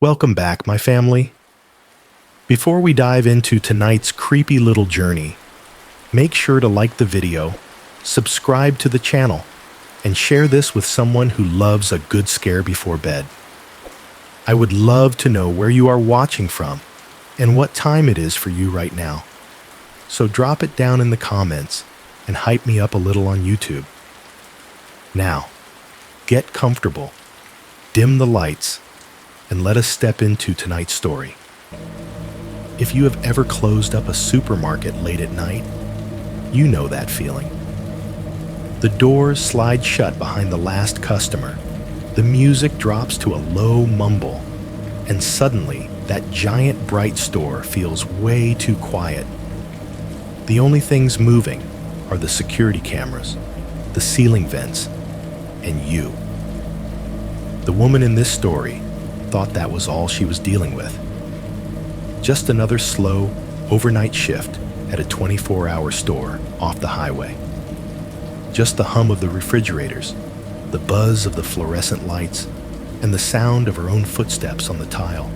Welcome back, my family. Before we dive into tonight's creepy little journey, make sure to like the video, subscribe to the channel, and share this with someone who loves a good scare before bed. I would love to know where you are watching from and what time it is for you right now. So drop it down in the comments and hype me up a little on YouTube. Now, get comfortable, dim the lights, and let us step into tonight's story. If you have ever closed up a supermarket late at night, you know that feeling. The doors slide shut behind the last customer, the music drops to a low mumble, and suddenly that giant bright store feels way too quiet. The only things moving are the security cameras, the ceiling vents, and you. The woman in this story thought that was all she was dealing with. Just another slow, overnight shift at a 24-hour store off the highway. Just the hum of the refrigerators, the buzz of the fluorescent lights, and the sound of her own footsteps on the tile.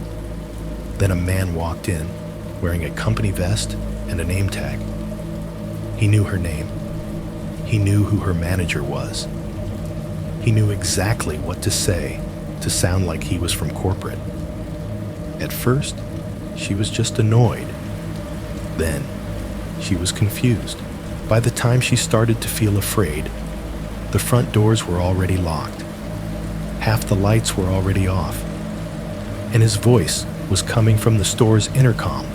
Then a man walked in, wearing a company vest and a name tag. He knew her name. He knew who her manager was. He knew exactly what to say to sound like he was from corporate. At first, she was just annoyed. Then, she was confused. By the time she started to feel afraid, the front doors were already locked. Half the lights were already off. And his voice was coming from the store's intercom,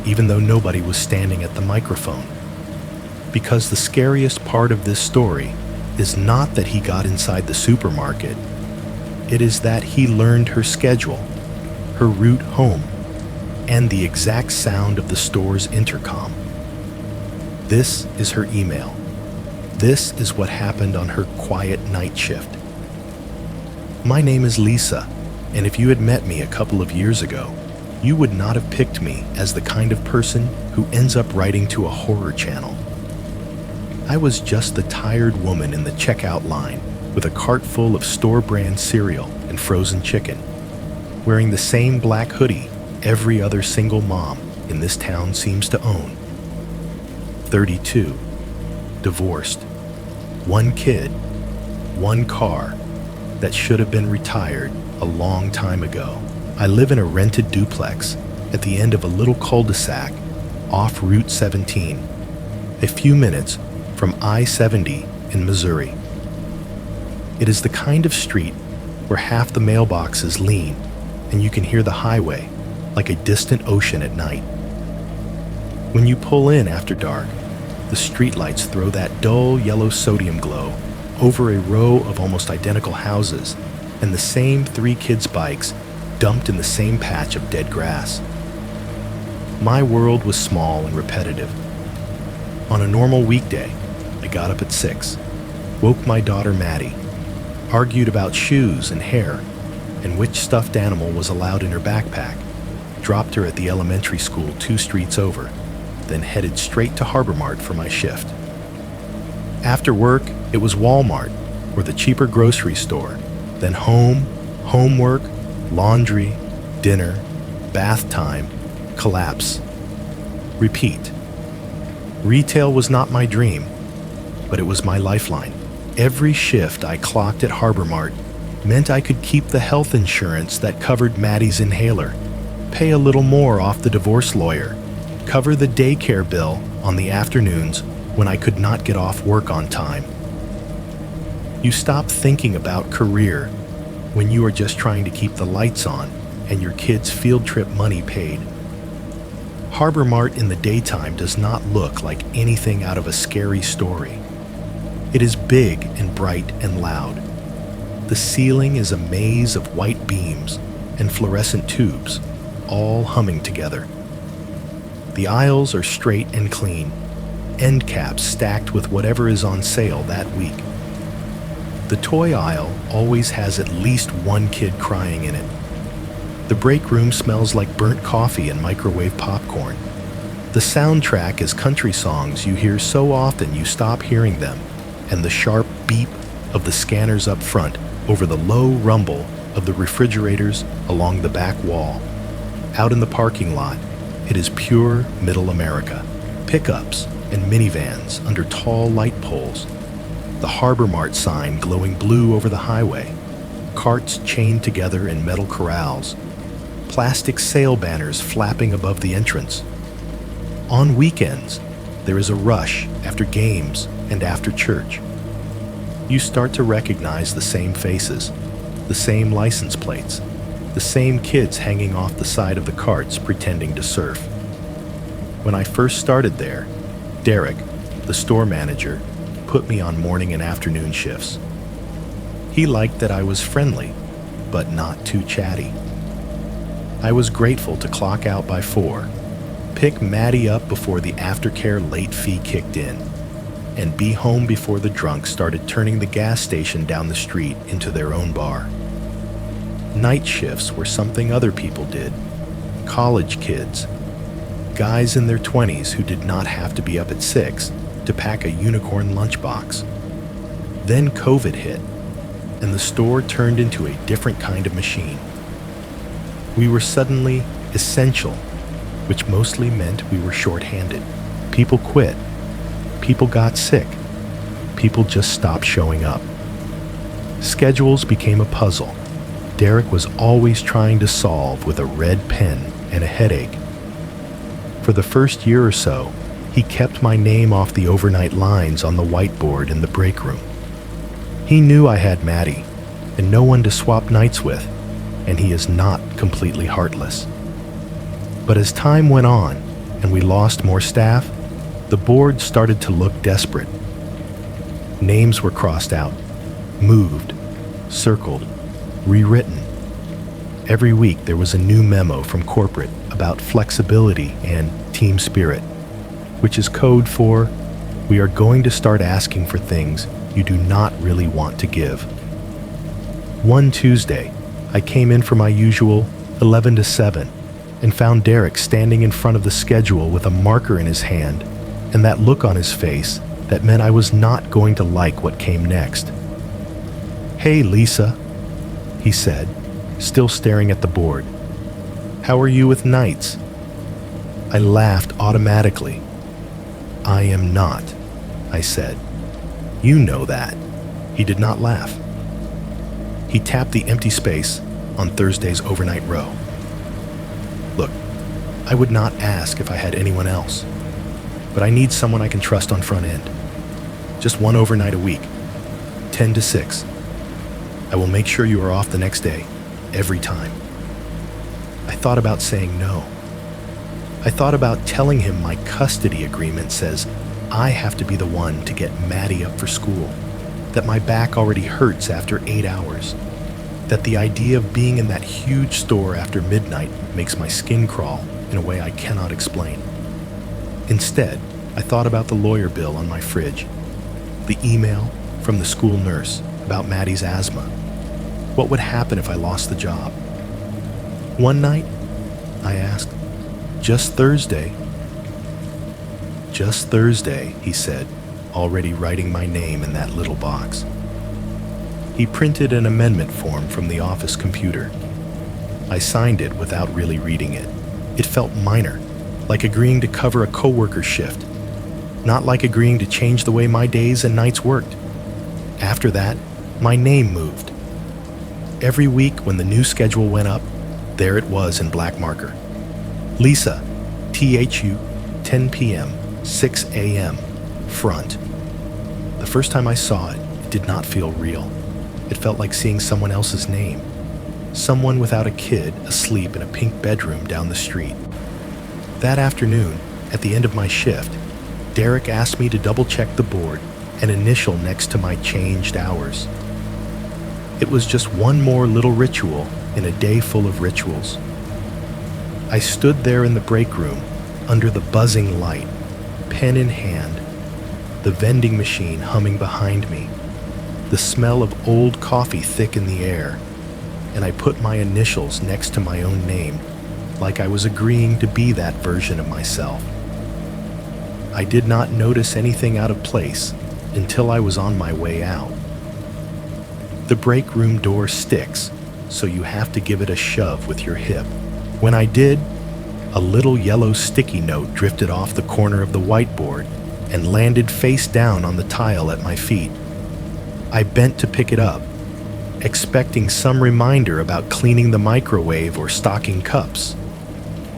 even though nobody was standing at the microphone. Because the scariest part of this story is not that he got inside the supermarket. It is that he learned her schedule, her route home, and the exact sound of the store's intercom. This is her email. This is what happened on her quiet night shift. My name is Lisa, and if you had met me a couple of years ago, you would not have picked me as the kind of person who ends up writing to a horror channel. I was just the tired woman in the checkout line with a cart full of store-brand cereal and frozen chicken, wearing the same black hoodie every other single mom in this town seems to own. 32, divorced, one kid, one car that should have been retired a long time ago. I live in a rented duplex at the end of a little cul-de-sac off Route 17, a few minutes from I-70 in Missouri. It is the kind of street where half the mailboxes lean and you can hear the highway like a distant ocean at night. When you pull in after dark, the streetlights throw that dull yellow sodium glow over a row of almost identical houses and the same 3 kids' bikes dumped in the same patch of dead grass. My world was small and repetitive. On a normal weekday, I got up at 6, woke my daughter Maddie, argued about shoes and hair and which stuffed animal was allowed in her backpack, dropped her at the elementary school 2 streets over, then headed straight to Harbor Mart for my shift. After work, it was Walmart or the cheaper grocery store, then home, homework, laundry, dinner, bath time, collapse. Repeat. Retail was not my dream, but it was my lifeline. Every shift I clocked at Harbor Mart meant I could keep the health insurance that covered Maddie's inhaler, pay a little more off the divorce lawyer, cover the daycare bill on the afternoons when I could not get off work on time. You stop thinking about career when you are just trying to keep the lights on and your kids' field trip money paid. Harbor Mart in the daytime does not look like anything out of a scary story. It is big and bright and loud. The ceiling is a maze of white beams and fluorescent tubes, all humming together. The aisles are straight and clean, end caps stacked with whatever is on sale that week. The toy aisle always has at least one kid crying in it. The break room smells like burnt coffee and microwave popcorn. The soundtrack is country songs you hear so often you stop hearing them, and the sharp beep of the scanners up front over the low rumble of the refrigerators along the back wall. Out in the parking lot, it is pure middle America. Pickups and minivans under tall light poles. The Harbor Mart sign glowing blue over the highway. Carts chained together in metal corrals. Plastic sail banners flapping above the entrance. On weekends, there is a rush after games and after church. You start to recognize the same faces, the same license plates, the same kids hanging off the side of the carts pretending to surf. When I first started there, Derek, the store manager, put me on morning and afternoon shifts. He liked that I was friendly, but not too chatty. I was grateful to clock out by 4, pick Maddie up before the aftercare late fee kicked in, and be home before the drunks started turning the gas station down the street into their own bar. Night shifts were something other people did. College kids, guys in their 20s who did not have to be up at 6 to pack a unicorn lunchbox. Then COVID hit, and the store turned into a different kind of machine. We were suddenly essential, which mostly meant we were short-handed. People quit. People got sick. People just stopped showing up. Schedules became a puzzle. Derek was always trying to solve with a red pen and a headache. For the first year or so, he kept my name off the overnight lines on the whiteboard in the break room. He knew I had Maddie and no one to swap nights with, and he is not completely heartless. But as time went on and we lost more staff, the board started to look desperate. Names were crossed out, moved, circled, rewritten. Every week there was a new memo from corporate about flexibility and team spirit, which is code for, we are going to start asking for things you do not really want to give. One Tuesday, I came in for my usual 11 to 7 and found Derek standing in front of the schedule with a marker in his hand and that look on his face that meant I was not going to like what came next. "Hey, Lisa," he said, still staring at the board. "How are you with nights?" I laughed automatically. "I am not," I said. "You know that." He did not laugh. He tapped the empty space on Thursday's overnight row. "Look, I would not ask if I had anyone else, but I need someone I can trust on front end. Just one overnight a week, 10 to 6. I will make sure you are off the next day, every time." I thought about saying no. I thought about telling him my custody agreement says I have to be the one to get Maddie up for school, that my back already hurts after 8 hours, that the idea of being in that huge store after midnight makes my skin crawl in a way I cannot explain. Instead, I thought about the lawyer bill on my fridge, the email from the school nurse about Maddie's asthma. What would happen if I lost the job? "One night?" I asked. "Just Thursday." "Just Thursday," he said, already writing my name in that little box. He printed an amendment form from the office computer. I signed it without really reading it. It felt minor, like agreeing to cover a coworker's shift, not like agreeing to change the way my days and nights worked. After that, my name moved. Every week when the new schedule went up, there it was in black marker. Lisa, THU, 10 p.m., 6 a.m., front. The first time I saw it, it did not feel real. It felt like seeing someone else's name. Someone without a kid asleep in a pink bedroom down the street. That afternoon, at the end of my shift, Derek asked me to double-check the board and initial next to my changed hours. It was just one more little ritual in a day full of rituals. I stood there in the break room, under the buzzing light, pen in hand, the vending machine humming behind me, the smell of old coffee thick in the air, and I put my initials next to my own name, like I was agreeing to be that version of myself. I did not notice anything out of place until I was on my way out. The break room door sticks, so you have to give it a shove with your hip. When I did, a little yellow sticky note drifted off the corner of the whiteboard and landed face down on the tile at my feet. I bent to pick it up, expecting some reminder about cleaning the microwave or stocking cups.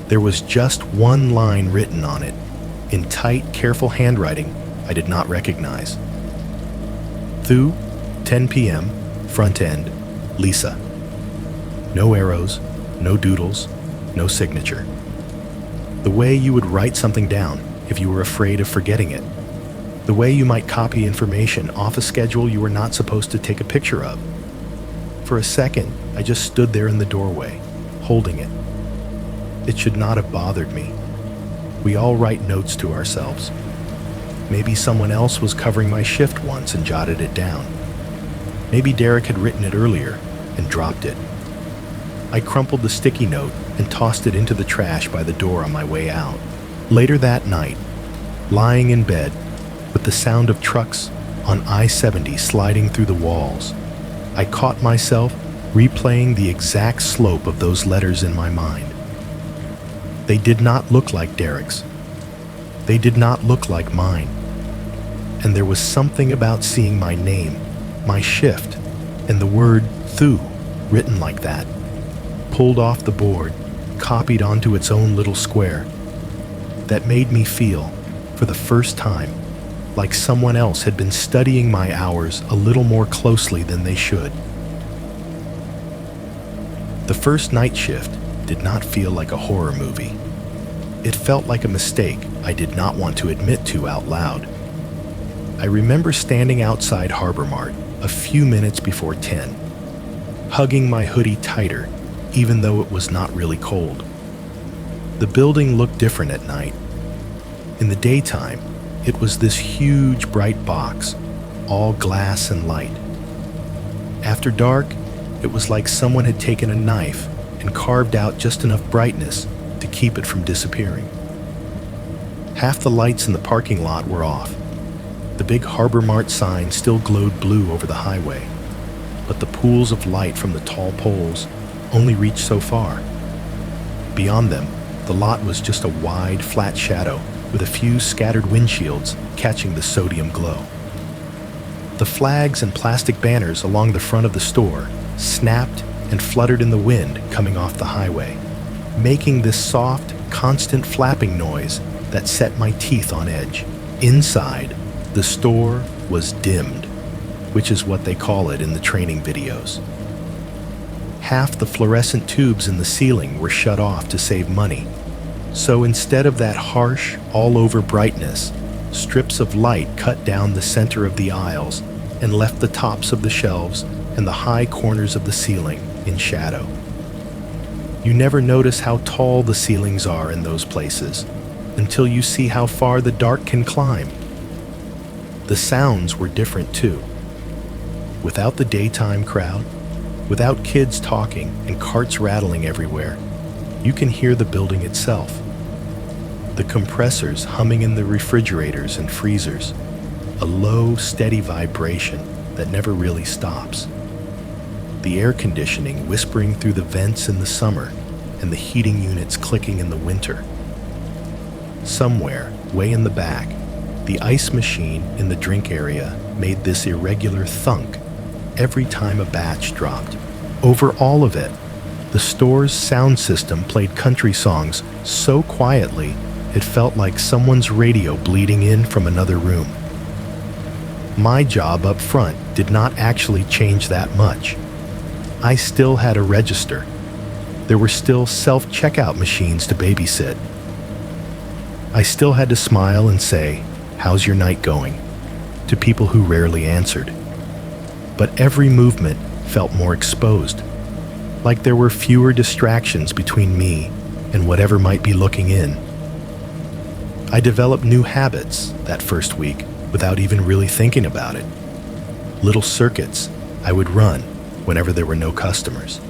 There was just one line written on it, in tight, careful handwriting I did not recognize. Thu, 10 p.m., front end, Lisa. No arrows, no doodles, no signature. The way you would write something down if you were afraid of forgetting it. The way you might copy information off a schedule you were not supposed to take a picture of. For a second, I just stood there in the doorway, holding it. It should not have bothered me. We all write notes to ourselves. Maybe someone else was covering my shift once and jotted it down. Maybe Derek had written it earlier and dropped it. I crumpled the sticky note and tossed it into the trash by the door on my way out. Later that night, lying in bed with the sound of trucks on I-70 sliding through the walls, I caught myself replaying the exact slope of those letters in my mind. They did not look like Derek's. They did not look like mine. And there was something about seeing my name, my shift, and the word Thu written like that, pulled off the board, copied onto its own little square, that made me feel, for the first time, like someone else had been studying my hours a little more closely than they should. The first night shift did not feel like a horror movie. It felt like a mistake I did not want to admit to out loud. I remember standing outside Harbor Mart a few minutes before 10, hugging my hoodie tighter, even though it was not really cold. The building looked different at night. In the daytime, it was this huge, bright box, all glass and light. After dark, it was like someone had taken a knife and carved out just enough brightness to keep it from disappearing. Half the lights in the parking lot were off. The big Harbor Mart sign still glowed blue over the highway, but the pools of light from the tall poles only reached so far. Beyond them, the lot was just a wide, flat shadow with a few scattered windshields catching the sodium glow. The flags and plastic banners along the front of the store snapped and fluttered in the wind coming off the highway, making this soft, constant flapping noise that set my teeth on edge. Inside, the store was dimmed, which is what they call it in the training videos. Half the fluorescent tubes in the ceiling were shut off to save money. So instead of that harsh, all-over brightness, strips of light cut down the center of the aisles and left the tops of the shelves and the high corners of the ceiling in shadow. You never notice how tall the ceilings are in those places until you see how far the dark can climb. The sounds were different too. Without the daytime crowd, without kids talking and carts rattling everywhere, you can hear the building itself. The compressors humming in the refrigerators and freezers, a low, steady vibration that never really stops. The air conditioning whispering through the vents in the summer and the heating units clicking in the winter. Somewhere, way in the back, the ice machine in the drink area made this irregular thunk every time a batch dropped. Over all of it, the store's sound system played country songs so quietly it felt like someone's radio bleeding in from another room. My job up front did not actually change that much. I still had a register. There were still self-checkout machines to babysit. I still had to smile and say, "How's your night going?" to people who rarely answered. But every movement felt more exposed, like there were fewer distractions between me and whatever might be looking in. I developed new habits that first week without even really thinking about it. Little circuits I would run whenever there were no customers.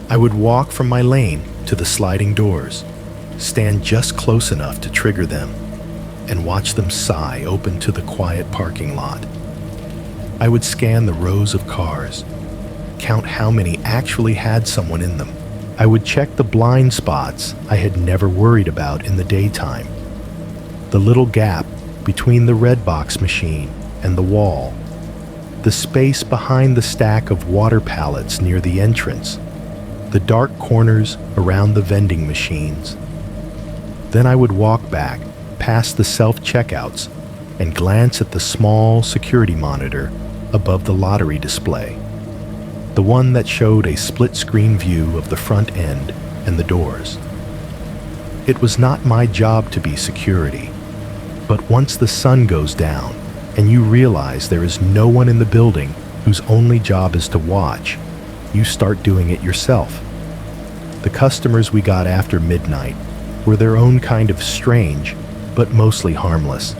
I would walk from my lane to the sliding doors, stand just close enough to trigger them, and watch them sigh open to the quiet parking lot. I would scan the rows of cars, count how many actually had someone in them. I would check the blind spots I had never worried about in the daytime. The little gap between the red box machine and the wall. The space behind the stack of water pallets near the entrance. The dark corners around the vending machines. Then I would walk back past the self-checkouts and glance at the small security monitor above the lottery display, the one that showed a split-screen view of the front end and the doors. It was not my job to be security, but once the sun goes down and you realize there is no one in the building whose only job is to watch, you start doing it yourself. The customers we got after midnight were their own kind of strange, but mostly harmless.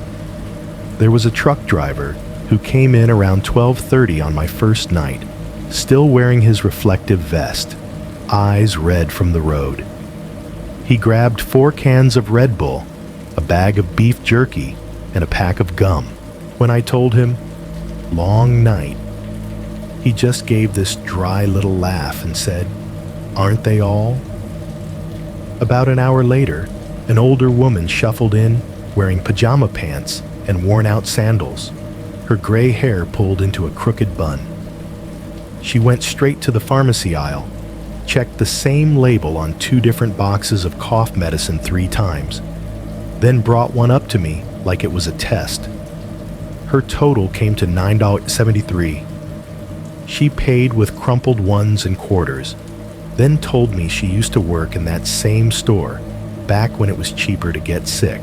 There was a truck driver who came in around 12:30 on my first night, still wearing his reflective vest, eyes red from the road. He grabbed 4 cans of Red Bull, a bag of beef jerky, and a pack of gum. When I told him, "Long night," he just gave this dry little laugh and said, "Aren't they all?" About an hour later, an older woman shuffled in wearing pajama pants and worn-out sandals, her gray hair pulled into a crooked bun. She went straight to the pharmacy aisle, checked the same label on 2 different boxes of cough medicine 3 times, then brought one up to me like it was a test. Her total came to $9.73. She paid with crumpled ones and quarters, then told me she used to work in that same store back when it was cheaper to get sick.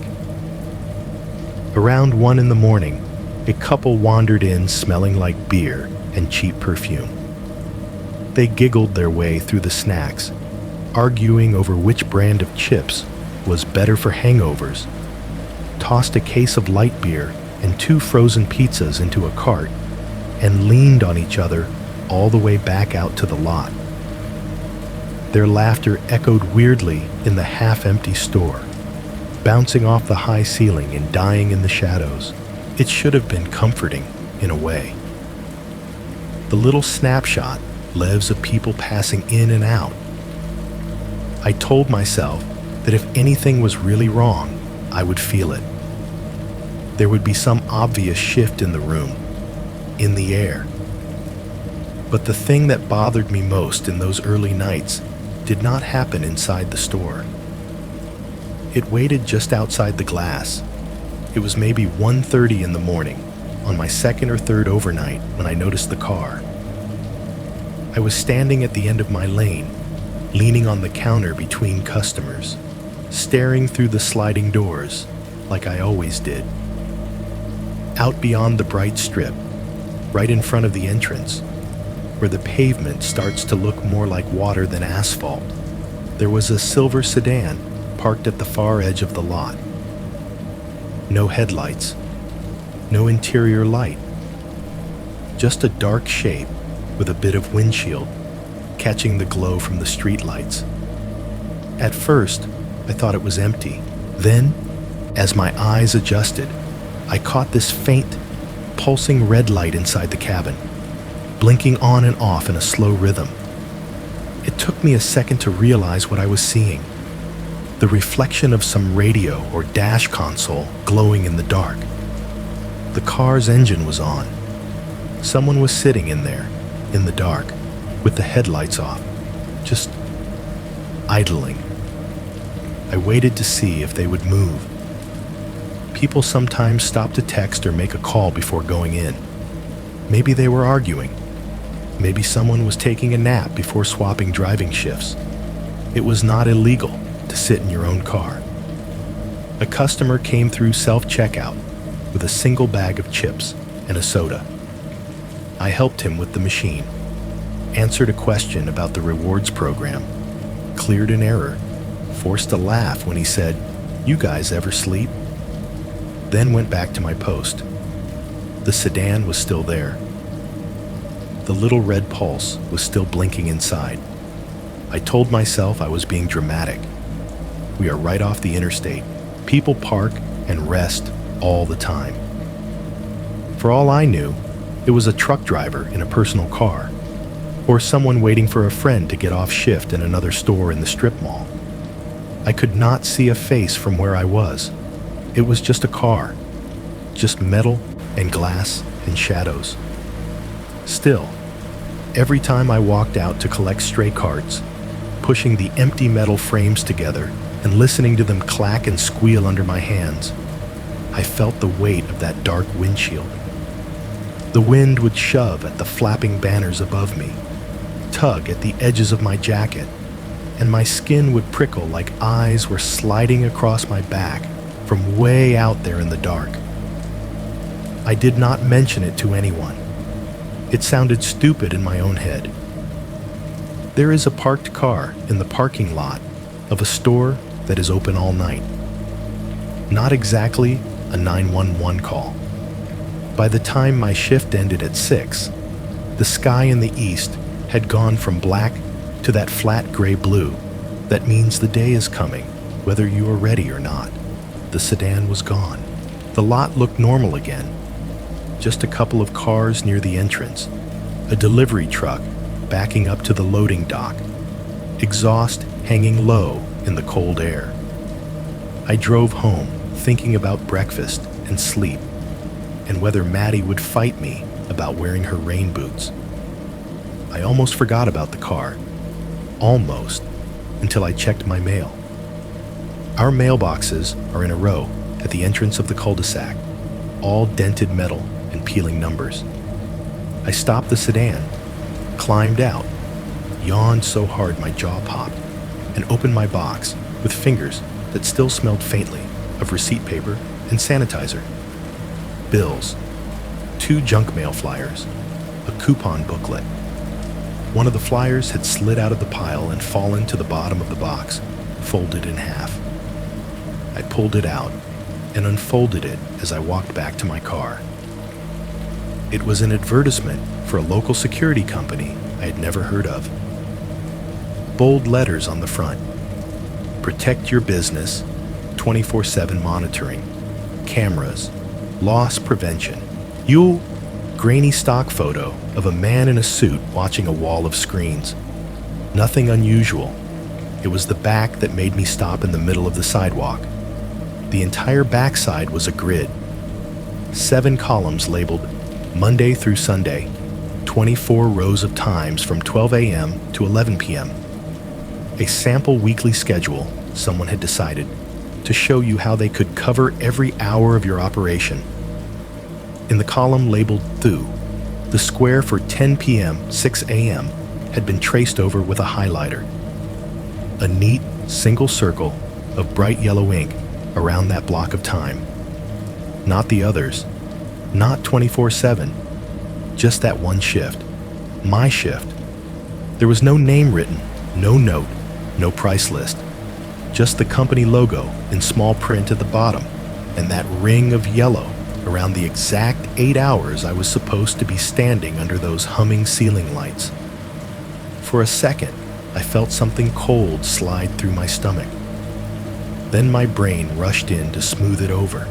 Around 1 in the morning, a couple wandered in smelling like beer and cheap perfume. They giggled their way through the snacks, arguing over which brand of chips was better for hangovers, tossed a case of light beer and 2 frozen pizzas into a cart, and leaned on each other all the way back out to the lot. Their laughter echoed weirdly in the half-empty store, bouncing off the high ceiling and dying in the shadows. It should have been comforting, in a way. The little snapshot lives of people passing in and out. I told myself that if anything was really wrong, I would feel it. There would be some obvious shift in the room, in the air. But the thing that bothered me most in those early nights did not happen inside the store. It waited just outside the glass. It was maybe 1:30 in the morning, on my 2nd or 3rd overnight, when I noticed the car. I was standing at the end of my lane, leaning on the counter between customers, staring through the sliding doors, like I always did. Out beyond the bright strip, right in front of the entrance, where the pavement starts to look more like water than asphalt, there was a silver sedan parked at the far edge of the lot. No headlights, no interior light, just a dark shape with a bit of windshield catching the glow from the streetlights. At first, I thought it was empty. Then, as my eyes adjusted, I caught this faint, pulsing red light inside the cabin, blinking on and off in a slow rhythm. It took me a second to realize what I was seeing. The reflection of some radio or dash console glowing in the dark. The car's engine was on. Someone was sitting in there, in the dark, with the headlights off, just idling. I waited to see if they would move. People sometimes stop to text or make a call before going in. Maybe they were arguing. Maybe someone was taking a nap before swapping driving shifts. It was not illegal to sit in your own car. A customer came through self-checkout with a single bag of chips and a soda. I helped him with the machine, answered a question about the rewards program, cleared an error, forced a laugh when he said, "You guys ever sleep?" Then went back to my post. The sedan was still there. The little red pulse was still blinking inside. I told myself I was being dramatic. We are right off the interstate. People park and rest all the time. For all I knew, it was a truck driver in a personal car. or someone waiting for a friend to get off shift in another store in the strip mall. I could not see a face from where I was. It was just a car, just metal and glass and shadows. Still, every time I walked out to collect stray carts, pushing the empty metal frames together and listening to them clack and squeal under my hands, I felt the weight of that dark windshield. The wind would shove at the flapping banners above me, tug at the edges of my jacket, and my skin would prickle like eyes were sliding across my back from way out there in the dark. I did not mention it to anyone. It sounded stupid in my own head. There is a parked car in the parking lot of a store that is open all night. Not exactly a 911 call. By the time my shift ended at 6, the sky in the east had gone from black to that flat gray blue. That means the day is coming, whether you are ready or not. The sedan was gone. The lot looked normal again. Just a couple of cars near the entrance, a delivery truck backing up to the loading dock, exhaust hanging low in the cold air. I drove home thinking about breakfast and sleep, and whether Maddie would fight me about wearing her rain boots. I almost forgot about the car. Almost, until I checked my mail. Our mailboxes are in a row at the entrance of the cul-de-sac, all dented metal and peeling numbers. I stopped the sedan, climbed out, yawned so hard my jaw popped, and opened my box with fingers that still smelled faintly of receipt paper and sanitizer. Bills, 2 junk mail flyers, a coupon booklet. One of the flyers had slid out of the pile and fallen to the bottom of the box, folded in half. I pulled it out and unfolded it as I walked back to my car. It was an advertisement for a local security company I had never heard of. Bold letters on the front: protect your business, 24/7 monitoring, cameras, loss prevention. Grainy stock photo of a man in a suit watching a wall of screens. Nothing unusual. It was the back that made me stop in the middle of the sidewalk. The entire backside was a grid. 7 columns labeled Monday through Sunday, 24 rows of times from 12 a.m. to 11 p.m. A sample weekly schedule someone had decided to show you how they could cover every hour of your operation. In the column labeled Thu, the square for 10 p.m., 6 a.m. had been traced over with a highlighter. A neat, single circle of bright yellow ink around that block of time. Not the others, not 24/7, just that one shift, my shift. There was no name written, no note, no price list, just the company logo in small print at the bottom, and that ring of yellow around the exact 8 hours I was supposed to be standing under those humming ceiling lights. For a second, I felt something cold slide through my stomach. Then my brain rushed in to smooth it over.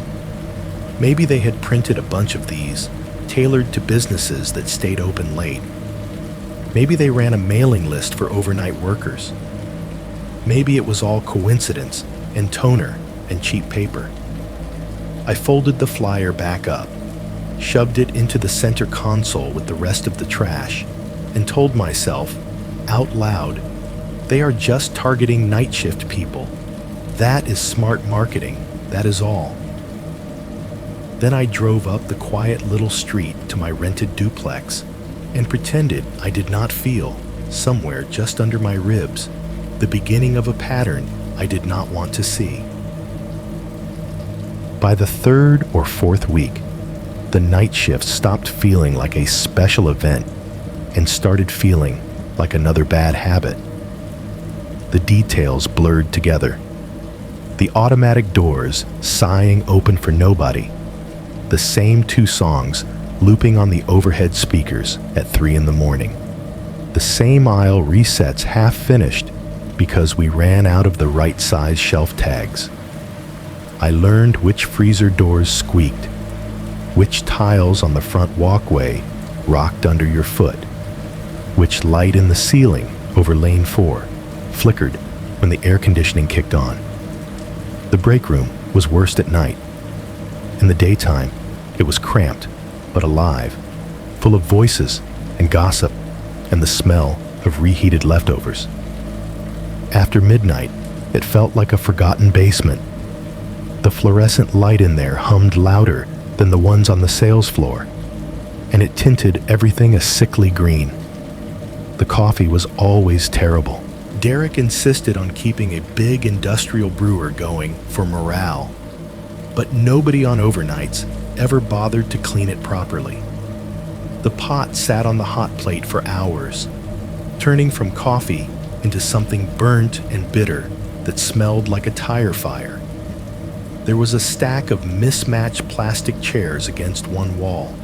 Maybe they had printed a bunch of these, tailored to businesses that stayed open late. Maybe they ran a mailing list for overnight workers. Maybe it was all coincidence and toner and cheap paper. I folded the flyer back up, shoved it into the center console with the rest of the trash, and told myself, out loud, they are just targeting night shift people. That is smart marketing, that is all. Then I drove up the quiet little street to my rented duplex and pretended I did not feel, somewhere just under my ribs, the beginning of a pattern I did not want to see. By the 3rd or 4th week, the night shift stopped feeling like a special event and started feeling like another bad habit. The details blurred together. The automatic doors sighing open for nobody. The same 2 songs looping on the overhead speakers at 3 in the morning. The same aisle resets half finished because we ran out of the right size shelf tags. I learned which freezer doors squeaked, which tiles on the front walkway rocked under your foot, which light in the ceiling over lane 4 flickered when the air conditioning kicked on. The break room was worst at night. In the daytime, it was cramped but alive, full of voices and gossip and the smell of reheated leftovers. After midnight, it felt like a forgotten basement. The fluorescent light in there hummed louder than the ones on the sales floor, and it tinted everything a sickly green. The coffee was always terrible. Derek insisted on keeping a big industrial brewer going for morale, but nobody on overnights ever bothered to clean it properly. The pot sat on the hot plate for hours, turning from coffee into something burnt and bitter that smelled like a tire fire. There was a stack of mismatched plastic chairs against one wall,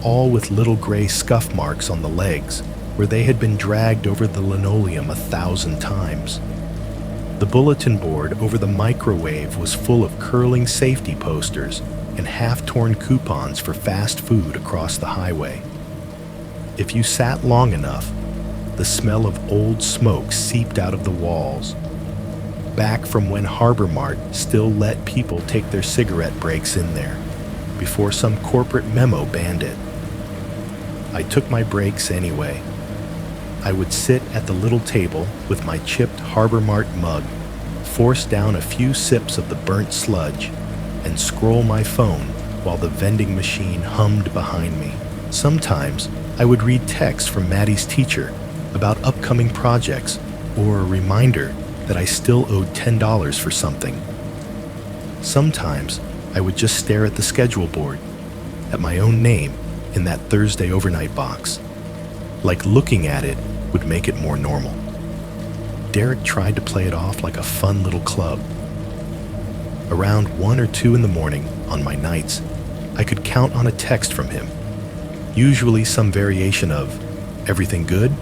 all with little gray scuff marks on the legs where they had been dragged over the linoleum 1,000 times. The bulletin board over the microwave was full of curling safety posters and half-torn coupons for fast food across the highway. If you sat long enough, the smell of old smoke seeped out of the walls, back from when Harbor Mart still let people take their cigarette breaks in there, before some corporate memo banned it. I took my breaks anyway. I would sit at the little table with my chipped Harbor Mart mug, force down a few sips of the burnt sludge, and scroll my phone while the vending machine hummed behind me. Sometimes I would read texts from Maddie's teacher about upcoming projects or a reminder that I still owed $10 for something. Sometimes I would just stare at the schedule board, at my own name in that Thursday overnight box, like looking at it would make it more normal. Derek tried to play it off like a fun little club. Around 1 or 2 in the morning on my nights, I could count on a text from him, usually some variation of, "Everything good?"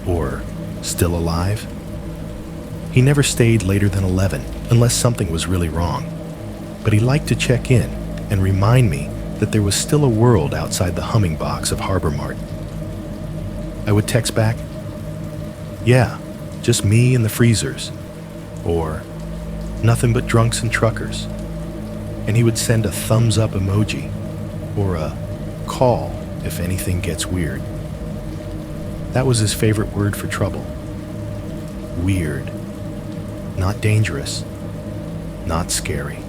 or "Still alive?" He never stayed later than 11 unless something was really wrong, but he liked to check in and remind me that there was still a world outside the humming box of Harbor Mart. I would text back, "Yeah, just me and the freezers," or "Nothing but drunks and truckers," and he would send a thumbs up emoji or a call if anything gets weird. That was his favorite word for trouble. Weird. Not dangerous. Not scary.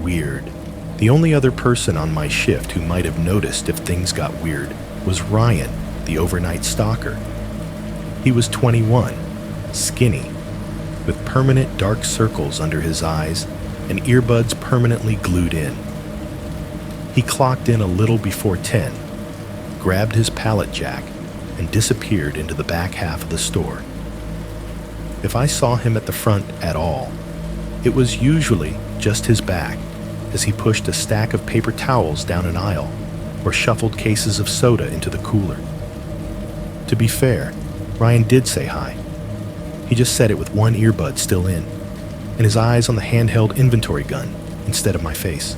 Weird. The only other person on my shift who might have noticed if things got weird was Ryan, the overnight stalker. He was 21, skinny, with permanent dark circles under his eyes and earbuds permanently glued in. He clocked in a little before 10, grabbed his pallet jack, and disappeared into the back half of the store. If I saw him at the front at all, it was usually just his back as he pushed a stack of paper towels down an aisle or shuffled cases of soda into the cooler. To be fair, Ryan did say hi. He just said it with one earbud still in, and his eyes on the handheld inventory gun instead of my face.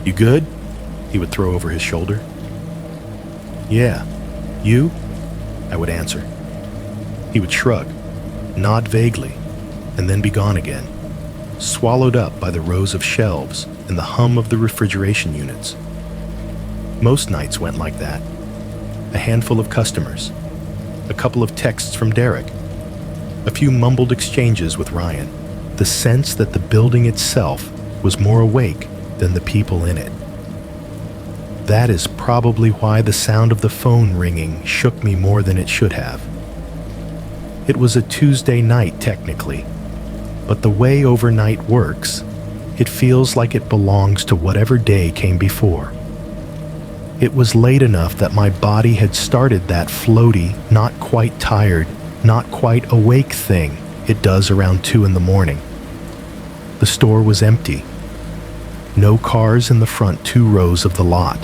"You good?" he would throw over his shoulder. "Yeah. You?" I would answer. He would shrug, nod vaguely, and then be gone again, swallowed up by the rows of shelves and the hum of the refrigeration units. Most nights went like that. A handful of customers, a couple of texts from Derek, a few mumbled exchanges with Ryan, the sense that the building itself was more awake than the people in it. That is probably why the sound of the phone ringing shook me more than it should have. It was a Tuesday night technically, but the way overnight works, it feels like it belongs to whatever day came before. It was late enough that my body had started that floaty, not quite tired, not quite awake thing it does around 2 in the morning. The store was empty. No cars in the front 2 rows of the lot.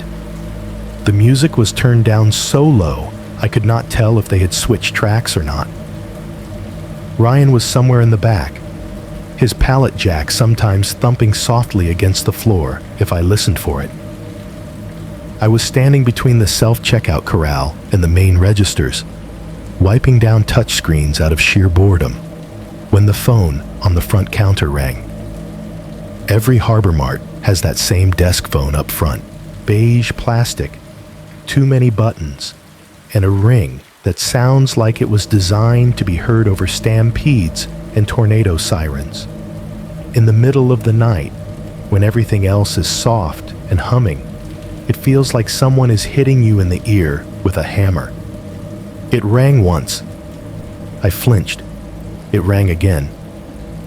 The music was turned down so low I could not tell if they had switched tracks or not. Ryan was somewhere in the back, his pallet jack sometimes thumping softly against the floor if I listened for it. I was standing between the self-checkout corral and the main registers, wiping down touchscreens out of sheer boredom, when the phone on the front counter rang. Every Harbor Mart has that same desk phone up front, beige plastic, too many buttons, and a ring that sounds like it was designed to be heard over stampedes and tornado sirens. In the middle of the night, when everything else is soft and humming, it feels like someone is hitting you in the ear with a hammer. It rang once. I flinched. It rang again.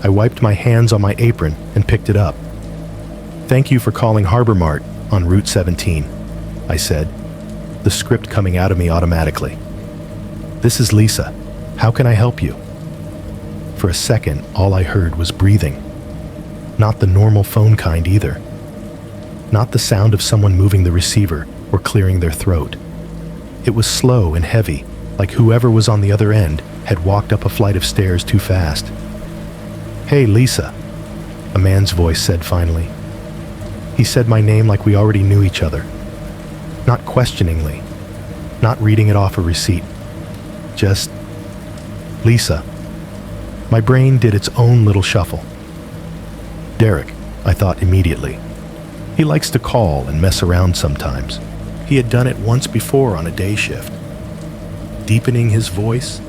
I wiped my hands on my apron and picked it up. "Thank you for calling Harbor Mart on Route 17, I said, the script coming out of me automatically. "This is Lisa. How can I help you?" For a second, all I heard was breathing. Not the normal phone kind either. Not the sound of someone moving the receiver or clearing their throat. It was slow and heavy, like whoever was on the other end had walked up a flight of stairs too fast. "Hey, Lisa," a man's voice said finally. He said my name like we already knew each other. Not questioningly, not reading it off a receipt. Just, "Lisa." My brain did its own little shuffle. Derek, I thought immediately. He likes to call and mess around sometimes. He had done it once before on a day shift, deepening his voice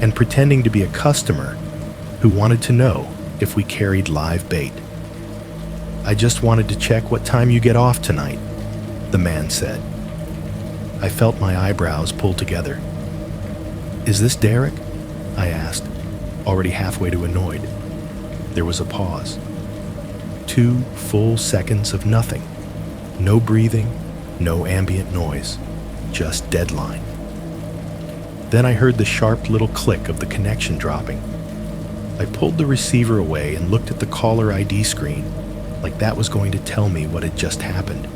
and pretending to be a customer who wanted to know if we carried live bait. "I just wanted to check what time you get off tonight," the man said. I felt my eyebrows pull together. "Is this Derek?" I asked, already halfway to annoyed. There was a pause. 2 full seconds of nothing. No breathing, no ambient noise, just deadline. Then I heard the sharp little click of the connection dropping. I pulled the receiver away and looked at the caller ID screen, like that was going to tell me what had just happened.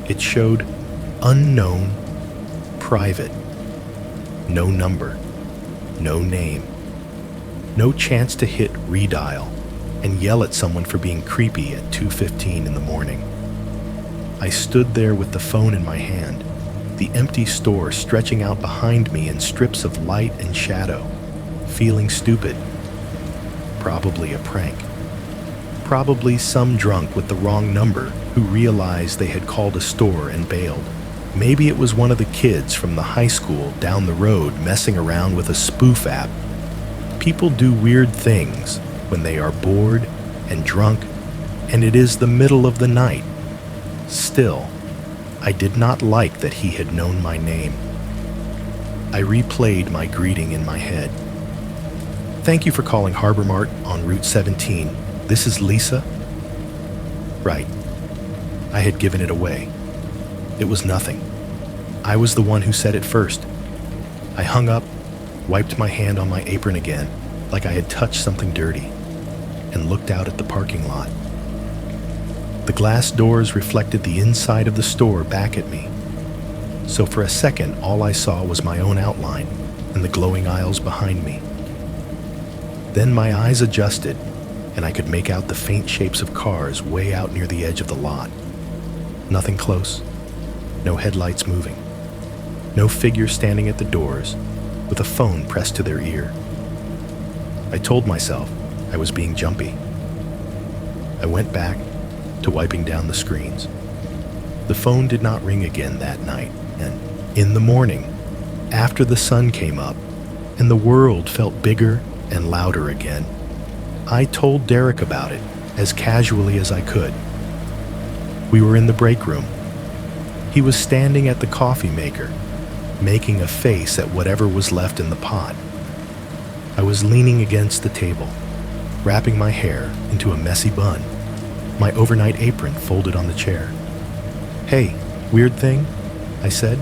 It showed unknown, private. No number, no name. No chance to hit redial and yell at someone for being creepy at 2:15 in the morning. I stood there with the phone in my hand, the empty store stretching out behind me in strips of light and shadow, feeling stupid. Probably a prank. Probably some drunk with the wrong number who realized they had called a store and bailed. Maybe it was one of the kids from the high school down the road messing around with a spoof app. People do weird things when they are bored and drunk, and it is the middle of the night. Still, I did not like that he had known my name. I replayed my greeting in my head. "Thank you for calling Harbor Mart on Route 17. This is Lisa." Right. I had given it away. It was nothing. I was the one who said it first. I hung up, wiped my hand on my apron again, like I had touched something dirty, and looked out at the parking lot. The glass doors reflected the inside of the store back at me. So for a second, all I saw was my own outline and the glowing aisles behind me. Then my eyes adjusted, and I could make out the faint shapes of cars way out near the edge of the lot. Nothing close, no headlights moving, no figure standing at the doors with a phone pressed to their ear. I told myself I was being jumpy. I went back to wiping down the screens. The phone did not ring again that night, and in the morning, after the sun came up and the world felt bigger and louder again, I told Derek about it as casually as I could. We were in the break room. He was standing at the coffee maker, making a face at whatever was left in the pot. I was leaning against the table, wrapping my hair into a messy bun, my overnight apron folded on the chair. "Hey, weird thing?" I said.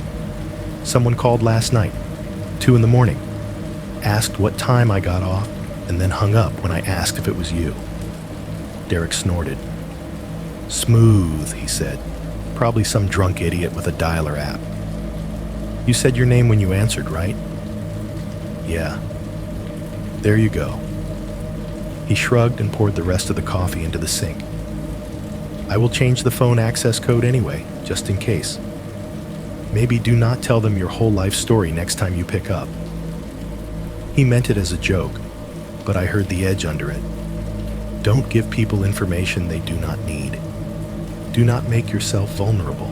"Someone called last night, 2 in the morning, asked what time I got off, and then hung up when I asked if it was you." Derek snorted. "Smooth," he said. "Probably some drunk idiot with a dialer app." "You said your name when you answered, right?" "Yeah." "There you go." He shrugged and poured the rest of the coffee into the sink. "I will change the phone access code anyway, just in case. Maybe do not tell them your whole life story next time you pick up." He meant it as a joke, but I heard the edge under it. Don't give people information they do not need. Do not make yourself vulnerable.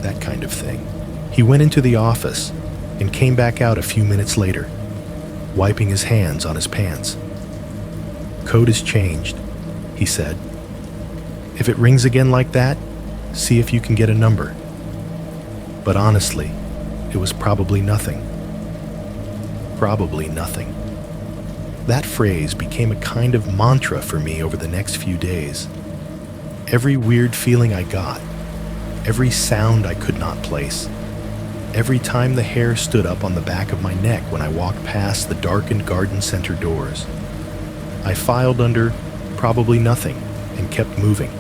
That kind of thing. He went into the office and came back out a few minutes later, wiping his hands on his pants. "Code is changed," he said. "If it rings again like that, see if you can get a number." But honestly, it was probably nothing. Probably nothing. That phrase became a kind of mantra for me over the next few days. Every weird feeling I got, every sound I could not place, every time the hair stood up on the back of my neck when I walked past the darkened garden center doors, I filed under probably nothing and kept moving.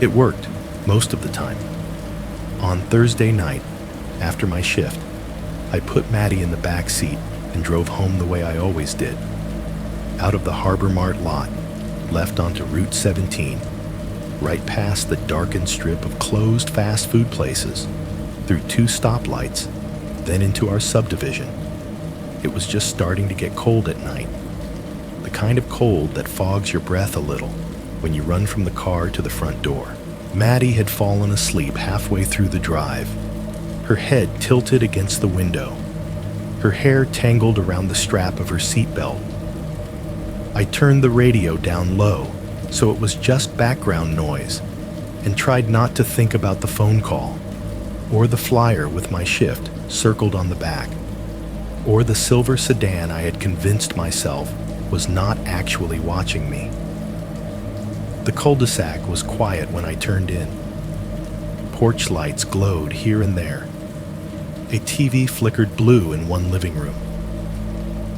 It worked most of the time. On Thursday night, after my shift, I put Maddie in the back seat and drove home the way I always did. Out of the Harbor Mart lot, left onto Route 17, right past the darkened strip of closed fast food places, through 2 stoplights, then into our subdivision. It was just starting to get cold at night. The kind of cold that fogs your breath a little when you run from the car to the front door. Maddie had fallen asleep halfway through the drive, her head tilted against the window, her hair tangled around the strap of her seatbelt. I turned the radio down low so it was just background noise and tried not to think about the phone call, or the flyer with my shift circled on the back, or the silver sedan I had convinced myself was not actually watching me. The cul-de-sac was quiet when I turned in. Porch lights glowed here and there. A TV flickered blue in one living room.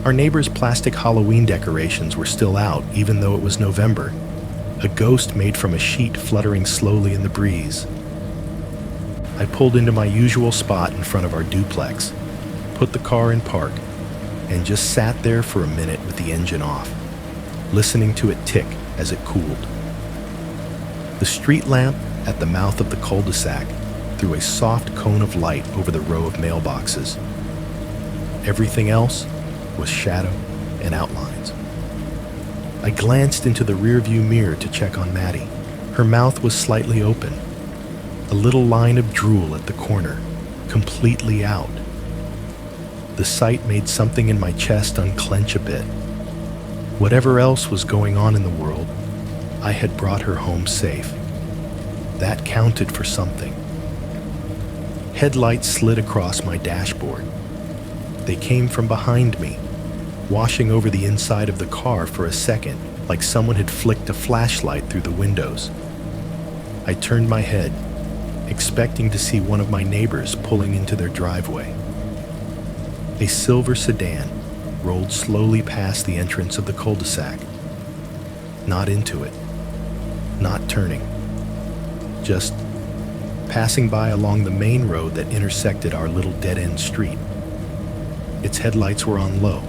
Our neighbor's plastic Halloween decorations were still out, even though it was November, a ghost made from a sheet fluttering slowly in the breeze. I pulled into my usual spot in front of our duplex, put the car in park, and just sat there for a minute with the engine off, listening to it tick as it cooled. The street lamp at the mouth of the cul-de-sac threw a soft cone of light over the row of mailboxes. Everything else was shadow and outlines. I glanced into the rearview mirror to check on Maddie. Her mouth was slightly open, a little line of drool at the corner, completely out. The sight made something in my chest unclench a bit. Whatever else was going on in the world, I had brought her home safe. That counted for something. Headlights slid across my dashboard. They came from behind me, washing over the inside of the car for a second, like someone had flicked a flashlight through the windows. I turned my head, expecting to see one of my neighbors pulling into their driveway. A silver sedan rolled slowly past the entrance of the cul-de-sac. Not into it, not turning, just passing by along the main road that intersected our little dead-end street. Its headlights were on low.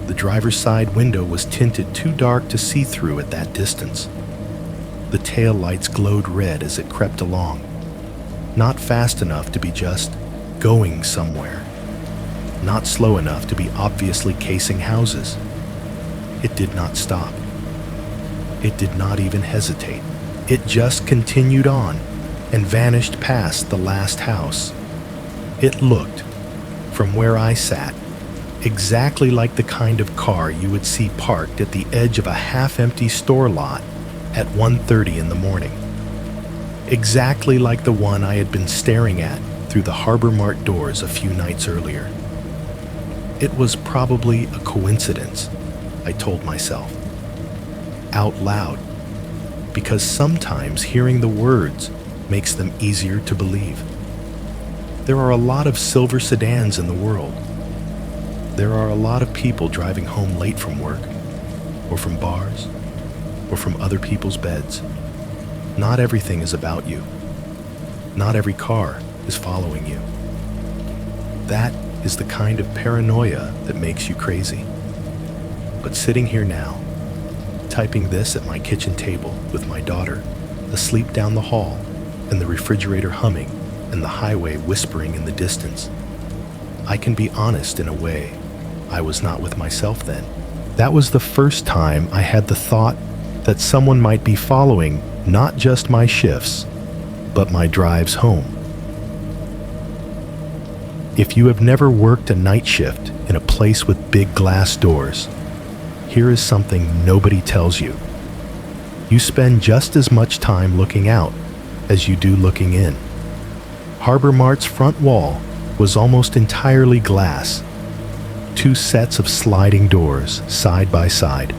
The driver's side window was tinted too dark to see through at that distance. The tail lights glowed red as it crept along, not fast enough to be just going somewhere, not slow enough to be obviously casing houses. It did not stop. It did not even hesitate. It just continued on and vanished past the last house. It looked, from where I sat, exactly like the kind of car you would see parked at the edge of a half-empty store lot at 1:30 in the morning. Exactly like the one I had been staring at through the Harbor Mart doors a few nights earlier. It was probably a coincidence, I told myself, out loud, because sometimes hearing the words makes them easier to believe. There are a lot of silver sedans in the world. There are a lot of people driving home late from work, or from bars, or from other people's beds. Not everything is about you. Not every car is following you. That is the kind of paranoia that makes you crazy. But sitting here now, typing this at my kitchen table with my daughter, asleep down the hall, and the refrigerator humming, and the highway whispering in the distance. I can be honest in a way. I was not with myself then. That was the first time I had the thought that someone might be following not just my shifts, but my drives home. If you have never worked a night shift in a place with big glass doors, here is something nobody tells you. You spend just as much time looking out as you do looking in. Harbor Mart's front wall was almost entirely glass. 2 sets of sliding doors side by side,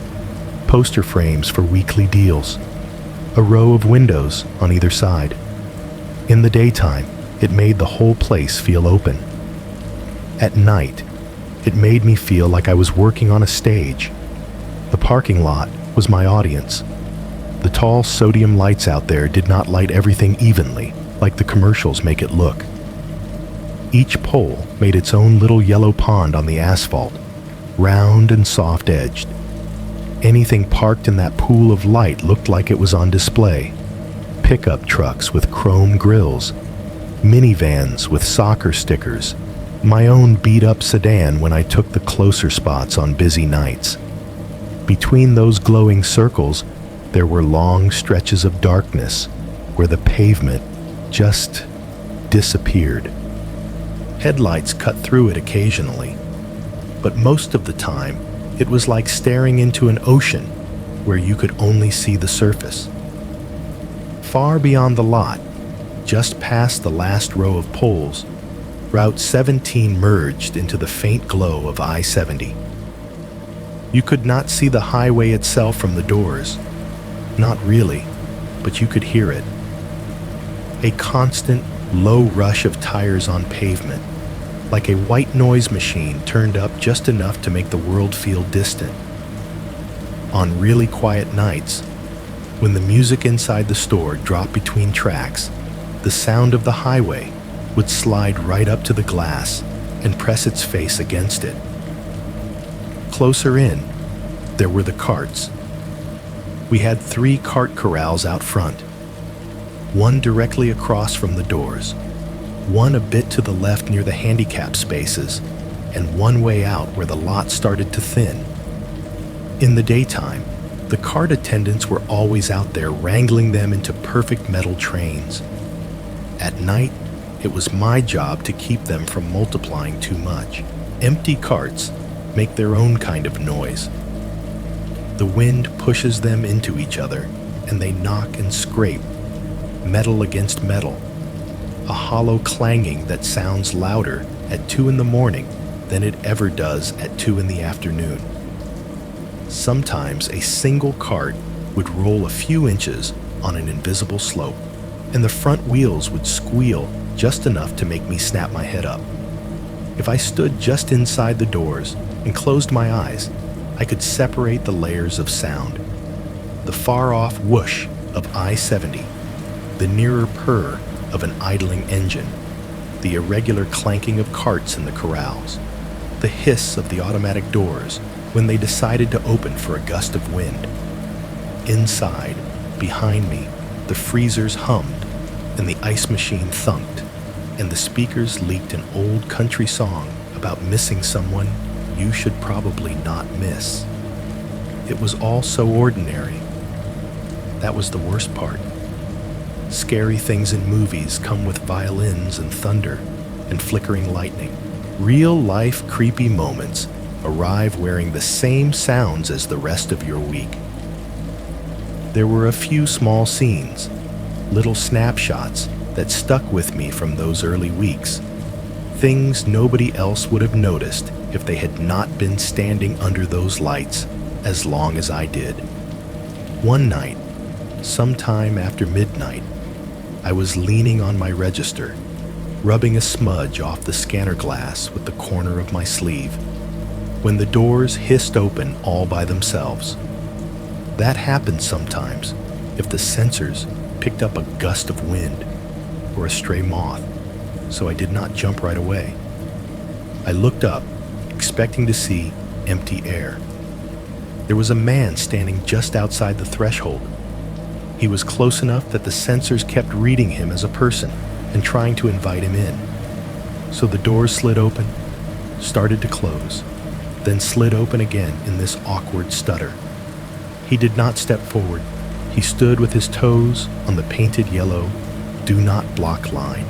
poster frames for weekly deals, a row of windows on either side. In the daytime, it made the whole place feel open. At night, it made me feel like I was working on a stage. The parking lot was my audience. The tall sodium lights out there did not light everything evenly, like the commercials make it look. Each pole made its own little yellow pond on the asphalt, round and soft-edged. Anything parked in that pool of light looked like it was on display. Pickup trucks with chrome grills, minivans with soccer stickers, my own beat-up sedan when I took the closer spots on busy nights. Between those glowing circles, there were long stretches of darkness where the pavement just disappeared. Headlights cut through it occasionally, but most of the time, it was like staring into an ocean where you could only see the surface. Far beyond the lot, just past the last row of poles, Route 17 merged into the faint glow of I-70. You could not see the highway itself from the doors. Not really, but you could hear it. A constant, low rush of tires on pavement, like a white noise machine turned up just enough to make the world feel distant. On really quiet nights, when the music inside the store dropped between tracks, the sound of the highway would slide right up to the glass and press its face against it. Closer in, there were the carts. We had 3 cart corrals out front, one directly across from the doors, one a bit to the left near the handicap spaces, and one way out where the lot started to thin. In the daytime, the cart attendants were always out there wrangling them into perfect metal trains. At night, it was my job to keep them from multiplying too much. Empty carts make their own kind of noise. The wind pushes them into each other, and they knock and scrape, metal against metal, a hollow clanging that sounds louder at 2 in the morning than it ever does at 2 in the afternoon. Sometimes a single cart would roll a few inches on an invisible slope, and the front wheels would squeal just enough to make me snap my head up. If I stood just inside the doors and closed my eyes, I could separate the layers of sound. The far-off whoosh of I-70, the nearer purr of an idling engine, the irregular clanking of carts in the corrals, the hiss of the automatic doors when they decided to open for a gust of wind. Inside, behind me, the freezers hummed and the ice machine thunked, and the speakers leaked an old country song about missing someone you should probably not miss. It was all so ordinary. That was the worst part. Scary things in movies come with violins and thunder and flickering lightning. Real-life creepy moments arrive wearing the same sounds as the rest of your week. There were a few small scenes, little snapshots that stuck with me from those early weeks. Things nobody else would have noticed if they had not been standing under those lights as long as I did. One night, sometime after midnight, I was leaning on my register, rubbing a smudge off the scanner glass with the corner of my sleeve, when the doors hissed open all by themselves. That happened sometimes if the sensors picked up a gust of wind or a stray moth, so I did not jump right away. I looked up, expecting to see empty air. There was a man standing just outside the threshold. He was close enough that the sensors kept reading him as a person and trying to invite him in. So the doors slid open, started to close, then slid open again in this awkward stutter. He did not step forward. He stood with his toes on the painted yellow "Do Not Block" line,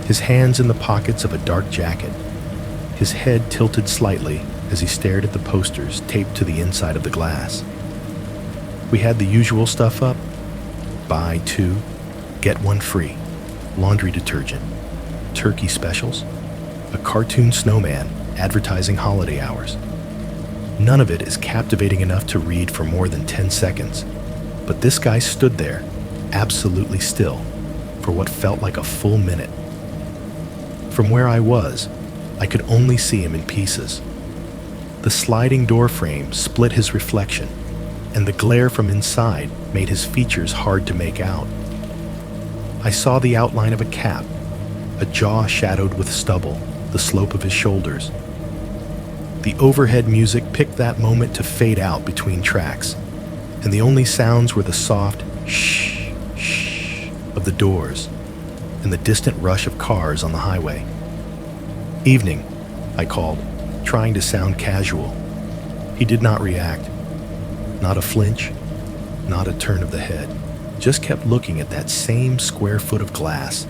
his hands in the pockets of a dark jacket, his head tilted slightly as he stared at the posters taped to the inside of the glass. We had the usual stuff up: buy two, get one free, laundry detergent, turkey specials, a cartoon snowman advertising holiday hours. None of it is captivating enough to read for more than 10 seconds, but this guy stood there, absolutely still, for what felt like a full minute. From where I was, I could only see him in pieces. The sliding door frame split his reflection, and the glare from inside made his features hard to make out. I saw the outline of a cap, a jaw shadowed with stubble, the slope of his shoulders. The overhead music picked that moment to fade out between tracks, and the only sounds were the soft shh, shh of the doors and the distant rush of cars on the highway. "Evening," I called, trying to sound casual. He did not react. Not a flinch, not a turn of the head. Just kept looking at that same square foot of glass,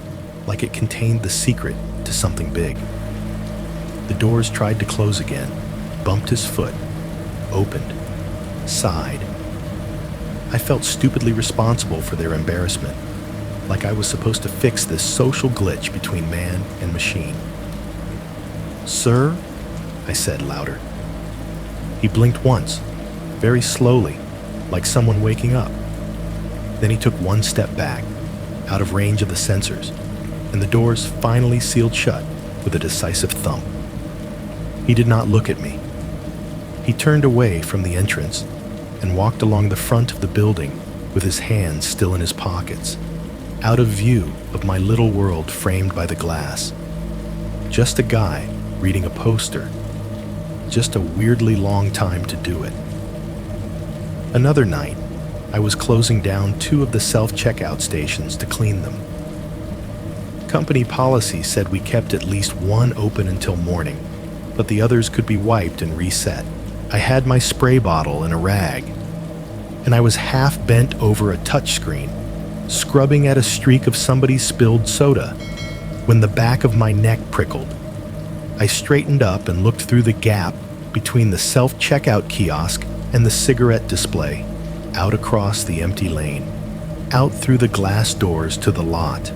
like it contained the secret to something big. The doors tried to close again, bumped his foot, opened, sighed. I felt stupidly responsible for their embarrassment, like I was supposed to fix this social glitch between man and machine. "Sir?" I said louder. He blinked once, very slowly, like someone waking up. Then he took one step back, out of range of the sensors, and the doors finally sealed shut with a decisive thump. He did not look at me. He turned away from the entrance and walked along the front of the building with his hands still in his pockets, out of view of my little world framed by the glass. Just a guy reading a poster. Just a weirdly long time to do it. Another night, I was closing down 2 of the self-checkout stations to clean them. Company policy said we kept at least one open until morning, but the others could be wiped and reset. I had my spray bottle and a rag, and I was half bent over a touchscreen, scrubbing at a streak of somebody's spilled soda, when the back of my neck prickled. I straightened up and looked through the gap between the self-checkout kiosk and the cigarette display, out across the empty lane, out through the glass doors to the lot.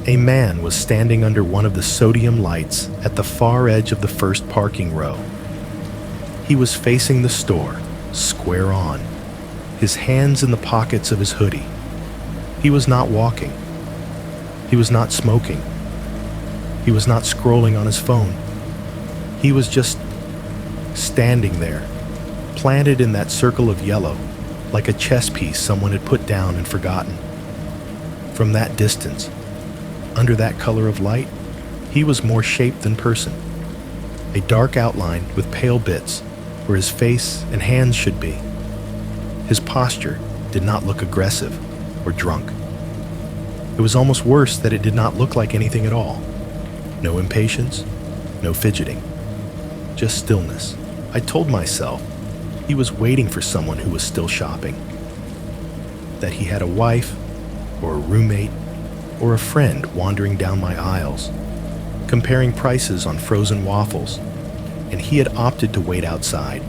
A man was standing under one of the sodium lights at the far edge of the first parking row. He was facing the store, square on, his hands in the pockets of his hoodie. He was not walking. He was not smoking. He was not scrolling on his phone. He was just standing there, planted in that circle of yellow, like a chess piece someone had put down and forgotten. From that distance, under that color of light, he was more shape than person. A dark outline with pale bits where his face and hands should be. His posture did not look aggressive or drunk. It was almost worse that it did not look like anything at all. No impatience, no fidgeting, just stillness. I told myself he was waiting for someone who was still shopping, that he had a wife or a roommate or a friend wandering down my aisles, comparing prices on frozen waffles, and he had opted to wait outside.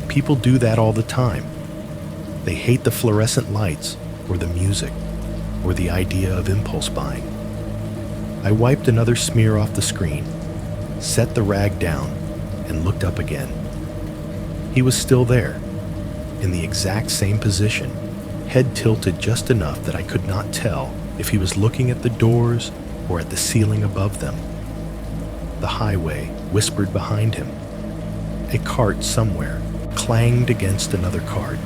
People do that all the time. They hate the fluorescent lights or the music or the idea of impulse buying. I wiped another smear off the screen, set the rag down, and looked up again. He was still there, in the exact same position, head tilted just enough that I could not tell if he was looking at the doors or at the ceiling above them. The highway whispered behind him. A cart somewhere clanged against another cart,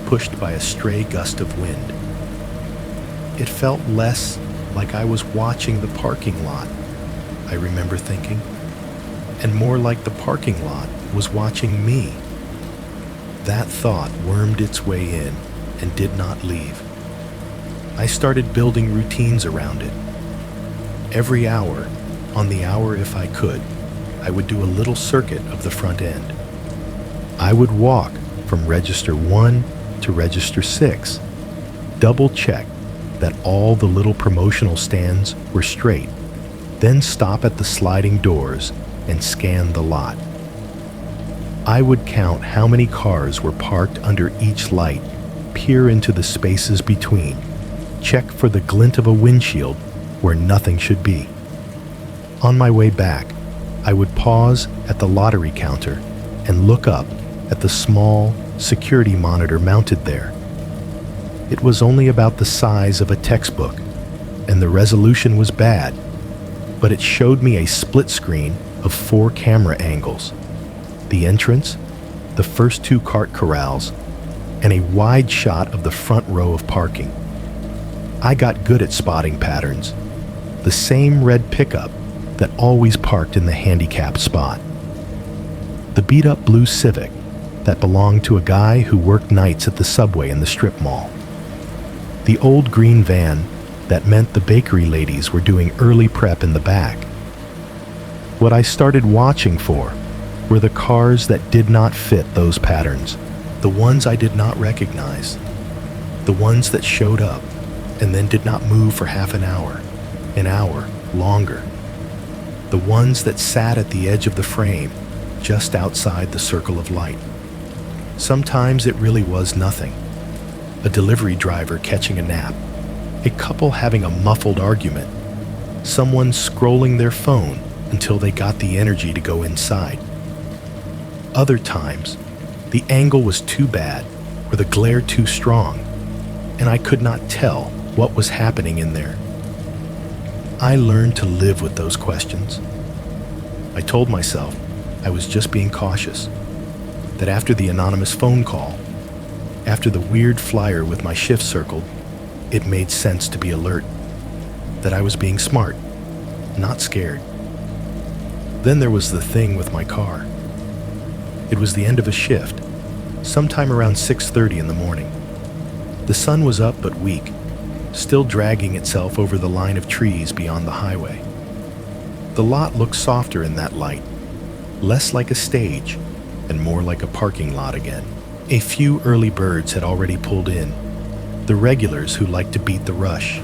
pushed by a stray gust of wind. It felt less like I was watching the parking lot, I remember thinking, and more like the parking lot was watching me. That thought wormed its way in, and did not leave. I started building routines around it. Every hour, on the hour if I could, I would do a little circuit of the front end. I would walk from register 1 to register 6, double check that all the little promotional stands were straight, then stop at the sliding doors and scan the lot. I would count how many cars were parked under each light, peer into the spaces between, check for the glint of a windshield where nothing should be. On my way back, I would pause at the lottery counter and look up at the small security monitor mounted there. It was only about the size of a textbook, and the resolution was bad, but it showed me a split screen of 4 camera angles: the entrance, the first 2 cart corrals, and a wide shot of the front row of parking. I got good at spotting patterns. The same red pickup that always parked in the handicapped spot. The beat-up blue Civic that belonged to a guy who worked nights at the subway in the strip mall. The old green van that meant the bakery ladies were doing early prep in the back. What I started watching for were the cars that did not fit those patterns, the ones I did not recognize, the ones that showed up and then did not move for half an hour longer, the ones that sat at the edge of the frame just outside the circle of light. Sometimes it really was nothing. A delivery driver catching a nap, a couple having a muffled argument, someone scrolling their phone until they got the energy to go inside. Other times, the angle was too bad or the glare too strong, and I could not tell what was happening in there. I learned to live with those questions. I told myself I was just being cautious, that after the anonymous phone call, after the weird flyer with my shift circled, it made sense to be alert, that I was being smart, not scared. Then there was the thing with my car. It was the end of a shift, sometime around 6:30 in the morning. The sun was up but weak, still dragging itself over the line of trees beyond the highway. The lot looked softer in that light, less like a stage and more like a parking lot again. A few early birds had already pulled in, the regulars who liked to beat the rush.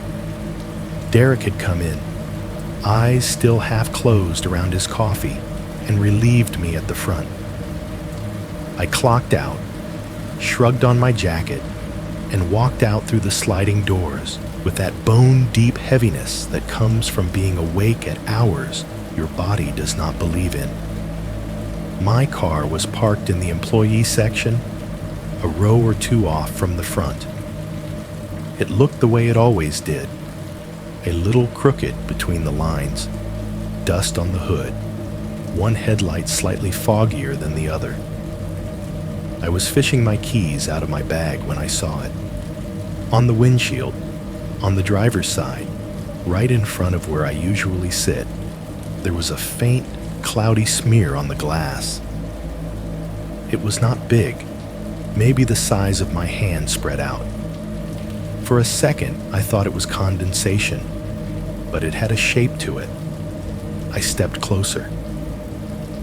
Derek had come in, eyes still half closed around his coffee, and relieved me at the front. I clocked out, shrugged on my jacket, and walked out through the sliding doors with that bone-deep heaviness that comes from being awake at hours your body does not believe in. My car was parked in the employee section, a row or 2 off from the front. It looked the way it always did, a little crooked between the lines, dust on the hood, one headlight slightly foggier than the other. I was fishing my keys out of my bag when I saw it. On the windshield, on the driver's side, right in front of where I usually sit, there was a faint, cloudy smear on the glass. It was not big, maybe the size of my hand spread out. For a second, I thought it was condensation, but it had a shape to it. I stepped closer.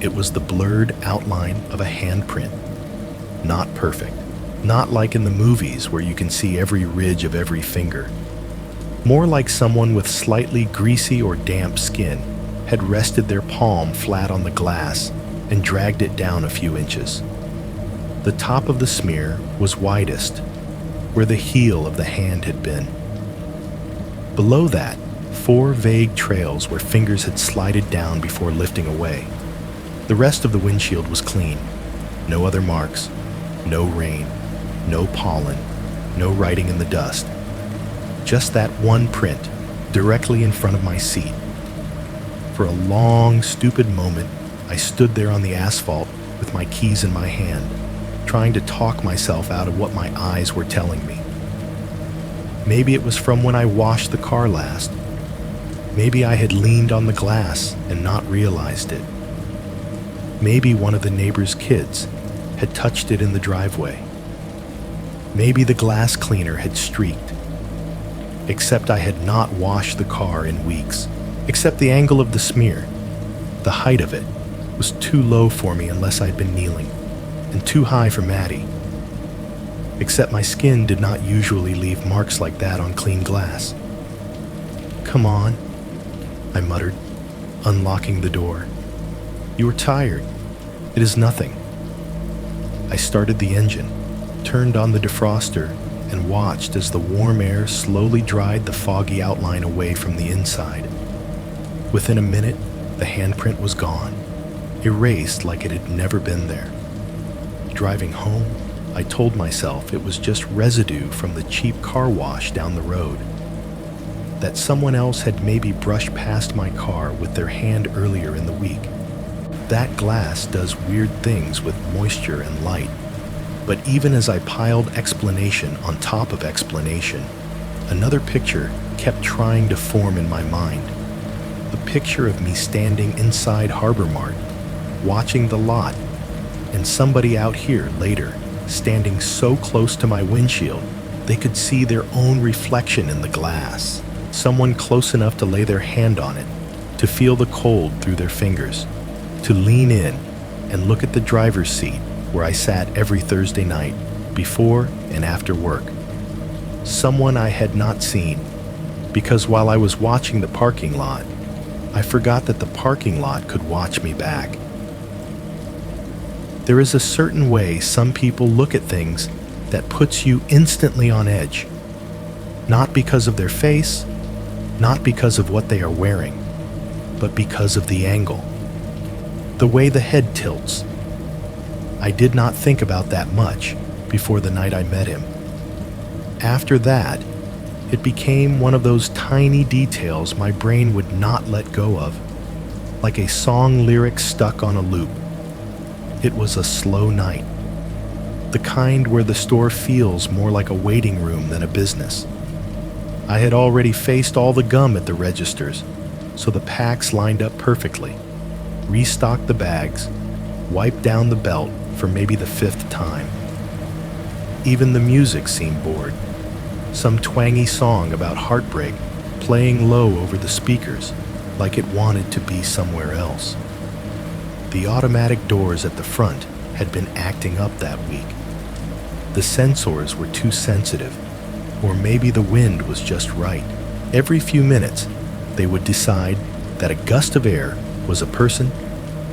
It was the blurred outline of a handprint. Not perfect, not like in the movies where you can see every ridge of every finger. More like someone with slightly greasy or damp skin had rested their palm flat on the glass and dragged it down a few inches. The top of the smear was widest, where the heel of the hand had been. Below that, 4 vague trails where fingers had slided down before lifting away. The rest of the windshield was clean. No other marks, no rain, no pollen, no writing in the dust. Just that one print, directly in front of my seat. For a long, stupid moment, I stood there on the asphalt with my keys in my hand, trying to talk myself out of what my eyes were telling me. Maybe it was from when I washed the car last. Maybe I had leaned on the glass and not realized it. Maybe one of the neighbor's kids had touched it in the driveway. Maybe the glass cleaner had streaked. Except I had not washed the car in weeks. Except the angle of the smear, the height of it, was too low for me unless I'd been kneeling, and too high for Maddie. Except my skin did not usually leave marks like that on clean glass. "Come on," I muttered, unlocking the door. "You are tired. It is nothing." I started the engine, turned on the defroster, and watched as the warm air slowly dried the foggy outline away from the inside. Within a minute, the handprint was gone, erased like it had never been there. Driving home, I told myself it was just residue from the cheap car wash down the road. That someone else had maybe brushed past my car with their hand earlier in the week. That glass does weird things with moisture and light. But even as I piled explanation on top of explanation, another picture kept trying to form in my mind. The picture of me standing inside Harbor Mart, watching the lot, and somebody out here later, standing so close to my windshield, they could see their own reflection in the glass. Someone close enough to lay their hand on it, to feel the cold through their fingers, to lean in and look at the driver's seat where I sat every Thursday night, before and after work. Someone I had not seen, because while I was watching the parking lot, I forgot that the parking lot could watch me back. There is a certain way some people look at things that puts you instantly on edge. Not because of their face, not because of what they are wearing, but because of the angle. The way the head tilts. I did not think about that much before the night I met him. After that, it became one of those tiny details my brain would not let go of, like a song lyric stuck on a loop. It was a slow night, the kind where the store feels more like a waiting room than a business. I had already faced all the gum at the registers, so the packs lined up perfectly, restocked the bags, wiped down the belt for maybe the 5th time. Even the music seemed bored. Some twangy song about heartbreak playing low over the speakers like it wanted to be somewhere else. The automatic doors at the front had been acting up that week. The sensors were too sensitive, or maybe the wind was just right. Every few minutes, they would decide that a gust of air was a person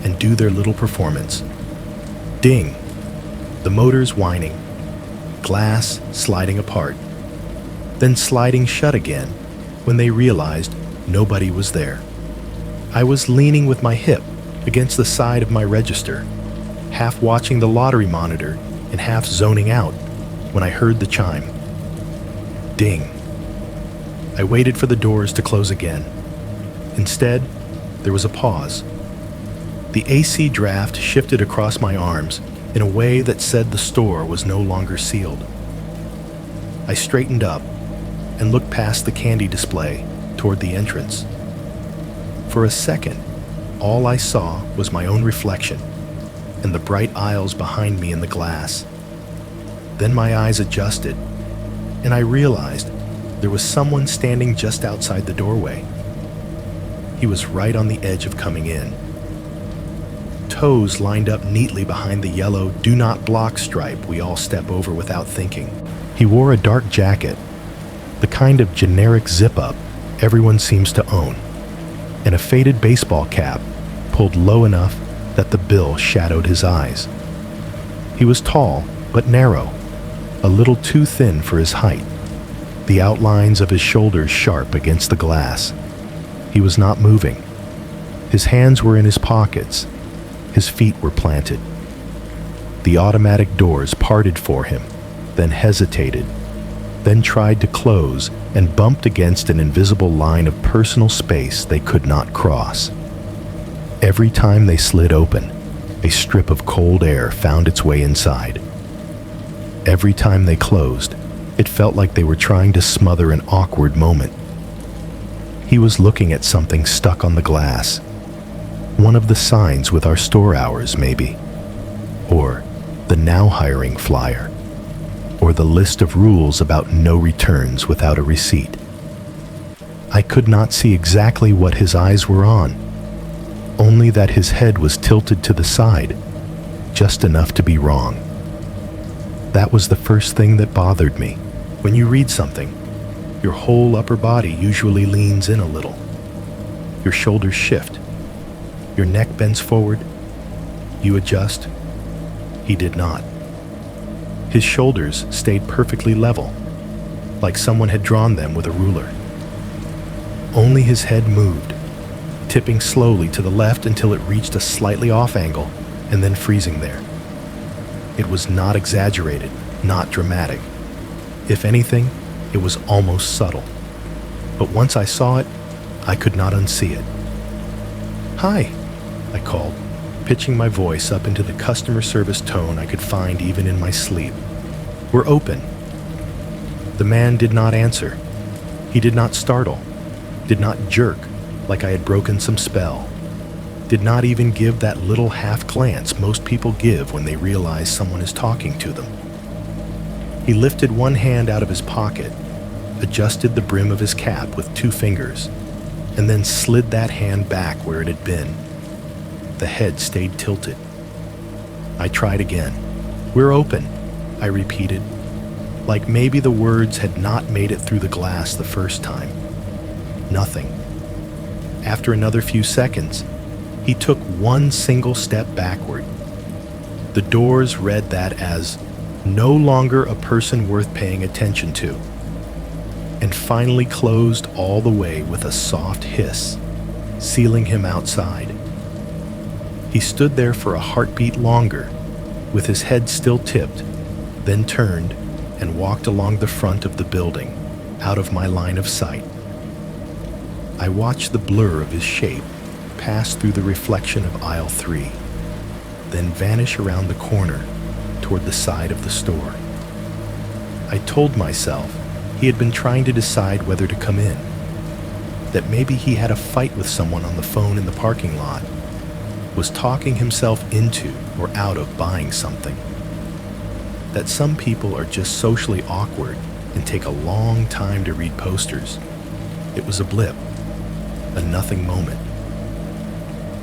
and do their little performance. Ding! The motors whining, glass sliding apart, then sliding shut again when they realized nobody was there. I was leaning with my hip against the side of my register, half watching the lottery monitor and half zoning out when I heard the chime. Ding. I waited for the doors to close again. Instead, there was a pause. The AC draft shifted across my arms in a way that said the store was no longer sealed. I straightened up and looked past the candy display toward the entrance. For a second, all I saw was my own reflection and the bright aisles behind me in the glass. Then my eyes adjusted, and I realized there was someone standing just outside the doorway. He was right on the edge of coming in. Toes lined up neatly behind the yellow "Do Not Block" stripe we all step over without thinking. He wore a dark jacket, the kind of generic zip-up everyone seems to own, and a faded baseball cap pulled low enough that the bill shadowed his eyes. He was tall but narrow, a little too thin for his height, the outlines of his shoulders sharp against the glass. He was not moving. His hands were in his pockets. His feet were planted. The automatic doors parted for him, then hesitated, then tried to close and bumped against an invisible line of personal space they could not cross. Every time they slid open, a strip of cold air found its way inside. Every time they closed, it felt like they were trying to smother an awkward moment. He was looking at something stuck on the glass. One of the signs with our store hours, maybe. Or the now hiring flyer. or the list of rules about no returns without a receipt. I could not see exactly what his eyes were on, only that his head was tilted to the side, just enough to be wrong. That was the first thing that bothered me. When you read something, your whole upper body usually leans in a little. Your shoulders shift. Your neck bends forward. You adjust. He did not. His shoulders stayed perfectly level, like someone had drawn them with a ruler. Only his head moved, tipping slowly to the left until it reached a slightly off angle and then freezing there. It was not exaggerated, not dramatic. If anything, it was almost subtle. But once I saw it, I could not unsee it. "Hi," I called, pitching my voice up into the customer service tone I could find even in my sleep. "We're open." The man did not answer. He did not startle, did not jerk like I had broken some spell, did not even give that little half glance most people give when they realize someone is talking to them. He lifted one hand out of his pocket, adjusted the brim of his cap with 2 fingers, and then slid that hand back where it had been. The head stayed tilted. I tried again. "We're open," I repeated, like maybe the words had not made it through the glass the first time. Nothing. After another few seconds, he took one single step backward. The doors read that as no longer a person worth paying attention to, and finally closed all the way with a soft hiss, sealing him outside. He stood there for a heartbeat longer, with his head still tipped, then turned and walked along the front of the building, out of my line of sight. I watched the blur of his shape pass through the reflection of aisle 3, then vanish around the corner toward the side of the store. I told myself he had been trying to decide whether to come in, that maybe he had a fight with someone on the phone in the parking lot, was talking himself into or out of buying something, that some people are just socially awkward and take a long time to read posters. It was a blip, a nothing moment.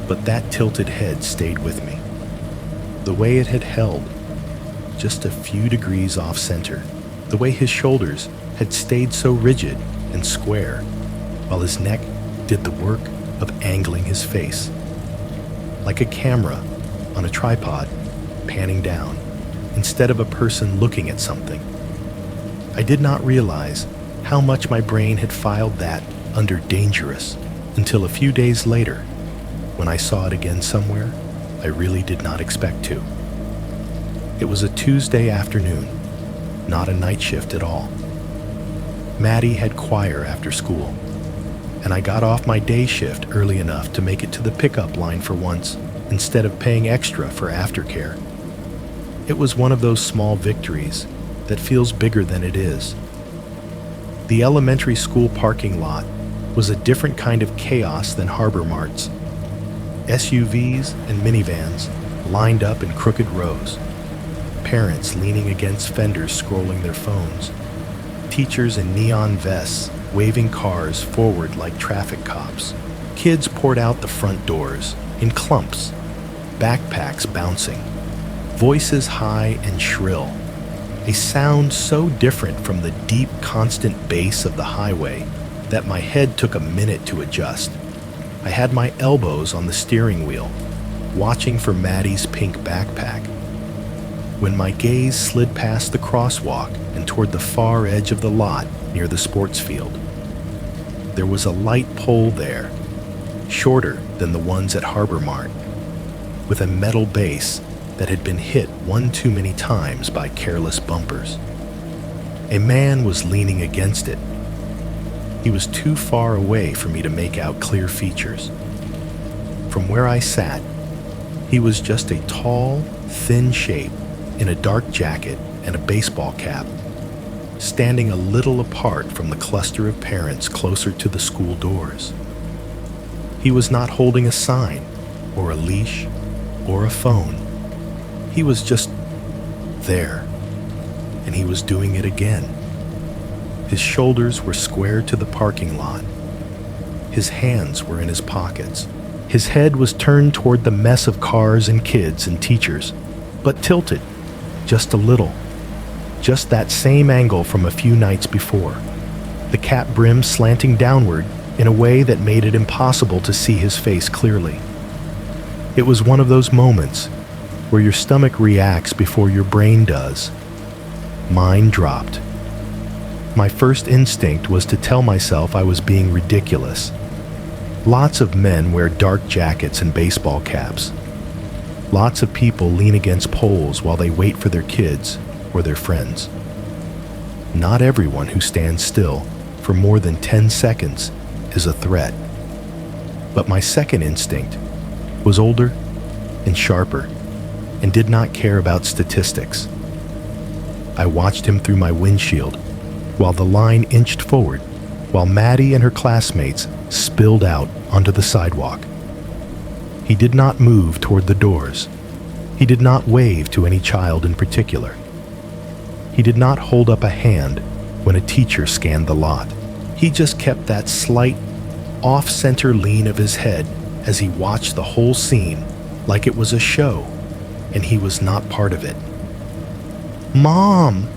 But that tilted head stayed with me. The way it had held, just a few degrees off center, the way his shoulders had stayed so rigid and square, while his neck did the work of angling his face, like a camera on a tripod panning down, instead of a person looking at something. I did not realize how much my brain had filed that under dangerous until a few days later, when I saw it again somewhere I really did not expect to. It was a Tuesday afternoon, not a night shift at all. Maddie had choir after school, and I got off my day shift early enough to make it to the pickup line for once, instead of paying extra for aftercare. It was one of those small victories that feels bigger than it is. The elementary school parking lot was a different kind of chaos than Harbor Mart's. SUVs and minivans lined up in crooked rows, parents leaning against fenders scrolling their phones, teachers in neon vests waving cars forward like traffic cops. Kids poured out the front doors in clumps, backpacks bouncing, voices high and shrill, a sound so different from the deep, constant bass of the highway that my head took a minute to adjust. I had my elbows on the steering wheel, watching for Maddie's pink backpack. When my gaze slid past the crosswalk and toward the far edge of the lot near the sports field, there was a light pole there, shorter than the ones at Harbor Mart, with a metal base that had been hit one too many times by careless bumpers. A man was leaning against it. He was too far away for me to make out clear features. From where I sat, he was just a tall, thin shape in a dark jacket and a baseball cap, standing a little apart from the cluster of parents closer to the school doors. He was not holding a sign, or a leash, or a phone. He was just there, and he was doing it again. His shoulders were square to the parking lot. His hands were in his pockets. His head was turned toward the mess of cars and kids and teachers, but tilted, just a little. Just that same angle from a few nights before. The cap brim slanting downward in a way that made it impossible to see his face clearly. It was one of those moments where your stomach reacts before your brain does. Mine dropped. My first instinct was to tell myself I was being ridiculous. Lots of men wear dark jackets and baseball caps. Lots of people lean against poles while they wait for their kids or their friends. Not everyone who stands still for more than 10 seconds is a threat. But my second instinct was older and sharper and did not care about statistics. I watched him through my windshield while the line inched forward, while Maddie and her classmates spilled out onto the sidewalk. He did not move toward the doors. He did not wave to any child in particular. He did not hold up a hand when a teacher scanned the lot. He just kept that slight, off-center lean of his head as he watched the whole scene like it was a show, and he was not part of it. "Mom!"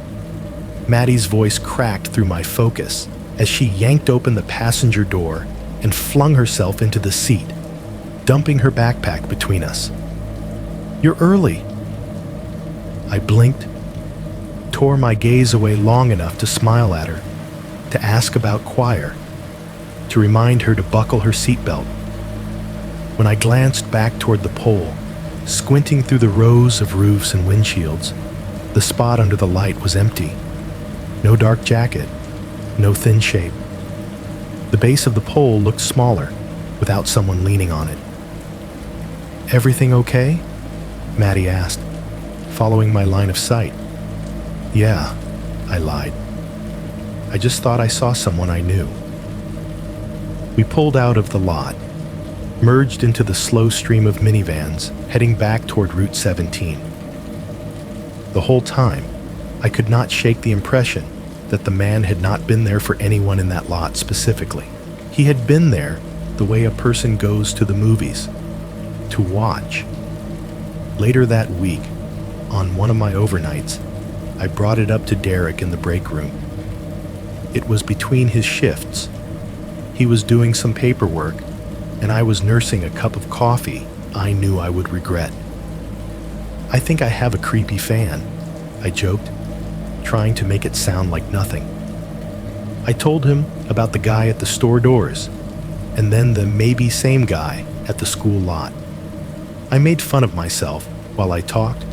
Maddie's voice cracked through my focus as she yanked open the passenger door and flung herself into the seat, dumping her backpack between us. "You're early." I blinked, tore my gaze away long enough to smile at her, to ask about choir, to remind her to buckle her seatbelt. When I glanced back toward the pole, squinting through the rows of roofs and windshields, the spot under the light was empty. No dark jacket, no thin shape. The base of the pole looked smaller, without someone leaning on it. "Everything okay?" Maddie asked, following my line of sight. "Yeah," I lied. "I just thought I saw someone I knew." We pulled out of the lot, merged into the slow stream of minivans heading back toward Route 17. The whole time, I could not shake the impression that the man had not been there for anyone in that lot specifically. He had been there the way a person goes to the movies, to watch. Later that week, on one of my overnights, I brought it up to Derek in the break room. It was between his shifts. He was doing some paperwork, and I was nursing a cup of coffee I knew I would regret. "I think I have a creepy fan," I joked, trying to make it sound like nothing. I told him about the guy at the store doors, and then the maybe same guy at the school lot. I made fun of myself while I talked,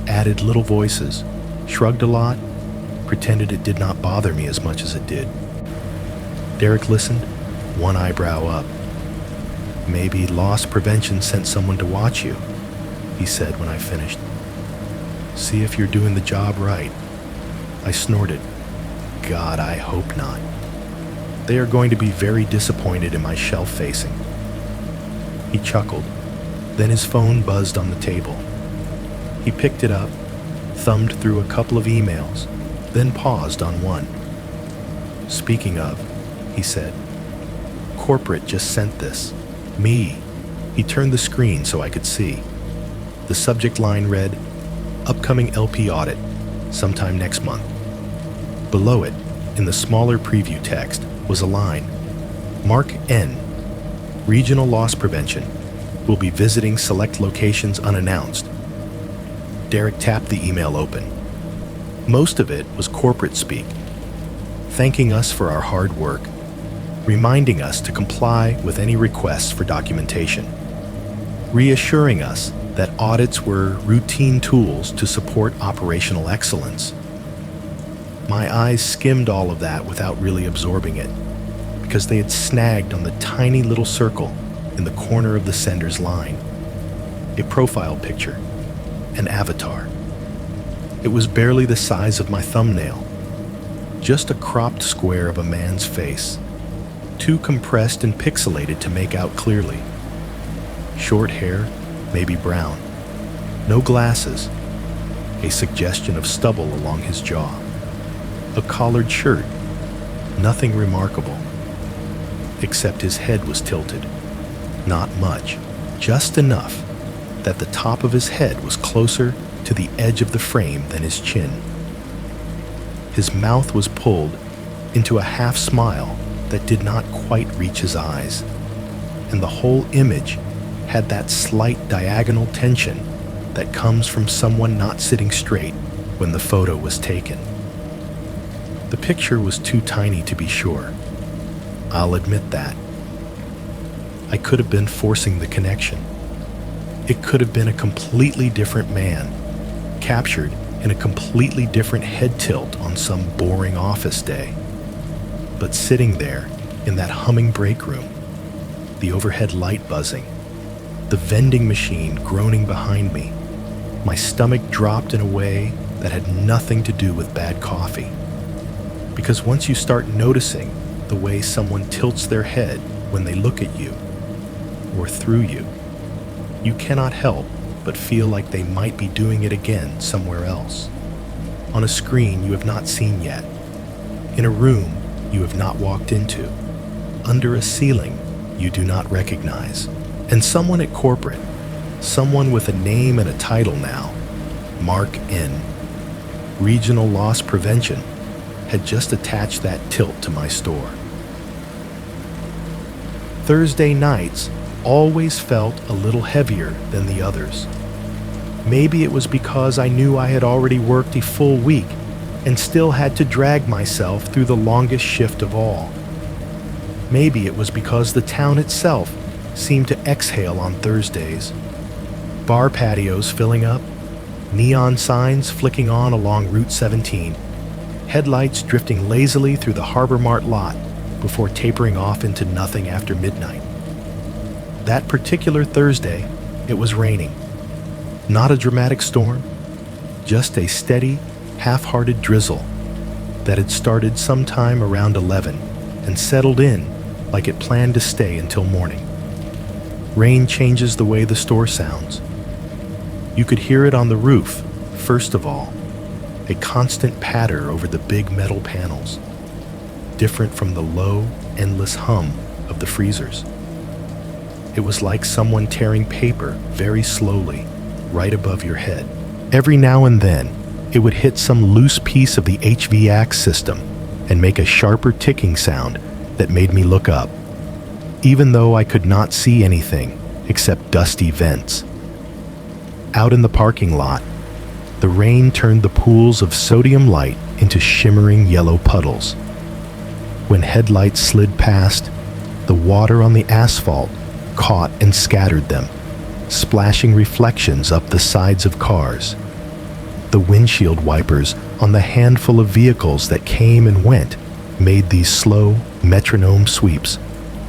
added little voices, shrugged a lot, pretended it did not bother me as much as it did. Derek listened, one eyebrow up. "Maybe loss prevention sent someone to watch you," he said when I finished. "See if you're doing the job right." I snorted. "God, I hope not. They are going to be very disappointed in my shelf facing." He chuckled. Then his phone buzzed on the table. He picked it up, thumbed through a couple of emails, then paused on one. "Speaking of," he said, "corporate just sent this. Me." He turned the screen so I could see. The subject line read, "Upcoming LP audit, sometime next month." Below it, in the smaller preview text, was a line, "Mark N, Regional Loss Prevention, will be visiting select locations unannounced." Derek tapped the email open. Most of it was corporate speak, thanking us for our hard work, reminding us to comply with any requests for documentation, reassuring us that audits were routine tools to support operational excellence. My eyes skimmed all of that without really absorbing it, because they had snagged on the tiny little circle in the corner of the sender's line. A profile picture, an avatar. It was barely the size of my thumbnail, just a cropped square of a man's face, too compressed and pixelated to make out clearly. Short hair, maybe brown. No glasses. a suggestion of stubble along his jaw. A collared shirt, nothing remarkable, except his head was tilted. Not much, just enough that the top of his head was closer to the edge of the frame than his chin. His mouth was pulled into a half smile that did not quite reach his eyes, and the whole image had that slight diagonal tension that comes from someone not sitting straight when the photo was taken. The picture was too tiny to be sure. I'll admit that. I could have been forcing the connection. It could have been a completely different man, captured in a completely different head tilt on some boring office day. But sitting there in that humming break room, the overhead light buzzing, the vending machine groaning behind me, my stomach dropped in a way that had nothing to do with bad coffee. Because once you start noticing the way someone tilts their head when they look at you, or through you, you cannot help but feel like they might be doing it again somewhere else. On a screen you have not seen yet, in a room you have not walked into, under a ceiling you do not recognize, and someone at corporate, someone with a name and a title now, Mark N, Regional Loss Prevention, had just attached that tilt to my store. Thursday nights always felt a little heavier than the others. Maybe it was because I knew I had already worked a full week and still had to drag myself through the longest shift of all. Maybe it was because the town itself seemed to exhale on Thursdays. Bar patios filling up, neon signs flicking on along Route 17, headlights drifting lazily through the Harbor Mart lot before tapering off into nothing after midnight. That particular Thursday, it was raining. Not a dramatic storm, just a steady, half-hearted drizzle that had started sometime around 11 and settled in like it planned to stay until morning. Rain changes the way the store sounds. You could hear it on the roof, first of all, a constant patter over the big metal panels, different from the low, endless hum of the freezers. It was like someone tearing paper very slowly, right above your head. Every now and then, it would hit some loose piece of the HVAC system and make a sharper ticking sound that made me look up, even though I could not see anything except dusty vents. Out in the parking lot, the rain turned the pools of sodium light into shimmering yellow puddles. When headlights slid past, the water on the asphalt caught and scattered them, splashing reflections up the sides of cars. The windshield wipers on the handful of vehicles that came and went made these slow, metronome sweeps,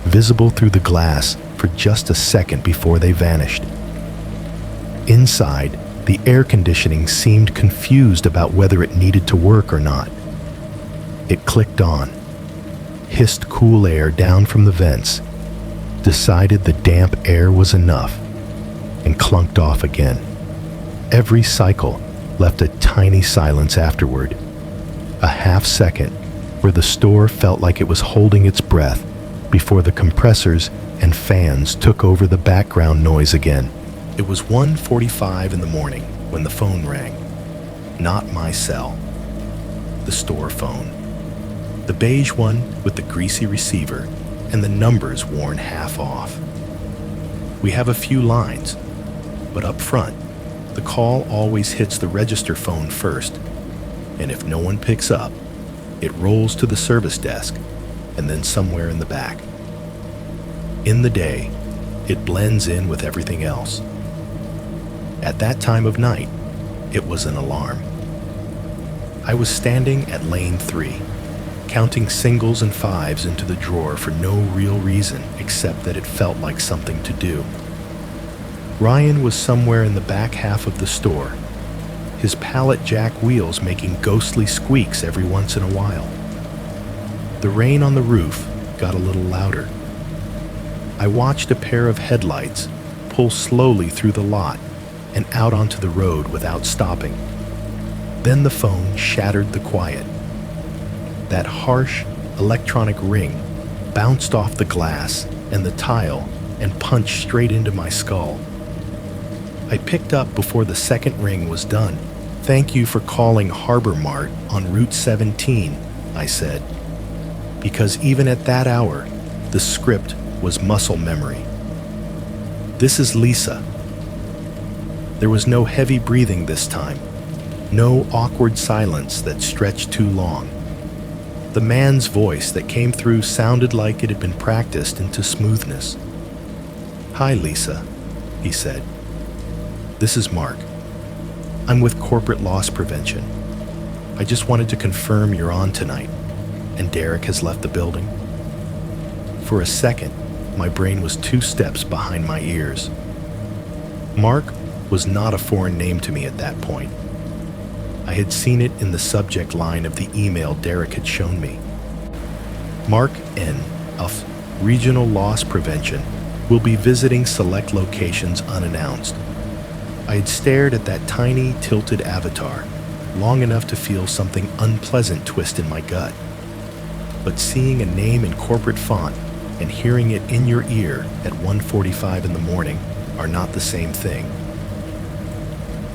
visible through the glass for just a second before they vanished. Inside, the air conditioning seemed confused about whether it needed to work or not. It clicked on, hissed cool air down from the vents, decided the damp air was enough, and clunked off again. Every cycle left a tiny silence afterward, a half second where the store felt like it was holding its breath before the compressors and fans took over the background noise again. It was 1:45 in the morning when the phone rang. Not my cell. The store phone. The beige one with the greasy receiver and the numbers worn half off. We have a few lines, but up front, the call always hits the register phone first, and if no one picks up, it rolls to the service desk and then somewhere in the back. In the day, it blends in with everything else. At that time of night, it was an alarm. I was standing at lane 3, counting singles and fives into the drawer for no real reason except that it felt like something to do. Ryan was somewhere in the back half of the store, his pallet jack wheels making ghostly squeaks every once in a while. The rain on the roof got a little louder. I watched a pair of headlights pull slowly through the lot and out onto the road without stopping. Then the phone shattered the quiet. That harsh electronic ring bounced off the glass and the tile and punched straight into my skull. I picked up before the second ring was done. "Thank you for calling Harbor Mart on Route 17, I said, because even at that hour, the script was muscle memory. "This is Lisa." There was no heavy breathing this time, no awkward silence that stretched too long. The man's voice that came through sounded like it had been practiced into smoothness. "Hi, Lisa," he said. "This is Mark. I'm with Corporate Loss Prevention. I just wanted to confirm you're on tonight, and Derek has left the building." For a second, my brain was 2 steps behind my ears. Mark was not a foreign name to me at that point. I had seen it in the subject line of the email Derek had shown me. Mark N. of Regional Loss Prevention will be visiting select locations unannounced. I had stared at that tiny, tilted avatar long enough to feel something unpleasant twist in my gut. But seeing a name in corporate font and hearing it in your ear at 1:45 in the morning are not the same thing.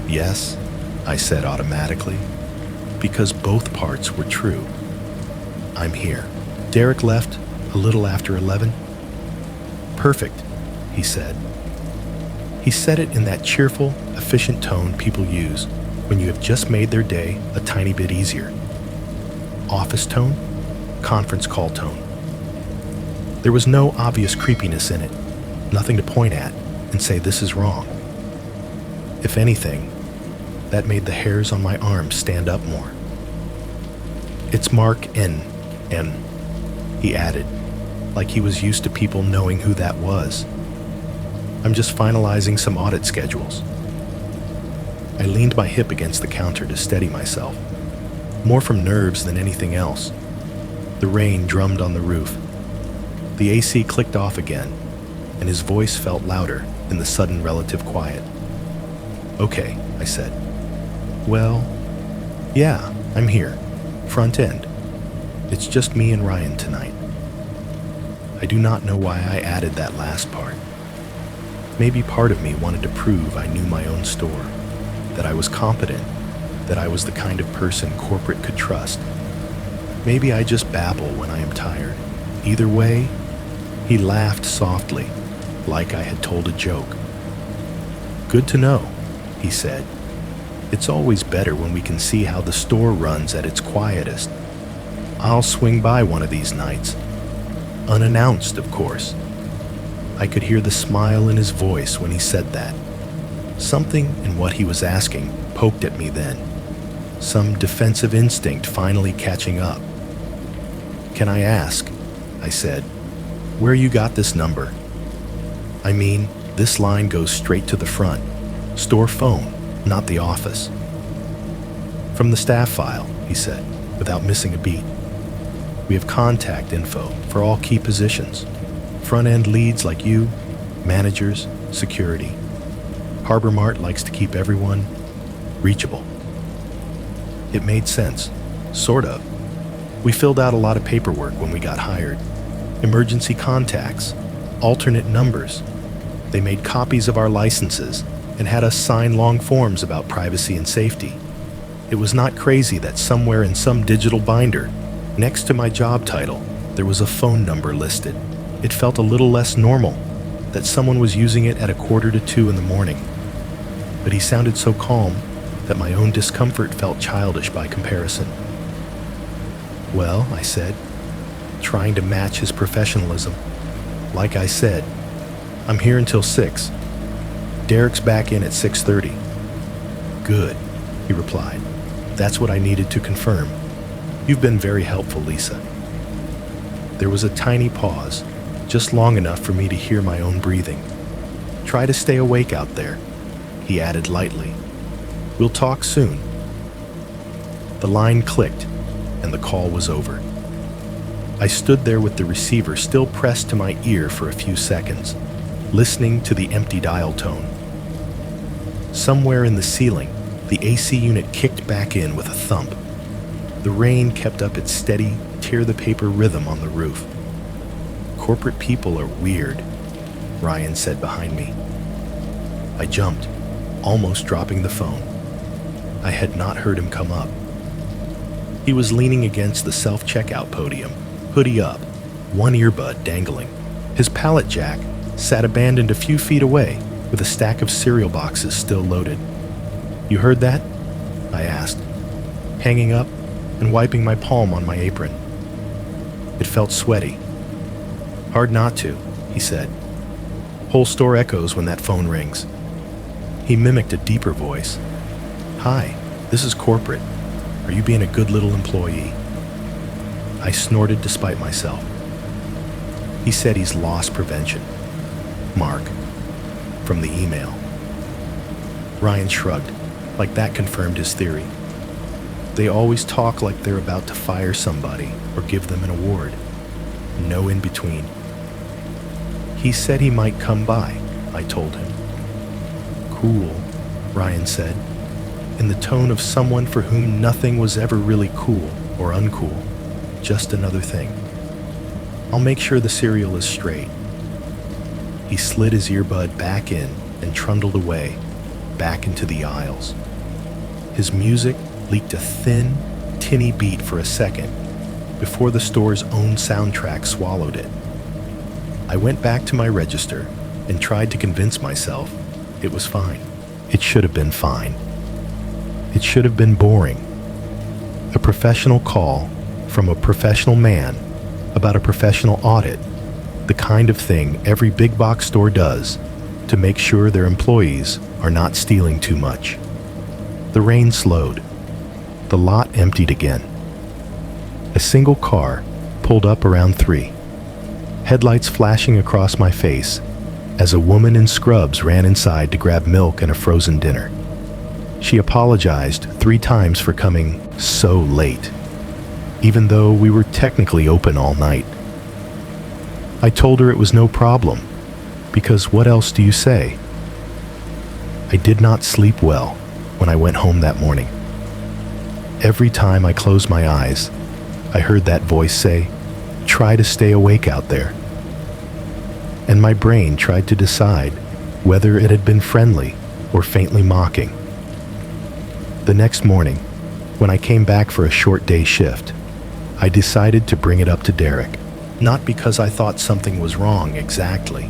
"Yes," I said automatically, because both parts were true. "I'm here." Derek left a little after 11. "Perfect," he said. He said it in that cheerful, efficient tone people use when you have just made their day a tiny bit easier. Office tone, conference call tone. There was no obvious creepiness in it, nothing to point at and say this is wrong. If anything, that made the hairs on my arms stand up more. "It's Mark N., he added, like he was used to people knowing who that was. "I'm just finalizing some audit schedules." I leaned my hip against the counter to steady myself, more from nerves than anything else. The rain drummed on the roof. The AC clicked off again, and his voice felt louder in the sudden relative quiet. "Okay," I said. "Well, yeah, I'm here, front end. It's just me and Ryan tonight." I do not know why I added that last part. Maybe part of me wanted to prove I knew my own store, that I was competent, that I was the kind of person corporate could trust. Maybe I just babble when I am tired. Either way, he laughed softly, like I had told a joke. "Good to know," he said. "It's always better when we can see how the store runs at its quietest. I'll swing by one of these nights. Unannounced, of course." I could hear the smile in his voice when he said that. Something in what he was asking poked at me then, some defensive instinct finally catching up. "Can I ask," I said, "where you got this number? I mean, this line goes straight to the front. Store phone, not the office." "From the staff file," he said, without missing a beat. "We have contact info for all key positions. Front-end leads like you, managers, security. Harbor Mart likes to keep everyone reachable." It made sense, sort of. We filled out a lot of paperwork when we got hired. Emergency contacts, alternate numbers. They made copies of our licenses and had us sign long forms about privacy and safety. It was not crazy that somewhere in some digital binder, next to my job title, there was a phone number listed. It felt a little less normal, that someone was using it at 1:45 in the morning. But he sounded so calm that my own discomfort felt childish by comparison. "Well," I said, trying to match his professionalism. "Like I said, I'm here until 6. Derek's back in at 6:30. "Good," he replied. "That's what I needed to confirm. You've been very helpful, Lisa." There was a tiny pause, just long enough for me to hear my own breathing. "Try to stay awake out there," he added lightly. "We'll talk soon." The line clicked, and the call was over. I stood there with the receiver still pressed to my ear for a few seconds, listening to the empty dial tone. Somewhere in the ceiling, The AC unit kicked back in with a thump. The rain kept up its steady, tear-the-paper rhythm on the roof. "Corporate people are weird," Ryan said behind me. I jumped, almost dropping the phone. I had not heard him come up. He was leaning against the self-checkout podium, hoodie up, one earbud dangling. His pallet jack sat abandoned a few feet away with a stack of cereal boxes still loaded. "You heard that?" I asked, hanging up and wiping my palm on my apron. It felt sweaty. "Hard not to," he said. "Whole store echoes when that phone rings." He mimicked a deeper voice. "Hi, this is corporate. Are you being a good little employee?" I snorted despite myself. He said he's loss prevention. Mark. From the email. Ryan shrugged, like that confirmed his theory. They always talk like they're about to fire somebody or give them an award. No in between. He said he might come by, I told him. "Cool," Ryan said, in the tone of someone for whom nothing was ever really cool or uncool, just another thing. "I'll make sure the cereal is straight." He slid his earbud back in and trundled away, back into the aisles. His music leaked a thin, tinny beat for a second before the store's own soundtrack swallowed it. I went back to my register and tried to convince myself it was fine. It should have been fine. It should have been boring. A professional call from a professional man about a professional audit, the kind of thing every big box store does to make sure their employees are not stealing too much. The rain slowed. The lot emptied again. A single car pulled up around 3, headlights flashing across my face as a woman in scrubs ran inside to grab milk and a frozen dinner. She apologized 3 times for coming so late, even though we were technically open all night. I told her it was no problem, because what else do you say? I did not sleep well when I went home that morning. Every time I closed my eyes, I heard that voice say, "Try to stay awake out there." And my brain tried to decide whether it had been friendly or faintly mocking. The next morning, when I came back for a short day shift, I decided to bring it up to Derek, not because I thought something was wrong exactly,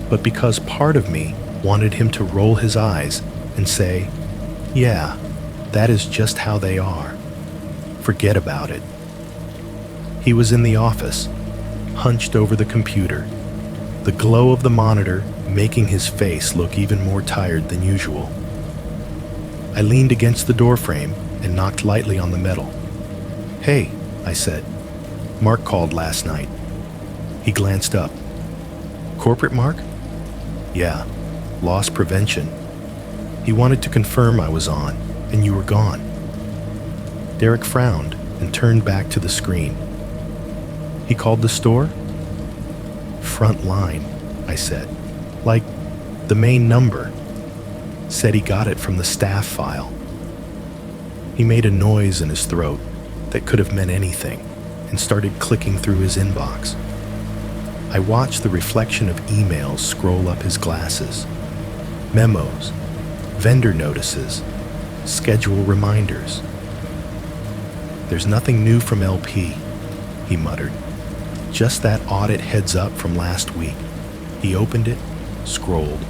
but because part of me wanted him to roll his eyes and say, "Yeah, that is just how they are. Forget about it." He was in the office, hunched over the computer, the glow of the monitor making his face look even more tired than usual. I leaned against the doorframe and knocked lightly on the metal. "Hey," I said. "Mark called last night." He glanced up. "Corporate Mark?" "Yeah, loss prevention. He wanted to confirm I was on, and you were gone." Derek frowned and turned back to the screen. "He called the store?" "Front line," I said. "Like, the main number. Said he got it from the staff file." He made a noise in his throat that could have meant anything and started clicking through his inbox. I watched the reflection of emails scroll up his glasses. Memos, vendor notices, schedule reminders. "There's nothing new from LP," he muttered. "Just that audit heads up from last week." He opened it, scrolled,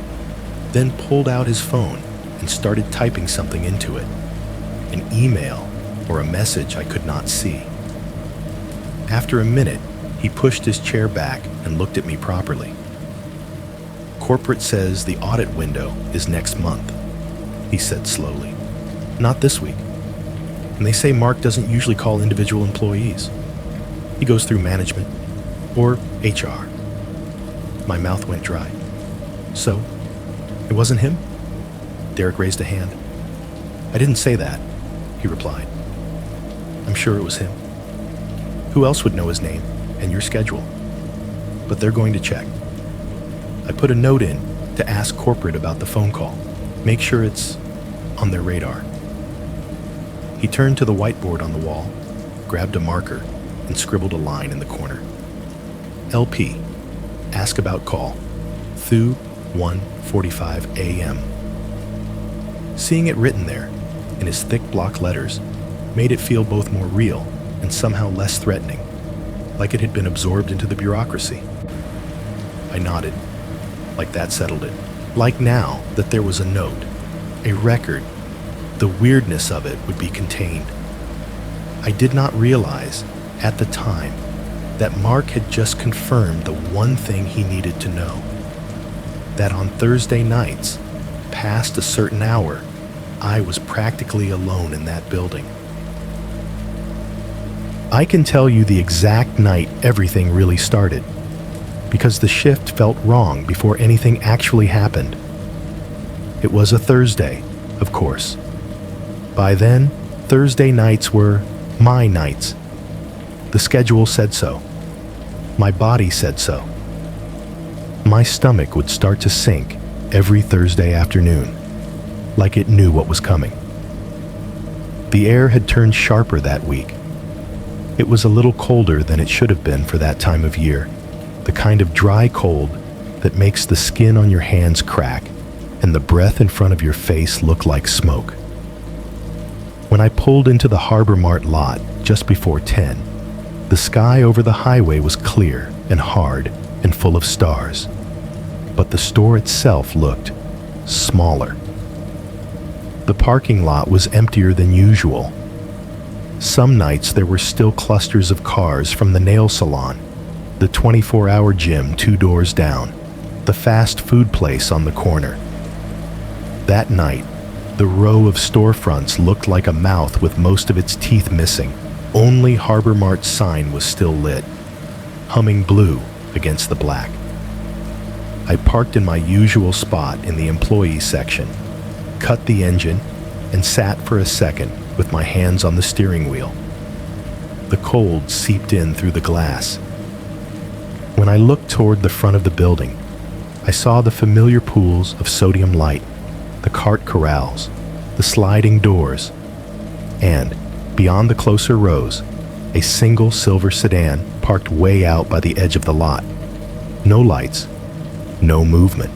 then pulled out his phone and started typing something into it. An email or a message I could not see. After a minute, he pushed his chair back and looked at me properly. "Corporate says the audit window is next month," he said slowly. "Not this week. And they say Mark doesn't usually call individual employees. He goes through management or HR." My mouth went dry. "So, it wasn't him?" Derek raised a hand. "I didn't say that," he replied. "I'm sure it was him. Who else would know his name and your schedule? But they're going to check. I put a note in to ask corporate about the phone call. Make sure it's on their radar." He turned to the whiteboard on the wall, grabbed a marker, and scribbled a line in the corner. LP, ask about call, Thu 1:45 a.m. Seeing it written there, in his thick block letters, made it feel both more real and somehow less threatening, like it had been absorbed into the bureaucracy. I nodded, like that settled it. Like now that there was a note, a record, the weirdness of it would be contained. I did not realize, at the time, that Mark had just confirmed the one thing he needed to know. That on Thursday nights, past a certain hour, I was practically alone in that building. I can tell you the exact night everything really started, because the shift felt wrong before anything actually happened. It was a Thursday, of course. By then, Thursday nights were my nights. The schedule said so. My body said so. My stomach would start to sink every Thursday afternoon, like it knew what was coming. The air had turned sharper that week. It was a little colder than it should have been for that time of year, the kind of dry cold that makes the skin on your hands crack and the breath in front of your face look like smoke. When I pulled into the Harbor Mart lot just before 10, the sky over the highway was clear and hard and full of stars, but the store itself looked smaller. The parking lot was emptier than usual. Some nights there were still clusters of cars from the nail salon, the 24-hour gym 2 doors down, the fast food place on the corner. That night, the row of storefronts looked like a mouth with most of its teeth missing. Only Harbor Mart's sign was still lit, humming blue against the black. I parked in my usual spot in the employee section, cut the engine, and sat for a second with my hands on the steering wheel. The cold seeped in through the glass. When I looked toward the front of the building, I saw the familiar pools of sodium light, the cart corrals, the sliding doors, and, beyond the closer rows, a single silver sedan parked way out by the edge of the lot. No lights, no movement.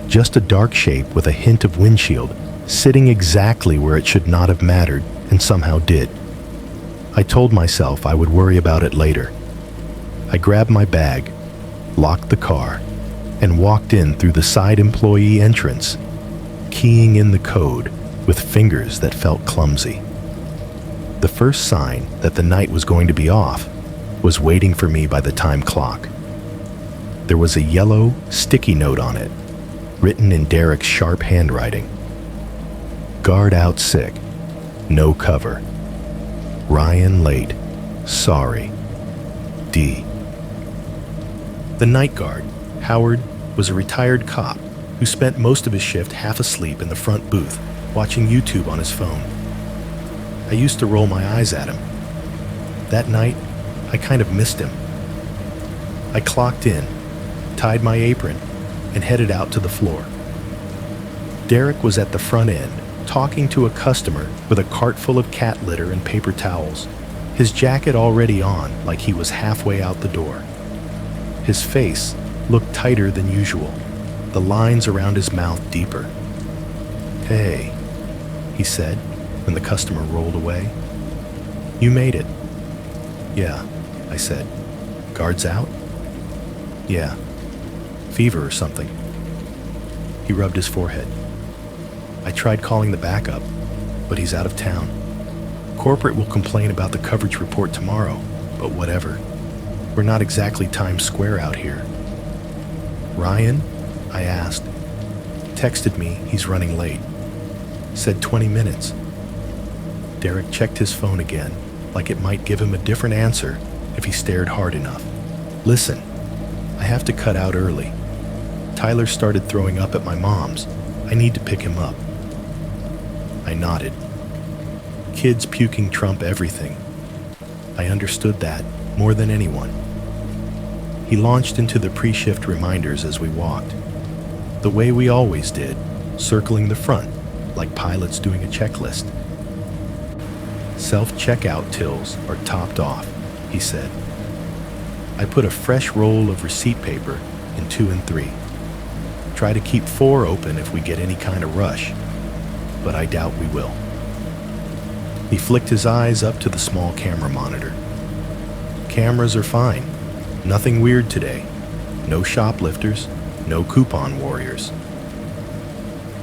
Just a dark shape with a hint of windshield sitting exactly where it should not have mattered and somehow did. I told myself I would worry about it later. I grabbed my bag, locked the car, and walked in through the side employee entrance, keying in the code with fingers that felt clumsy. The first sign that the night was going to be off was waiting for me by the time clock. There was a yellow, sticky note on it, written in Derek's sharp handwriting. Guard out sick. No cover. Ryan late. Sorry. D. The night guard, Howard, was a retired cop who spent most of his shift half asleep in the front booth, watching YouTube on his phone. I used to roll my eyes at him. That night, I kind of missed him. I clocked in, tied my apron, and headed out to the floor. Derek was at the front end, talking to a customer with a cart full of cat litter and paper towels, his jacket already on like he was halfway out the door. His face looked tighter than usual, the lines around his mouth deeper. "Hey," he said when the customer rolled away. "You made it." "Yeah," I said. "Guards out?" "Yeah. Fever or something." He rubbed his forehead. "I tried calling the backup, but he's out of town. Corporate will complain about the coverage report tomorrow, but whatever. We're not exactly Times Square out here." "Ryan?" I asked. "Texted me he's running late. Said 20 minutes. Derek checked his phone again, like it might give him a different answer if he stared hard enough. "Listen, I have to cut out early. Tyler started throwing up at my mom's. I need to pick him up." I nodded. Kids puking trump everything. I understood that more than anyone. He launched into the pre-shift reminders as we walked, the way we always did, circling the front, like pilots doing a checklist. Self-checkout tills are topped off, he said. I put a fresh roll of receipt paper in 2 and 3. Try to keep 4 open if we get any kind of rush, but I doubt we will. He flicked his eyes up to the small camera monitor. Cameras are fine. Nothing weird today. No shoplifters, no coupon warriors.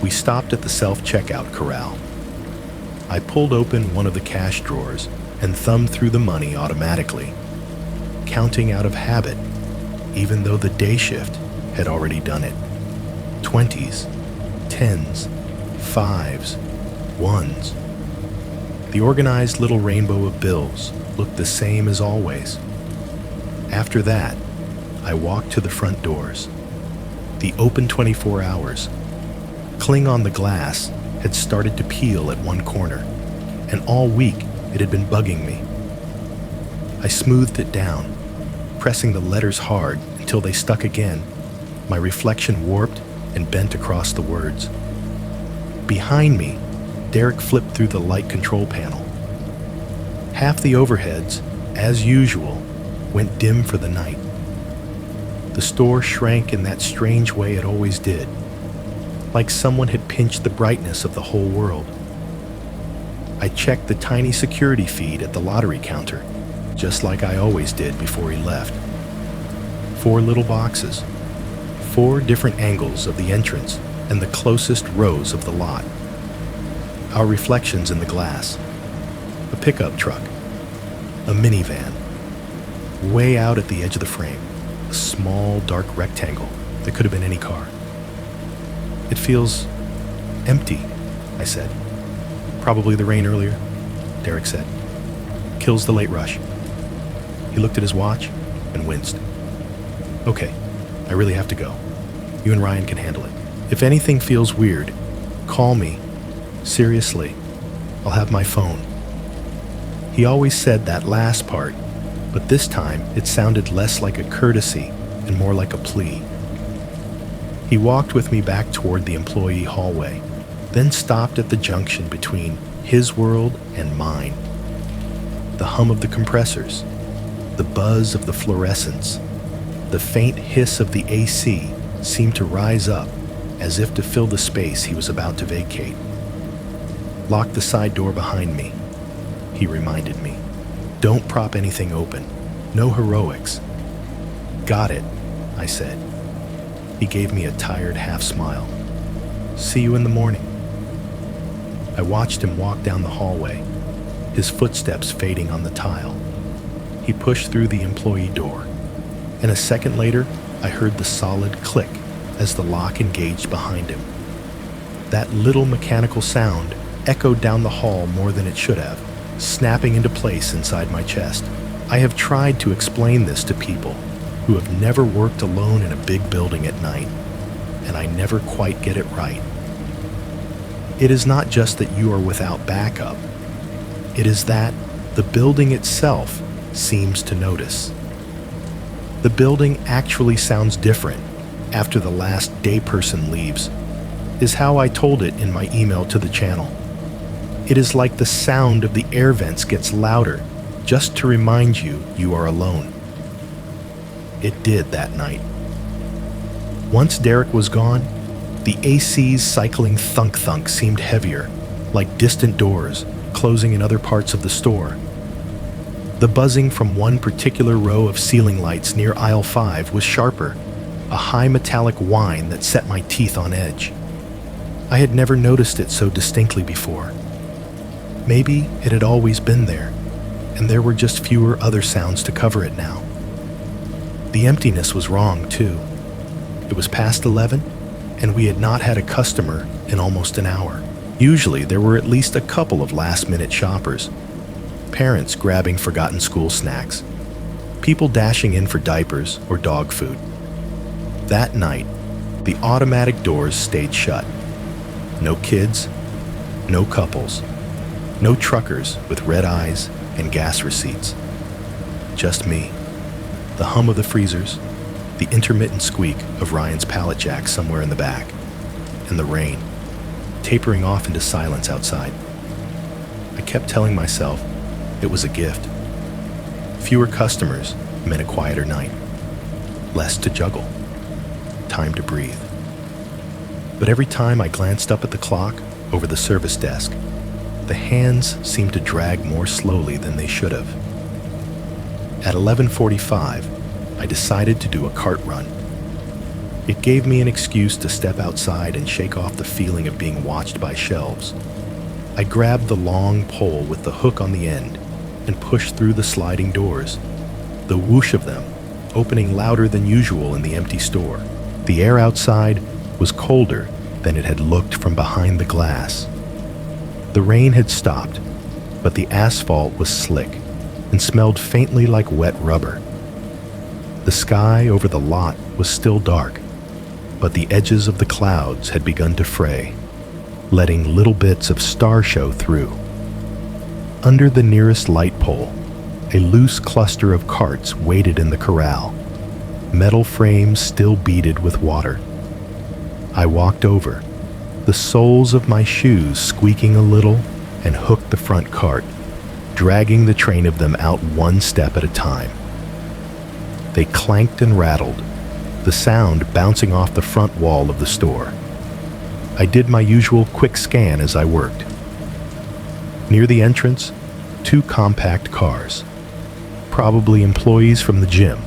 We stopped at the self-checkout corral. I pulled open one of the cash drawers and thumbed through the money automatically, counting out of habit, even though the day shift had already done it. 20s, 10s, 5s, 1s. The organized little rainbow of bills looked the same as always. After that, I walked to the front doors. The open 24 hours. Cling on the glass had started to peel at one corner, and all week it had been bugging me. I smoothed it down, pressing the letters hard until they stuck again. My reflection warped and bent across the words. Behind me, Derek flipped through the light control panel. Half the overheads, as usual, went dim for the night. The store shrank in that strange way it always did, like someone had pinched the brightness of the whole world. I checked the tiny security feed at the lottery counter, just like I always did before he left. 4 little boxes, 4 different angles of the entrance and the closest rows of the lot. Our reflections in the glass. A pickup truck, a minivan. Way out at the edge of the frame, a small dark rectangle that could have been any car. It feels empty, I said. Probably the rain earlier, Derek said. Kills the late rush. He looked at his watch and winced. Okay, I really have to go. You and Ryan can handle it. If anything feels weird, call me. Seriously, I'll have my phone. He always said that last part, but this time it sounded less like a courtesy and more like a plea. He walked with me back toward the employee hallway, then stopped at the junction between his world and mine. The hum of the compressors, the buzz of the fluorescents, the faint hiss of the AC seemed to rise up as if to fill the space he was about to vacate. Lock the side door behind me, he reminded me. Don't prop anything open. No heroics. Got it, I said. He gave me a tired half smile. See you in the morning. I watched him walk down the hallway, his footsteps fading on the tile. He pushed through the employee door, and a second later, I heard the solid click as the lock engaged behind him. That little mechanical sound echoed down the hall more than it should have, snapping into place inside my chest. I have tried to explain this to people who have never worked alone in a big building at night, and I never quite get it right. It is not just that you are without backup. It is that the building itself seems to notice. The building actually sounds different after the last day person leaves, is how I told it in my email to the channel. It is like the sound of the air vents gets louder just to remind you you are alone. It did that night. Once Derek was gone, the AC's cycling thunk-thunk seemed heavier, like distant doors closing in other parts of the store. The buzzing from one particular row of ceiling lights near aisle 5 was sharper, a high metallic whine that set my teeth on edge. I had never noticed it so distinctly before. Maybe it had always been there, and there were just fewer other sounds to cover it now. The emptiness was wrong, too. It was past 11, and we had not had a customer in almost an hour. Usually, there were at least a couple of last-minute shoppers. Parents grabbing forgotten school snacks. People dashing in for diapers or dog food. That night, the automatic doors stayed shut. No kids, no couples, no truckers with red eyes and gas receipts. Just me. The hum of the freezers, the intermittent squeak of Ryan's pallet jack somewhere in the back, and the rain, tapering off into silence outside. I kept telling myself it was a gift. Fewer customers meant a quieter night. Less to juggle. Time to breathe. But every time I glanced up at the clock over the service desk, the hands seemed to drag more slowly than they should have. At 11:45, I decided to do a cart run. It gave me an excuse to step outside and shake off the feeling of being watched by shelves. I grabbed the long pole with the hook on the end and pushed through the sliding doors, the whoosh of them opening louder than usual in the empty store. The air outside was colder than it had looked from behind the glass. The rain had stopped, but the asphalt was slick and smelled faintly like wet rubber. The sky over the lot was still dark, but the edges of the clouds had begun to fray, letting little bits of star show through. Under the nearest light pole, a loose cluster of carts waited in the corral, metal frames still beaded with water. I walked over, the soles of my shoes squeaking a little, and hooked the front cart, dragging the train of them out one step at a time. They clanked and rattled, the sound bouncing off the front wall of the store. I did my usual quick scan as I worked. Near the entrance, 2 compact cars, probably employees from the gym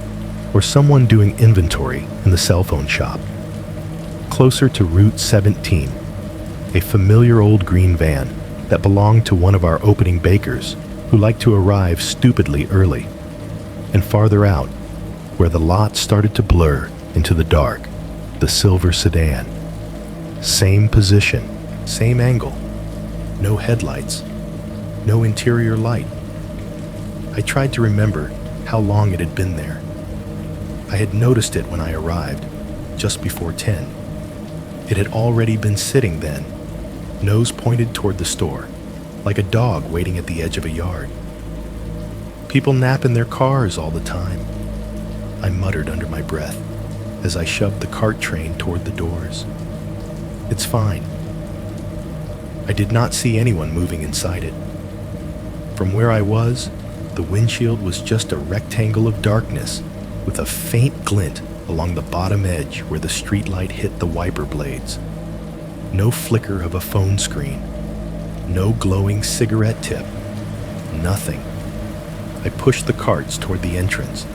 or someone doing inventory in the cell phone shop. Closer to Route 17, a familiar old green van that belonged to one of our opening bakers who liked to arrive stupidly early. And farther out, where the lot started to blur into the dark, the silver sedan. Same position, same angle, no headlights, no interior light. I tried to remember how long it had been there. I had noticed it when I arrived, just before 10. It had already been sitting then, nose pointed toward the store, like a dog waiting at the edge of a yard. People nap in their cars all the time, I muttered under my breath as I shoved the cart train toward the doors. It's fine. I did not see anyone moving inside it. From where I was, the windshield was just a rectangle of darkness with a faint glint along the bottom edge where the streetlight hit the wiper blades. No flicker of a phone screen. No glowing cigarette tip. Nothing. I pushed the carts toward the entrance,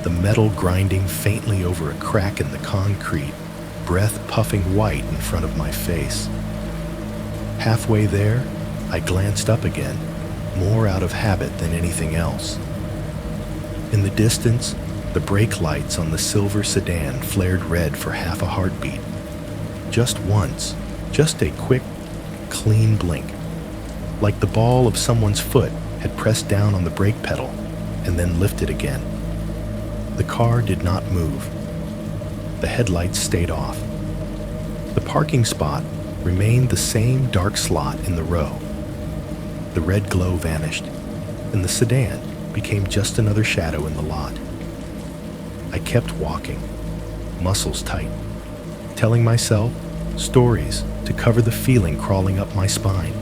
the metal grinding faintly over a crack in the concrete, breath puffing white in front of my face. Halfway there, I glanced up again, more out of habit than anything else. In the distance, the brake lights on the silver sedan flared red for half a heartbeat. Just once, just a quick, clean blink, like the ball of someone's foot had pressed down on the brake pedal and then lifted again. The car did not move. The headlights stayed off. The parking spot remained the same dark slot in the row. The red glow vanished, and the sedan became just another shadow in the lot. I kept walking, muscles tight, telling myself stories to cover the feeling crawling up my spine.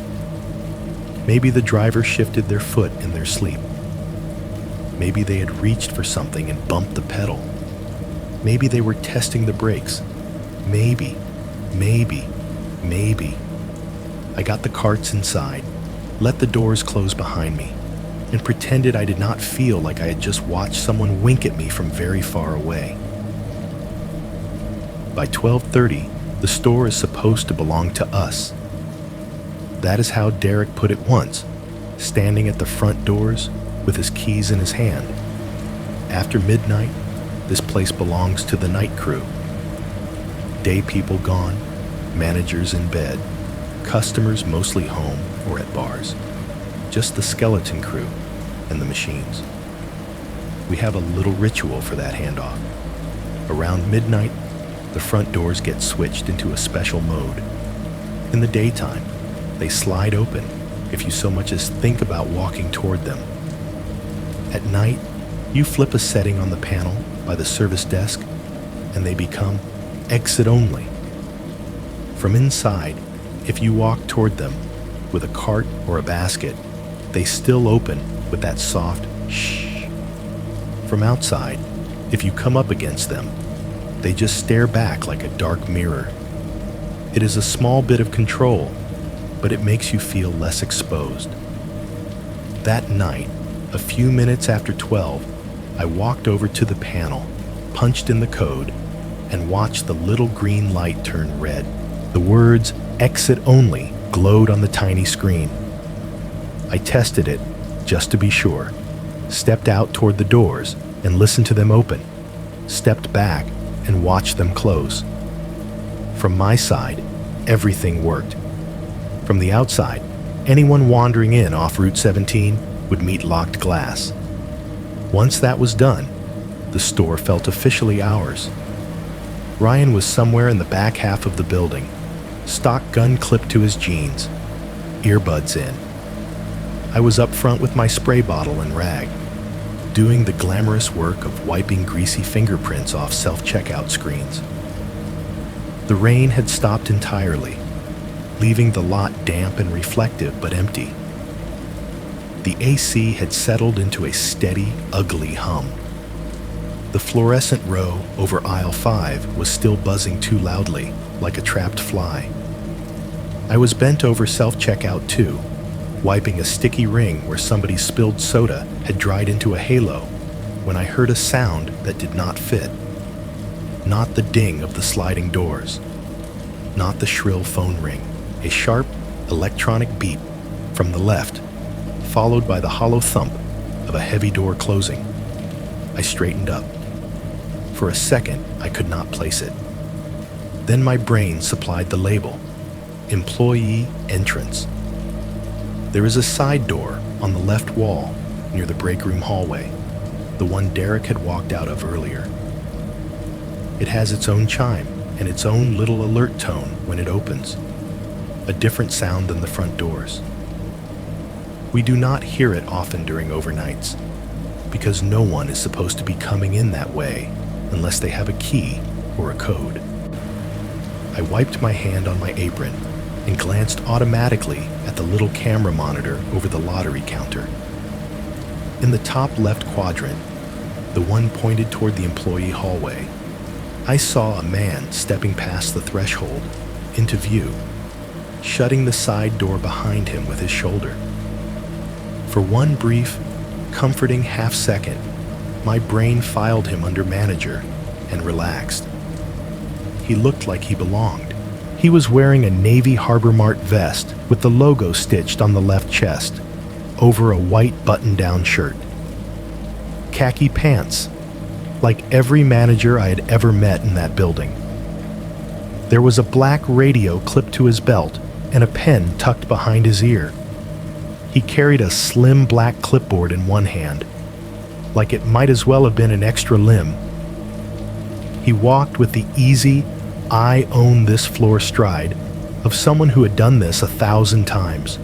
Maybe the driver shifted their foot in their sleep. Maybe they had reached for something and bumped the pedal. Maybe they were testing the brakes. Maybe. I got the carts inside, let the doors close behind me, and pretended I did not feel like I had just watched someone wink at me from very far away. By 12:30, the store is supposed to belong to us. That is how Derek put it once, standing at the front doors with his keys in his hand. After midnight, this place belongs to the night crew. Day people gone, managers in bed, customers mostly home or at bars. Just the skeleton crew and the machines. We have a little ritual for that handoff. Around midnight, the front doors get switched into a special mode. In the daytime, they slide open if you so much as think about walking toward them. At night, you flip a setting on the panel by the service desk, and they become exit only. From inside, if you walk toward them with a cart or a basket, They still open with that soft shh. From outside, if you come up against them, they just stare back like a dark mirror. It is a small bit of control, but it makes you feel less exposed. That night, a few minutes after 12, I walked over to the panel, punched in the code, and watched the little green light turn red. The words "exit only" glowed on the tiny screen. I tested it, just to be sure, stepped out toward the doors and listened to them open, stepped back and watched them close. From my side, everything worked. From the outside, anyone wandering in off Route 17 would meet locked glass. Once that was done, the store felt officially ours. Ryan was somewhere in the back half of the building, stock gun clipped to his jeans, earbuds in. I was up front with my spray bottle and rag, doing the glamorous work of wiping greasy fingerprints off self-checkout screens. The rain had stopped entirely, leaving the lot damp and reflective but empty. The AC had settled into a steady, ugly hum. The fluorescent row over aisle 5 was still buzzing too loudly, like a trapped fly. I was bent over self-checkout too, wiping a sticky ring where somebody's spilled soda had dried into a halo, when I heard a sound that did not fit. Not the ding of the sliding doors, not the shrill phone ring, a sharp electronic beep from the left, followed by the hollow thump of a heavy door closing. I straightened up. For a second, I could not place it. Then my brain supplied the label, employee entrance. There is a side door on the left wall near the break room hallway, the one Derek had walked out of earlier. It has its own chime and its own little alert tone when it opens, a different sound than the front doors. We do not hear it often during overnights, because no one is supposed to be coming in that way unless they have a key or a code. I wiped my hand on my apron and glanced automatically at the little camera monitor over the lottery counter. In the top left quadrant, the one pointed toward the employee hallway, I saw a man stepping past the threshold into view, shutting the side door behind him with his shoulder. For one brief, comforting half-second, my brain filed him under manager and relaxed. He looked like he belonged. He was wearing a Navy Harbor Mart vest with the logo stitched on the left chest, over a white button-down shirt. Khaki pants, like every manager I had ever met in that building. There was a black radio clipped to his belt and a pen tucked behind his ear. He carried a slim black clipboard in one hand, like it might as well have been an extra limb. He walked with the easy, I own this floor stride of someone who had done this 1,000 times.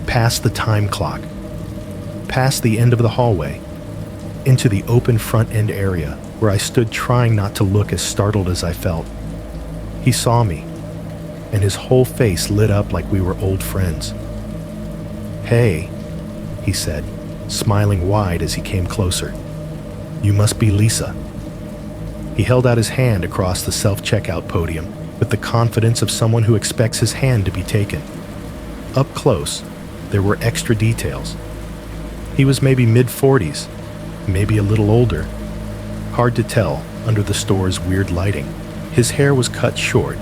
Past the time clock, past the end of the hallway, into the open front end area where I stood trying not to look as startled as I felt. He saw me, and his whole face lit up like we were old friends. "Hey," he said, smiling wide as he came closer. "You must be Lisa." He held out his hand across the self-checkout podium with the confidence of someone who expects his hand to be taken. Up close, there were extra details. He was maybe mid-40s, maybe a little older. Hard to tell under the store's weird lighting. His hair was cut short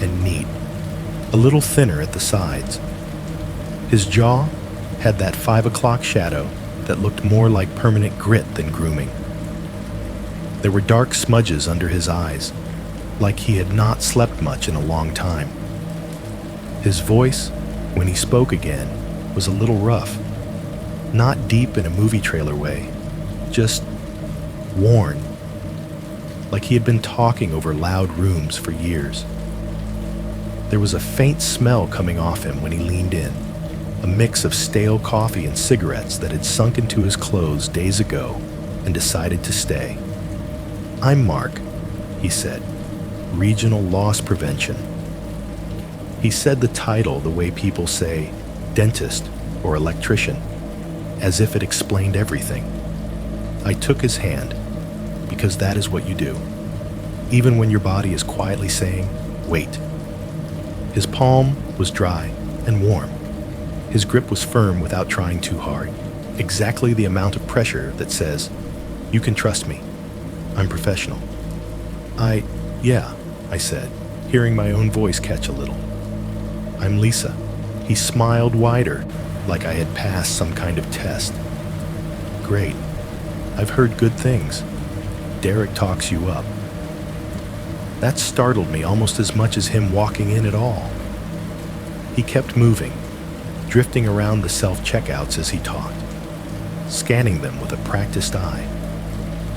and neat, a little thinner at the sides. His jaw had that 5 o'clock shadow that looked more like permanent grit than grooming. There were dark smudges under his eyes, like he had not slept much in a long time. His voice, when he spoke again, was a little rough, not deep in a movie trailer way, just worn, like he had been talking over loud rooms for years. There was a faint smell coming off him when he leaned in, a mix of stale coffee and cigarettes that had sunk into his clothes days ago and decided to stay. "I'm Mark," he said, "Regional Loss Prevention." He said the title the way people say dentist or electrician, as if it explained everything. I took his hand, because that is what you do, even when your body is quietly saying, wait. His palm was dry and warm. His grip was firm without trying too hard, exactly the amount of pressure that says, you can trust me. I'm professional. Yeah, I said, hearing my own voice catch a little. I'm Lisa. He smiled wider, like I had passed some kind of test. Great. I've heard good things. Derek talks you up. That startled me almost as much as him walking in at all. He kept moving, drifting around the self-checkouts as he talked, scanning them with a practiced eye,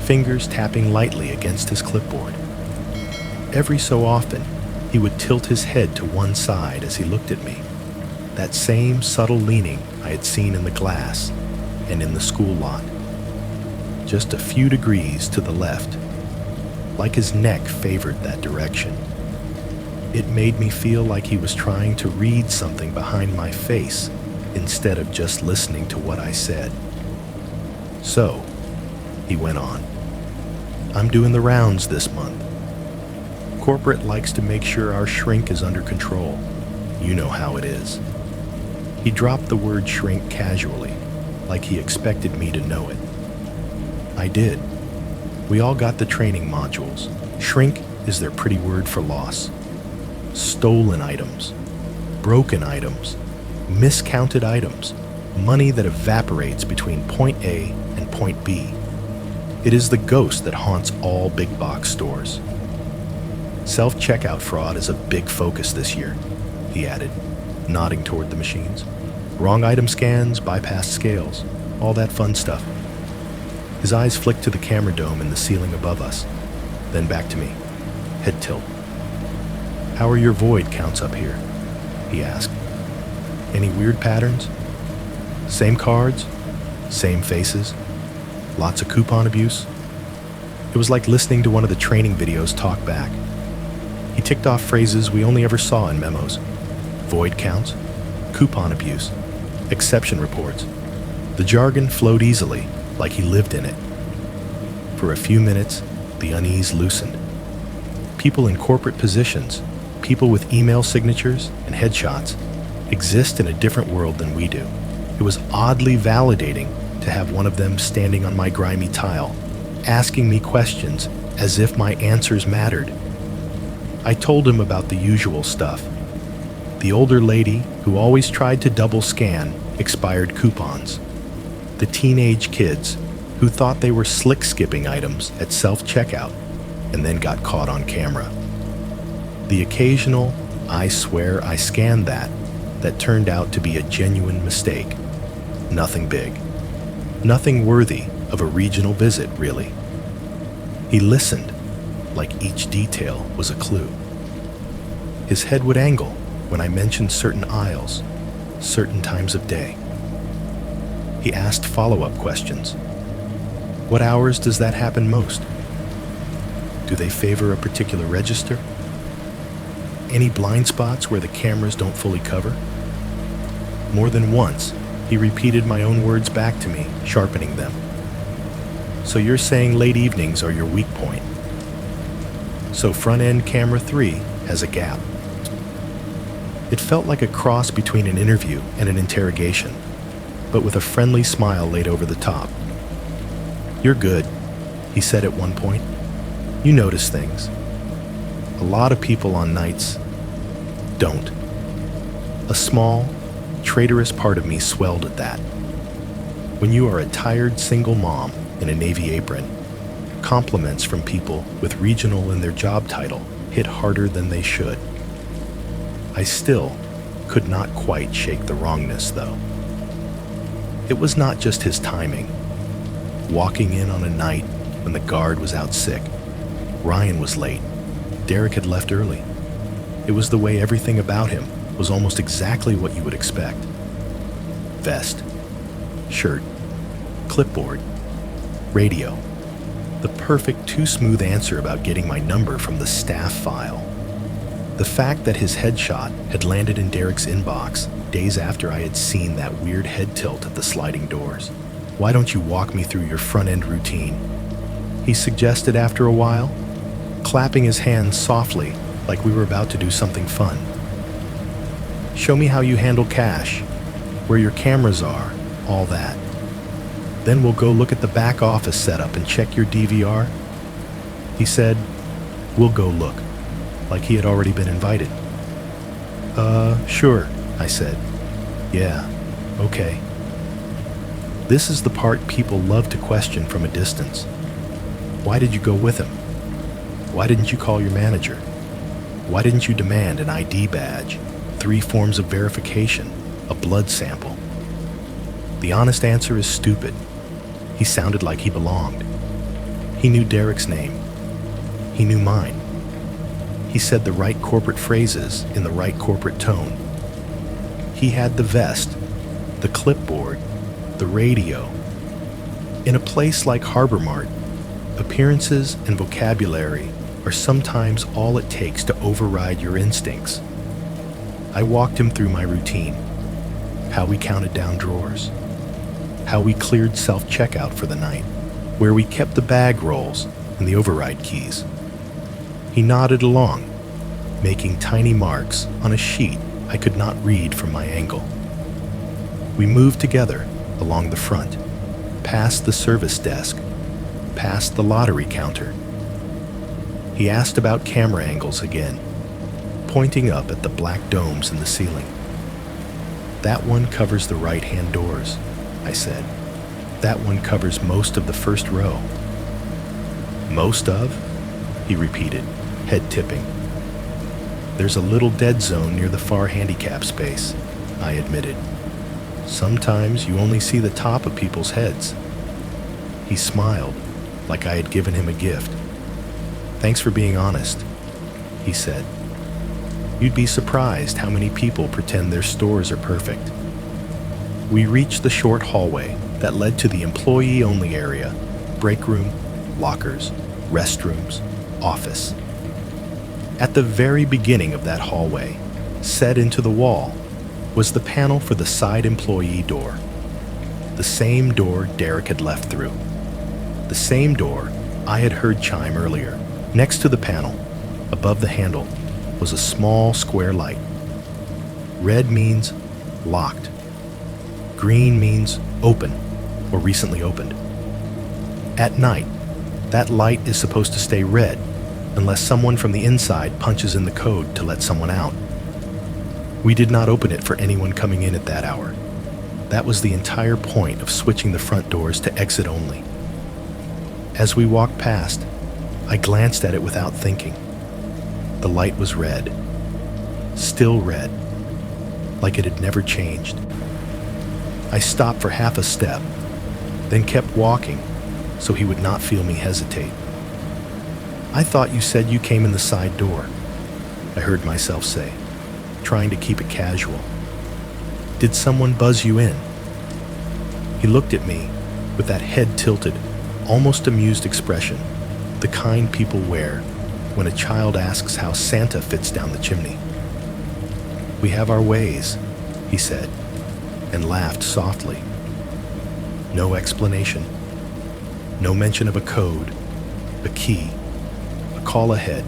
fingers tapping lightly against his clipboard. Every so often, he would tilt his head to one side as he looked at me, that same subtle leaning I had seen in the glass and in the school lot. Just a few degrees to the left, like his neck favored that direction. It made me feel like he was trying to read something behind my face instead of just listening to what I said. So, he went on, I'm doing the rounds this month. Corporate likes to make sure our shrink is under control. You know how it is. He dropped the word shrink casually, like he expected me to know it. I did. We all got the training modules. Shrink is their pretty word for loss. Stolen items, broken items, miscounted items, money that evaporates between point A and point B. It is the ghost that haunts all big box stores. Self-checkout fraud is a big focus this year, he added, nodding toward the machines. Wrong item scans, bypassed scales, all that fun stuff. His eyes flicked to the camera dome in the ceiling above us, then back to me, head tilt. How are your void counts up here? He asked. Any weird patterns? Same cards? Same faces? Lots of coupon abuse? It was like listening to one of the training videos talk back. He ticked off phrases we only ever saw in memos. Void counts, coupon abuse, exception reports. The jargon flowed easily, like he lived in it. For a few minutes, the unease loosened. People in corporate positions, people with email signatures and headshots, exist in a different world than we do. It was oddly validating to have one of them standing on my grimy tile, asking me questions as if my answers mattered. I told him about the usual stuff. The older lady who always tried to double scan expired coupons. The teenage kids who thought they were slick skipping items at self-checkout and then got caught on camera. The occasional, I swear I scanned that turned out to be a genuine mistake. Nothing big. Nothing worthy of a regional visit, really. He listened, like each detail was a clue. His head would angle when I mentioned certain aisles, certain times of day. He asked follow-up questions. What hours does that happen most? Do they favor a particular register? Any blind spots where the cameras don't fully cover? More than once, he repeated my own words back to me, sharpening them. So you're saying late evenings are your weak point. So front-end camera 3 has a gap. It felt like a cross between an interview and an interrogation, but with a friendly smile laid over the top. You're good, he said at one point. You notice things. A lot of people on nights don't. A small, traitorous part of me swelled at that. When you are a tired single mom in a Navy apron, compliments from people with regional in their job title hit harder than they should. I still could not quite shake the wrongness, though. It was not just his timing. Walking in on a night when the guard was out sick, Ryan was late, Derek had left early. It was the way everything about him was almost exactly what you would expect. Vest, shirt, clipboard, radio. The perfect too smooth answer about getting my number from the staff file. The fact that his headshot had landed in Derek's inbox days after I had seen that weird head tilt at the sliding doors. "Why don't you walk me through your front-end routine?" he suggested after a while, clapping his hands softly like we were about to do something fun. "Show me how you handle cash, where your cameras are, all that. Then we'll go look at the back office setup and check your DVR." He said, "We'll go look," like he had already been invited. Sure," I said. "Yeah, okay." This is the part people love to question from a distance. Why did you go with him? Why didn't you call your manager? Why didn't you demand an ID badge, 3 forms of verification, a blood sample? The honest answer is stupid. He sounded like he belonged. He knew Derek's name. He knew mine. He said the right corporate phrases in the right corporate tone. He had the vest, the clipboard, the radio. In a place like Harbor Mart, appearances and vocabulary are sometimes all it takes to override your instincts. I walked him through my routine, how we counted down drawers, how we cleared self-checkout for the night, where we kept the bag rolls and the override keys. He nodded along, making tiny marks on a sheet I could not read from my angle. We moved together along the front, past the service desk, past the lottery counter. He asked about camera angles again, pointing up at the black domes in the ceiling. "That one covers the right-hand doors," I said. "That one covers most of the first row." "Most of?" he repeated, head tipping. "There's a little dead zone near the far handicap space," I admitted. "Sometimes you only see the top of people's heads." He smiled, like I had given him a gift. "Thanks for being honest," he said. "You'd be surprised how many people pretend their stores are perfect." We reached the short hallway that led to the employee-only area, break room, lockers, restrooms, office. At the very beginning of that hallway, set into the wall, was the panel for the side employee door. The same door Derek had left through. The same door I had heard chime earlier. Next to the panel, above the handle, was a small square light. Red means locked. Green means open or recently opened. At night, that light is supposed to stay red unless someone from the inside punches in the code to let someone out. We did not open it for anyone coming in at that hour. That was the entire point of switching the front doors to exit only. As we walked past, I glanced at it without thinking. The light was red, still red, like it had never changed. I stopped for half a step, then kept walking so he would not feel me hesitate. "I thought you said you came in the side door," I heard myself say, trying to keep it casual. "Did someone buzz you in?" He looked at me with that head tilted, almost amused expression, the kind people wear when a child asks how Santa fits down the chimney. "We have our ways," he said, and laughed softly. No explanation. No mention of a code, a key, a call ahead.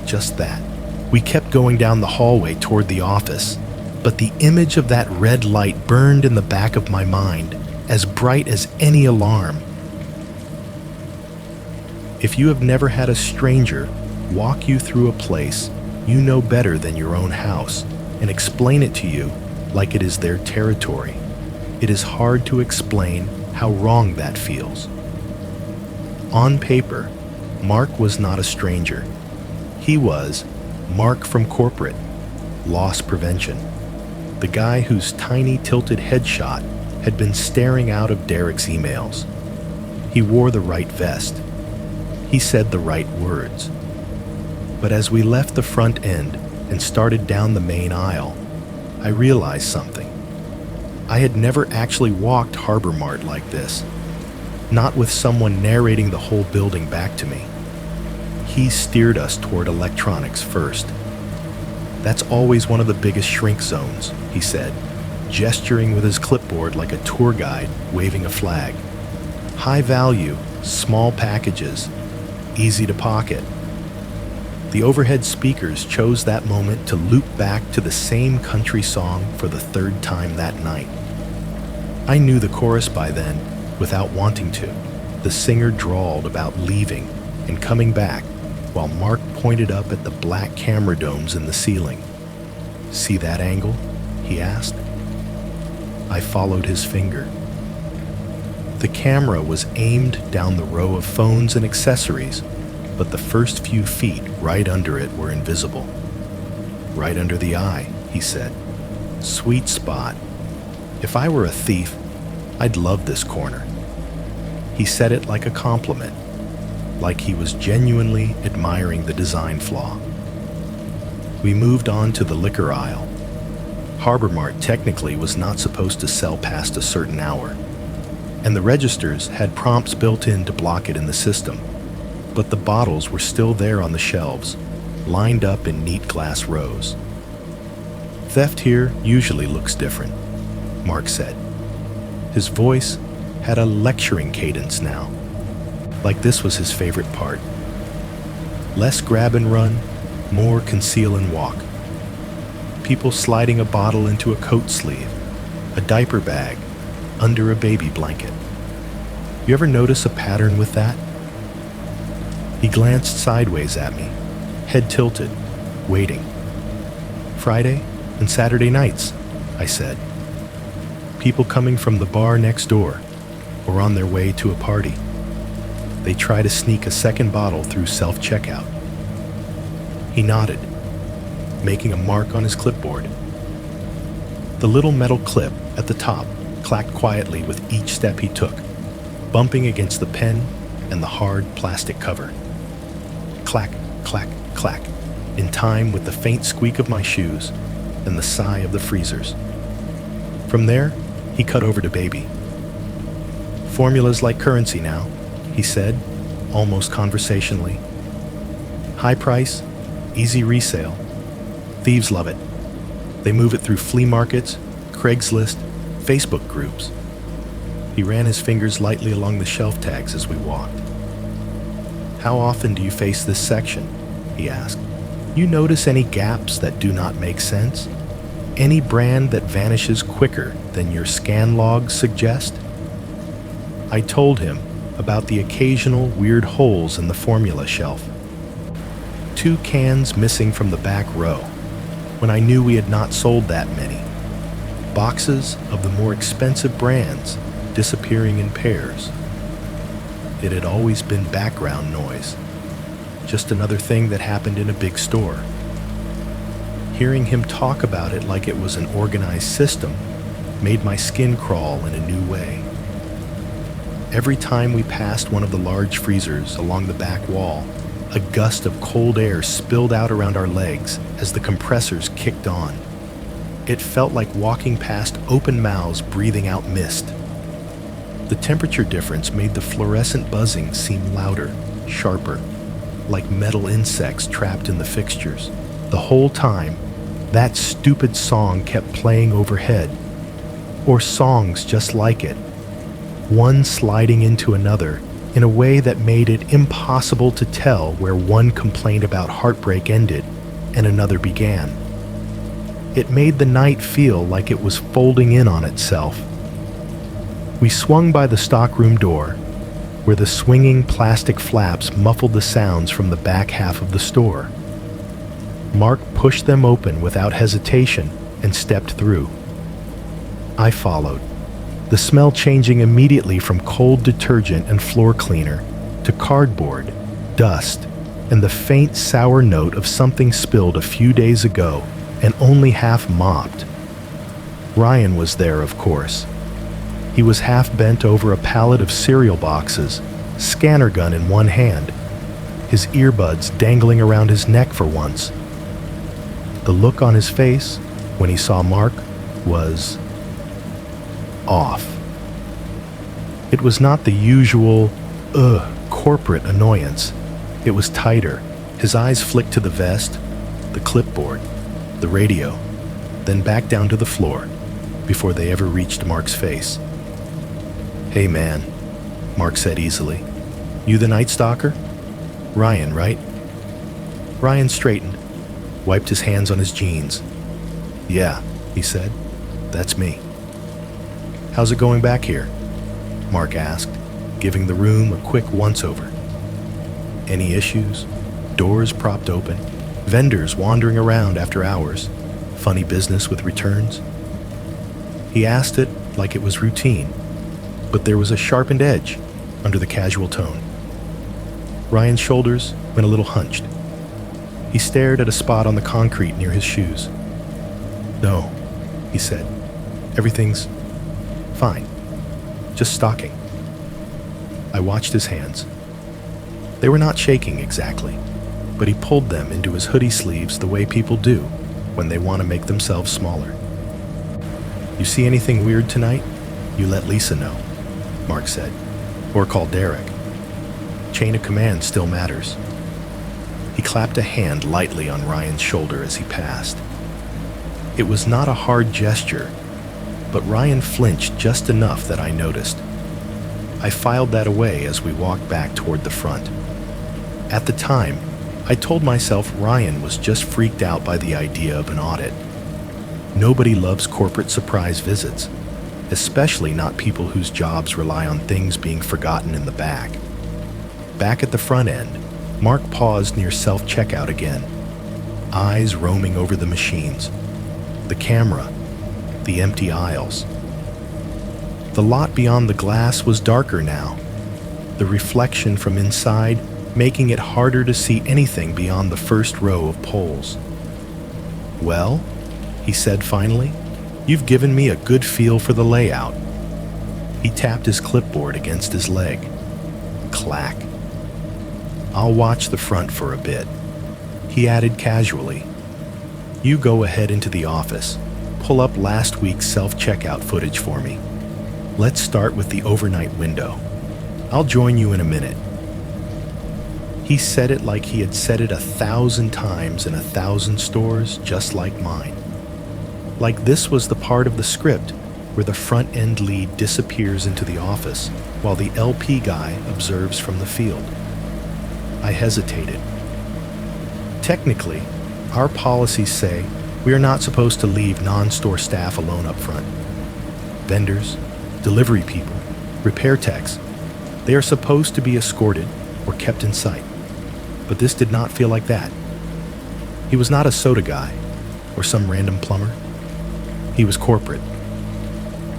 Just that. We kept going down the hallway toward the office, but the image of that red light burned in the back of my mind, as bright as any alarm. If you have never had a stranger walk you through a place you know better than your own house and explain it to you like it is their territory, it is hard to explain how wrong that feels. On paper, Mark was not a stranger. He was Mark from corporate, loss prevention, the guy whose tiny tilted headshot had been staring out of Derek's emails. He wore the right vest. He said the right words. But as we left the front end and started down the main aisle, I realized something. I had never actually walked Harbor Mart like this, not with someone narrating the whole building back to me. He steered us toward electronics first, That's always one of the biggest shrink zones, he said, gesturing with his clipboard like a tour guide waving a flag. High value, small packages, easy to pocket. The overhead speakers chose that moment to loop back to the same country song for the third time that night. I knew the chorus by then, without wanting to. The singer drawled about leaving and coming back, while Mark pointed up at the black camera domes in the ceiling. "See that angle?" he asked. I followed his finger. The camera was aimed down the row of phones and accessories, but the first few feet right under it were invisible. "Right under the eye," he said. "Sweet spot. If I were a thief, I'd love this corner." He said it like a compliment, like he was genuinely admiring the design flaw. We moved on to the liquor aisle. Harbor Mart technically was not supposed to sell past a certain hour, and the registers had prompts built in to block it in the system, but the bottles were still there on the shelves, lined up in neat glass rows. "Theft here usually looks different," Mark said. His voice had a lecturing cadence now, like this was his favorite part. Less grab and run, more conceal and walk. People sliding a bottle into a coat sleeve, a diaper bag, under a baby blanket. You ever notice a pattern with that? He glanced sideways at me, head tilted, waiting. "Friday and Saturday nights," I said. "People coming from the bar next door, or on their way to a party. They try to sneak a second bottle through self-checkout." He nodded, making a mark on his clipboard. The little metal clip at the top clacked quietly with each step he took, bumping against the pen and the hard plastic cover. Clack, clack, clack, in time with the faint squeak of my shoes and the sigh of the freezers. From there, he cut over to baby. "Formula's like currency now," he said, almost conversationally. "High price, easy resale. Thieves love it. They move it through flea markets, Craigslist, Facebook groups." He ran his fingers lightly along the shelf tags as we walked. "How often do you face this section?" he asked. "You notice any gaps that do not make sense? Any brand that vanishes quicker than your scan logs suggest?" I told him about the occasional weird holes in the formula shelf. 2 cans missing from the back row, when I knew we had not sold that many. Boxes of the more expensive brands disappearing in pairs. It had always been background noise, just another thing that happened in a big store. Hearing him talk about it like it was an organized system made my skin crawl in a new way. Every time we passed one of the large freezers along the back wall, a gust of cold air spilled out around our legs as the compressors kicked on. It felt like walking past open mouths breathing out mist. The temperature difference made the fluorescent buzzing seem louder, sharper, like metal insects trapped in the fixtures. The whole time, that stupid song kept playing overhead, or songs just like it, one sliding into another in a way that made it impossible to tell where one complaint about heartbreak ended and another began. It made the night feel like it was folding in on itself. We swung by the stockroom door, where the swinging plastic flaps muffled the sounds from the back half of the store. Mark pushed them open without hesitation and stepped through. I followed, the smell changing immediately from cold detergent and floor cleaner to cardboard, dust, and the faint sour note of something spilled a few days ago and only half mopped. Ryan was there, of course. He was half bent over a pallet of cereal boxes, scanner gun in one hand, his earbuds dangling around his neck for once. The look on his face when he saw Mark was off. It was not the usual, corporate annoyance. It was tighter. His eyes flicked to the vest, the clipboard. the radio, then back down to the floor before they ever reached Mark's face. "Hey man," Mark said easily. "You the Night Stalker? Ryan, right?" Ryan straightened, wiped his hands on his jeans. "Yeah," he said. "That's me." "How's it going back here?" Mark asked, giving the room a quick once-over. "Any issues? Doors propped open, vendors wandering around after hours, funny business with returns?" He asked it like it was routine, but there was a sharpened edge under the casual tone. Ryan's shoulders went a little hunched. He stared at a spot on the concrete near his shoes. "No," he said. "Everything's fine. Just stalking." I watched his hands. They were not shaking exactly, but he pulled them into his hoodie sleeves the way people do when they want to make themselves smaller. "You see anything weird tonight? You let Lisa know," Mark said. "Or call Derek. Chain of command still matters." He clapped a hand lightly on Ryan's shoulder as he passed. It was not a hard gesture, but Ryan flinched just enough that I noticed. I filed that away as we walked back toward the front. At the time, I told myself Ryan was just freaked out by the idea of an audit. Nobody loves corporate surprise visits, especially not people whose jobs rely on things being forgotten in the back. Back at the front end, Mark paused near self-checkout again, eyes roaming over the machines, the camera, the empty aisles. The lot beyond the glass was darker now, the reflection from inside making it harder to see anything beyond the first row of poles. "Well," he said finally, "you've given me a good feel for the layout." He tapped his clipboard against his leg. Clack. "I'll watch the front for a bit," he added casually. "You go ahead into the office, pull up last week's self-checkout footage for me. Let's start with the overnight window. I'll join you in a minute." He said it like he had said it 1,000 times in 1,000 stores just like mine. Like this was the part of the script where the front-end lead disappears into the office while the LP guy observes from the field. I hesitated. Technically, our policies say we are not supposed to leave non-store staff alone up front. Vendors, delivery people, repair techs, they are supposed to be escorted or kept in sight. But this did not feel like that. He was not a soda guy or some random plumber. He was corporate.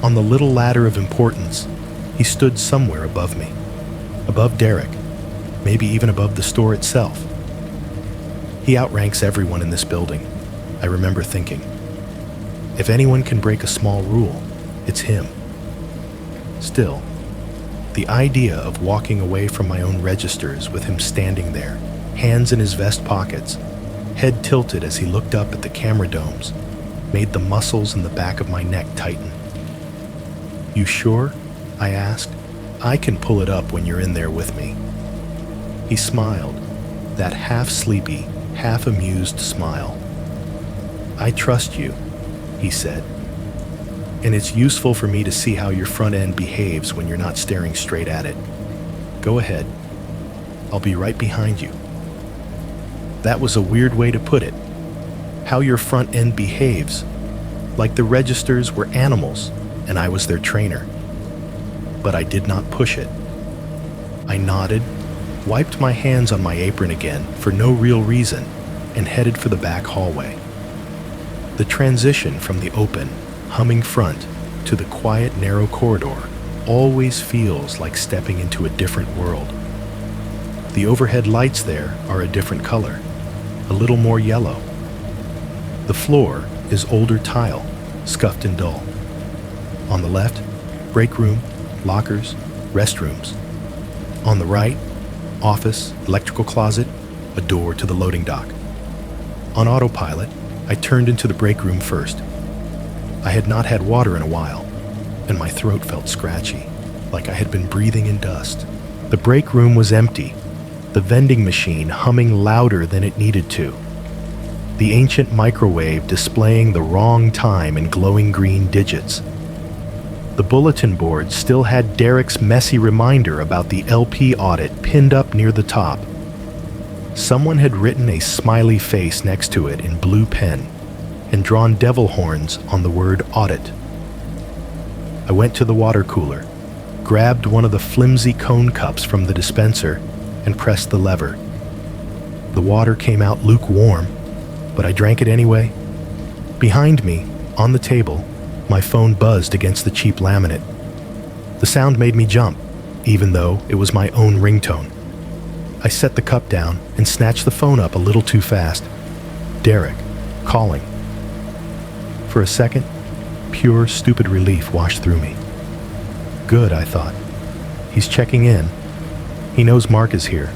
On the little ladder of importance, he stood somewhere above me, above Derek, maybe even above the store itself. He outranks everyone in this building, I remember thinking. If anyone can break a small rule, it's him. Still, the idea of walking away from my own registers with him standing there, hands in his vest pockets, head tilted as he looked up at the camera domes, made the muscles in the back of my neck tighten. "You sure?" I asked. "I can pull it up when you're in there with me." He smiled, that half-sleepy, half-amused smile. "I trust you," he said. "And it's useful for me to see how your front end behaves when you're not staring straight at it. Go ahead. I'll be right behind you." That was a weird way to put it. How your front end behaves, like the registers were animals and I was their trainer. But I did not push it. I nodded, wiped my hands on my apron again for no real reason, and headed for the back hallway. The transition from the open, humming front to the quiet, narrow corridor always feels like stepping into a different world. The overhead lights there are a different color, a little more yellow. The floor is older tile, scuffed and dull. On the left, break room, lockers, restrooms. On the right, office, electrical closet, a door to the loading dock. On autopilot, I turned into the break room first. I had not had water in a while, and my throat felt scratchy, like I had been breathing in dust. The break room was empty, the vending machine humming louder than it needed to. the ancient microwave displaying the wrong time in glowing green digits. The bulletin board still had Derek's messy reminder about the LP audit pinned up near the top. Someone had written a smiley face next to it in blue pen and drawn devil horns on the word audit. I went to the water cooler, grabbed one of the flimsy cone cups from the dispenser, and pressed the lever. The water came out lukewarm, but I drank it anyway. Behind me, on the table, my phone buzzed against the cheap laminate. The sound made me jump, even though it was my own ringtone. I set the cup down and snatched the phone up a little too fast. Derek, calling. For a second, pure, stupid relief washed through me. Good, I thought. He's checking in. He knows Mark is here.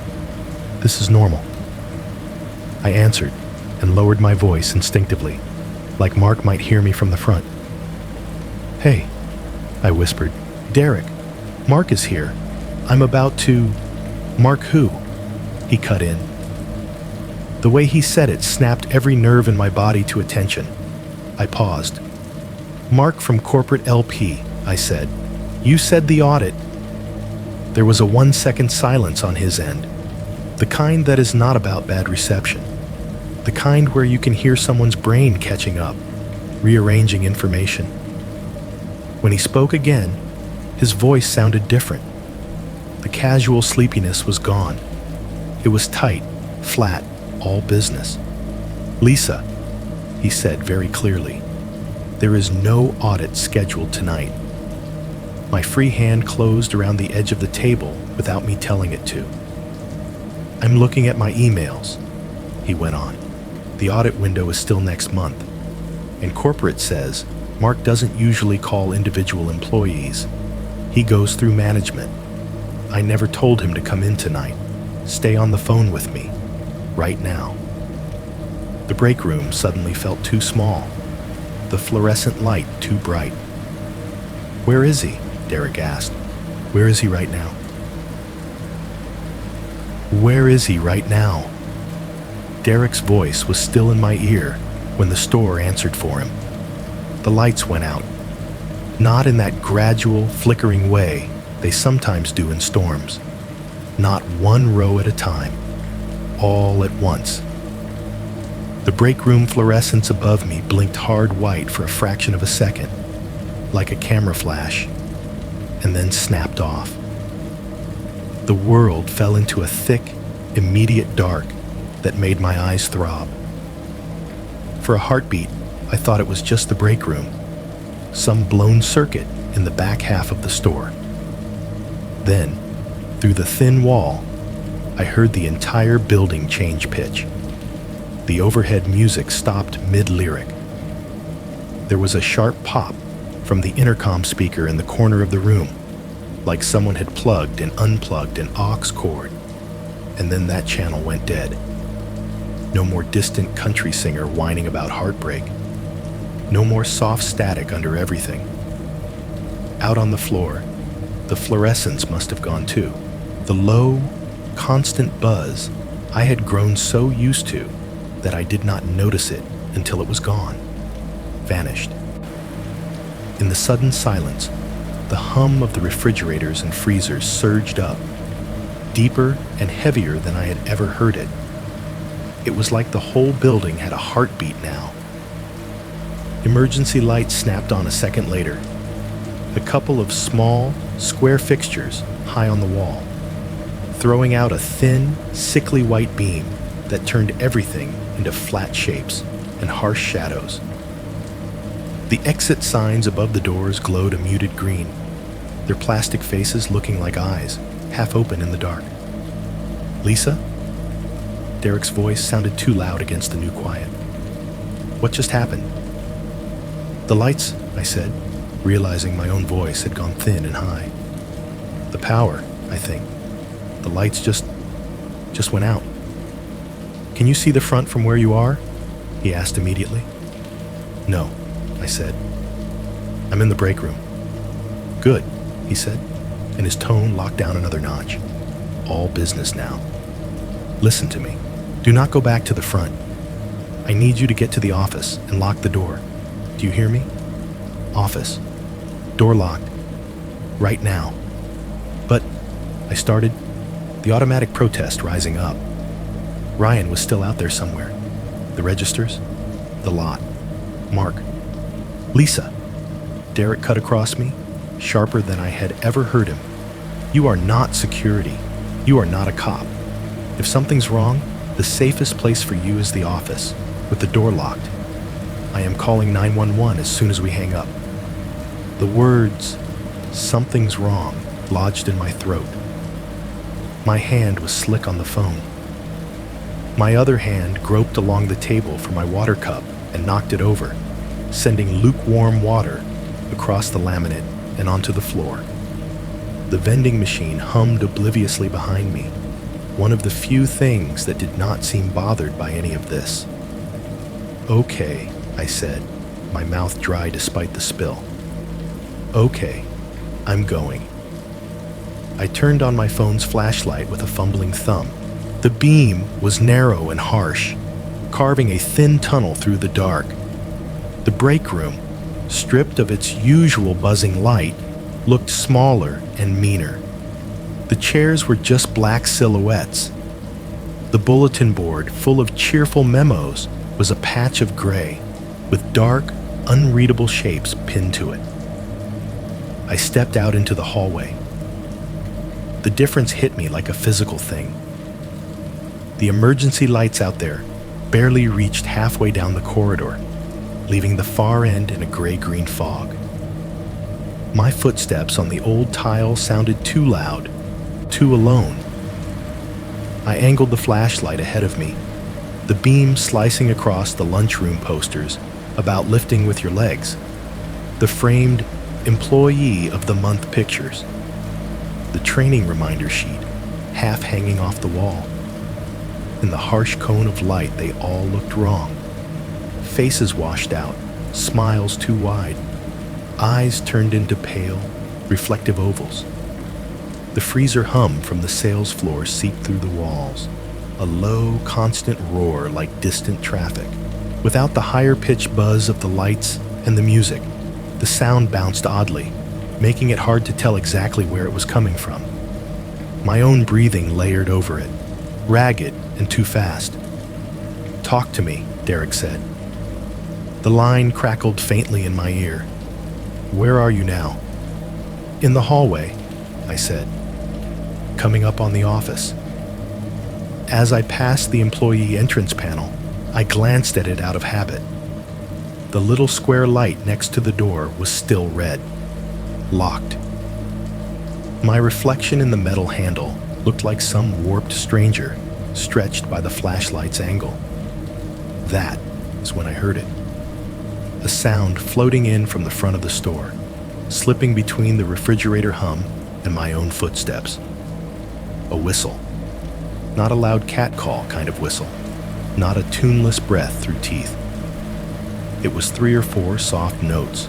This is normal. I answered and lowered my voice instinctively, like Mark might hear me from the front. "Hey," I whispered. "Derek, Mark is here. I'm about to—" "Mark who?" he cut in. The way he said it snapped every nerve in my body to attention. I paused. "Mark from corporate LP," I said. "You said the audit." There was a 1-second silence on his end, the kind that is not about bad reception, the kind where you can hear someone's brain catching up, rearranging information. When he spoke again, his voice sounded different. The casual sleepiness was gone. It was tight, flat, all business. "Lisa," he said very clearly, "there is no audit scheduled tonight." My free hand closed around the edge of the table without me telling it to. "I'm looking at my emails," he went on. "The audit window is still next month, and corporate says Mark doesn't usually call individual employees. He goes through management. I never told him to come in tonight. Stay on the phone with me, right now." The break room suddenly felt too small, the fluorescent light too bright. "Where is he?" Derek asked. "Where is he right now?" "Where is he right now?" Derek's voice was still in my ear when the store answered for him. The lights went out, not in that gradual, flickering way they sometimes do in storms. Not one row at a time, all at once. The break room fluorescence above me blinked hard white for a fraction of a second, like a camera flash, and then snapped off. The world fell into a thick, immediate dark that made my eyes throb. For a heartbeat, I thought it was just the break room, some blown circuit in the back half of the store. Then, through the thin wall, I heard the entire building change pitch. The overhead music stopped mid-lyric. There was a sharp pop from the intercom speaker in the corner of the room, like someone had plugged and unplugged an aux cord, and then that channel went dead. No more distant country singer whining about heartbreak. No more soft static under everything. Out on the floor, the fluorescence must have gone too. The low, constant buzz I had grown so used to that I did not notice it until it was gone, vanished. In the sudden silence, the hum of the refrigerators and freezers surged up, deeper and heavier than I had ever heard it. It was like the whole building had a heartbeat now. Emergency lights snapped on a second later. A couple of small, square fixtures high on the wall, throwing out a thin, sickly white beam that turned everything into flat shapes and harsh shadows. The exit signs above the doors glowed a muted green, their plastic faces looking like eyes, half open in the dark. "Lisa?" Derek's voice sounded too loud against the new quiet. "What just happened?" "The lights," I said, realizing my own voice had gone thin and high. "The power, I think. The lights just went out." "Can you see the front from where you are?" he asked immediately. "No," I said. "I'm in the break room." "Good," he said, and his tone locked down another notch. "All business now. Listen to me. Do not go back to the front. I need you to get to the office and lock the door. Do you hear me? Office. Door locked. Right now. But, I started, the automatic protest rising up. Ryan was still out there somewhere. The registers, the lot, Mark, Lisa. Derek cut across me, sharper than I had ever heard him. You are not security. You are not a cop. If something's wrong, the safest place for you is the office, with the door locked. I am calling 911 as soon as we hang up. The words, "something's wrong," lodged in my throat. My hand was slick on the phone. My other hand groped along the table for my water cup and knocked it over, sending lukewarm water across the laminate and onto the floor. The vending machine hummed obliviously behind me, one of the few things that did not seem bothered by any of this. "Okay," I said, my mouth dry despite the spill. "Okay, I'm going." I turned on my phone's flashlight with a fumbling thumb. The beam was narrow and harsh, carving a thin tunnel through the dark. The break room, stripped of its usual buzzing light, looked smaller and meaner. The chairs were just black silhouettes. The bulletin board, full of cheerful memos, was a patch of gray, with dark, unreadable shapes pinned to it. I stepped out into the hallway. The difference hit me like a physical thing. The emergency lights out there barely reached halfway down the corridor, leaving the far end in a gray-green fog. My footsteps on the old tile sounded too loud, too alone. I angled the flashlight ahead of me, the beam slicing across the lunchroom posters about lifting with your legs, the framed Employee of the Month pictures, the training reminder sheet half hanging off the wall. In the harsh cone of light, they all looked wrong. Faces washed out, smiles too wide, eyes turned into pale, reflective ovals. The freezer hum from the sales floor seeped through the walls, a low, constant roar like distant traffic. Without the higher-pitched buzz of the lights and the music, the sound bounced oddly, making it hard to tell exactly where it was coming from. My own breathing layered over it, ragged and too fast. "Talk to me," Derek said. The line crackled faintly in my ear. "Where are you now?" "In the hallway," I said, "coming up on the office." As I passed the employee entrance panel, I glanced at it out of habit. The little square light next to the door was still red, locked. My reflection in the metal handle looked like some warped stranger stretched by the flashlight's angle. That is when I heard it. A sound floating in from the front of the store, slipping between the refrigerator hum and my own footsteps. A whistle. Not a loud cat call kind of whistle. Not a tuneless breath through teeth. It was 3 or 4 soft notes,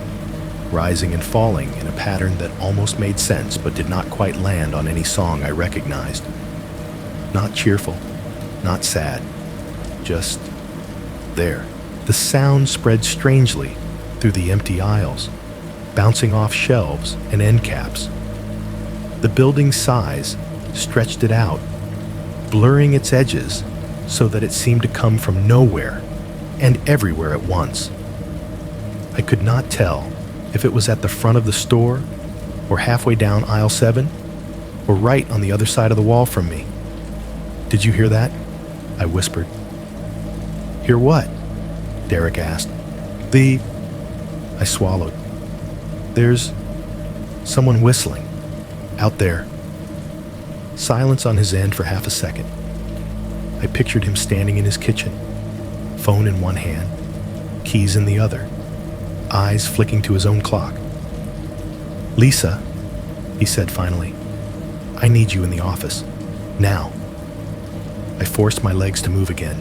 rising and falling in a pattern that almost made sense but did not quite land on any song I recognized. Not cheerful, not sad, just there. The sound spread strangely through the empty aisles, bouncing off shelves and end caps. The building's size stretched it out, blurring its edges so that it seemed to come from nowhere and everywhere at once. I could not tell if it was at the front of the store, or halfway down aisle 7, or right on the other side of the wall from me. "Did you hear that?" I whispered. "Hear what?" Derek asked. I swallowed. "There's someone whistling out there." Silence on his end for half a second. I pictured him standing in his kitchen, phone in one hand, keys in the other, eyes flicking to his own clock. "Lisa," he said finally, "I need you in the office. Now." I forced my legs to move again.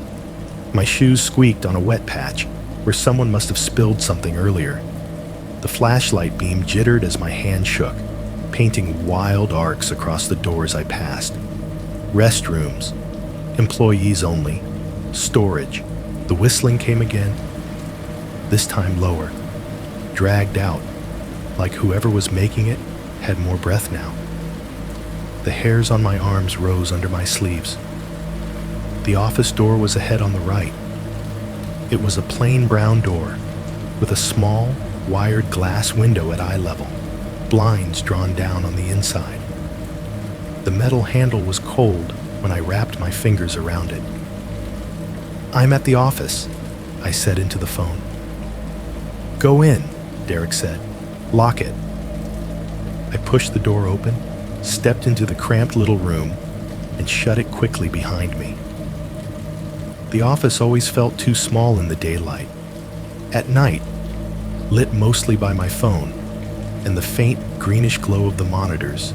My shoes squeaked on a wet patch where someone must have spilled something earlier. The flashlight beam jittered as my hand shook, painting wild arcs across the doors I passed. Restrooms, employees only, storage, The whistling came again, this time lower, dragged out, like whoever was making it had more breath now. The hairs on my arms rose under my sleeves. The office door was ahead on the right. It was a plain brown door with a small, wired glass window at eye level, blinds drawn down on the inside. The metal handle was cold when I wrapped my fingers around it. "I'm at the office," I said into the phone. "Go in," Derek said. "Lock it." I pushed the door open, stepped into the cramped little room, and shut it quickly behind me. The office always felt too small in the daylight. At night, lit mostly by my phone and the faint greenish glow of the monitors,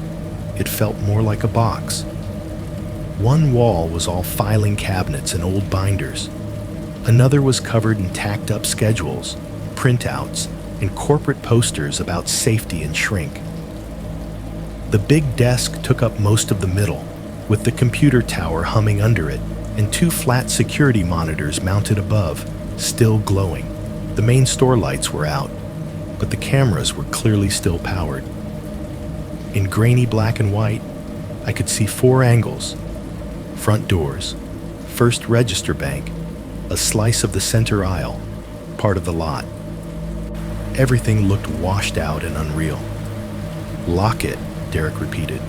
it felt more like a box. One wall was all filing cabinets and old binders. Another was covered in tacked up schedules, printouts, and corporate posters about safety and shrink. The big desk took up most of the middle, with the computer tower humming under it and two flat security monitors mounted above, still glowing. The main store lights were out, but the cameras were clearly still powered. In grainy black and white, I could see 4 angles: front doors, first register bank, a slice of the center aisle, part of the lot. Everything looked washed out and unreal. "Lock it," Derek repeated.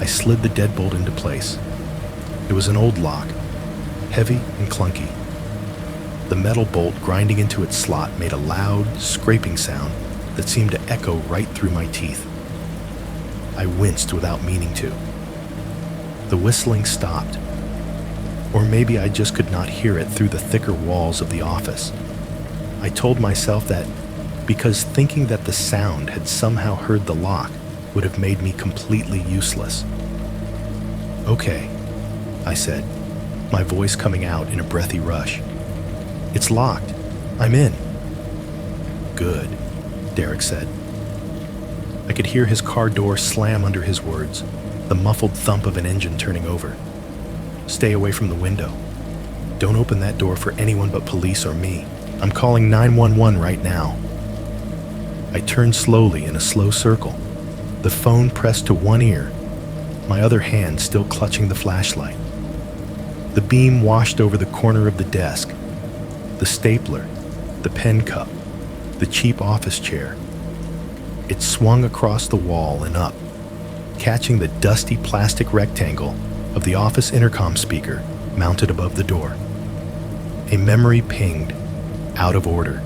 I slid the deadbolt into place. It was an old lock, heavy and clunky. The metal bolt grinding into its slot made a loud, scraping sound that seemed to echo right through my teeth. I winced without meaning to. The whistling stopped. Or maybe I just could not hear it through the thicker walls of the office. I told myself that because thinking that the sound had somehow heard the lock would have made me completely useless. "Okay," I said, my voice coming out in a breathy rush. "It's locked. I'm in." "Good," Derek said. I could hear his car door slam under his words, the muffled thump of an engine turning over. "Stay away from the window. Don't open that door for anyone but police or me. I'm calling 911 right now." I turned slowly in a slow circle, the phone pressed to one ear, my other hand still clutching the flashlight. The beam washed over the corner of the desk, the stapler, the pen cup, the cheap office chair. It swung across the wall and up, catching the dusty plastic rectangle of the office intercom speaker mounted above the door. A memory pinged, out of order.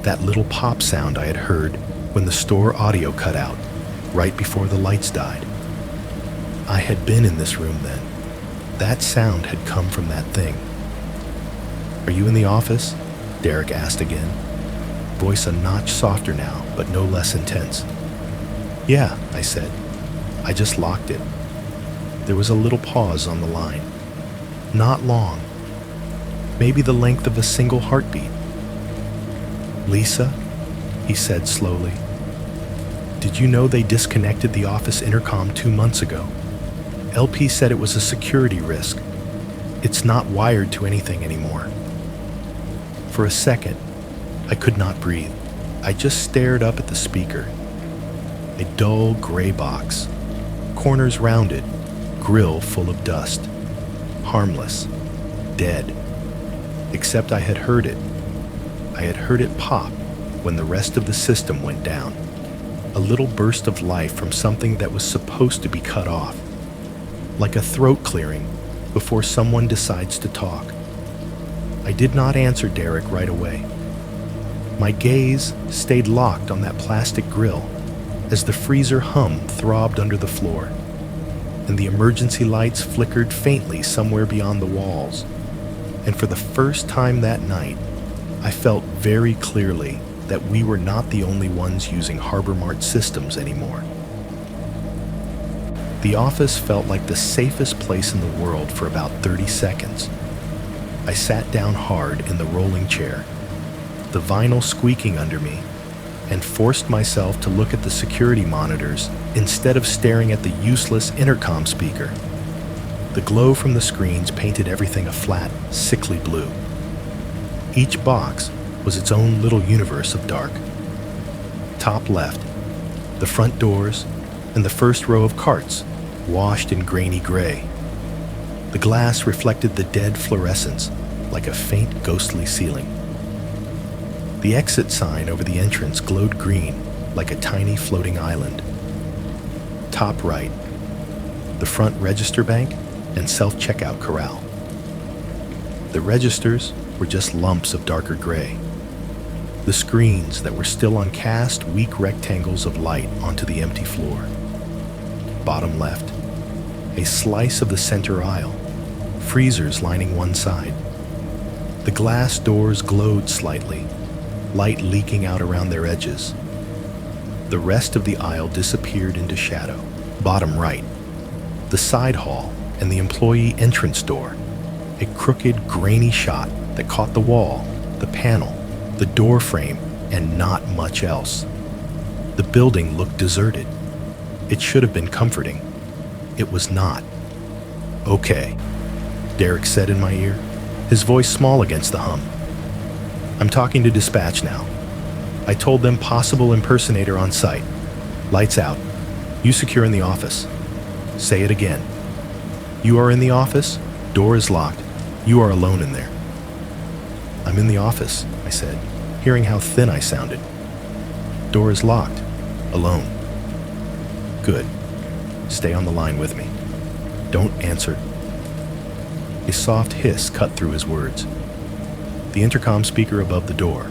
That little pop sound I had heard when the store audio cut out, right before the lights died. I had been in this room then. That sound had come from that thing. "Are you in the office?" Derek asked again, voice a notch softer now, but no less intense. "Yeah," I said. "I just locked it." There was a little pause on the line. Not long. Maybe the length of a single heartbeat. "Lisa," he said slowly, "did you know they disconnected the office intercom 2 months ago? LP said it was a security risk. It's not wired to anything anymore." For a second, I could not breathe. I just stared up at the speaker. A dull gray box, corners rounded, grill full of dust. Harmless, dead. Except I had heard it. I had heard it pop when the rest of the system went down. A little burst of life from something that was supposed to be cut off. Like a throat clearing before someone decides to talk. I did not answer Derek right away. My gaze stayed locked on that plastic grill as the freezer hum throbbed under the floor, and the emergency lights flickered faintly somewhere beyond the walls. And for the first time that night, I felt very clearly that we were not the only ones using Harbor Mart systems anymore. The office felt like the safest place in the world for about 30 seconds. I sat down hard in the rolling chair, the vinyl squeaking under me, and forced myself to look at the security monitors instead of staring at the useless intercom speaker. The glow from the screens painted everything a flat, sickly blue, Each box was its own little universe of dark. Top left, the front doors and the first row of carts washed in grainy gray. The glass reflected the dead fluorescence like a faint ghostly ceiling. The exit sign over the entrance glowed green like a tiny floating island. Top right, the front register bank and self-checkout corral. The registers were just lumps of darker gray. The screens that were still on cast weak rectangles of light onto the empty floor. Bottom left, a slice of the center aisle, freezers lining one side. The glass doors glowed slightly, light leaking out around their edges. The rest of the aisle disappeared into shadow. Bottom right, the side hall and the employee entrance door, a crooked, grainy shot that caught the wall, the panel, the door frame, and not much else. The building looked deserted. It should have been comforting. It was not. "Okay," Derek said in my ear, his voice small against the hum. "I'm talking to dispatch now. I told them possible impersonator on site. Lights out. You secure in the office." "Say it again." "You are in the office. Door is locked. You are alone in there." "I'm in the office," I said, hearing how thin I sounded. "Door is locked. Alone." "Good. Stay on the line with me. Don't answer." A soft hiss cut through his words. The intercom speaker above the door,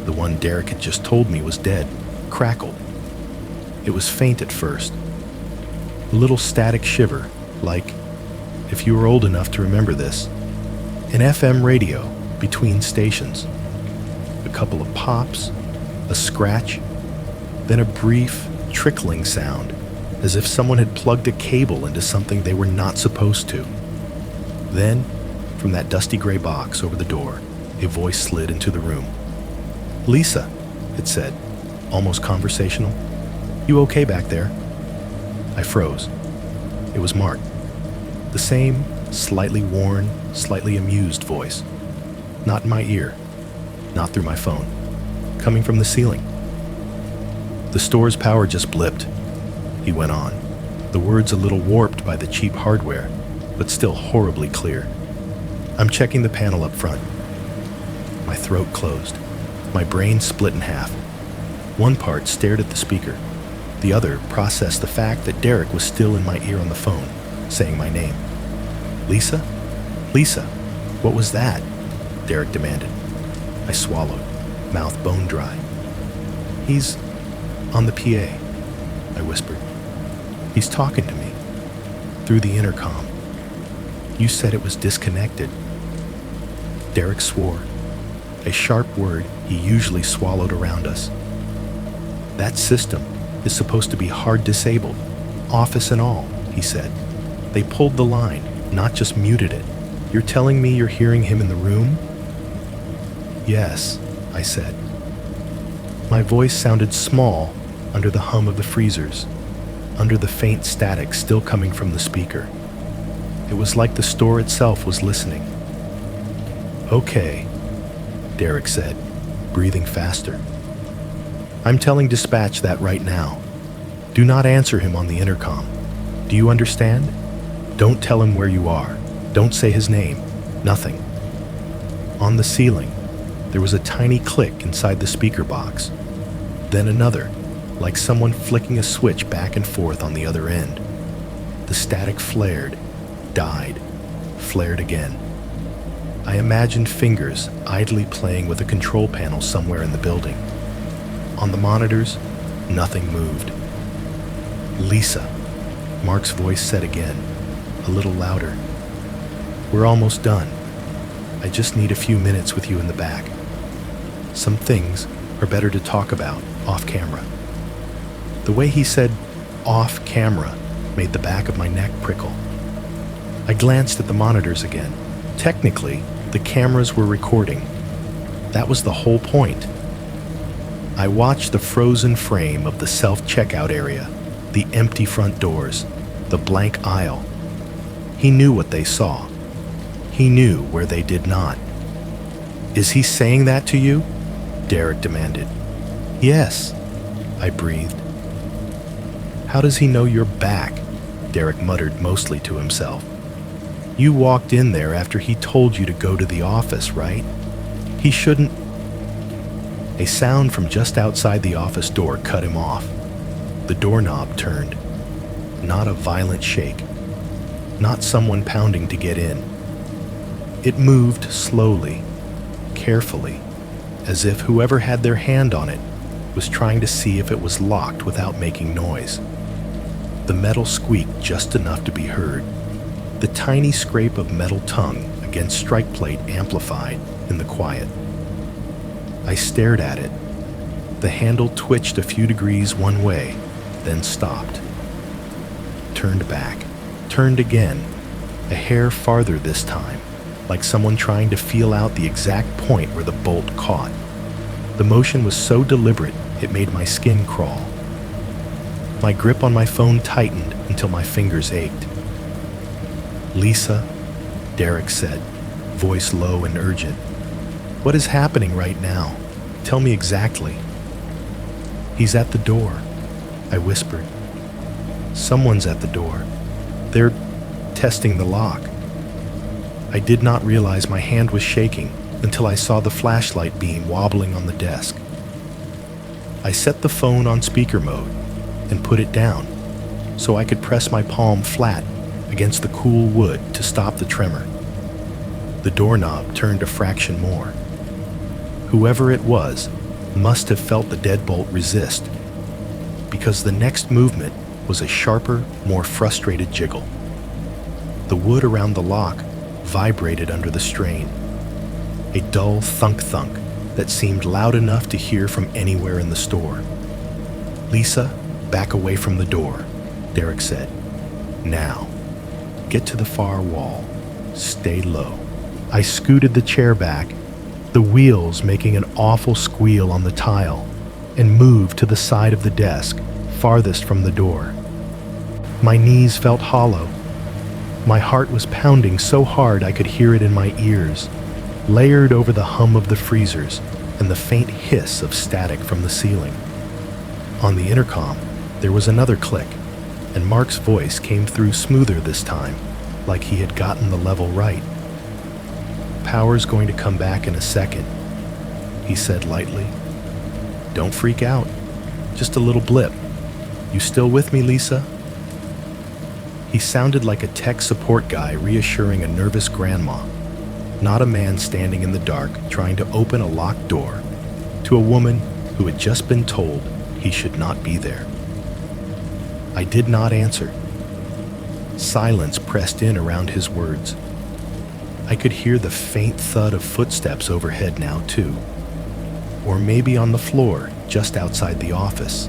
the one Derek had just told me was dead, crackled. It was faint at first. A little static shiver, like, if you were old enough to remember this, an FM radio between stations. A couple of pops, a scratch, then a brief, trickling sound, as if someone had plugged a cable into something they were not supposed to. Then, from that dusty gray box over the door, a voice slid into the room. "Lisa," it said, almost conversational. "You okay back there?" I froze. It was Mark. The same slightly worn, slightly amused voice. Not in my ear, not through my phone, coming from the ceiling. "The store's power just blipped," he went on, the words a little warped by the cheap hardware, but still horribly clear. "I'm checking the panel up front." My throat closed. My brain split in half. One part stared at the speaker. The other processed the fact that Derek was still in my ear on the phone, saying my name. "Lisa? Lisa, what was that?" Derek demanded. I swallowed, mouth bone dry. "He's on the PA," I whispered. "He's talking to me. Through the intercom. You said it was disconnected." Derek swore, a sharp word he usually swallowed around us. "That system is supposed to be hard disabled, office and all," he said. "They pulled the line, not just muted it. You're telling me you're hearing him in the room?" "Yes," I said. My voice sounded small under the hum of the freezers, under the faint static still coming from the speaker. It was like the store itself was listening. "Okay," Derek said, breathing faster. "I'm telling dispatch that right now. Do not answer him on the intercom. Do you understand? Don't tell him where you are. Don't say his name. Nothing." On the ceiling, there was a tiny click inside the speaker box. Then another, like someone flicking a switch back and forth on the other end. The static flared, died, flared again. I imagined fingers idly playing with a control panel somewhere in the building. On the monitors, nothing moved. "Lisa," Mark's voice said again, a little louder. "We're almost done. I just need a few minutes with you in the back. Some things are better to talk about off camera." The way he said "off camera" made the back of my neck prickle. I glanced at the monitors again. Technically, the cameras were recording. That was the whole point. I watched the frozen frame of the self-checkout area, the empty front doors, the blank aisle. He knew what they saw. He knew where they did not. Is he saying that to you? Derek demanded. Yes, I breathed. How does he know you're back? Derek muttered mostly to himself. You walked in there after he told you to go to the office, right? He shouldn't. A sound from just outside the office door cut him off. The doorknob turned. Not a violent shake. Not someone pounding to get in. It moved slowly, carefully, as if whoever had their hand on it was trying to see if it was locked without making noise. The metal squeaked just enough to be heard. The tiny scrape of metal tongue against strike plate amplified in the quiet. I stared at it. The handle twitched a few degrees one way, then stopped. Turned back, turned again, a hair farther this time, like someone trying to feel out the exact point where the bolt caught. The motion was so deliberate it made my skin crawl. My grip on my phone tightened until my fingers ached. Lisa, Derek said, voice low and urgent. What is happening right now? Tell me exactly. He's at the door, I whispered. Someone's at the door. They're testing the lock. I did not realize my hand was shaking until I saw the flashlight beam wobbling on the desk. I set the phone on speaker mode and put it down so I could press my palm flat against the cool wood to stop the tremor. The doorknob turned a fraction more. Whoever it was must have felt the deadbolt resist, because the next movement was a sharper, more frustrated jiggle. The wood around the lock vibrated under the strain, a dull thunk-thunk that seemed loud enough to hear from anywhere in the store. Lisa, back away from the door, Derek said. Now, get to the far wall. Stay low. I scooted the chair back, the wheels making an awful squeal on the tile, and moved to the side of the desk, farthest from the door. My knees felt hollow. My heart was pounding so hard I could hear it in my ears, layered over the hum of the freezers and the faint hiss of static from the ceiling. On the intercom, there was another click, and Mark's voice came through smoother this time, like he had gotten the level right. Power's going to come back in a second, he said lightly. Don't freak out. Just a little blip. You still with me, Lisa? He sounded like a tech support guy reassuring a nervous grandma, not a man standing in the dark trying to open a locked door to a woman who had just been told he should not be there. I did not answer. Silence pressed in around his words. I could hear the faint thud of footsteps overhead now, too, or maybe on the floor just outside the office.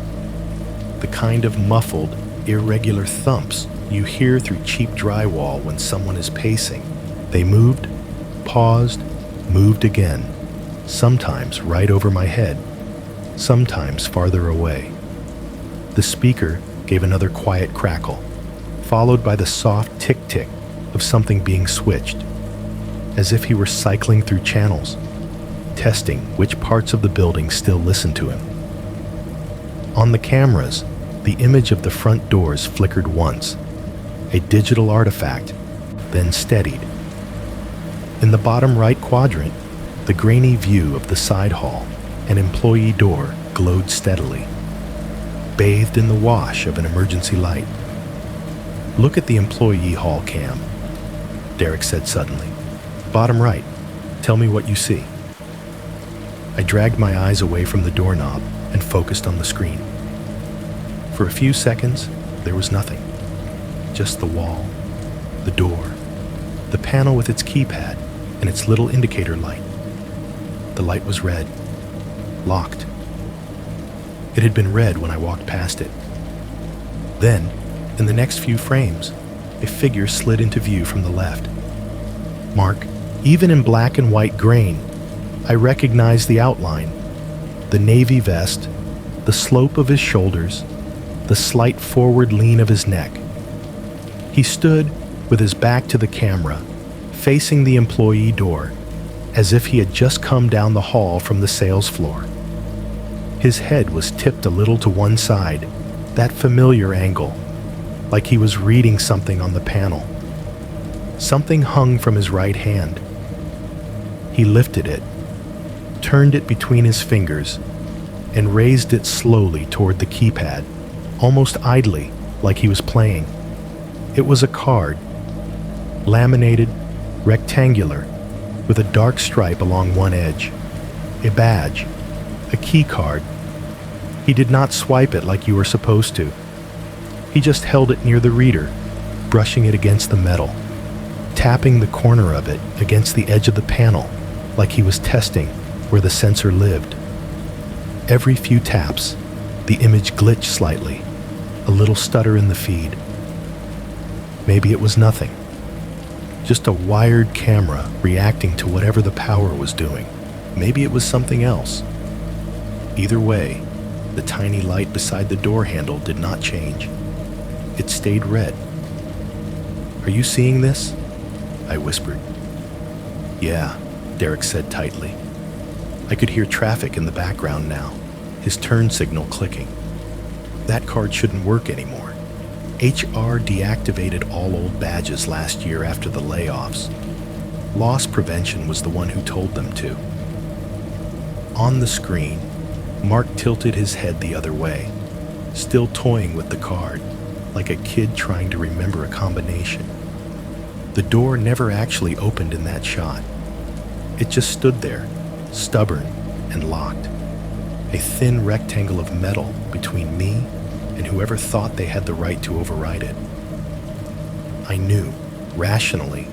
The kind of muffled, irregular thumps you hear through cheap drywall when someone is pacing. They moved, paused, moved again, sometimes right over my head, sometimes farther away. The speaker gave another quiet crackle, followed by the soft tick-tick of something being switched, as if he were cycling through channels, testing which parts of the building still listened to him. On the cameras, the image of the front doors flickered once, a digital artifact, then steadied. In the bottom right quadrant, the grainy view of the side hall and employee door glowed steadily, bathed in the wash of an emergency light. Look at the employee hall cam, Derek said suddenly. Bottom right, tell me what you see. I dragged my eyes away from the doorknob and focused on the screen. For a few seconds, there was nothing. Just the wall, the door, the panel with its keypad and its little indicator light. The light was red, locked. It had been red when I walked past it. Then, in the next few frames, a figure slid into view from the left. Mark, even in black and white grain, I recognized the outline, the navy vest, the slope of his shoulders, the slight forward lean of his neck. He stood with his back to the camera, facing the employee door, as if he had just come down the hall from the sales floor. His head was tipped a little to one side, that familiar angle, like he was reading something on the panel. Something hung from his right hand. He lifted it, turned it between his fingers, and raised it slowly toward the keypad, almost idly, like he was playing. It was a card, laminated, rectangular, with a dark stripe along one edge. A badge, a key card. He did not swipe it like you were supposed to. He just held it near the reader, brushing it against the metal, tapping the corner of it against the edge of the panel, like he was testing where the sensor lived. Every few taps, the image glitched slightly, a little stutter in the feed. Maybe it was nothing. Just a wired camera reacting to whatever the power was doing. Maybe it was something else. Either way, the tiny light beside the door handle did not change. It stayed red. "Are you seeing this?" I whispered. "Yeah," Derek said tightly. I could hear traffic in the background now, his turn signal clicking. That card shouldn't work anymore. HR deactivated all old badges last year after the layoffs. Loss prevention was the one who told them to. On the screen, Mark tilted his head the other way, still toying with the card, like a kid trying to remember a combination. The door never actually opened in that shot. It just stood there, stubborn and locked. A thin rectangle of metal between me and whoever thought they had the right to override it. I knew, rationally,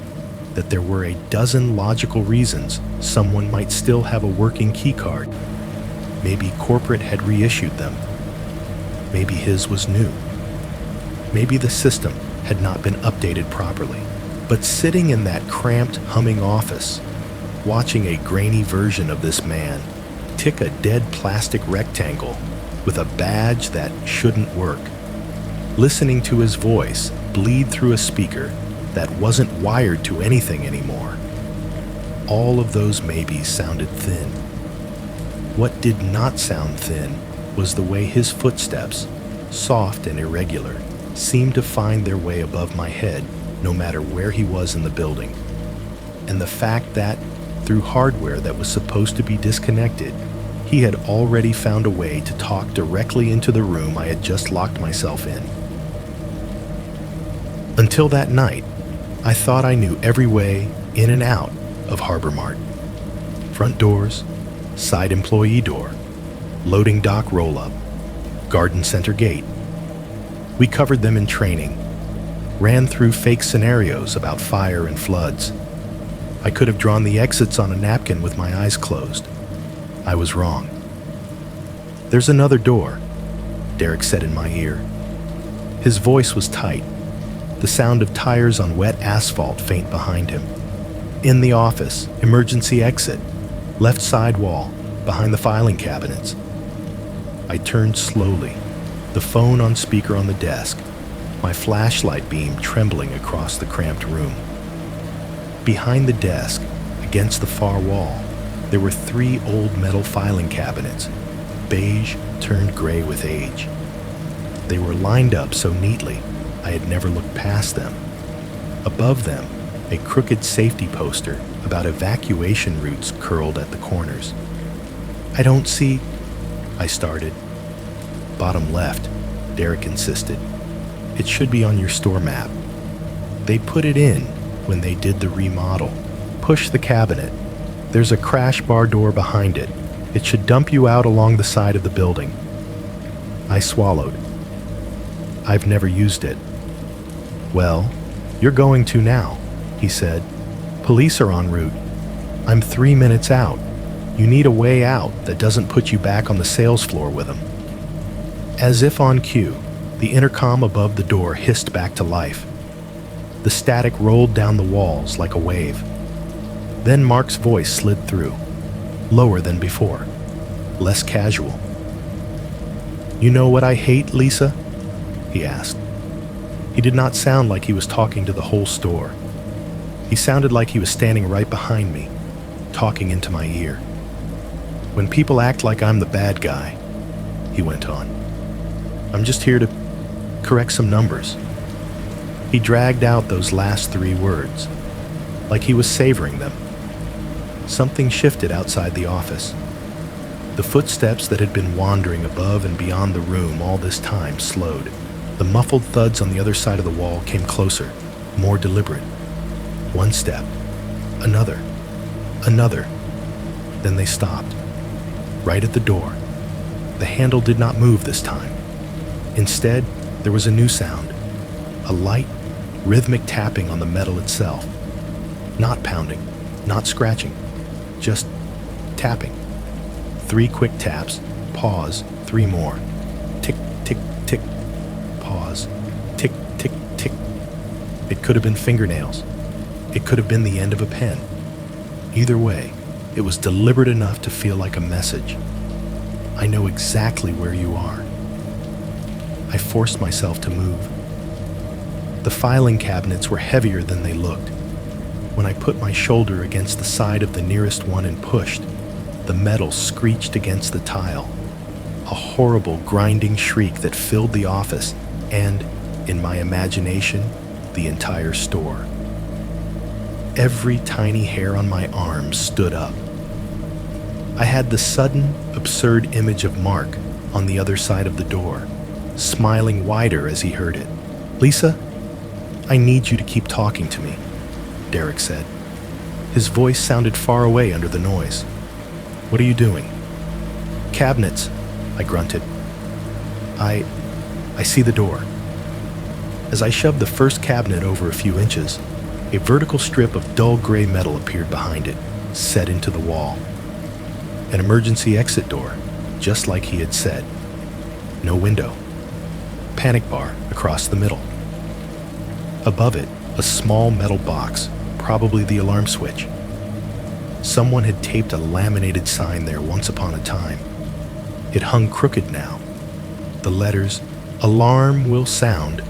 that there were a dozen logical reasons someone might still have a working keycard. Maybe corporate had reissued them. Maybe his was new. Maybe the system had not been updated properly. But sitting in that cramped, humming office, watching a grainy version of this man tick a dead plastic rectangle with a badge that shouldn't work, listening to his voice bleed through a speaker that wasn't wired to anything anymore, all of those maybes sounded thin. What did not sound thin was the way his footsteps, soft and irregular, seemed to find their way above my head no matter where he was in the building. And the fact that, through hardware that was supposed to be disconnected, he had already found a way to talk directly into the room I had just locked myself in. Until that night, I thought I knew every way in and out of Harbor Mart. Front doors, side employee door, loading dock roll-up, garden center gate. We covered them in training, ran through fake scenarios about fire and floods. I could have drawn the exits on a napkin with my eyes closed. I was wrong. "There's another door," Derek said in my ear. His voice was tight, the sound of tires on wet asphalt faint behind him. "In the office, emergency exit, left side wall, behind the filing cabinets." I turned slowly, the phone on speaker on the desk, my flashlight beam trembling across the cramped room. Behind the desk, against the far wall, there were 3 old metal filing cabinets, beige turned gray with age. They were lined up so neatly I had never looked past them. Above them, a crooked safety poster about evacuation routes curled at the corners. "I don't see," I started. "Bottom left," Derek insisted. "It should be on your store map. They put it in when they did the remodel. Push the cabinet. There's a crash bar door behind it. It should dump you out along the side of the building." I swallowed. "I've never used it." "Well, you're going to now," he said. "Police are en route. I'm 3 minutes out. You need a way out that doesn't put you back on the sales floor with them." As if on cue, the intercom above the door hissed back to life. The static rolled down the walls like a wave. Then Mark's voice slid through, lower than before, less casual. "You know what I hate, Lisa?" he asked. He did not sound like he was talking to the whole store. He sounded like he was standing right behind me, talking into my ear. "When people act like I'm the bad guy," he went on, "I'm just here to correct some numbers." He dragged out those last 3 words, like he was savoring them. Something shifted outside the office. The footsteps that had been wandering above and beyond the room all this time slowed. The muffled thuds on the other side of the wall came closer, more deliberate. One step, another, another. Then they stopped, right at the door. The handle did not move this time. Instead, there was a new sound, a light, rhythmic tapping on the metal itself. Not pounding, not scratching, just tapping. 3 quick taps, pause, 3 more. Tick, tick, tick, pause, tick, tick, tick. It could have been fingernails. It could have been the end of a pen. Either way, it was deliberate enough to feel like a message. "I know exactly where you are." I forced myself to move. The filing cabinets were heavier than they looked. When I put my shoulder against the side of the nearest one and pushed, the metal screeched against the tile. A horrible grinding shriek that filled the office and, in my imagination, the entire store. Every tiny hair on my arm stood up. I had the sudden, absurd image of Mark on the other side of the door, smiling wider as he heard it. "Lisa, I need you to keep talking to me," Derek said. His voice sounded far away under the noise. "What are you doing?" "Cabinets," I grunted. I see the door." As I shoved the first cabinet over a few inches, a vertical strip of dull gray metal appeared behind it, set into the wall. An emergency exit door, just like he had said. No window. Panic bar across the middle. Above it, a small metal box, probably the alarm switch. Someone had taped a laminated sign there once upon a time. It hung crooked now. The letters, "Alarm will sound,"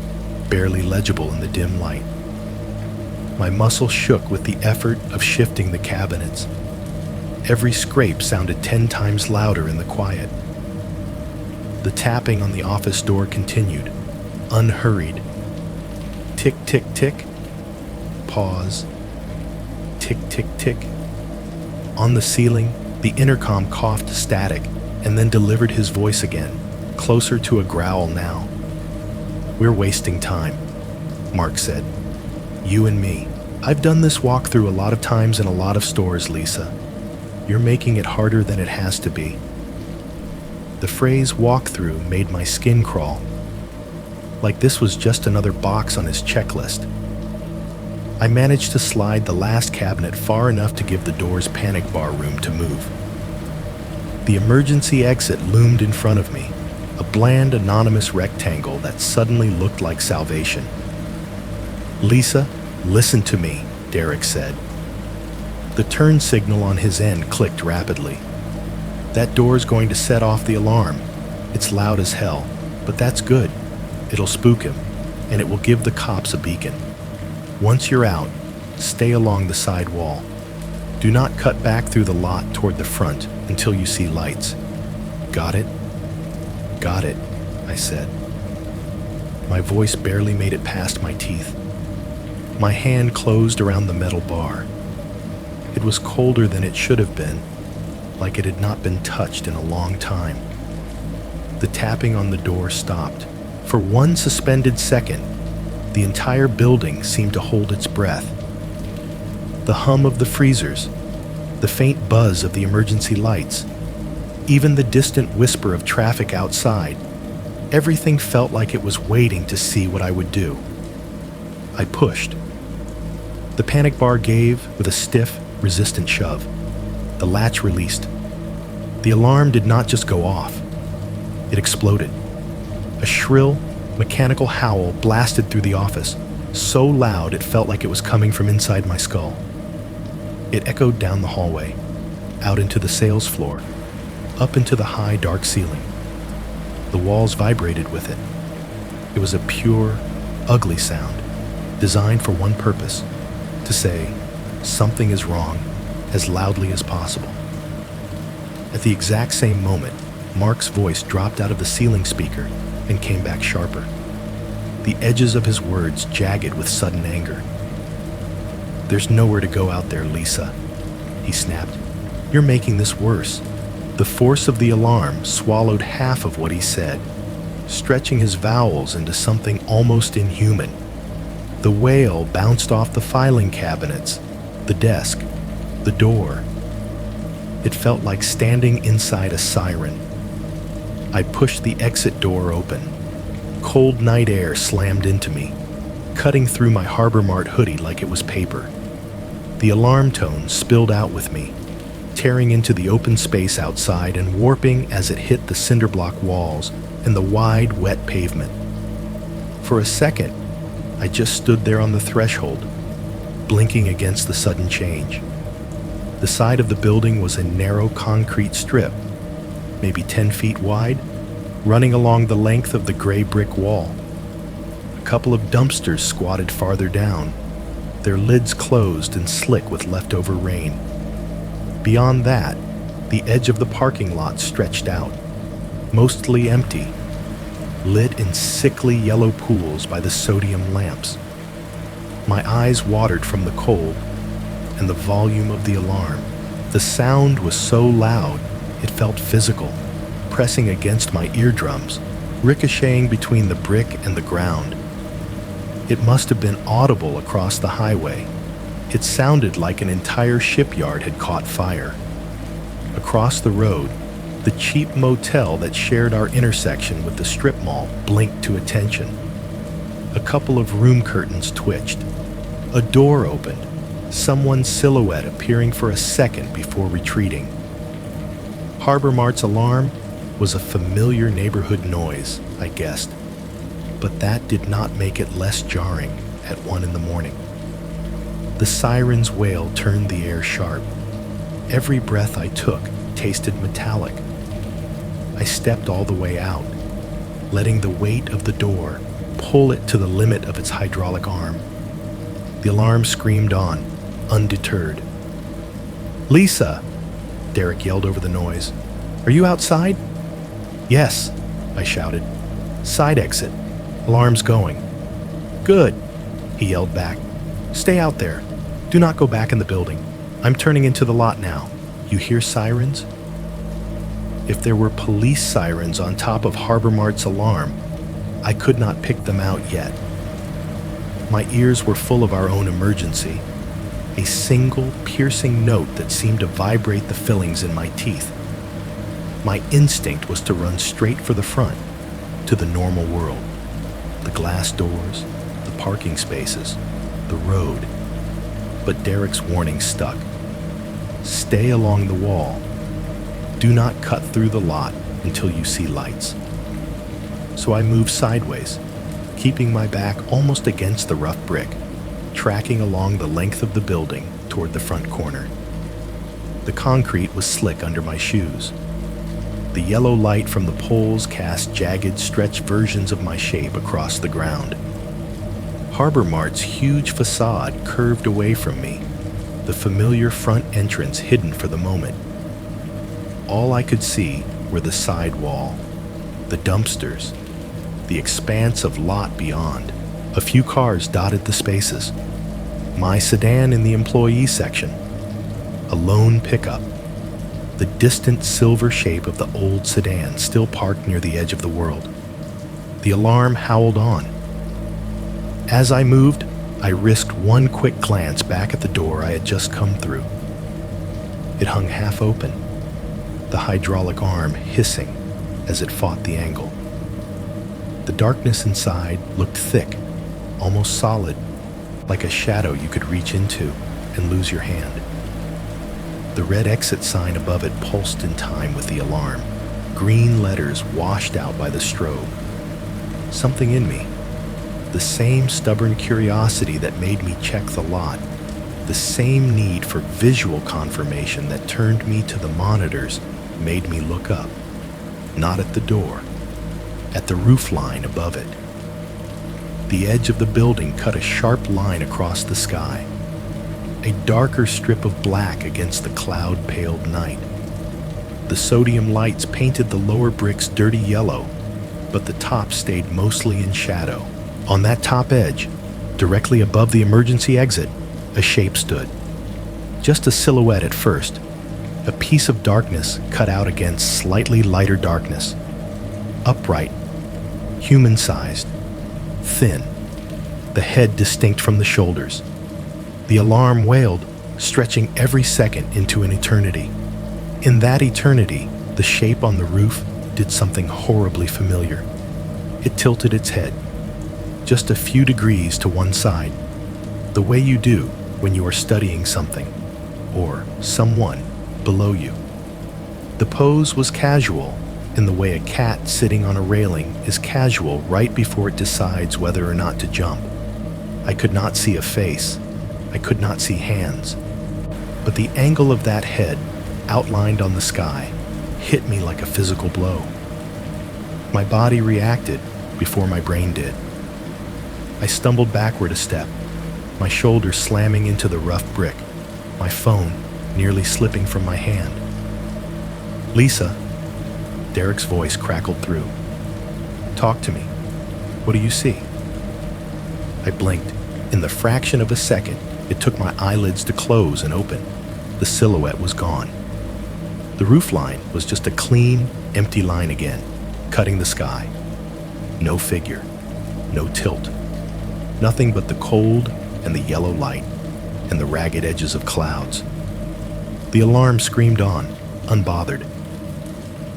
barely legible in the dim light. My muscles shook with the effort of shifting the cabinets. Every scrape sounded 10 times louder in the quiet. The tapping on the office door continued, unhurried. Tick, tick, tick. Pause. Tick, tick, tick. On the ceiling, the intercom coughed static and then delivered his voice again, closer to a growl now. "We're wasting time," Mark said. "You and me. I've done this walkthrough a lot of times in a lot of stores, Lisa. You're making it harder than it has to be." The phrase walkthrough made my skin crawl, like this was just another box on his checklist. I managed to slide the last cabinet far enough to give the door's panic bar room to move. The emergency exit loomed in front of me, a bland, anonymous rectangle that suddenly looked like salvation. "Lisa, listen to me," Derek said. The turn signal on his end clicked rapidly. "That door's going to set off the alarm. It's loud as hell, but that's good. It'll spook him, and it will give the cops a beacon. Once you're out, stay along the side wall. Do not cut back through the lot toward the front until you see lights. Got it?" "Got it," I said. My voice barely made it past my teeth. My hand closed around the metal bar. It was colder than it should have been, like it had not been touched in a long time. The tapping on the door stopped. For one suspended second, the entire building seemed to hold its breath. The hum of the freezers, the faint buzz of the emergency lights, even the distant whisper of traffic outside, everything felt like it was waiting to see what I would do. I pushed. The panic bar gave with a stiff, resistant shove. The latch released. The alarm did not just go off. It exploded. A shrill, mechanical howl blasted through the office, so loud it felt like it was coming from inside my skull. It echoed down the hallway, out into the sales floor, up into the high, dark ceiling. The walls vibrated with it. It was a pure, ugly sound, designed for one purpose, to say, something is wrong, as loudly as possible. At the exact same moment, Mark's voice dropped out of the ceiling speaker and came back sharper, the edges of his words jagged with sudden anger. "There's nowhere to go out there, Lisa," he snapped. "You're making this worse." The force of the alarm swallowed half of what he said, stretching his vowels into something almost inhuman. The wail bounced off the filing cabinets, the desk, the door. It felt like standing inside a siren. I pushed the exit door open. Cold night air slammed into me, cutting through my Harbor Mart hoodie like it was paper. The alarm tone spilled out with me, tearing into the open space outside and warping as it hit the cinder block walls and the wide, wet pavement. For a second, I just stood there on the threshold, blinking against the sudden change. The side of the building was a narrow concrete strip, maybe 10 feet wide, running along the length of the gray brick wall. A couple of dumpsters squatted farther down, their lids closed and slick with leftover rain. Beyond that, the edge of the parking lot stretched out, mostly empty, lit in sickly yellow pools by the sodium lamps. My eyes watered from the cold and the volume of the alarm. The sound was so loud, it felt physical, pressing against my eardrums, ricocheting between the brick and the ground. It must have been audible across the highway. It sounded like an entire shipyard had caught fire. Across the road, the cheap motel that shared our intersection with the strip mall blinked to attention. A couple of room curtains twitched. A door opened, someone's silhouette appearing for a second before retreating. Harbor Mart's alarm was a familiar neighborhood noise, I guessed, but that did not make it less jarring at 1 a.m. The siren's wail turned the air sharp. Every breath I took tasted metallic. I stepped all the way out, letting the weight of the door pull it to the limit of its hydraulic arm. The alarm screamed on, undeterred. "Lisa!" Derek yelled over the noise. "Are you outside?" "Yes," I shouted. "Side exit. Alarm's going." "Good," he yelled back. "Stay out there. Do not go back in the building. I'm turning into the lot now. You hear sirens?" If there were police sirens on top of Harbor Mart's alarm, I could not pick them out yet. My ears were full of our own emergency, a single piercing note that seemed to vibrate the fillings in my teeth. My instinct was to run straight for the front, to the normal world, the glass doors, the parking spaces, the road. But Derek's warning stuck. Stay along the wall. Do not cut through the lot until you see lights. So I moved sideways, keeping my back almost against the rough brick, tracking along the length of the building toward the front corner. The concrete was slick under my shoes. The yellow light from the poles cast jagged, stretched versions of my shape across the ground. Harbor Mart's huge facade curved away from me, the familiar front entrance hidden for the moment. All I could see were the side wall, the dumpsters, the expanse of lot beyond. A few cars dotted the spaces. My sedan in the employee section. A lone pickup. The distant silver shape of the old sedan still parked near the edge of the world. The alarm howled on. As I moved, I risked one quick glance back at the door I had just come through. It hung half open, the hydraulic arm hissing as it fought the angle. The darkness inside looked thick, almost solid, like a shadow you could reach into and lose your hand. The red exit sign above it pulsed in time with the alarm, green letters washed out by the strobe. Something in me, the same stubborn curiosity that made me check the lot, the same need for visual confirmation that turned me to the monitors, made me look up, not at the door, at the roof line above it. The edge of the building cut a sharp line across the sky. a darker strip of black against the cloud-paled night. The sodium lights painted the lower bricks dirty yellow, but the top stayed mostly in shadow. On that top edge, directly above the emergency exit, a shape stood. Just a silhouette at first, a piece of darkness cut out against slightly lighter darkness. Upright, human-sized, thin, the head distinct from the shoulders. The alarm wailed, stretching every second into an eternity. In that eternity, the shape on the roof did something horribly familiar. It tilted its head, just a few degrees to one side, the way you do when you are studying something, or someone, below you. The pose was casual, in the way a cat sitting on a railing is casual right before it decides whether or not to jump. I could not see a face. I could not see hands. But the angle of that head, outlined on the sky, hit me like a physical blow. My body reacted before my brain did. I stumbled backward a step, my shoulder slamming into the rough brick, my phone nearly slipping from my hand. "Lisa," Derek's voice crackled through. "Talk to me. What do you see?" I blinked. In the fraction of a second, it took my eyelids to close and open. The silhouette was gone. The roofline was just a clean, empty line again, cutting the sky. No figure, no tilt. Nothing but the cold and the yellow light and the ragged edges of clouds. The alarm screamed on, unbothered.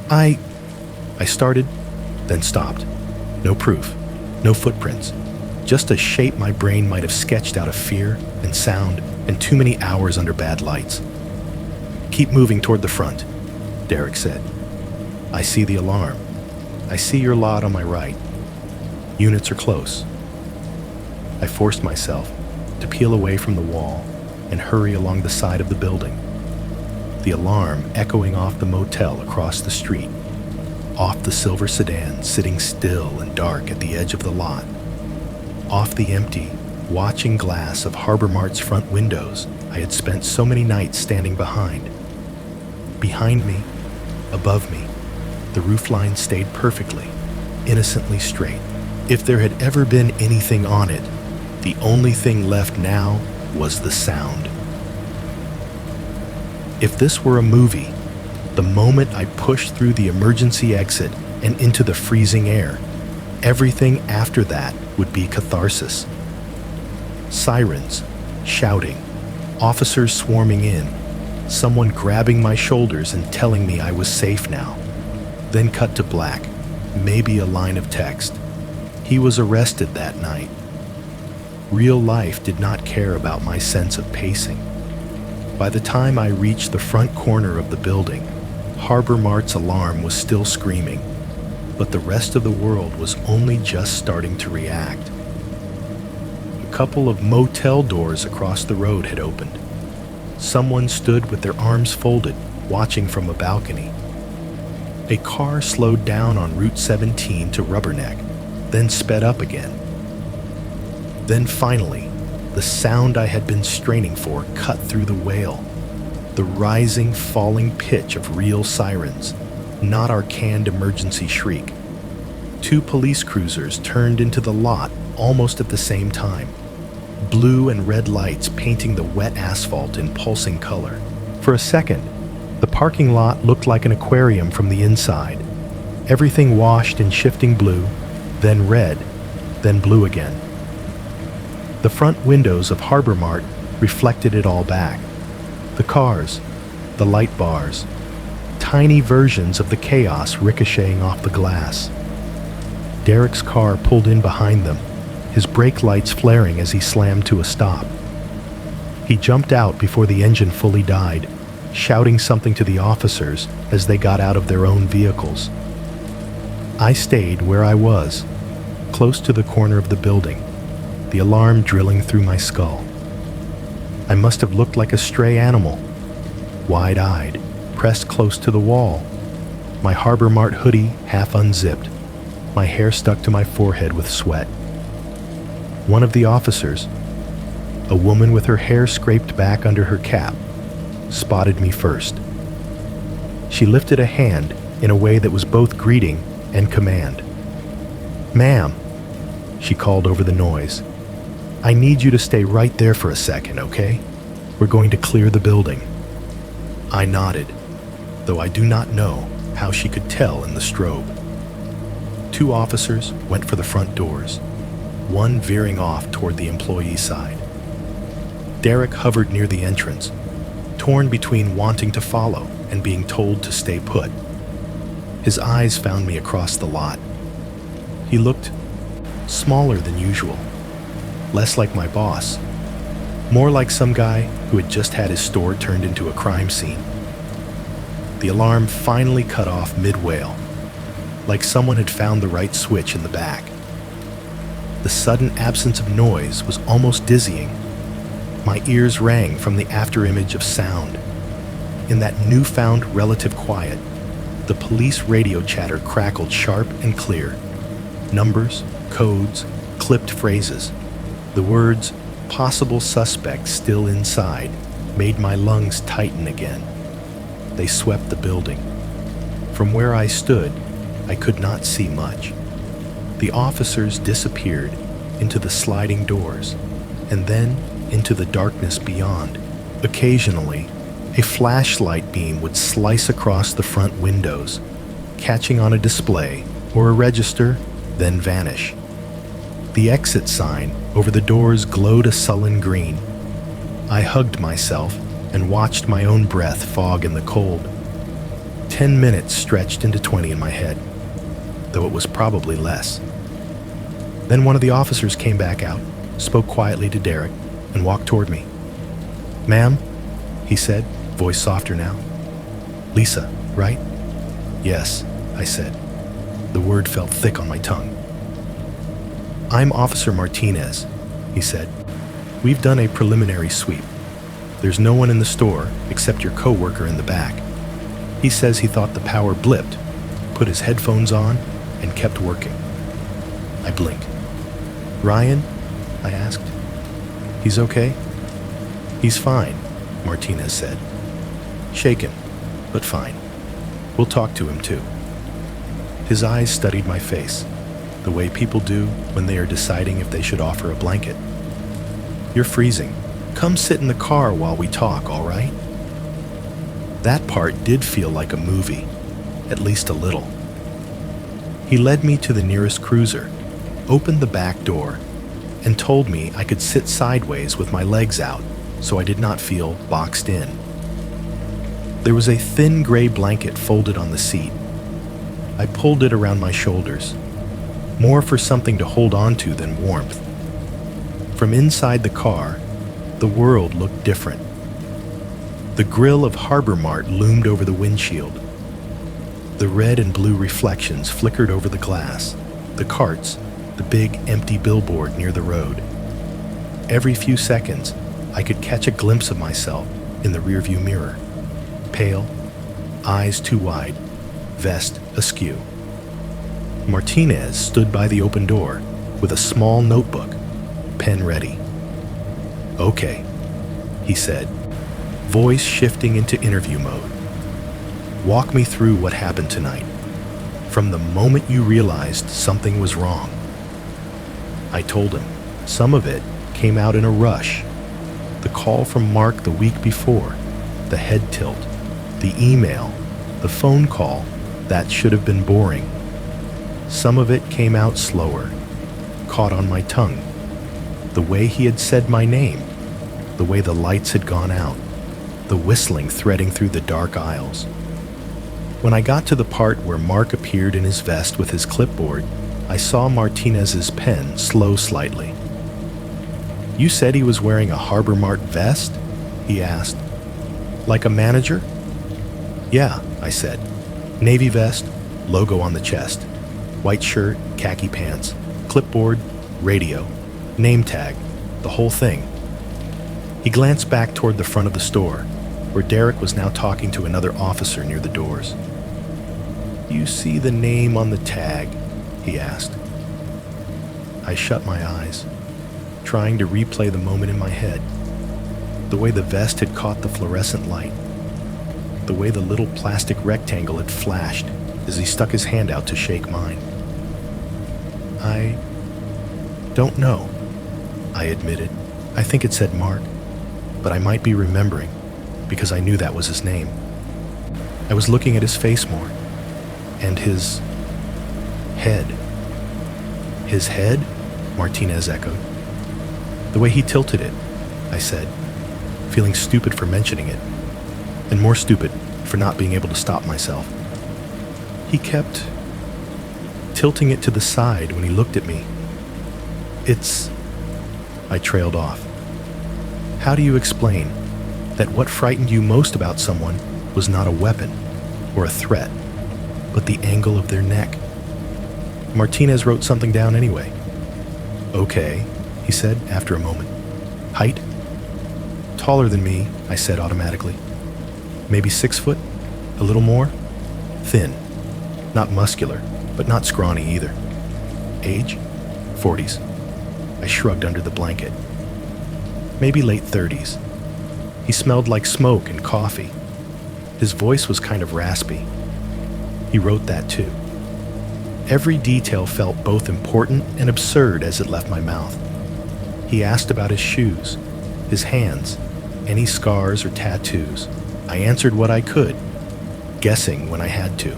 I started, then stopped. No proof, no footprints, just a shape my brain might have sketched out of fear and sound and too many hours under bad lights. "Keep moving toward the front," Derek said. "I see the alarm. I see your lot on my right. Units are close." I forced myself to peel away from the wall and hurry along the side of the building. The alarm echoing off the motel across the street, off the silver sedan sitting still and dark at the edge of the lot, off the empty, watching glass of Harbor Mart's front windows I had spent so many nights standing behind. Behind me, above me, the roofline stayed perfectly, innocently straight. If there had ever been anything on it, the only thing left now was the sound. If this were a movie, the moment I pushed through the emergency exit and into the freezing air, everything after that would be catharsis. Sirens, shouting, officers swarming in, someone grabbing my shoulders and telling me I was safe now. Then cut to black, maybe a line of text. He was arrested that night. Real life did not care about my sense of pacing. By the time I reached the front corner of the building, Harbor Mart's alarm was still screaming, but the rest of the world was only just starting to react. A couple of motel doors across the road had opened. Someone stood with their arms folded, watching from a balcony. A car slowed down on Route 17 to Rubberneck, then sped up again. Then finally, the sound I had been straining for cut through the wail. The rising, falling pitch of real sirens, not our canned emergency shriek. 2 police cruisers turned into the lot almost at the same time. Blue and red lights painting the wet asphalt in pulsing color. For a second, the parking lot looked like an aquarium from the inside. Everything washed in shifting blue, then red, then blue again. The front windows of Harbor Mart reflected it all back. The cars, the light bars, tiny versions of the chaos ricocheting off the glass. Derek's car pulled in behind them, his brake lights flaring as he slammed to a stop. He jumped out before the engine fully died, shouting something to the officers as they got out of their own vehicles. I stayed where I was, close to the corner of the building, the alarm drilling through my skull. I must have looked like a stray animal, wide-eyed, pressed close to the wall, my Harbor Mart hoodie half unzipped, my hair stuck to my forehead with sweat. One of the officers, a woman with her hair scraped back under her cap, spotted me first. She lifted a hand in a way that was both greeting and command. "Ma'am," she called over the noise, "I need you to stay right there for a second, okay? We're going to clear the building." I nodded, though I do not know how she could tell in the strobe. 2 officers went for the front doors, one veering off toward the employee side. Derek hovered near the entrance, torn between wanting to follow and being told to stay put. His eyes found me across the lot. He looked smaller than usual, less like my boss, more like some guy who had just had his store turned into a crime scene. The alarm finally cut off mid-wail, like someone had found the right switch in the back. The sudden absence of noise was almost dizzying. My ears rang from the afterimage of sound. In that newfound relative quiet, the police radio chatter crackled sharp and clear. Numbers, codes, clipped phrases. The words, "possible suspect still inside," made my lungs tighten again. They swept the building. From where I stood, I could not see much. The officers disappeared into the sliding doors, and then into the darkness beyond. Occasionally, a flashlight beam would slice across the front windows, catching on a display or a register, then vanish. The exit sign over the doors glowed a sullen green. I hugged myself and watched my own breath fog in the cold. 10 minutes stretched into 20 in my head, though it was probably less. Then one of the officers came back out, spoke quietly to Derek, and walked toward me. "Ma'am," he said, voice softer now. "Lisa, right?" "Yes," I said. The word felt thick on my tongue. "I'm Officer Martinez," he said. "We've done a preliminary sweep. There's no one in the store except your coworker in the back. He says he thought the power blipped, put his headphones on, and kept working." I blinked. "Ryan?" I asked. "He's okay?" "He's fine," Martinez said. "Shaken, but fine. We'll talk to him too." His eyes studied my face, the way people do when they are deciding if they should offer a blanket. "You're freezing. Come sit in the car while we talk, all right?" That part did feel like a movie, at least a little. He led me to the nearest cruiser, opened the back door, and told me I could sit sideways with my legs out so I did not feel boxed in. There was a thin gray blanket folded on the seat. I pulled it around my shoulders, more for something to hold on to than warmth. From inside the car, the world looked different. The grill of Harbor Mart loomed over the windshield. The red and blue reflections flickered over the glass, the carts, the big empty billboard near the road. Every few seconds, I could catch a glimpse of myself in the rearview mirror. Pale, eyes too wide, vest askew. Martinez stood by the open door with a small notebook, pen ready. "Okay," he said, voice shifting into interview mode. "Walk me through what happened tonight, from the moment you realized something was wrong." I told him. Some of it came out in a rush. The call from Mark the week before, the head tilt, the email, the phone call that should have been boring. Some of it came out slower, caught on my tongue. The way he had said my name, the way the lights had gone out, the whistling threading through the dark aisles. When I got to the part where Mark appeared in his vest with his clipboard, I saw Martinez's pen slow slightly. "You said he was wearing a Harbor Mart vest?" he asked. "Like a manager?" "Yeah," I said. "Navy vest, logo on the chest, white shirt, khaki pants, clipboard, radio, name tag, the whole thing." He glanced back toward the front of the store, where Derek was now talking to another officer near the doors. "You see the name on the tag?" he asked. I shut my eyes. trying to replay the moment in my head. The way the vest had caught the fluorescent light. The way the little plastic rectangle had flashed as he stuck his hand out to shake mine. I don't know, I admitted. I think it said Mark, but I might be remembering because I knew that was his name. I was looking at his face more, and his head. His head? Martinez echoed. The way he tilted it, I said, feeling stupid for mentioning it, and more stupid for not being able to stop myself. He kept tilting it to the side when he looked at me. I trailed off. How do you explain that what frightened you most about someone was not a weapon or a threat, but the angle of their neck? Martinez wrote something down anyway. Okay, he said after a moment. Height? Taller than me, I said automatically. Maybe 6 foot? A little more? Thin. Not muscular, but not scrawny either. Age? 40s. I shrugged under the blanket. Maybe late 30s. He smelled like smoke and coffee. His voice was kind of raspy. He wrote that too. Every detail felt both important and absurd as it left my mouth. He asked about his shoes, his hands, any scars or tattoos. I answered what I could, guessing when I had to.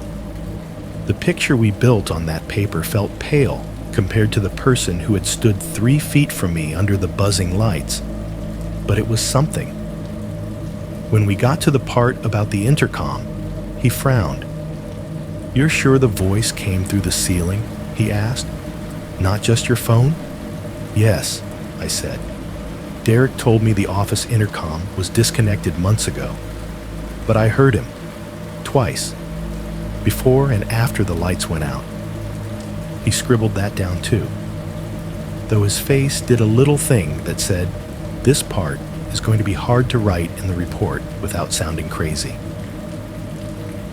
The picture we built on that paper felt pale compared to the person who had stood 3 feet from me under the buzzing lights, but it was something. When we got to the part about the intercom, he frowned. You're sure the voice came through the ceiling? He asked. Not just your phone? Yes, I said. Derek told me the office intercom was disconnected months ago, but I heard him, twice, before and after the lights went out. He scribbled that down too, though his face did a little thing that said, this part is going to be hard to write in the report without sounding crazy.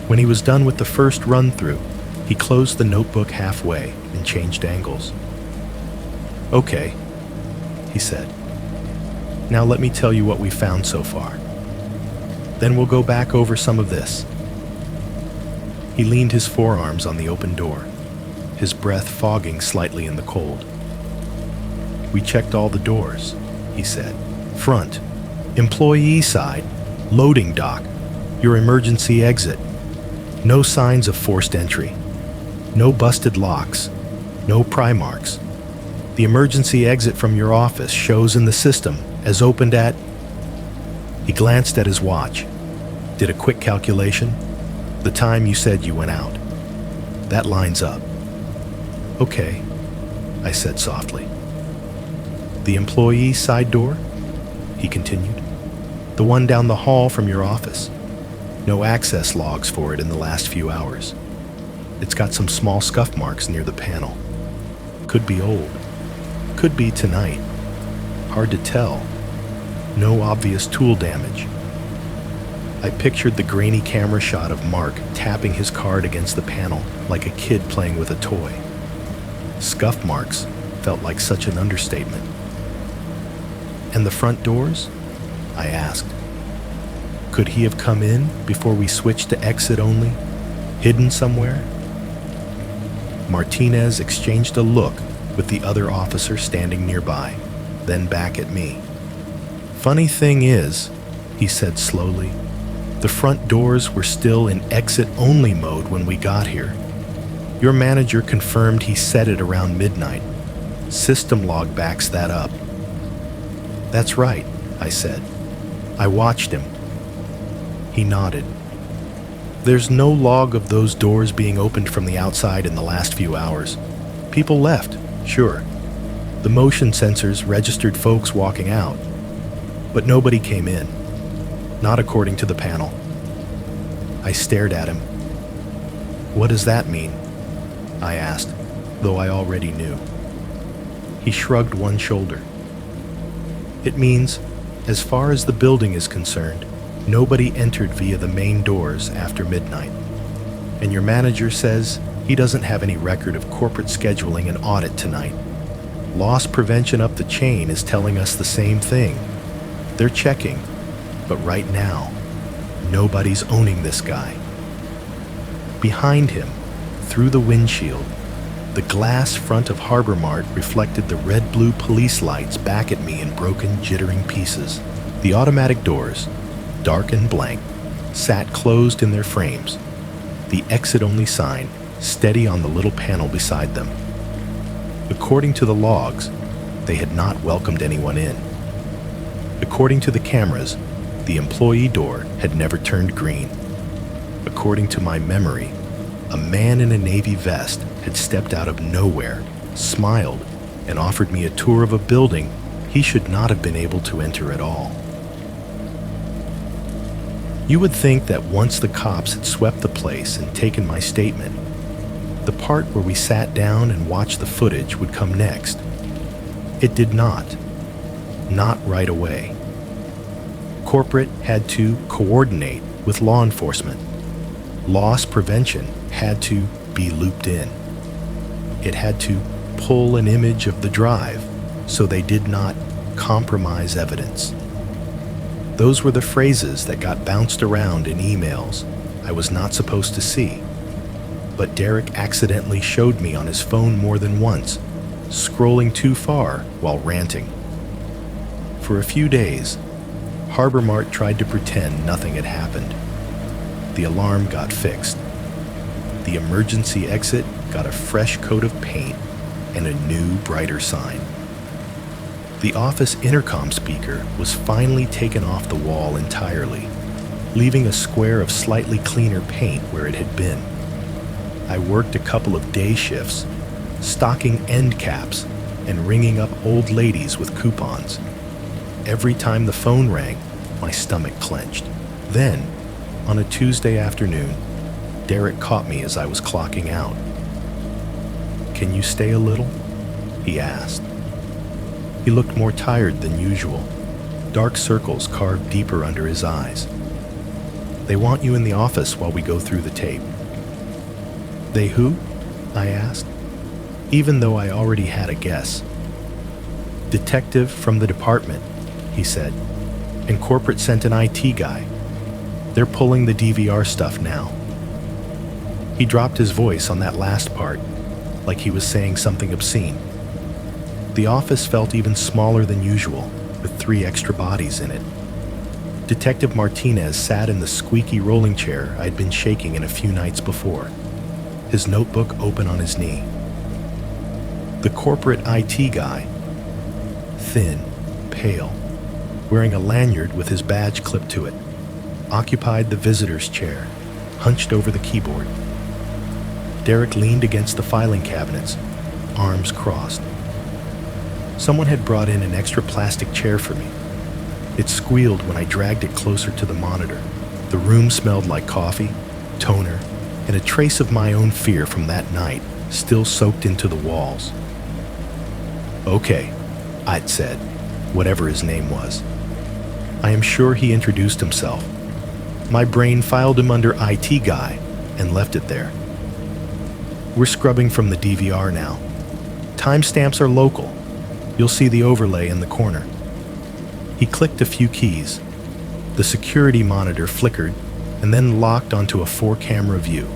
When he was done with the first run-through, he closed the notebook halfway and changed angles. Okay, he said. Now let me tell you what we found so far. Then we'll go back over some of this. He leaned his forearms on the open door, his breath fogging slightly in the cold. We checked all the doors, he said. Front, employee side, loading dock, your emergency exit. No signs of forced entry. No busted locks. No pry marks. The emergency exit from your office shows in the system as opened at... He glanced at his watch, did a quick calculation. The time you said you went out. That lines up. Okay, I said softly. The employee side door? He continued. The one down the hall from your office. No access logs for it in the last few hours. It's got some small scuff marks near the panel. Could be old. Could be tonight. Hard to tell. No obvious tool damage. I pictured the grainy camera shot of Mark tapping his card against the panel like a kid playing with a toy. Scuff marks felt like such an understatement. And the front doors? I asked. Could he have come in before we switched to exit only, hidden somewhere? Martinez exchanged a look with the other officer standing nearby, then back at me. Funny thing is, he said slowly, the front doors were still in exit-only mode when we got here. Your manager confirmed he set it around midnight. System log backs that up. That's right, I said. I watched him. He nodded. There's no log of those doors being opened from the outside in the last few hours. People left, sure. The motion sensors registered folks walking out, but nobody came in. Not according to the panel. I stared at him. What does that mean? I asked, though I already knew. He shrugged one shoulder. It means, as far as the building is concerned, nobody entered via the main doors after midnight. And your manager says he doesn't have any record of corporate scheduling an audit tonight. Loss prevention up the chain is telling us the same thing. They're checking, but right now, nobody's owning this guy. Behind him, through the windshield, the glass front of Harbor Mart reflected the red-blue police lights back at me in broken, jittering pieces. The automatic doors, dark and blank, sat closed in their frames, the exit-only sign steady on the little panel beside them. According to the logs, they had not welcomed anyone in. According to the cameras, the employee door had never turned green. According to my memory, a man in a navy vest had stepped out of nowhere, smiled, and offered me a tour of a building he should not have been able to enter at all. You would think that once the cops had swept the place and taken my statement, the part where we sat down and watched the footage would come next. It did not. Not right away. Corporate had to coordinate with law enforcement. Loss prevention had to be looped in. It had to pull an image of the drive so they did not compromise evidence. Those were the phrases that got bounced around in emails I was not supposed to see. But Derek accidentally showed me on his phone more than once, scrolling too far while ranting. For a few days, Harbor Mart tried to pretend nothing had happened. The alarm got fixed. The emergency exit got a fresh coat of paint and a new, brighter sign. The office intercom speaker was finally taken off the wall entirely, leaving a square of slightly cleaner paint where it had been. I worked a couple of day shifts, stocking end caps and ringing up old ladies with coupons. Every time the phone rang, my stomach clenched. Then, on a Tuesday afternoon, Derek caught me as I was clocking out. "Can you stay a little?" he asked. He looked more tired than usual, dark circles carved deeper under his eyes. "They want you in the office while we go through the tape." "They who?" I asked, even though I already had a guess. "Detective from the department," he said, "and corporate sent an IT guy. They're pulling the DVR stuff now." He dropped his voice on that last part, like he was saying something obscene. The office felt even smaller than usual, with 3 extra bodies in it. Detective Martinez sat in the squeaky rolling chair I'd been shaking in a few nights before, his notebook open on his knee. The corporate IT guy, thin, pale, wearing a lanyard with his badge clipped to it, occupied the visitor's chair, hunched over the keyboard. Derek leaned against the filing cabinets, arms crossed. Someone had brought in an extra plastic chair for me. It squealed when I dragged it closer to the monitor. The room smelled like coffee, toner, and a trace of my own fear from that night still soaked into the walls. "Okay," I'd said, whatever his name was. I am sure he introduced himself. My brain filed him under IT guy and left it there. "We're scrubbing from the DVR now. Timestamps are local. You'll see the overlay in the corner." He clicked a few keys. The security monitor flickered and then locked onto a 4-camera view.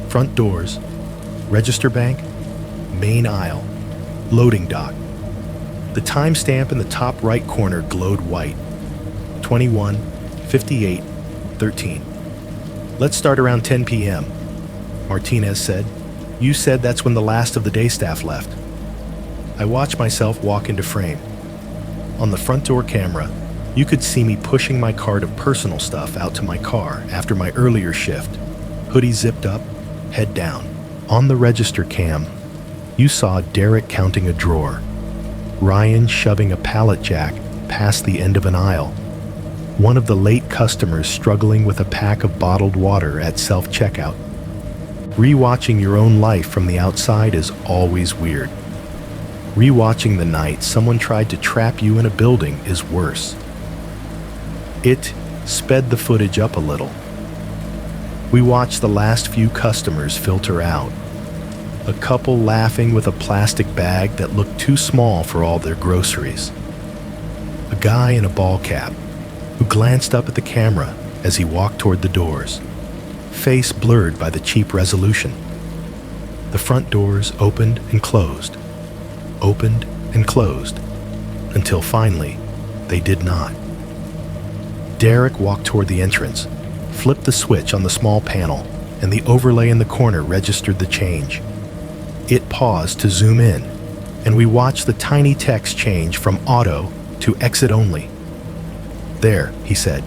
Front doors, register bank, main aisle, loading dock. The timestamp in the top right corner glowed white. 21:58:13. "Let's start around 10 p.m., Martinez said. "You said that's when the last of the day staff left." I watched myself walk into frame. On the front door camera, you could see me pushing my cart of personal stuff out to my car after my earlier shift, hoodie zipped up, head down. On the register cam, you saw Derek counting a drawer, Ryan shoving a pallet jack past the end of an aisle, one of the late customers struggling with a pack of bottled water at self-checkout. Rewatching your own life from the outside is always weird. Rewatching the night someone tried to trap you in a building is worse. It sped the footage up a little. We watched the last few customers filter out. A couple laughing with a plastic bag that looked too small for all their groceries. A guy in a ball cap who glanced up at the camera as he walked toward the doors, face blurred by the cheap resolution. The front doors opened and closed, until finally they did not. Derek walked toward the entrance, flipped the switch on the small panel, and the overlay in the corner registered the change. It paused to zoom in, and we watched the tiny text change from auto to exit only. "There," he said,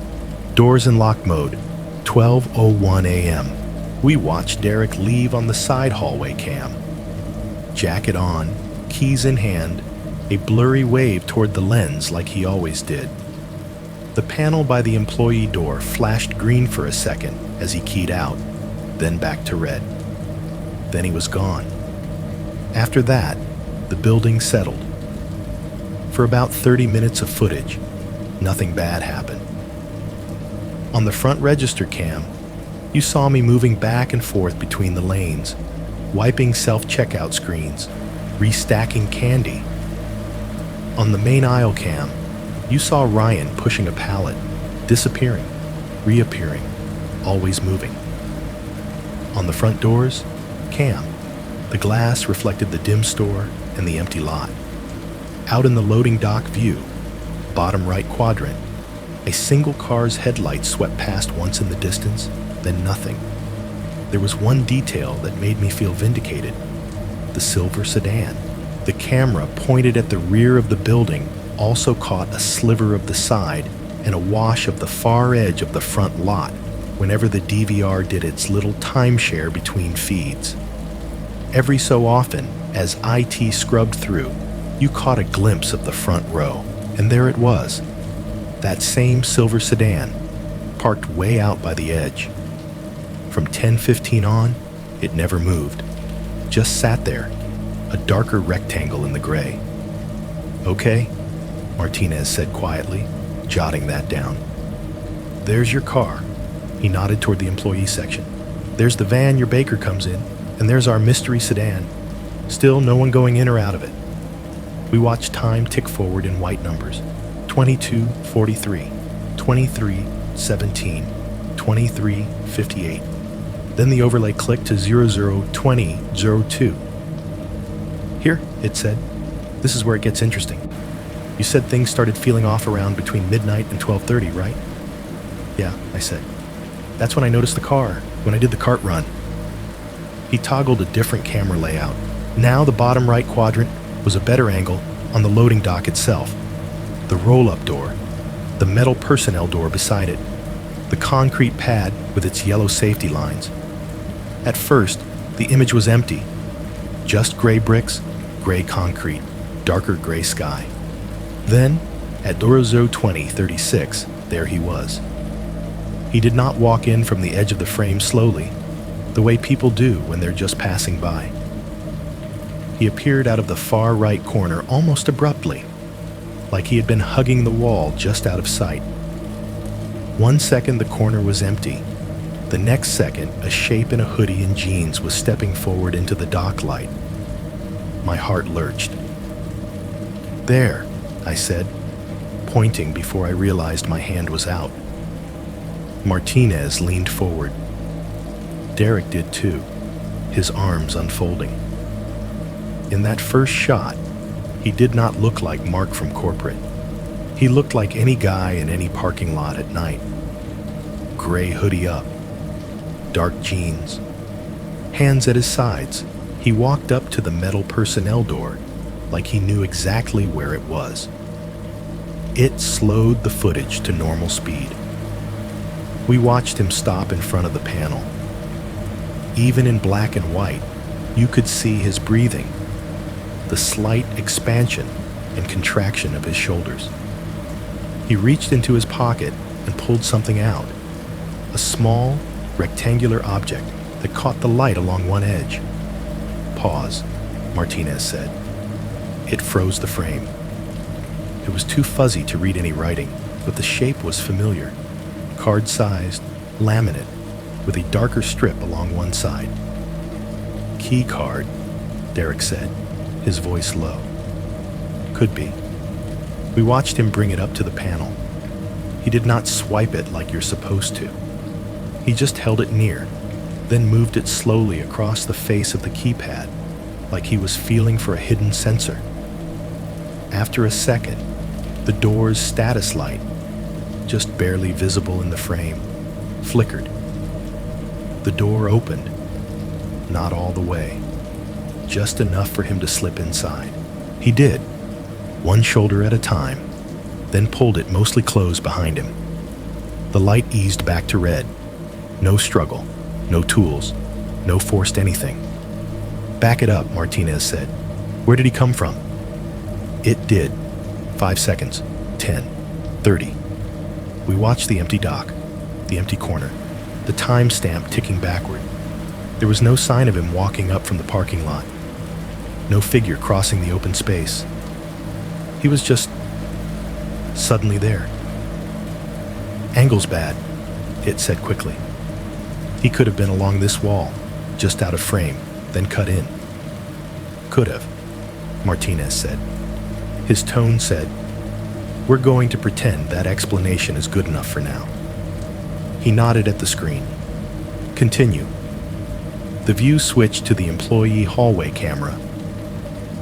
"doors in lock mode, 12:01 a.m. We watched Derek leave on the side hallway cam. Jacket on, keys in hand, a blurry wave toward the lens like he always did. The panel by the employee door flashed green for a second as he keyed out, then back to red. Then he was gone. After that, the building settled. For about 30 minutes of footage, nothing bad happened. On the front register cam, you saw me moving back and forth between the lanes, wiping self-checkout screens, restacking candy. On the main aisle cam, you saw Ryan pushing a pallet, disappearing, reappearing, always moving. On the front doors, cam, the glass reflected the dim store and the empty lot. Out in the loading dock view, bottom right quadrant, a single car's headlights swept past once in the distance, then nothing. There was one detail that made me feel vindicated: the silver sedan. The camera pointed at the rear of the building also caught a sliver of the side and a wash of the far edge of the front lot whenever the DVR did its little timeshare between feeds. Every so often, as IT scrubbed through, you caught a glimpse of the front row, and there it was, that same silver sedan, parked way out by the edge. From 10:15 on, it never moved, just sat there, a darker rectangle in the gray. "Okay," Martinez said quietly, jotting that down. "There's your car." He nodded toward the employee section. "There's the van your baker comes in, and there's our mystery sedan. Still no one going in or out of it." We watched time tick forward in white numbers: 22:43, 23:17, 23:58. Then the overlay clicked to 00:20:02. "Here," it said. "This is where it gets interesting. You said things started feeling off around between midnight and 12:30, right?" "Yeah," I said. "That's when I noticed the car, when I did the cart run." He toggled a different camera layout. Now the bottom right quadrant was a better angle on the loading dock itself. The roll-up door, the metal personnel door beside it, the concrete pad with its yellow safety lines. At first, the image was empty. Just gray bricks, gray concrete, darker gray sky. Then, at 00:20:36, there he was. He did not walk in from the edge of the frame slowly, the way people do when they're just passing by. He appeared out of the far right corner almost abruptly, like he had been hugging the wall just out of sight. 1 second the corner was empty. The next second, a shape in a hoodie and jeans was stepping forward into the dock light. My heart lurched. "There," I said, pointing before I realized my hand was out. Martinez leaned forward. Derek did too, his arms unfolding. In that first shot, he did not look like Mark from corporate. He looked like any guy in any parking lot at night. Gray hoodie up, dark jeans, hands at his sides. He walked up to the metal personnel door like he knew exactly where it was. It slowed the footage to normal speed. We watched him stop in front of the panel. Even in black and white, you could see his breathing, the slight expansion and contraction of his shoulders. He reached into his pocket and pulled something out, a small, rectangular object that caught the light along one edge. "Pause," Martinez said. It froze the frame. It was too fuzzy to read any writing, but the shape was familiar. Card-sized, laminate, with a darker strip along one side. "Key card," Derek said, his voice low. Could be. We watched him bring it up to the panel. He did not swipe it like you're supposed to. He just held it near, then moved it slowly across the face of the keypad, like he was feeling for a hidden sensor. After a second, the door's status light, just barely visible in the frame, flickered. The door opened, not all the way, just enough for him to slip inside. He did, one shoulder at a time, then pulled it mostly closed behind him. The light eased back to red. No struggle, no tools, no forced anything. Back it up, Martinez said. Where did he come from? It did. 5 seconds, 10, 30. We watched the empty dock, the empty corner, the time stamp ticking backward. There was no sign of him walking up from the parking lot. No figure crossing the open space. He was just suddenly there. Angle's bad, it said quickly. He could have been along this wall, just out of frame, then cut in. Could have, Martinez said. His tone said, we're going to pretend that explanation is good enough for now. He nodded at the screen. Continue. The view switched to the employee hallway camera.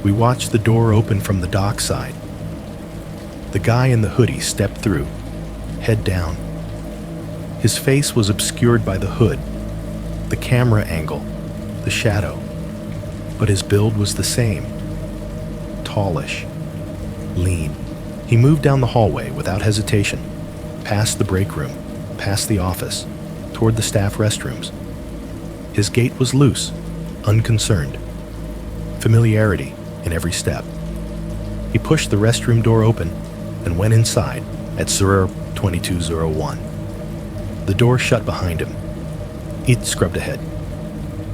We watched the door open from the dock side. The guy in the hoodie stepped through, head down. His face was obscured by the hood, the camera angle, the shadow, but his build was the same. Tallish, lean. He moved down the hallway without hesitation, past the break room, past the office, toward the staff restrooms. His gait was loose, unconcerned. Familiarity in every step. He pushed the restroom door open and went inside at 2201. The door shut behind him. It scrubbed ahead.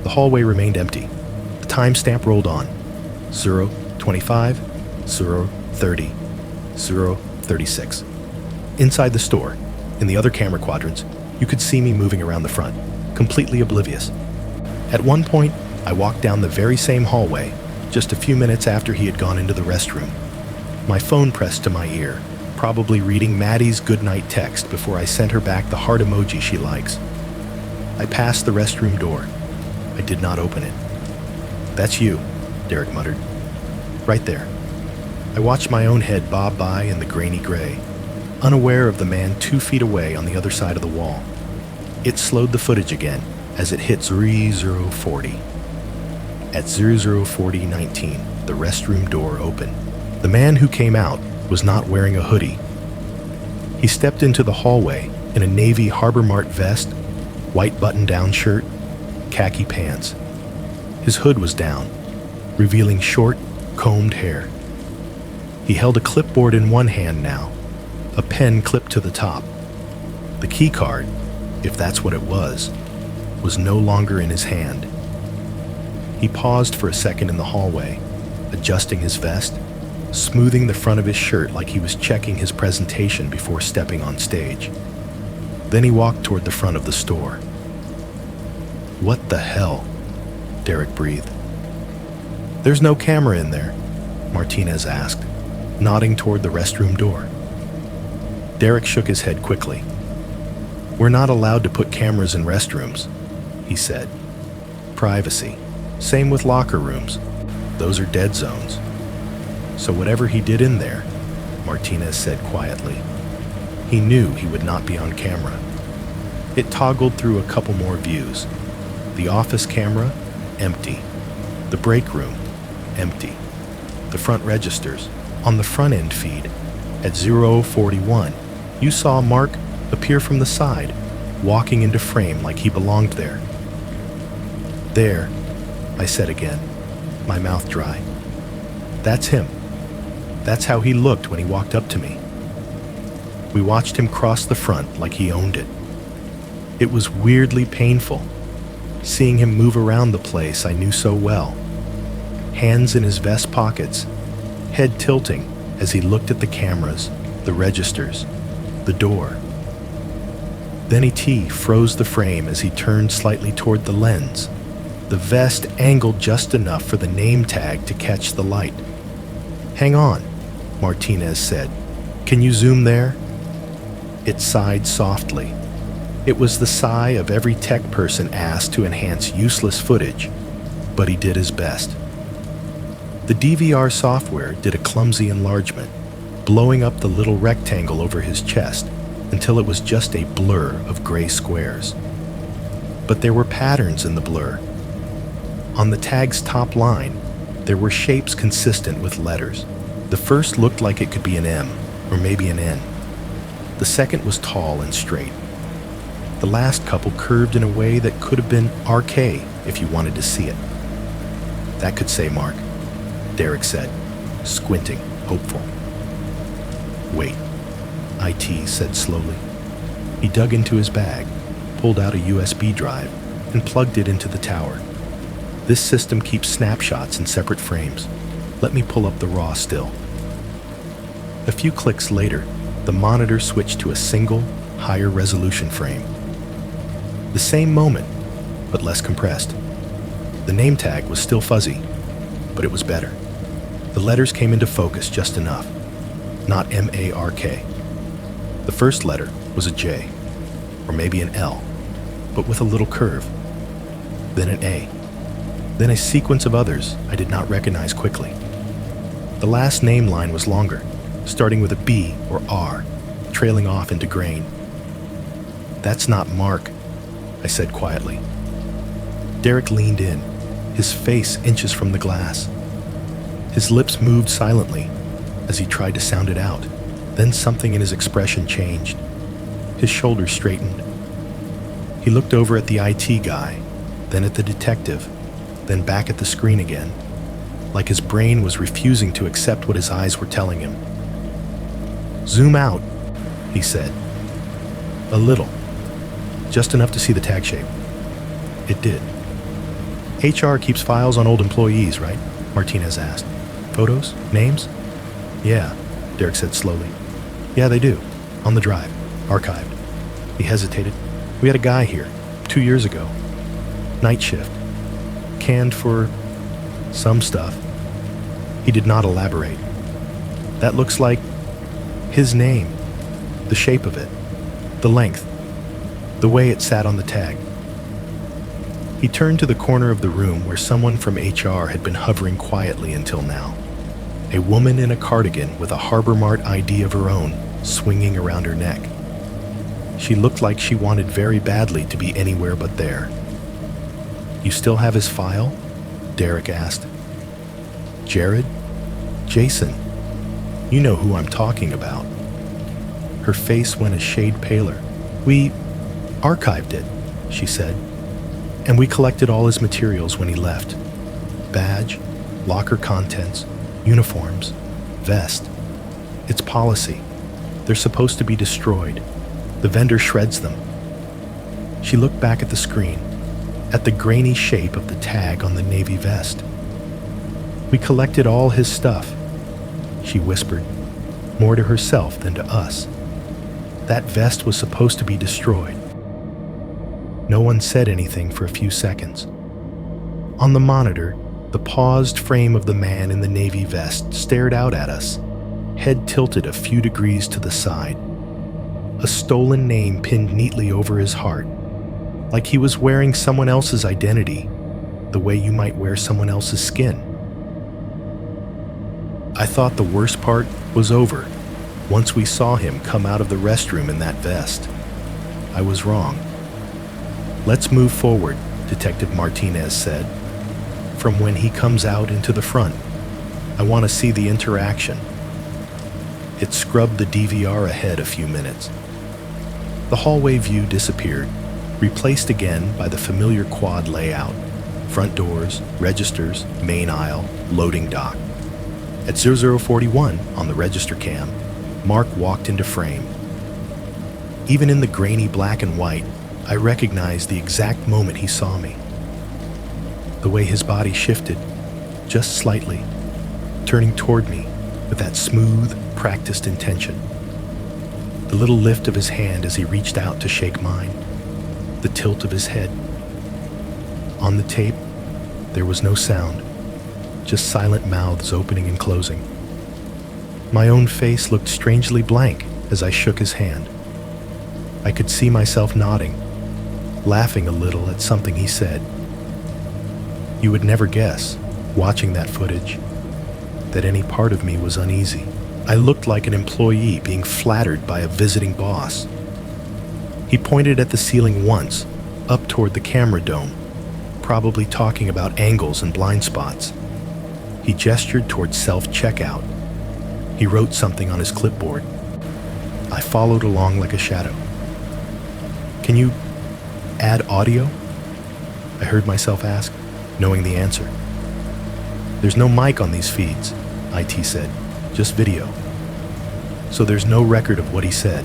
The hallway remained empty. The timestamp rolled on. 025, 030, 036. Inside the store, in the other camera quadrants, you could see me moving around the front, completely oblivious. At one point, I walked down the very same hallway, just a few minutes after he had gone into the restroom. My phone pressed to my ear, probably reading Maddie's goodnight text before I sent her back the heart emoji she likes. I passed the restroom door. I did not open it. That's you, Derek muttered. Right there. I watched my own head bob by in the grainy gray, unaware of the man 2 feet away on the other side of the wall. It slowed the footage again as it hit 0040. At 0040:19, the restroom door opened. The man who came out was not wearing a hoodie. He stepped into the hallway in a navy Harbor Mart vest, white button-down shirt, khaki pants. His hood was down, revealing short, combed hair. He held a clipboard in one hand now, a pen clipped to the top. The key card, if that's what it was no longer in his hand. He paused for a second in the hallway, adjusting his vest, smoothing the front of his shirt like he was checking his presentation before stepping on stage. Then he walked toward the front of the store. What the hell? Derek breathed. There's no camera in there, Martinez asked, nodding toward the restroom door. Derek shook his head quickly. We're not allowed to put cameras in restrooms, he said. Privacy. Same with locker rooms. Those are dead zones. So whatever he did in there, Martinez said quietly, he knew he would not be on camera. It toggled through a couple more views. The office camera, empty. The break room, empty. The front registers, on the front end feed, at 041, you saw Mark appear from the side, walking into frame like he belonged there. There, I said again, my mouth dry. That's him. That's how he looked when he walked up to me. We watched him cross the front like he owned it. It was weirdly painful, seeing him move around the place I knew so well, hands in his vest pockets, head tilting as he looked at the cameras, the registers, the door. Then he froze the frame as he turned slightly toward the lens, the vest angled just enough for the name tag to catch the light. "Hang on," Martinez said. "Can you zoom there?" It sighed softly. It was the sigh of every tech person asked to enhance useless footage, but he did his best. The DVR software did a clumsy enlargement, blowing up the little rectangle over his chest until it was just a blur of gray squares. But there were patterns in the blur. On the tag's top line, there were shapes consistent with letters. The first looked like it could be an M, or maybe an N. The second was tall and straight. The last couple curved in a way that could have been RK if you wanted to see it. "That could say Mark," Derek said, squinting, hopeful. "Wait," IT said slowly. He dug into his bag, pulled out a USB drive, and plugged it into the tower. "This system keeps snapshots in separate frames. Let me pull up the raw still." A few clicks later, the monitor switched to a single, higher resolution frame. The same moment, but less compressed. The name tag was still fuzzy, but it was better. The letters came into focus just enough. Not MARK. The first letter was a J, or maybe an L, but with a little curve. Then an A. Then a sequence of others I did not recognize quickly. The last name line was longer, starting with a B or R, trailing off into grain. "That's not Mark," I said quietly. Derek leaned in, his face inches from the glass. His lips moved silently as he tried to sound it out. Then something in his expression changed. His shoulders straightened. He looked over at the IT guy, then at the detective, then back at the screen again, like his brain was refusing to accept what his eyes were telling him. "Zoom out," he said. "A little. Just enough to see the tag shape." It did. "HR keeps files on old employees, right?" Martinez asked. "Photos? Names?" "Yeah," Derek said slowly. "Yeah, they do. On the drive. Archived." He hesitated. "We had a guy here 2 years ago. Night shift. Canned for some stuff." He did not elaborate. "That looks like his name. The shape of it. The length. The way it sat on the tag." He turned to the corner of the room where someone from HR had been hovering quietly until now. A woman in a cardigan with a Harbor Mart ID of her own swinging around her neck. She looked like she wanted very badly to be anywhere but there. "You still have his file?" Derek asked. "Jared? Jason. You know who I'm talking about." Her face went a shade paler. "We archived it," she said. "And we collected all his materials when he left. Badge, locker contents, uniforms, vest. It's policy. They're supposed to be destroyed. The vendor shreds them." She looked back at the screen, at the grainy shape of the tag on the navy vest. "We collected all his stuff," she whispered, more to herself than to us. "That vest was supposed to be destroyed." No one said anything for a few seconds. On the monitor, the paused frame of the man in the navy vest stared out at us, head tilted a few degrees to the side. A stolen name pinned neatly over his heart, like he was wearing someone else's identity, the way you might wear someone else's skin. I thought the worst part was over once we saw him come out of the restroom in that vest. I was wrong. "Let's move forward," Detective Martinez said. "From when he comes out into the front. I want to see the interaction." It scrubbed the DVR ahead a few minutes. The hallway view disappeared, replaced again by the familiar quad layout. Front doors, registers, main aisle, loading dock. At 0041 on the register cam, Mark walked into frame. Even in the grainy black and white, I recognized the exact moment he saw me. The way his body shifted, just slightly, turning toward me with that smooth, practiced intention. The little lift of his hand as he reached out to shake mine. The tilt of his head. On the tape, There was no sound, just silent mouths opening and closing. My own face looked strangely blank as I shook his hand. I could see myself nodding, laughing a little at something he said. You would never guess, watching that footage, that any part of me was uneasy. I looked like an employee being flattered by a visiting boss. He pointed at the ceiling once, up toward the camera dome, probably talking about angles and blind spots. He gestured toward self-checkout. He wrote something on his clipboard. I followed along like a shadow. Can you add audio? I heard myself ask, knowing the answer. There's no mic on these feeds, IT said, just video. So there's no record of what he said,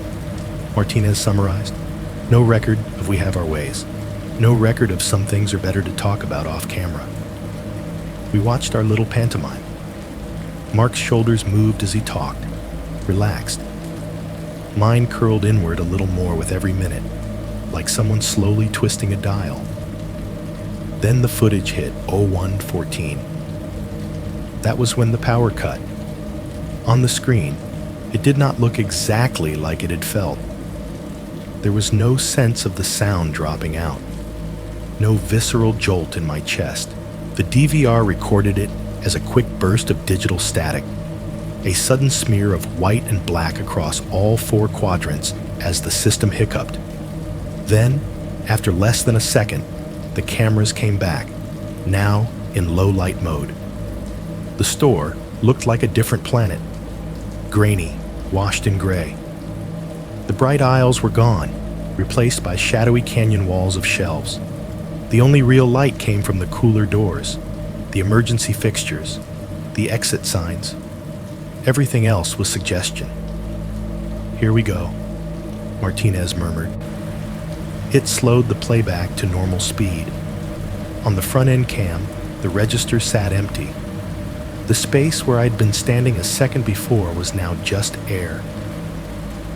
Martinez summarized. No record of we have our ways. No record of some things are better to talk about off camera. We watched our little pantomime. Mark's shoulders moved as he talked, relaxed. Mine curled inward a little more with every minute, like someone slowly twisting a dial. Then the footage hit 01:14. That was when the power cut. On the screen, it did not look exactly like it had felt. There was no sense of the sound dropping out, no visceral jolt in my chest. The DVR recorded it as a quick burst of digital static, a sudden smear of white and black across all four quadrants as the system hiccuped. Then, after less than a second, the cameras came back, now in low light mode. The store looked like a different planet, grainy, washed in gray. The bright aisles were gone, replaced by shadowy canyon walls of shelves. The only real light came from the cooler doors, the emergency fixtures, the exit signs. Everything else was suggestion. Here we go, Martinez murmured. It slowed the playback to normal speed. On the front end cam, the register sat empty. The space where I'd been standing a second before was now just air.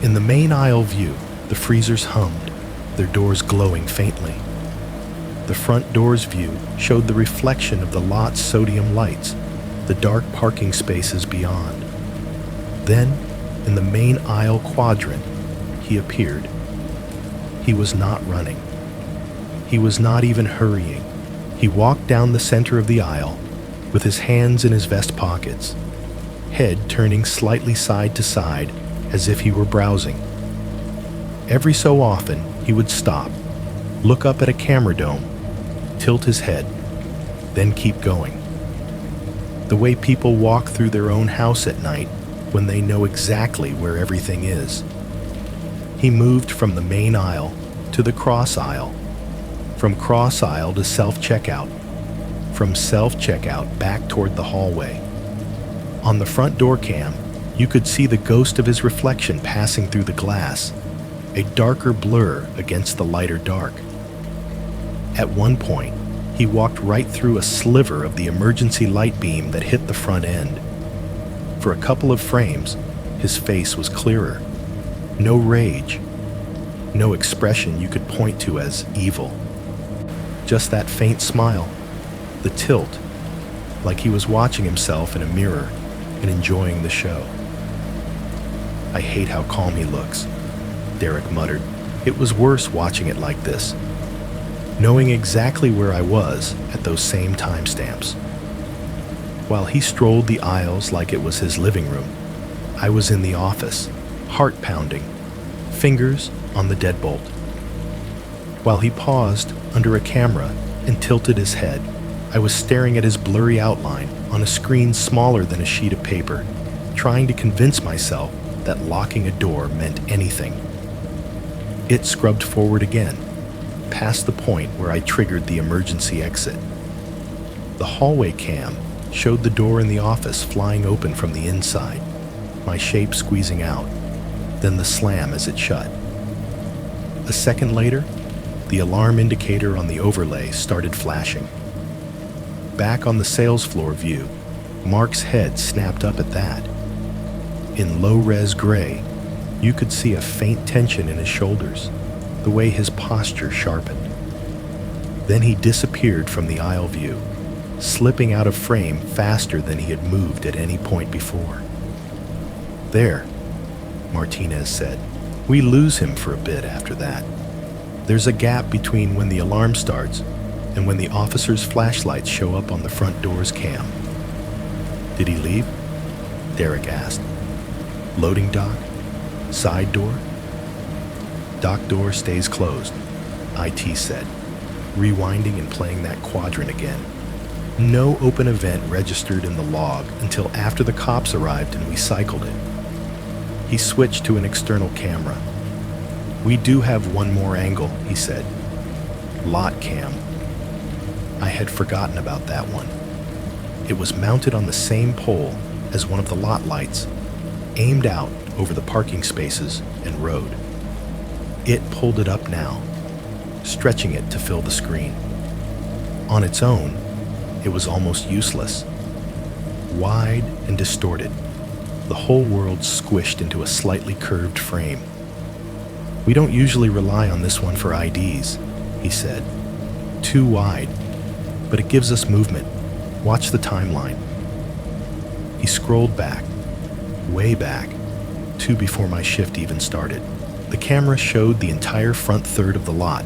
In the main aisle view, the freezers hummed, their doors glowing faintly. The front door's view showed the reflection of the lot's sodium lights, the dark parking spaces beyond. Then, in the main aisle quadrant, he appeared. He was not running. He was not even hurrying. He walked down the center of the aisle, with his hands in his vest pockets, head turning slightly side to side as if he were browsing. Every so often, he would stop, look up at a camera dome, tilt his head, then keep going. The way people walk through their own house at night when they know exactly where everything is. He moved from the main aisle to the cross aisle, from cross aisle to self-checkout, from self-checkout back toward the hallway. On the front door cam, you could see the ghost of his reflection passing through the glass, a darker blur against the lighter dark. At one point, he walked right through a sliver of the emergency light beam that hit the front end. For a couple of frames, his face was clearer. No rage, no expression you could point to as evil. Just that faint smile, the tilt, like he was watching himself in a mirror and enjoying the show. I hate how calm he looks, Derek muttered. It was worse watching it like this, knowing exactly where I was at those same timestamps. While he strolled the aisles like it was his living room, I was in the office, heart pounding, fingers on the deadbolt. While he paused under a camera and tilted his head, I was staring at his blurry outline on a screen smaller than a sheet of paper, trying to convince myself that locking a door meant anything. It scrubbed forward again, past the point where I triggered the emergency exit. The hallway cam showed the door in the office flying open from the inside, my shape squeezing out, then the slam as it shut. A second later, the alarm indicator on the overlay started flashing. Back on the sales floor view, Mark's head snapped up at that. In low-res gray, you could see a faint tension in his shoulders, the way his posture sharpened. Then he disappeared from the aisle view, slipping out of frame faster than he had moved at any point before. "There," Martinez said. "We lose him for a bit after that. There's a gap between when the alarm starts and when the officer's flashlights show up on the front door's cam." "Did he leave?" Derek asked. "Loading dock? Side door?" "Dock door stays closed," IT said, rewinding and playing that quadrant again. "No open event registered in the log until after the cops arrived and we cycled it." He switched to an external camera. "We do have one more angle," he said. "Lot cam." I had forgotten about that one. It was mounted on the same pole as one of the lot lights, aimed out over the parking spaces and road. It pulled it up now, stretching it to fill the screen. On its own, it was almost useless. Wide and distorted, the whole world squished into a slightly curved frame. "We don't usually rely on this one for IDs," he said. "Too wide, but it gives us movement. Watch the timeline." He scrolled back, way back, to before my shift even started. The camera showed the entire front third of the lot,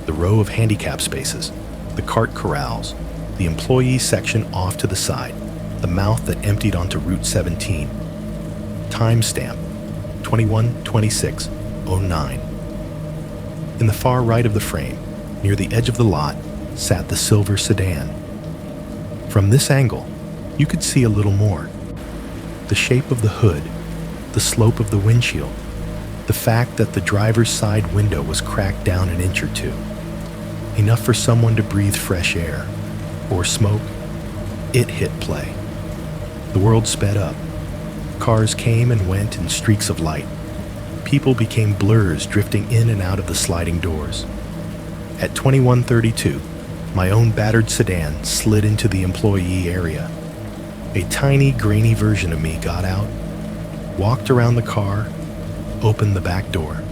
the row of handicap spaces, the cart corrals, the employee section off to the side, the mouth that emptied onto Route 17. Timestamp 21:26:09. In the far right of the frame, near the edge of the lot, sat the silver sedan. From this angle, you could see a little more. The shape of the hood, the slope of the windshield, the fact that the driver's side window was cracked down an inch or two. Enough for someone to breathe fresh air, or smoke. It hit play. The world sped up. Cars came and went in streaks of light. People became blurs drifting in and out of the sliding doors. At 21:32, my own battered sedan slid into the employee area. A tiny, grainy version of me got out, walked around the car, opened the back door.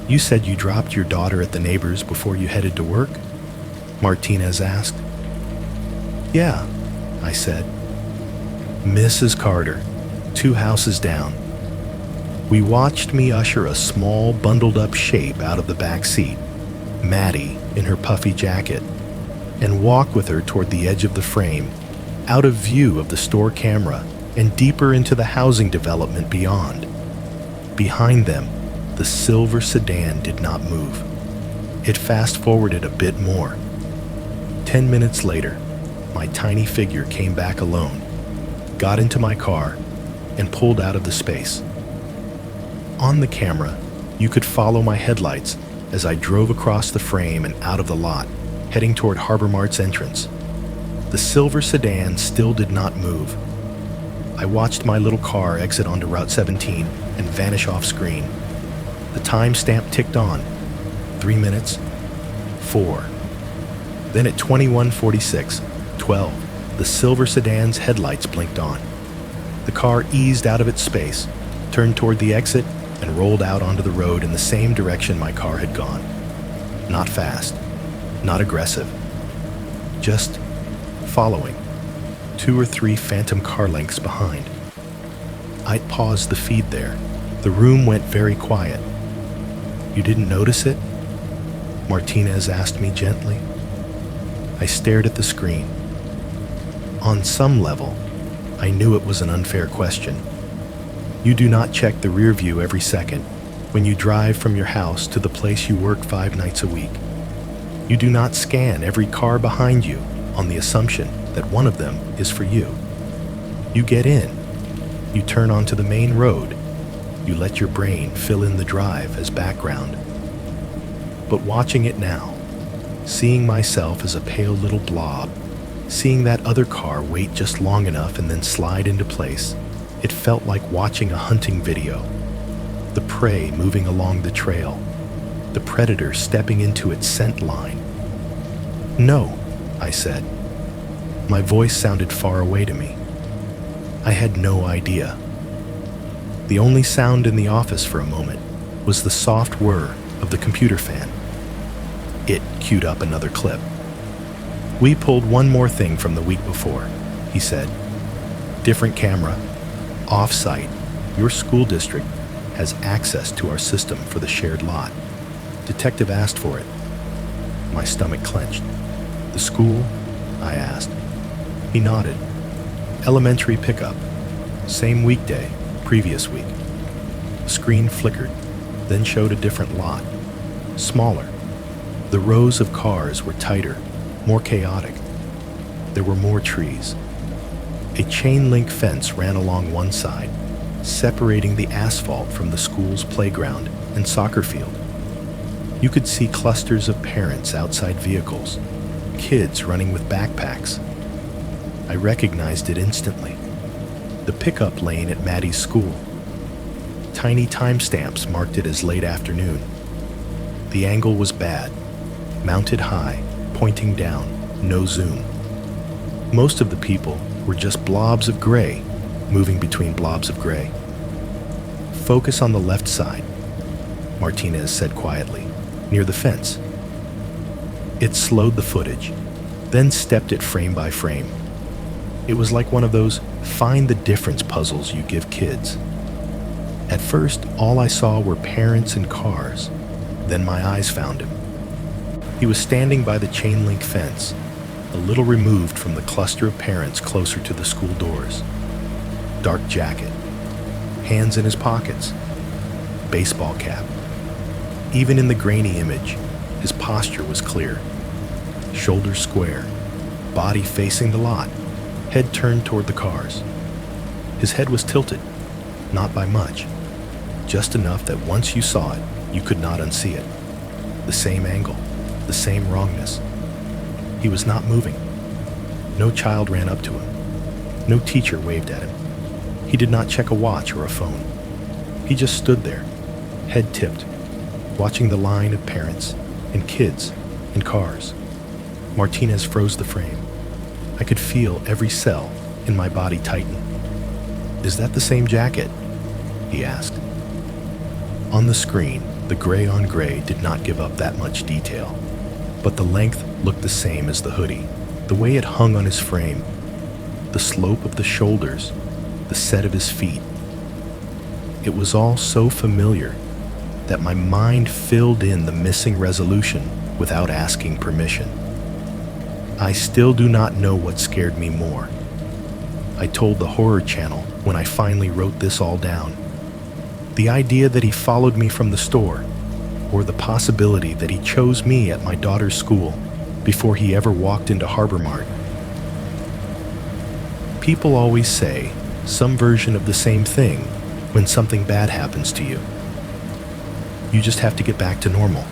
"You said you dropped your daughter at the neighbor's before you headed to work?" Martinez asked. "Yeah," I said. "Mrs. Carter, 2 houses down." We watched me usher a small, bundled-up shape out of the back seat, Maddie in her puffy jacket, and walk with her toward the edge of the frame, out of view of the store camera and deeper into the housing development beyond. Behind them, the silver sedan did not move. It fast-forwarded a bit more. 10 minutes later, my tiny figure came back alone, got into my car, and pulled out of the space. On the camera, you could follow my headlights as I drove across the frame and out of the lot, heading toward Harbor Mart's entrance. The silver sedan still did not move. I watched my little car exit onto Route 17 and vanish off screen. The timestamp ticked on. 3 minutes. 4. Then at 21:46:12, the silver sedan's headlights blinked on. The car eased out of its space, turned toward the exit, and rolled out onto the road in the same direction my car had gone. Not fast, not aggressive, just following, 2 or 3 phantom car lengths behind. I paused the feed there. The room went very quiet. "You didn't notice it?" Martinez asked me gently. I stared at the screen. On some level, I knew it was an unfair question. You do not check the rear view every second when you drive from your house to the place you work 5 nights a week. You do not scan every car behind you on the assumption that one of them is for you. You get in. You turn onto the main road. You let your brain fill in the drive as background. But watching it now, seeing myself as a pale little blob, seeing that other car wait just long enough and then slide into place, it felt like watching a hunting video. The prey moving along the trail, the predator stepping into its scent line. "No," I said. My voice sounded far away to me. I had no idea. The only sound in the office for a moment was the soft whir of the computer fan. It queued up another clip. We pulled one more thing from the week before, he said. Different camera, off-site. Your school district has access to our system for the shared lot. Detective asked for it. My stomach clenched. The school? I asked. He nodded. Elementary pickup. Same weekday, previous week. The screen flickered, then showed a different lot. Smaller. The rows of cars were tighter, more chaotic. There were more trees. A chain-link fence ran along one side, separating the asphalt from the school's playground and soccer field. You could see clusters of parents outside vehicles, kids running with backpacks. I recognized it instantly. The pickup lane at Maddie's school. Tiny timestamps marked it as late afternoon. The angle was bad, mounted high, pointing down, no zoom. Most of the people were just blobs of gray, moving between blobs of gray. Focus on the left side, Martinez said quietly, near the fence. It slowed the footage, then stepped it frame by frame. It was like one of those find the difference puzzles you give kids. At first, all I saw were parents and cars. Then my eyes found him. He was standing by the chain link fence, a little removed from the cluster of parents closer to the school doors. Dark jacket, hands in his pockets, baseball cap. Even in the grainy image, his posture was clear. Shoulders square, body facing the lot, head turned toward the cars. His head was tilted, not by much, just enough that once you saw it, you could not unsee it. The same angle, the same wrongness. He was not moving. No child ran up to him. No teacher waved at him. He did not check a watch or a phone. He just stood there, head tipped, watching the line of parents and kids and cars. Martinez froze the frame. I could feel every cell in my body tighten. "Is that the same jacket?" he asked. On the screen, the gray on gray did not give up that much detail, but the length looked the same as the hoodie, the way it hung on his frame, the slope of the shoulders, the set of his feet. It was all so familiar that my mind filled in the missing resolution without asking permission. I still do not know what scared me more. I told the horror channel when I finally wrote this all down. The idea that he followed me from the store, or the possibility that he chose me at my daughter's school before he ever walked into Harbor Mart. People always say some version of the same thing when something bad happens to you. You just have to get back to normal.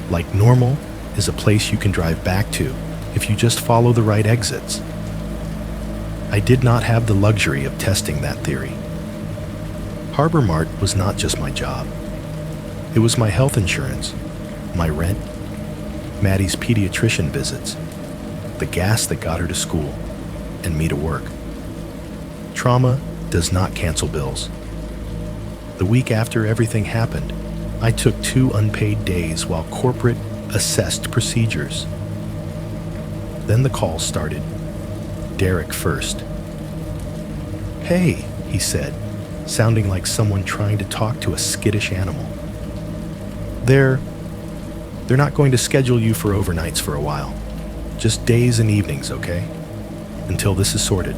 Like normal is a place you can drive back to if you just follow the right exits. I did not have the luxury of testing that theory. Harbor Mart was not just my job. It was my health insurance, my rent, Maddie's pediatrician visits, the gas that got her to school, and me to work. Trauma does not cancel bills. The week after everything happened, I took 2 unpaid days while corporate assessed procedures. Then the calls started. Derek first. "Hey," he said, sounding like someone trying to talk to a skittish animal. They're not going to schedule you for overnights for a while. Just days and evenings, okay? Until this is sorted."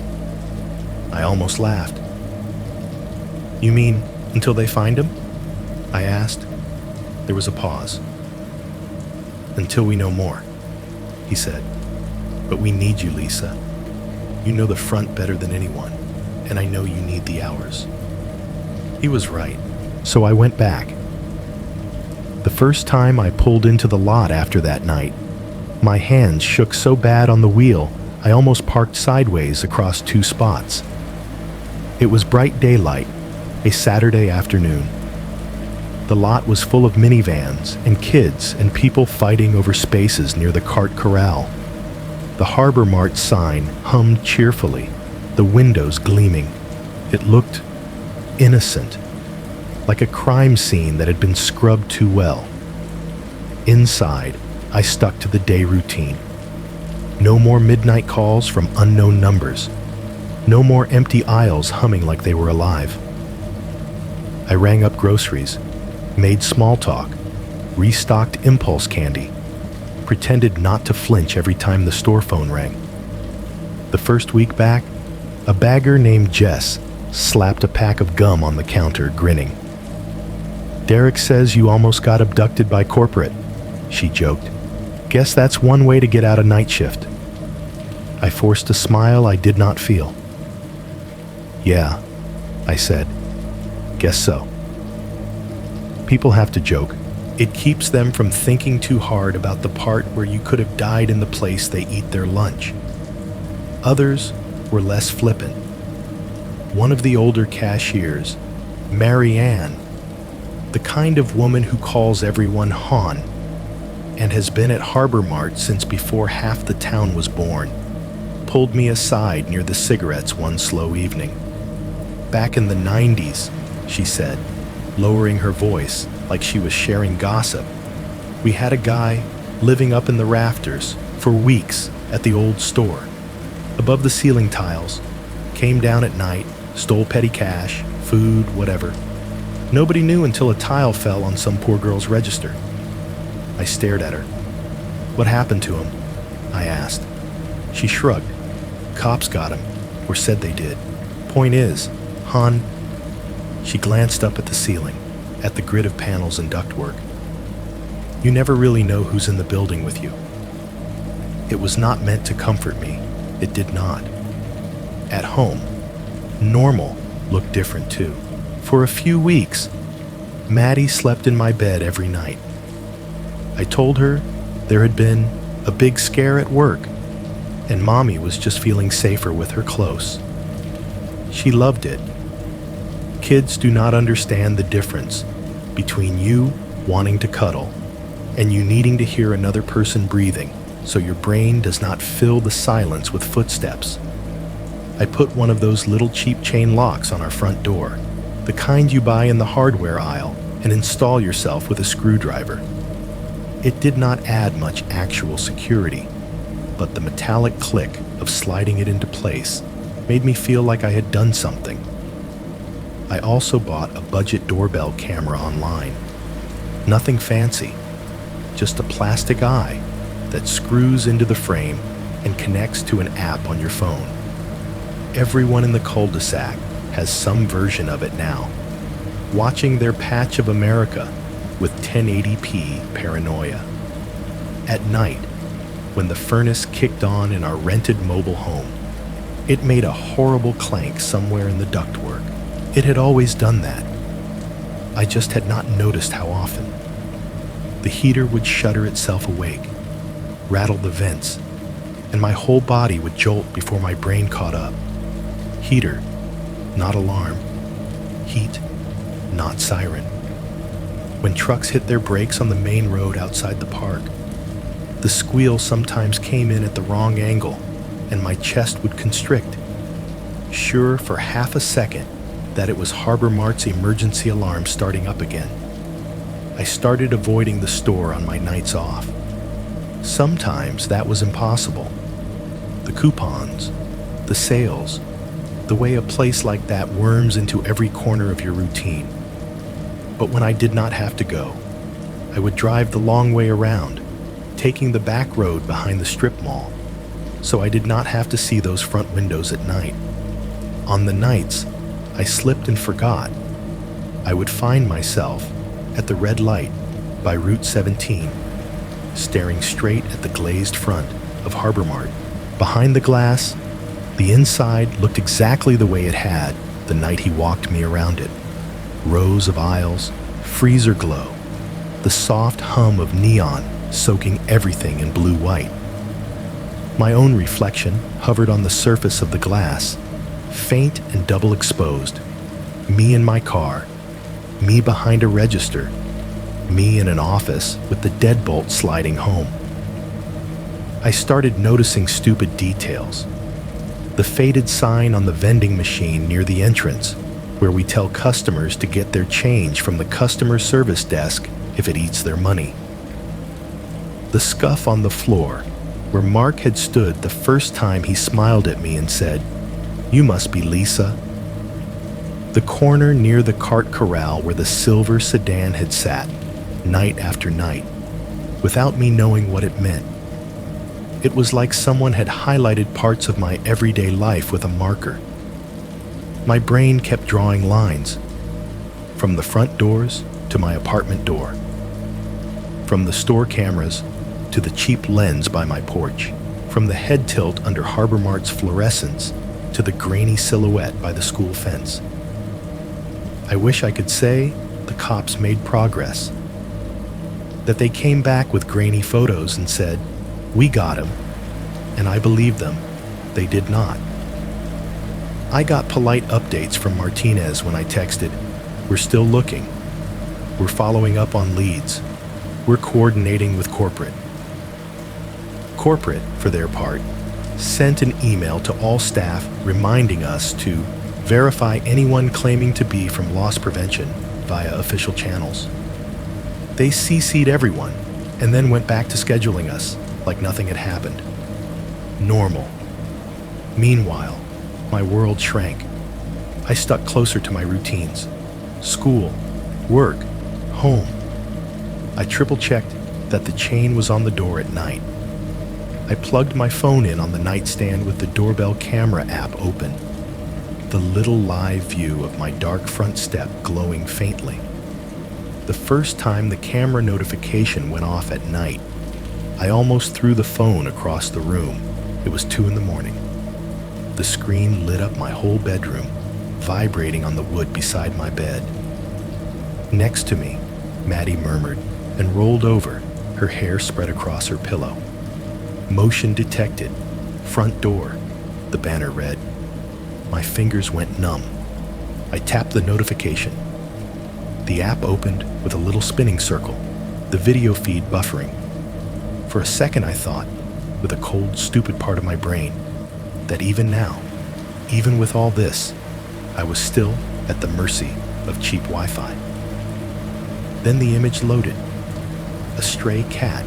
I almost laughed. "You mean until they find him?" I asked. There was a pause. "Until we know more," he said. "But we need you, Lisa. You know the front better than anyone, and I know you need the hours." He was right, so I went back. The first time I pulled into the lot after that night, my hands shook so bad on the wheel, I almost parked sideways across 2 spots. It was bright daylight, a Saturday afternoon. The lot was full of minivans and kids and people fighting over spaces near the cart corral. The Harbor Mart sign hummed cheerfully, the windows gleaming. It looked innocent, like a crime scene that had been scrubbed too well. Inside, I stuck to the day routine. No more midnight calls from unknown numbers. No more empty aisles humming like they were alive. I rang up groceries, made small talk, restocked impulse candy, pretended not to flinch every time the store phone rang. The first week back, a bagger named Jess slapped a pack of gum on the counter, grinning. "Derek says you almost got abducted by corporate," she joked. "Guess that's one way to get out of night shift." I forced a smile I did not feel. "Yeah," I said. "Guess so." People have to joke. It keeps them from thinking too hard about the part where you could have died in the place they eat their lunch. Others were less flippant. One of the older cashiers, Mary Ann, the kind of woman who calls everyone Hon, and has been at Harbor Mart since before half the town was born, pulled me aside near the cigarettes one slow evening. "Back in the 90s, she said, lowering her voice like she was sharing gossip, "we had a guy living up in the rafters for weeks at the old store, above the ceiling tiles, came down at night, stole petty cash, food, whatever. Nobody knew until a tile fell on some poor girl's register." I stared at her. "What happened to him?" I asked. She shrugged. "Cops got him, or said they did. Point is, hon," she glanced up at the ceiling, at the grid of panels and ductwork, "you never really know who's in the building with you." It was not meant to comfort me. It did not. At home, normal looked different too. For a few weeks, Maddie slept in my bed every night. I told her there had been a big scare at work, and Mommy was just feeling safer with her close. She loved it. Kids do not understand the difference between you wanting to cuddle and you needing to hear another person breathing so your brain does not fill the silence with footsteps. I put one of those little cheap chain locks on our front door, the kind you buy in the hardware aisle, and install yourself with a screwdriver. It did not add much actual security, but the metallic click of sliding it into place made me feel like I had done something. I also bought a budget doorbell camera online. Nothing fancy, just a plastic eye that screws into the frame and connects to an app on your phone. Everyone in the cul-de-sac has some version of it now, watching their patch of America with 1080p paranoia. At night, when the furnace kicked on in our rented mobile home, it made a horrible clank somewhere in the ductwork. It had always done that. I just had not noticed how often. The heater would shudder itself awake, rattle the vents, and my whole body would jolt before my brain caught up. Heater, not alarm. Heat, not siren. When trucks hit their brakes on the main road outside the park, the squeal sometimes came in at the wrong angle, and my chest would constrict, sure for half a second that it was Harbor Mart's emergency alarm starting up again. I started avoiding the store on my nights off. Sometimes that was impossible. The coupons, the sales, the way a place like that worms into every corner of your routine. But when I did not have to go, I would drive the long way around, taking the back road behind the strip mall, so I did not have to see those front windows at night. On the nights I slipped and forgot, I would find myself at the red light by Route 17, staring straight at the glazed front of Harbor Mart. Behind the glass, the inside looked exactly the way it had the night he walked me around it. Rows of aisles, freezer glow, the soft hum of neon soaking everything in blue-white. My own reflection hovered on the surface of the glass, faint and double exposed. Me in my car, me behind a register, me in an office with the deadbolt sliding home. I started noticing stupid details. The faded sign on the vending machine near the entrance, where we tell customers to get their change from the customer service desk if it eats their money. The scuff on the floor where Mark had stood the first time he smiled at me and said, "You must be Lisa." The corner near the cart corral where the silver sedan had sat, night after night, without me knowing what it meant. It was like someone had highlighted parts of my everyday life with a marker. My brain kept drawing lines, from the front doors to my apartment door, from the store cameras to the cheap lens by my porch, from the head tilt under Harbor Mart's fluorescents to the grainy silhouette by the school fence. I wish I could say the cops made progress, that they came back with grainy photos and said, "We got him," and I believed them. They did not. I got polite updates from Martinez when I texted, "We're still looking. We're following up on leads. We're coordinating with corporate." Corporate, for their part, sent an email to all staff reminding us to verify anyone claiming to be from loss prevention via official channels. They CC'd everyone and then went back to scheduling us like nothing had happened. Normal. Meanwhile, my world shrank. I stuck closer to my routines. School, work, home. I triple-checked that the chain was on the door at night. I plugged my phone in on the nightstand with the doorbell camera app open, the little live view of my dark front step glowing faintly. The first time the camera notification went off at night, I almost threw the phone across the room. It was 2 a.m. The screen lit up my whole bedroom, vibrating on the wood beside my bed. Next to me, Maddie murmured and rolled over, her hair spread across her pillow. "Motion detected. Front door," the banner read. My fingers went numb. I tapped the notification. The app opened with a little spinning circle, the video feed buffering. For a second I thought, with a cold, stupid part of my brain, that even now, even with all this, I was still at the mercy of cheap Wi-Fi. Then the image loaded. A stray cat.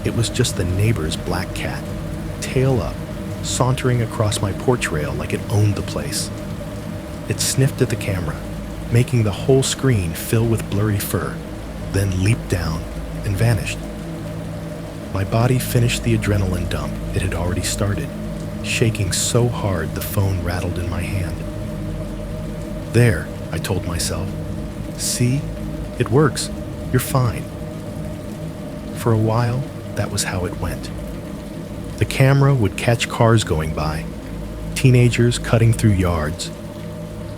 It was just the neighbor's black cat, tail up, sauntering across my porch rail like it owned the place. It sniffed at the camera, making the whole screen fill with blurry fur, then leaped down and vanished. My body finished the adrenaline dump it had already started, shaking so hard the phone rattled in my hand. "There," I told myself. "See? It works. You're fine." For a while, that was how it went. The camera would catch cars going by, teenagers cutting through yards,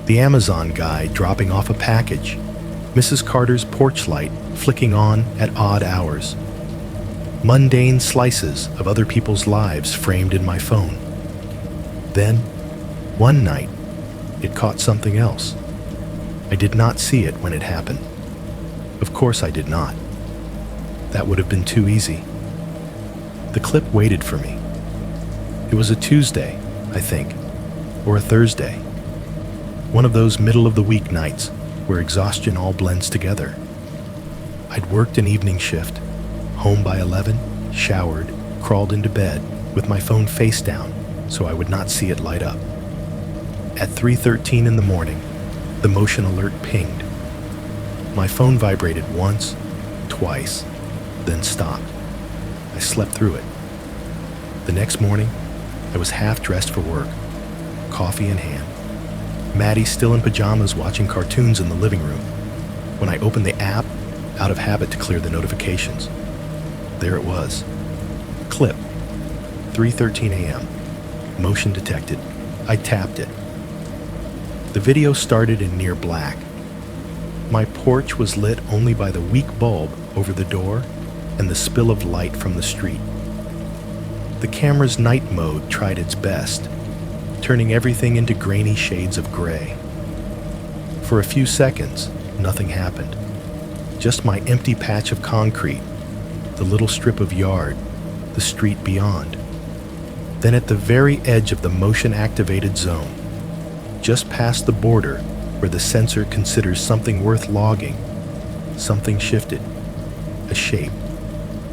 the Amazon guy dropping off a package, Mrs. Carter's porch light flicking on at odd hours, mundane slices of other people's lives framed in my phone. Then, one night, it caught something else. I did not see it when it happened. Of course I did not. That would have been too easy. The clip waited for me. It was a Tuesday, I think, or a Thursday. One of those middle-of-the-week nights where exhaustion all blends together. I'd worked an evening shift, home by 11, showered, crawled into bed with my phone face down so I would not see it light up. At 3:13 in the morning, the motion alert pinged. My phone vibrated once, twice, then stopped. I slept through it. The next morning, I was half dressed for work, coffee in hand. Maddie still in pajamas watching cartoons in the living room. When I opened the app, out of habit to clear the notifications, there it was. Clip. 3:13 a.m. Motion detected. I tapped it. The video started in near black. My porch was lit only by the weak bulb over the door and the spill of light from the street. The camera's night mode tried its best, turning everything into grainy shades of gray. For a few seconds, nothing happened. Just my empty patch of concrete, the little strip of yard, the street beyond. Then at the very edge of the motion-activated zone, just past the border where the sensor considers something worth logging, something shifted. A shape,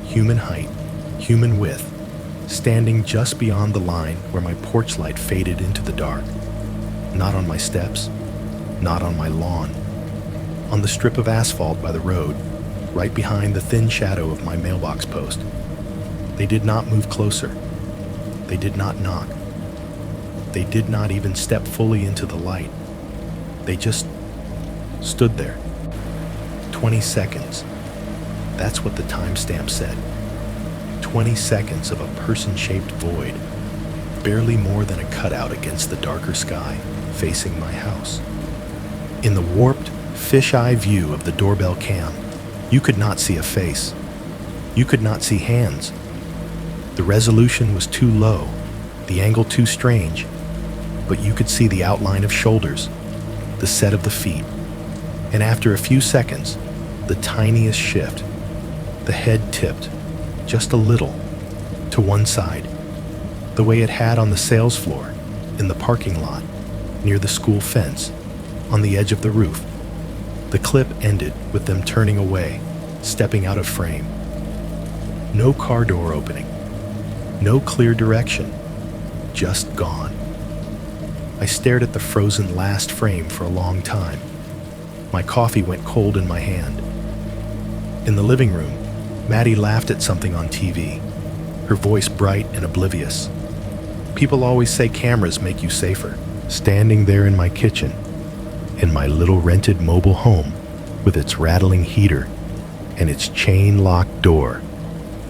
human height, human width, standing just beyond the line where my porch light faded into the dark. Not on my steps, not on my lawn. On the strip of asphalt by the road, right behind the thin shadow of my mailbox post. They did not move closer. They did not knock. They did not even step fully into the light. They just stood there. 20 seconds. That's what the timestamp said. 20 seconds of a person-shaped void, barely more than a cutout against the darker sky, facing my house. In the warped, fisheye view of the doorbell cam, you could not see a face. You could not see hands. The resolution was too low, the angle too strange, but you could see the outline of shoulders, the set of the feet, and after a few seconds, the tiniest shift. The head tipped, just a little, to one side, the way it had on the sales floor, in the parking lot, near the school fence, on the edge of the roof. The clip ended with them turning away, stepping out of frame. No car door opening, no clear direction, just gone. I stared at the frozen last frame for a long time. My coffee went cold in my hand. In the living room, Maddie laughed at something on TV, her voice bright and oblivious. People always say cameras make you safer. Standing there in my kitchen, in my little rented mobile home, with its rattling heater and its chain-locked door,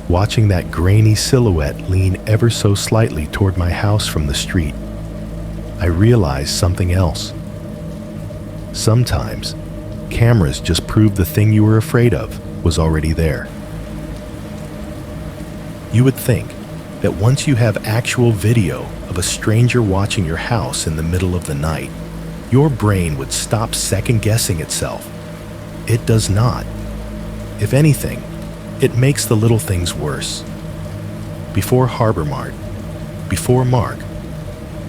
watching that grainy silhouette lean ever so slightly toward my house from the street, I realized something else. Sometimes, cameras just prove the thing you were afraid of was already there. You would think that once you have actual video of a stranger watching your house in the middle of the night, your brain would stop second-guessing itself. It does not. If anything, it makes the little things worse. Before Harbor Mart, before Mark,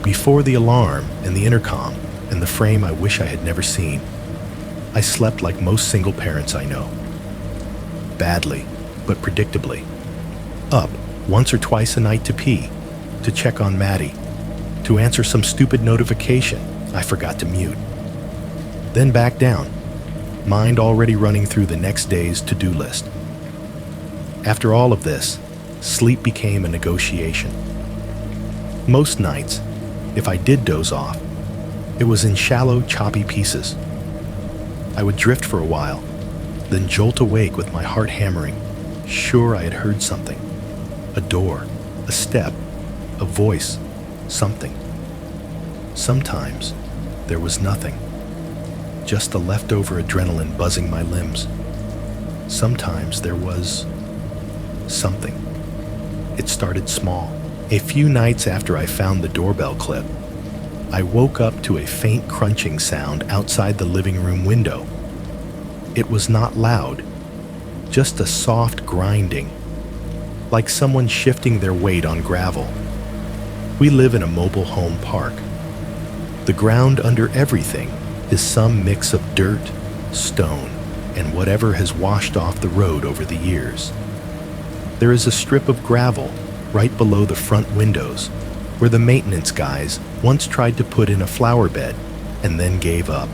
before the alarm and the intercom and the frame I wish I had never seen, I slept like most single parents I know. Badly, but predictably. Up once or twice a night to pee, to check on Maddie, to answer some stupid notification I forgot to mute. Then back down, mind already running through the next day's to-do list. After all of this, sleep became a negotiation. Most nights, if I did doze off, it was in shallow, choppy pieces. I would drift for a while, then jolt awake with my heart hammering, sure I had heard something. A door, a step, a voice, something. Sometimes there was nothing, just the leftover adrenaline buzzing my limbs. Sometimes there was something. It started small. A few nights after I found the doorbell clip, I woke up to a faint crunching sound outside the living room window. It was not loud, just a soft grinding, like someone shifting their weight on gravel. We live in a mobile home park. The ground under everything is some mix of dirt, stone, and whatever has washed off the road over the years. There is a strip of gravel right below the front windows where the maintenance guys once tried to put in a flower bed and then gave up.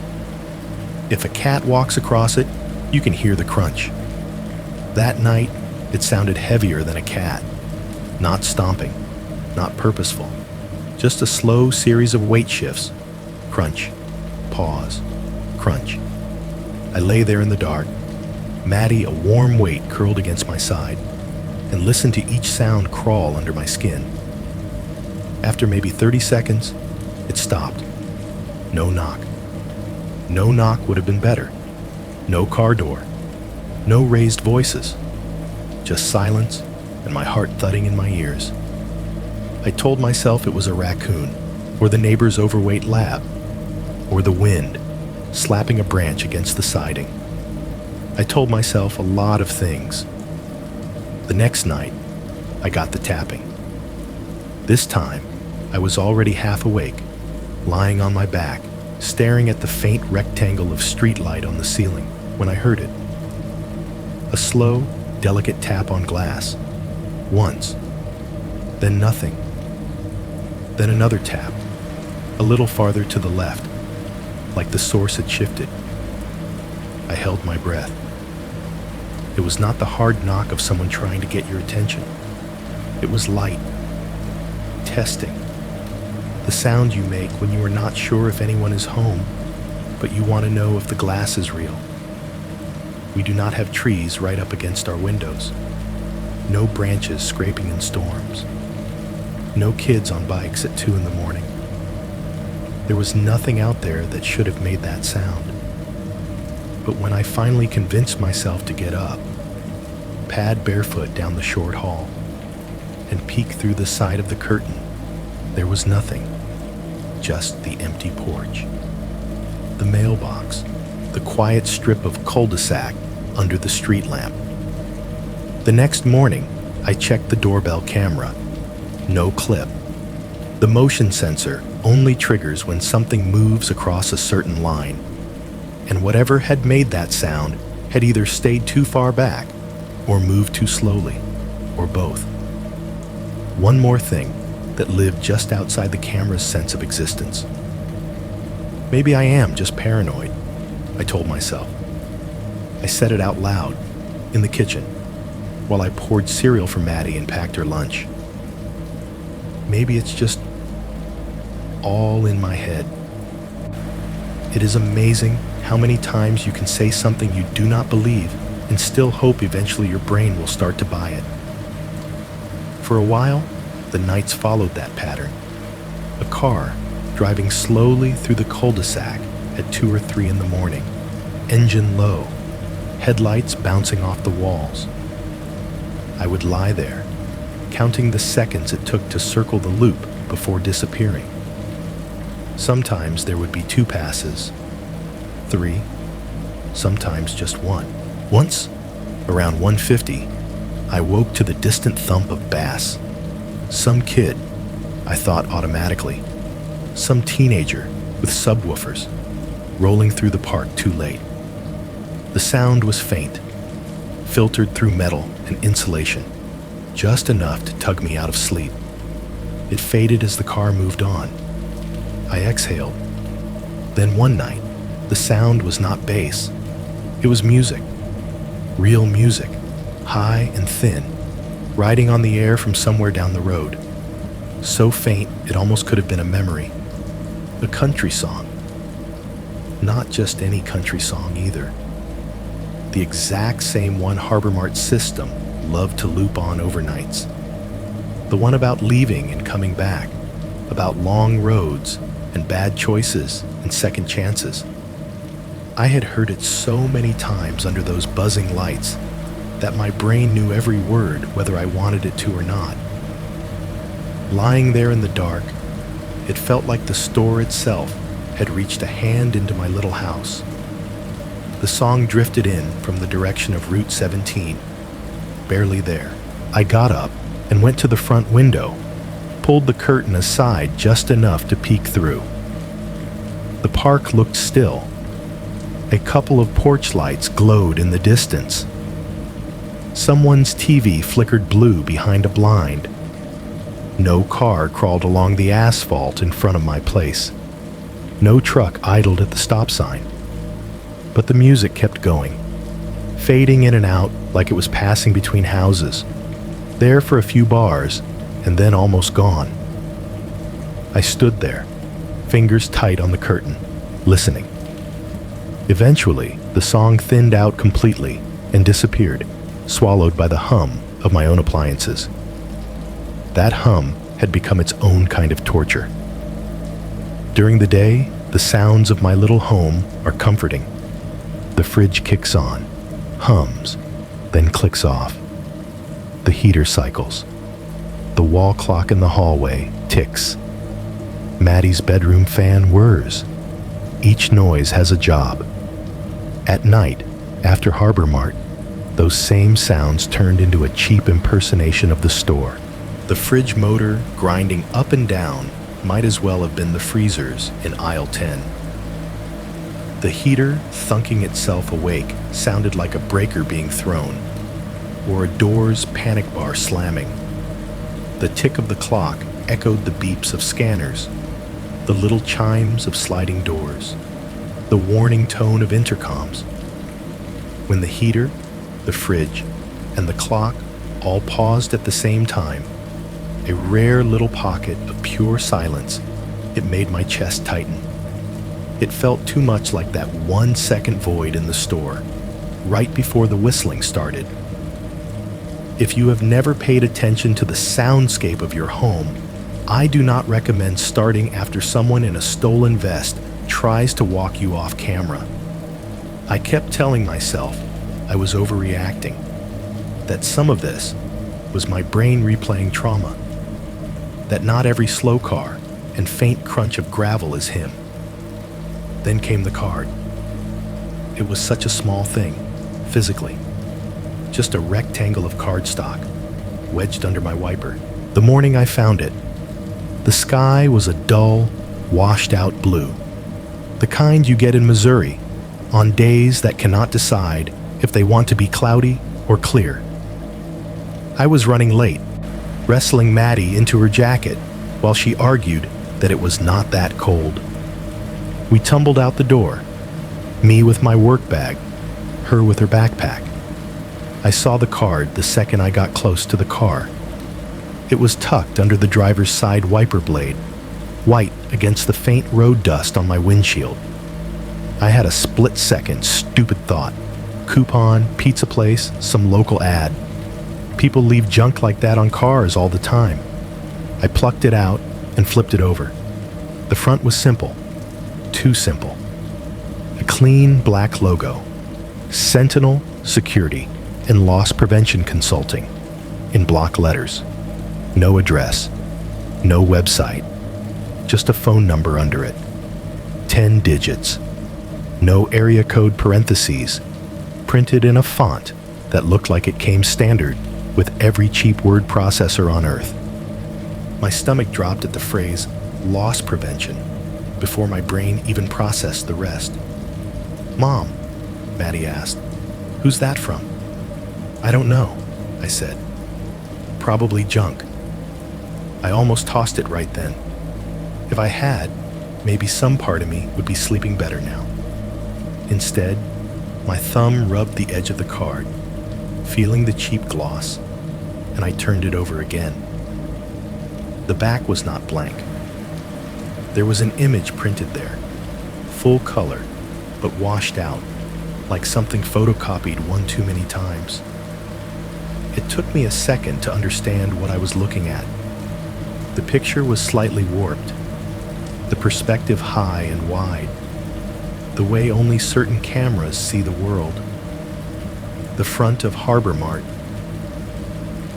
If a cat walks across it, you can hear the crunch. That night, it sounded heavier than a cat. Not stomping, not purposeful, just a slow series of weight shifts. Crunch, pause, crunch. I lay there in the dark, Maddie a warm weight curled against my side, and listened to each sound crawl under my skin. After maybe 30 seconds, it stopped. No knock. No knock would have been better. No car door. No raised voices. Just silence and my heart thudding in my ears. I told myself it was a raccoon, or the neighbor's overweight lab, or the wind slapping a branch against the siding. I told myself a lot of things. The next night, I got the tapping. This time, I was already half awake, lying on my back, staring at the faint rectangle of streetlight on the ceiling when I heard it. A slow, delicate tap on glass. Once. Then nothing. Then another tap, a little farther to the left, like the source had shifted. I held my breath. It was not the hard knock of someone trying to get your attention. It was light. Testing. The sound you make when you are not sure if anyone is home, but you want to know if the glass is real. We do not have trees right up against our windows. No branches scraping in storms. No kids on bikes at 2 in the morning. There was nothing out there that should have made that sound. But when I finally convinced myself to get up, pad barefoot down the short hall, and peek through the side of the curtain, there was nothing. Just the empty porch. The mailbox, the quiet strip of cul-de-sac under the street lamp. The next morning, I checked the doorbell camera. No clip. The motion sensor only triggers when something moves across a certain line, and whatever had made that sound had either stayed too far back or moved too slowly, or both. One more thing that lived just outside the camera's sense of existence. Maybe I am just paranoid, I told myself. I said it out loud, in the kitchen, while I poured cereal for Maddie and packed her lunch. Maybe it's just all in my head. It is amazing how many times you can say something you do not believe and still hope eventually your brain will start to buy it. For a while, the nights followed that pattern. A car driving slowly through the cul-de-sac at 2 or 3 in the morning, engine low, headlights bouncing off the walls. I would lie there, counting the seconds it took to circle the loop before disappearing. Sometimes there would be 2 passes, 3, sometimes just 1. Once, around 1:50, I woke to the distant thump of bass. Some kid, I thought automatically. Some teenager with subwoofers, rolling through the park too late. The sound was faint, filtered through metal and insulation, just enough to tug me out of sleep. It faded as the car moved on. I exhaled. Then one night, the sound was not bass. It was music. Real music, high and thin, riding on the air from somewhere down the road. So faint, it almost could have been a memory. A country song. Not just any country song either. The exact same one Harbor Mart system loved to loop on overnights. The one about leaving and coming back, about long roads and bad choices and second chances. I had heard it so many times under those buzzing lights that my brain knew every word whether I wanted it to or not. Lying there in the dark, it felt like the store itself had reached a hand into my little house. The song drifted in from the direction of Route 17, barely there. I got up and went to the front window, pulled the curtain aside just enough to peek through. The park looked still. A couple of porch lights glowed in the distance. Someone's TV flickered blue behind a blind. No car crawled along the asphalt in front of my place. No truck idled at the stop sign. But the music kept going, fading in and out like it was passing between houses, there for a few bars, and then almost gone. I stood there, fingers tight on the curtain, listening. Eventually, the song thinned out completely and disappeared, swallowed by the hum of my own appliances. That hum had become its own kind of torture. During the day, the sounds of my little home are comforting. The fridge kicks on, hums, then clicks off. The heater cycles. The wall clock in the hallway ticks. Maddie's bedroom fan whirs. Each noise has a job. At night, after Harbor Mart, those same sounds turned into a cheap impersonation of the store. The fridge motor grinding up and down might as well have been the freezers in aisle 10. The heater thunking itself awake sounded like a breaker being thrown, or a door's panic bar slamming. The tick of the clock echoed the beeps of scanners, the little chimes of sliding doors, the warning tone of intercoms. When the heater, the fridge, and the clock all paused at the same time, a rare little pocket of pure silence, it made my chest tighten. It felt too much like that 1 second void in the store, right before the whistling started. If you have never paid attention to the soundscape of your home, I do not recommend starting after someone in a stolen vest tries to walk you off camera. I kept telling myself I was overreacting, that some of this was my brain replaying trauma, that not every slow car and faint crunch of gravel is him. Then came the card. It was such a small thing, physically. Just a rectangle of cardstock, wedged under my wiper. The morning I found it, the sky was a dull, washed-out blue. The kind you get in Missouri on days that cannot decide if they want to be cloudy or clear. I was running late, wrestling Maddie into her jacket while she argued that it was not that cold. We tumbled out the door, me with my work bag, her with her backpack. I saw the card the second I got close to the car. It was tucked under the driver's side wiper blade, white against the faint road dust on my windshield. I had a split-second stupid thought. Coupon, pizza place, some local ad. People leave junk like that on cars all the time. I plucked it out and flipped it over. The front was simple. Too simple. A clean black logo. Sentinel Security and Loss Prevention Consulting in block letters. No address. No website. Just a phone number under it. 10 digits. No area code parentheses. Printed in a font that looked like it came standard with every cheap word processor on earth. My stomach dropped at the phrase loss prevention before my brain even processed the rest. "Mom," Maddie asked, "who's that from?" "I don't know," I said. "Probably junk." I almost tossed it right then. If I had, maybe some part of me would be sleeping better now. Instead, my thumb rubbed the edge of the card, feeling the cheap gloss, and I turned it over again. The back was not blank. There was an image printed there, full color, but washed out, like something photocopied one too many times. It took me a second to understand what I was looking at. The picture was slightly warped, the perspective high and wide, the way only certain cameras see the world. The front of Harbor Mart.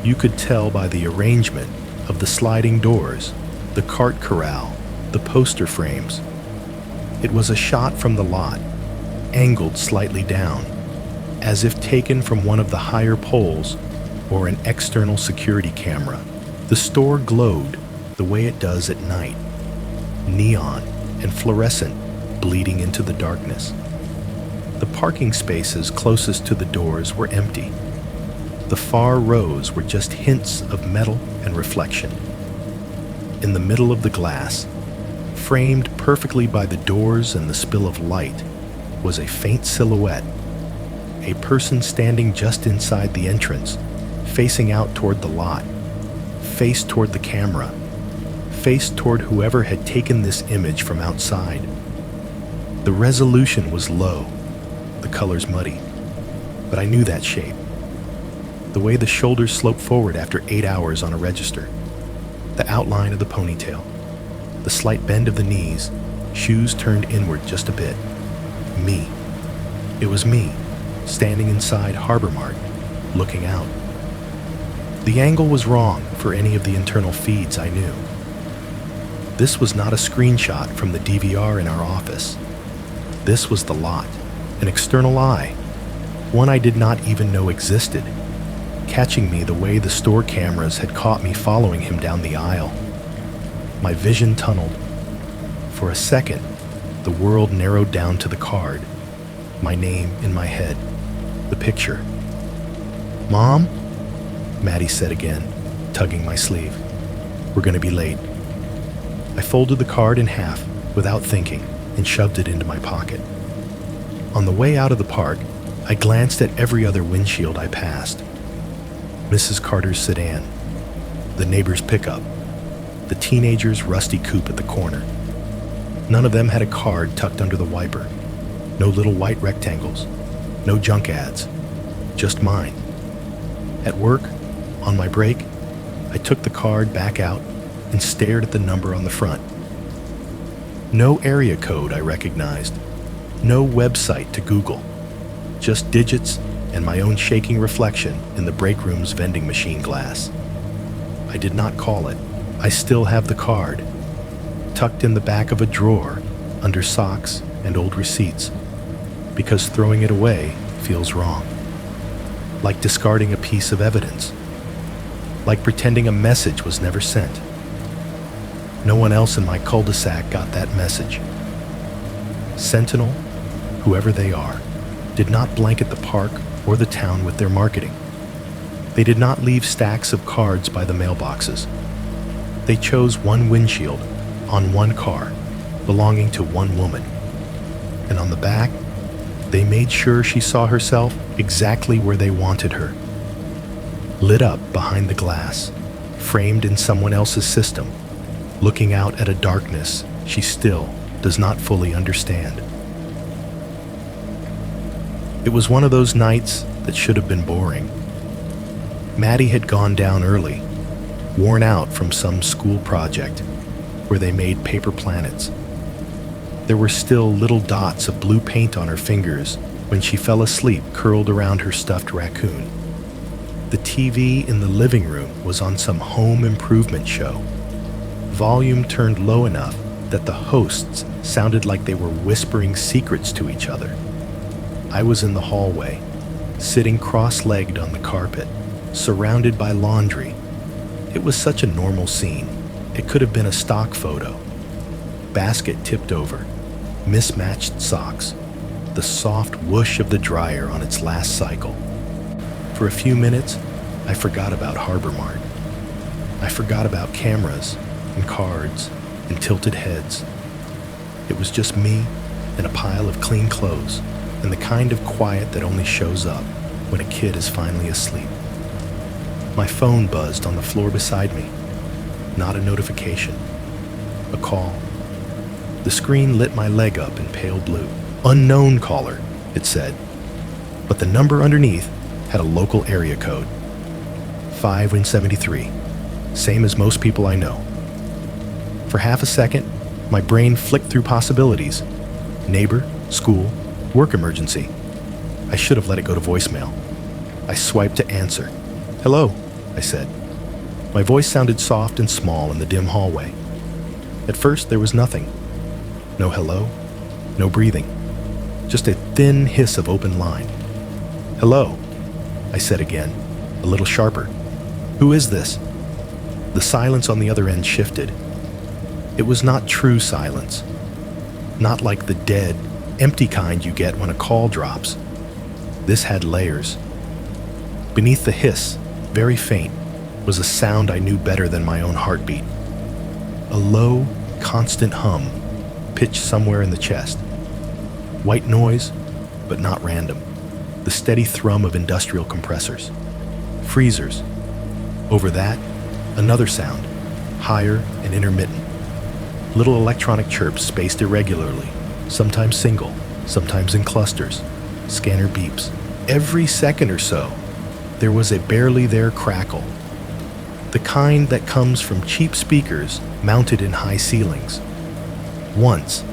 You could tell by the arrangement of the sliding doors, the cart corral, the poster frames. It was a shot from the lot, angled slightly down, as if taken from one of the higher poles or an external security camera. The store glowed the way it does at night, neon and fluorescent bleeding into the darkness. The parking spaces closest to the doors were empty. The far rows were just hints of metal and reflection. In the middle of the glass, framed perfectly by the doors and the spill of light, was a faint silhouette, a person standing just inside the entrance, facing out toward the lot, face toward the camera, face toward whoever had taken this image from outside. The resolution was low, the colors muddy, but I knew that shape. The way the shoulders sloped forward after 8 hours on a register, the outline of the ponytail, the slight bend of the knees, shoes turned inward just a bit. Me. It was me, standing inside Harbor Mart, looking out. The angle was wrong for any of the internal feeds I knew. This was not a screenshot from the DVR in our office. This was the lot, an external eye, one I did not even know existed, catching me the way the store cameras had caught me following him down the aisle. My vision tunneled. For a second, the world narrowed down to the card, my name in my head, the picture. "Mom?" Maddie said again, tugging my sleeve. We're going to be late." I folded the card in half without thinking and shoved it into my pocket. On the way out of the park, I glanced at every other windshield I passed. Mrs. Carter's sedan, the neighbor's pickup, the teenager's rusty coupe at the corner. None of them had a card tucked under the wiper. No little white rectangles. No junk ads. Just mine. At work, on my break, I took the card back out and stared at the number on the front. No area code I recognized. No website to Google. Just digits and my own shaking reflection in the break room's vending machine glass. I did not call it. I still have the card, tucked in the back of a drawer under socks and old receipts, because throwing it away feels wrong. Like discarding a piece of evidence. Like pretending a message was never sent. No one else in my cul-de-sac got that message. Sentinel, whoever they are, did not blanket the park or the town with their marketing. They did not leave stacks of cards by the mailboxes. They chose one windshield on one car belonging to one woman. And on the back, they made sure she saw herself exactly where they wanted her. Lit up behind the glass, framed in someone else's system, looking out at a darkness she still does not fully understand. It was one of those nights that should have been boring. Maddie had gone down early, worn out from some school project where they made paper planets. There were still little dots of blue paint on her fingers when she fell asleep curled around her stuffed raccoon. The TV in the living room was on some home improvement show. Volume turned low enough that the hosts sounded like they were whispering secrets to each other. I was in the hallway, sitting cross-legged on the carpet, surrounded by laundry. It was such a normal scene. It could have been a stock photo. Basket tipped over, mismatched socks, the soft whoosh of the dryer on its last cycle. For a few minutes, I forgot about Harbor Mart. I forgot about cameras and cards and tilted heads. It was just me and a pile of clean clothes and the kind of quiet that only shows up when a kid is finally asleep. My phone buzzed on the floor beside me. Not a notification. A call. The screen lit my leg up in pale blue. "Unknown caller," it said. But the number underneath had a local area code. 573. Same as most people I know. For half a second, my brain flicked through possibilities. Neighbor, school, work emergency. I should have let it go to voicemail. I swiped to answer. "Hello," I said. My voice sounded soft and small in the dim hallway. At first, there was nothing. No hello, no breathing. Just a thin hiss of open line. "Hello," I said again, a little sharper. "Who is this?" The silence on the other end shifted. It was not true silence. Not like the dead, empty kind you get when a call drops. This had layers. Beneath the hiss, very faint, was a sound I knew better than my own heartbeat. A low, constant hum, pitched somewhere in the chest. White noise, but not random. The steady thrum of industrial compressors. Freezers. Over that, another sound, higher and intermittent. Little electronic chirps spaced irregularly, sometimes single, sometimes in clusters. Scanner beeps. Every second or so, there was a barely there crackle. The kind that comes from cheap speakers mounted in high ceilings. Once,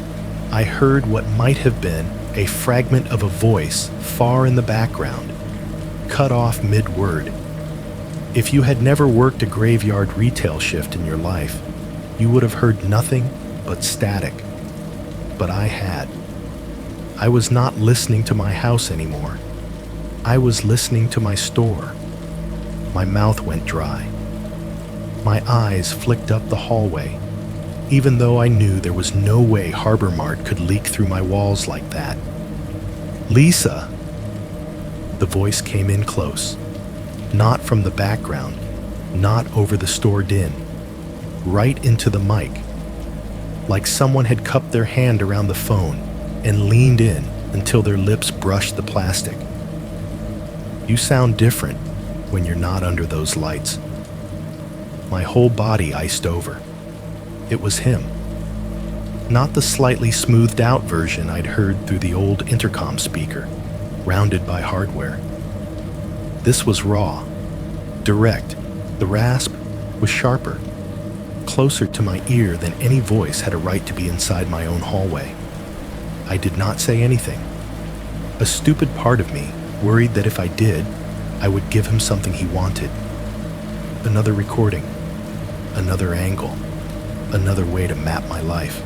I heard what might have been a fragment of a voice far in the background, cut off mid-word. If you had never worked a graveyard retail shift in your life, you would have heard nothing but static. But I had. I was not listening to my house anymore. I was listening to my store. My mouth went dry. My eyes flicked up the hallway, even though I knew there was no way Harbor Mart could leak through my walls like that. "Lisa!" The voice came in close. Not from the background, not over the store din. right into the mic, like someone had cupped their hand around the phone and leaned in until their lips brushed the plastic. "You sound different when you're not under those lights." My whole body iced over. It was him. Not the slightly smoothed out version I'd heard through the old intercom speaker, rounded by hardware. This was raw, direct. The rasp was sharper, closer to my ear than any voice had a right to be inside my own hallway. I did not say anything. A stupid part of me worried that if I did, I would give him something he wanted. Another recording, another angle, another way to map my life.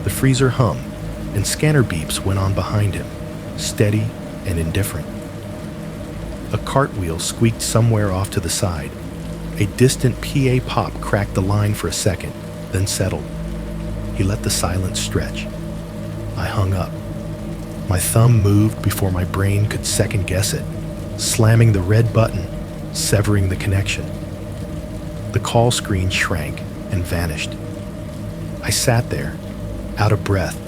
The freezer hummed, and scanner beeps went on behind him, steady and indifferent. A cartwheel squeaked somewhere off to the side. A distant PA pop cracked the line for a second, then settled. He let the silence stretch. I hung up. My thumb moved before my brain could second guess it, slamming the red button, severing the connection. The call screen shrank and vanished. I sat there, out of breath,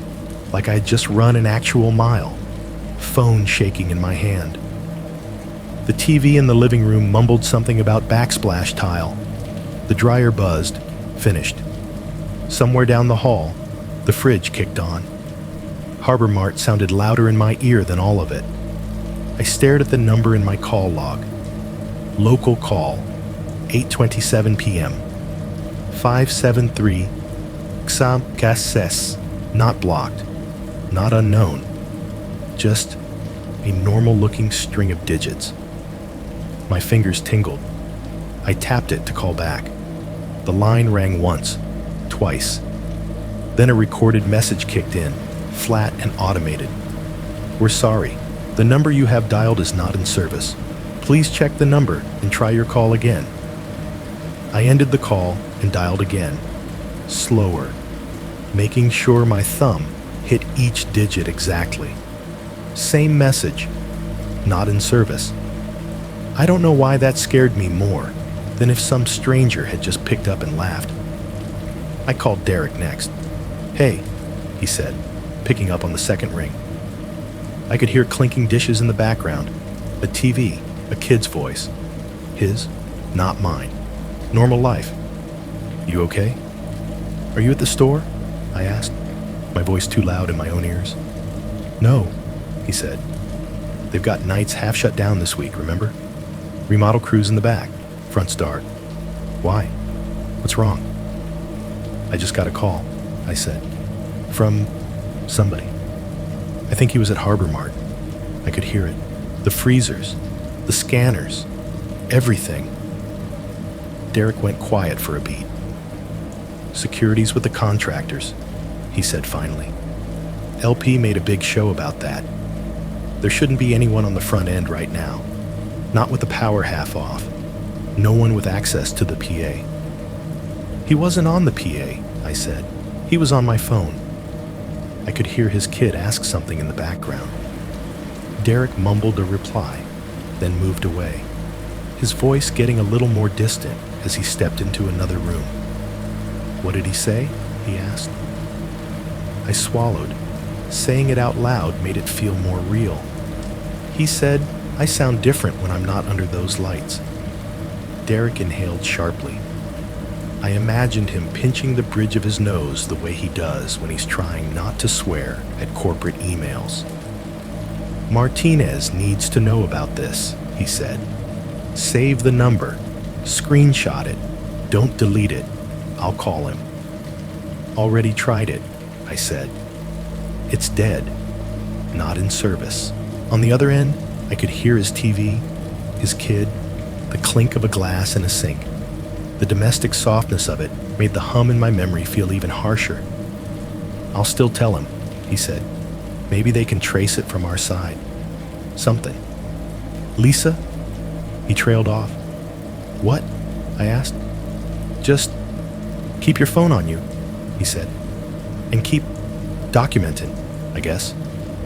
like I had just run an actual mile, phone shaking in my hand. The TV in the living room mumbled something about backsplash tile. The dryer buzzed, finished. Somewhere down the hall, the fridge kicked on. Harbor Mart sounded louder in my ear than all of it. I stared at the number in my call log. Local call, 8:27 p.m. 573 Xam Casses, not blocked, not unknown, just a normal-looking string of digits. My fingers tingled. I tapped it to call back. The line rang once, twice. Then a recorded message kicked in, flat and automated. "We're sorry. The number you have dialed is not in service. Please check the number and try your call again." I ended the call and dialed again, slower, making sure my thumb hit each digit exactly. Same message, not in service. I don't know why that scared me more than if some stranger had just picked up and laughed. I called Derek next. "Hey," he said, picking up on the second ring. I could hear clinking dishes in the background, a TV, a kid's voice. His, not mine. Normal life. "You okay? Are you at the store?" I asked, my voice too loud in my own ears. "No," he said. "They've got nights half shut down this week, remember? Remodel crews in the back, front's dark." "Why? What's wrong?" "I just got a call," I said. "From somebody. I think he was at Harbor Mart." I could hear it. The freezers, the scanners, everything. Derek went quiet for a beat. "Security's with the contractors," he said finally. "LP made a big show about that. There shouldn't be anyone on the front end right now. Not with the power half off. No one with access to the PA." "He wasn't on the PA," I said. "He was on my phone." I could hear his kid ask something in the background. Derek mumbled a reply, then moved away, his voice getting a little more distant as he stepped into another room. "What did he say?" he asked. I swallowed. Saying it out loud made it feel more real. He said, "I sound different when I'm not under those lights." Derek inhaled sharply. I imagined him pinching the bridge of his nose the way he does when he's trying not to swear at corporate emails. "Martinez needs to know about this," he said. "Save the number. Screenshot it. Don't delete it. I'll call him." "Already tried it," I said. "It's dead. Not in service." On the other end, I could hear his TV, his kid, the clink of a glass in a sink. The domestic softness of it made the hum in my memory feel even harsher. "I'll still tell him," he said. "Maybe they can trace it from our side. Something." "Lisa?" He trailed off. "What?" I asked. "Just keep your phone on you," he said. "And keep documenting, I guess.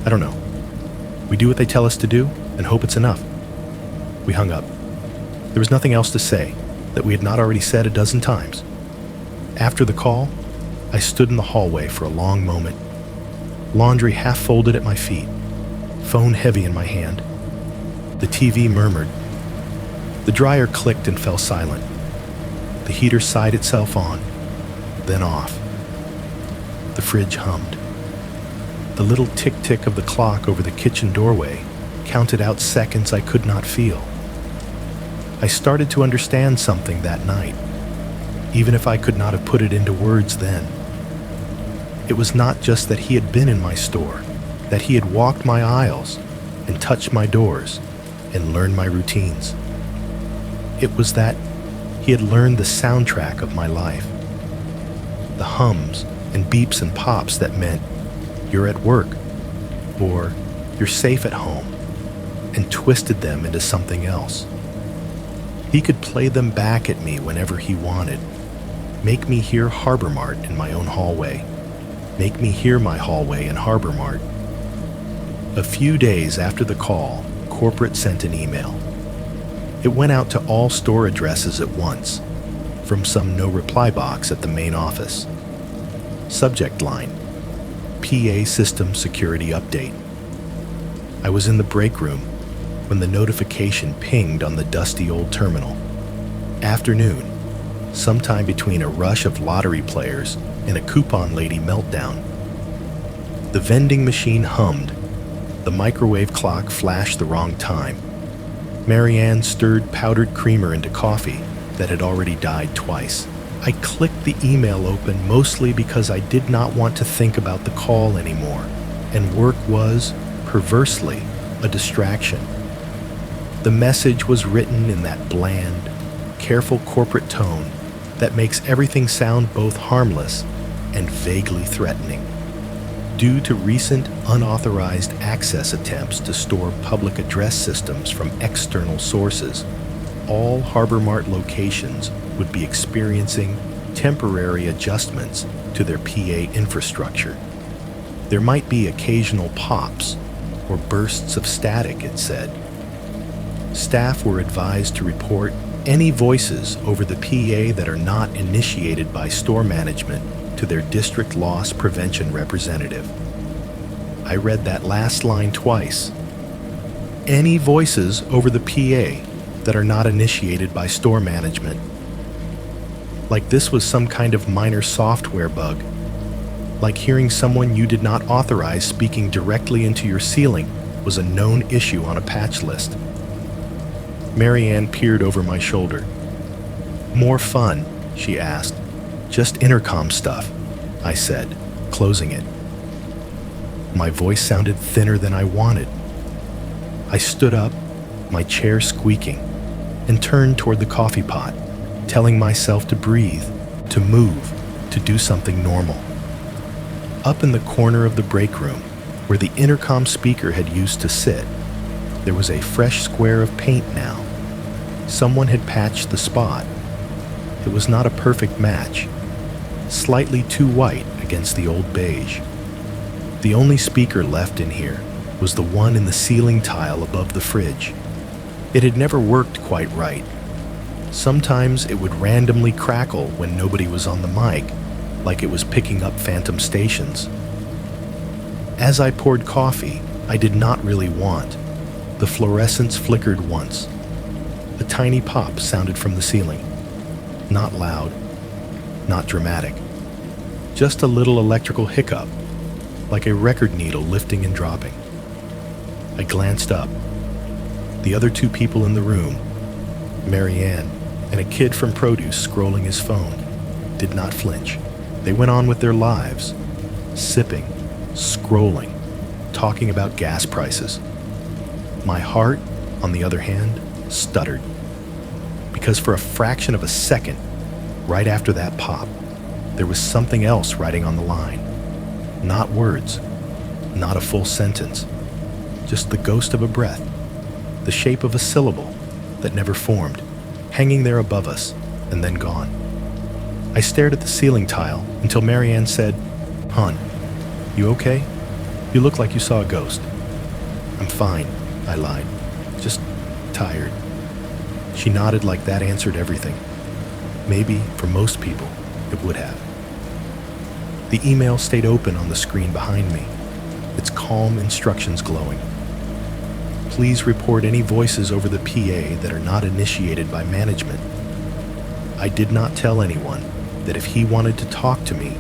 I don't know. We do what they tell us to do and hope it's enough." We hung up. There was nothing else to say that we had not already said a dozen times. After the call, I stood in the hallway for a long moment, laundry half folded at my feet, phone heavy in my hand. The TV murmured. The dryer clicked and fell silent. The heater sighed itself on, then off. The fridge hummed. The little tick-tick of the clock over the kitchen doorway counted out seconds I could not feel. I started to understand something that night, even if I could not have put it into words then. It was not just that he had been in my store, that he had walked my aisles and touched my doors and learned my routines. It was that he had learned the soundtrack of my life. The hums and beeps and pops that meant you're at work or you're safe at home, and twisted them into something else. He could play them back at me whenever he wanted, make me hear Harbor Mart in my own hallway, make me hear my hallway in Harbor Mart. A few days after the call, corporate sent an email. It went out to all store addresses at once, from some no-reply box at the main office. Subject line: PA System Security Update. I was in the break room when the notification pinged on the dusty old terminal. Afternoon, sometime between a rush of lottery players and a coupon lady meltdown. The vending machine hummed. The microwave clock flashed the wrong time. Marianne stirred powdered creamer into coffee that had already died twice. I clicked the email open mostly because I did not want to think about the call anymore, and work was, perversely, a distraction. The message was written in that bland, careful corporate tone that makes everything sound both harmless and vaguely threatening. Due to recent unauthorized access attempts to store public address systems from external sources, all Harbor Mart locations would be experiencing temporary adjustments to their PA infrastructure. There might be occasional pops or bursts of static, it said. Staff were advised to report any voices over the PA that are not initiated by store management to their district loss prevention representative. I read that last line twice. Any voices over the PA that are not initiated by store management. Like this was some kind of minor software bug. Like hearing someone you did not authorize speaking directly into your ceiling was a known issue on a patch list. Marianne peered over my shoulder. "More fun?" she asked. "Just intercom stuff," I said, closing it. My voice sounded thinner than I wanted. I stood up, my chair squeaking, and turned toward the coffee pot, telling myself to breathe, to move, to do something normal. Up in the corner of the break room, where the intercom speaker had used to sit, there was a fresh square of paint now. Someone had patched the spot. It was not a perfect match, slightly too white against the old beige. The only speaker left in here was the one in the ceiling tile above the fridge. It had never worked quite right. Sometimes it would randomly crackle when nobody was on the mic, like it was picking up phantom stations. As I poured coffee, I did not really want. The fluorescence flickered once. A tiny pop sounded from the ceiling. Not loud, not dramatic. Just a little electrical hiccup, like a record needle lifting and dropping. I glanced up. The other two people in the room, Marianne and a kid from produce scrolling his phone, did not flinch. They went on with their lives, sipping, scrolling, talking about gas prices. My heart, on the other hand, stuttered. Because for a fraction of a second, right after that pop, there was something else writing on the line. Not words, not a full sentence, just the ghost of a breath, the shape of a syllable that never formed, hanging there above us and then gone. I stared at the ceiling tile until Marianne said, "Hon, you okay? You look like you saw a ghost." "I'm fine," I lied. "Just tired." She nodded like that answered everything. Maybe, for most people, it would have. The email stayed open on the screen behind me, its calm instructions glowing. Please report any voices over the PA that are not initiated by management. I did not tell anyone that if he wanted to talk to me,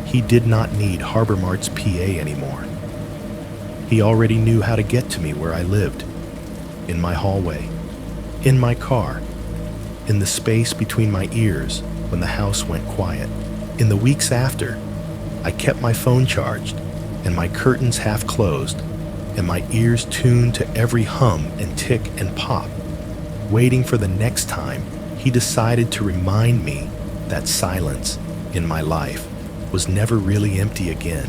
he did not need Harbor Mart's PA anymore. He already knew how to get to me where I lived, in my hallway, in my car, in the space between my ears when the house went quiet. In the weeks after, I kept my phone charged and my curtains half closed and my ears tuned to every hum and tick and pop, waiting for the next time he decided to remind me that silence in my life was never really empty again.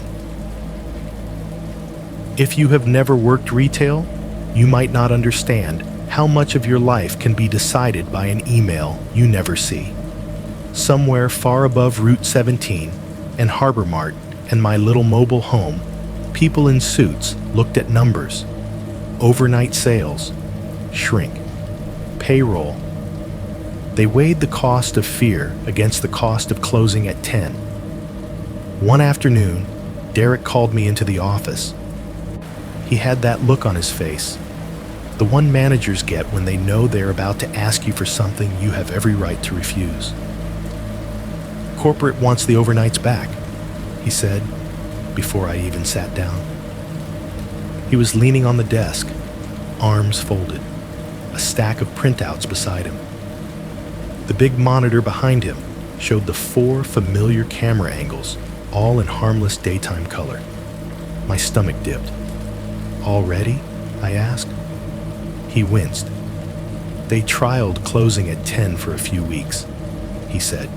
If you have never worked retail, you might not understand how much of your life can be decided by an email you never see. Somewhere far above Route 17 and Harbor Mart and my little mobile home, people in suits looked at numbers, overnight sales, shrink, payroll. They weighed the cost of fear against the cost of closing at 10. One afternoon, Derek called me into the office. He had that look on his face, the one managers get when they know they're about to ask you for something you have every right to refuse. Corporate wants the overnights back, he said, before I even sat down. He was leaning on the desk, arms folded, a stack of printouts beside him. The big monitor behind him showed the 4 familiar camera angles, all in harmless daytime color. My stomach dipped. Already? I asked. He winced. They trialed closing at 10 for a few weeks, he said,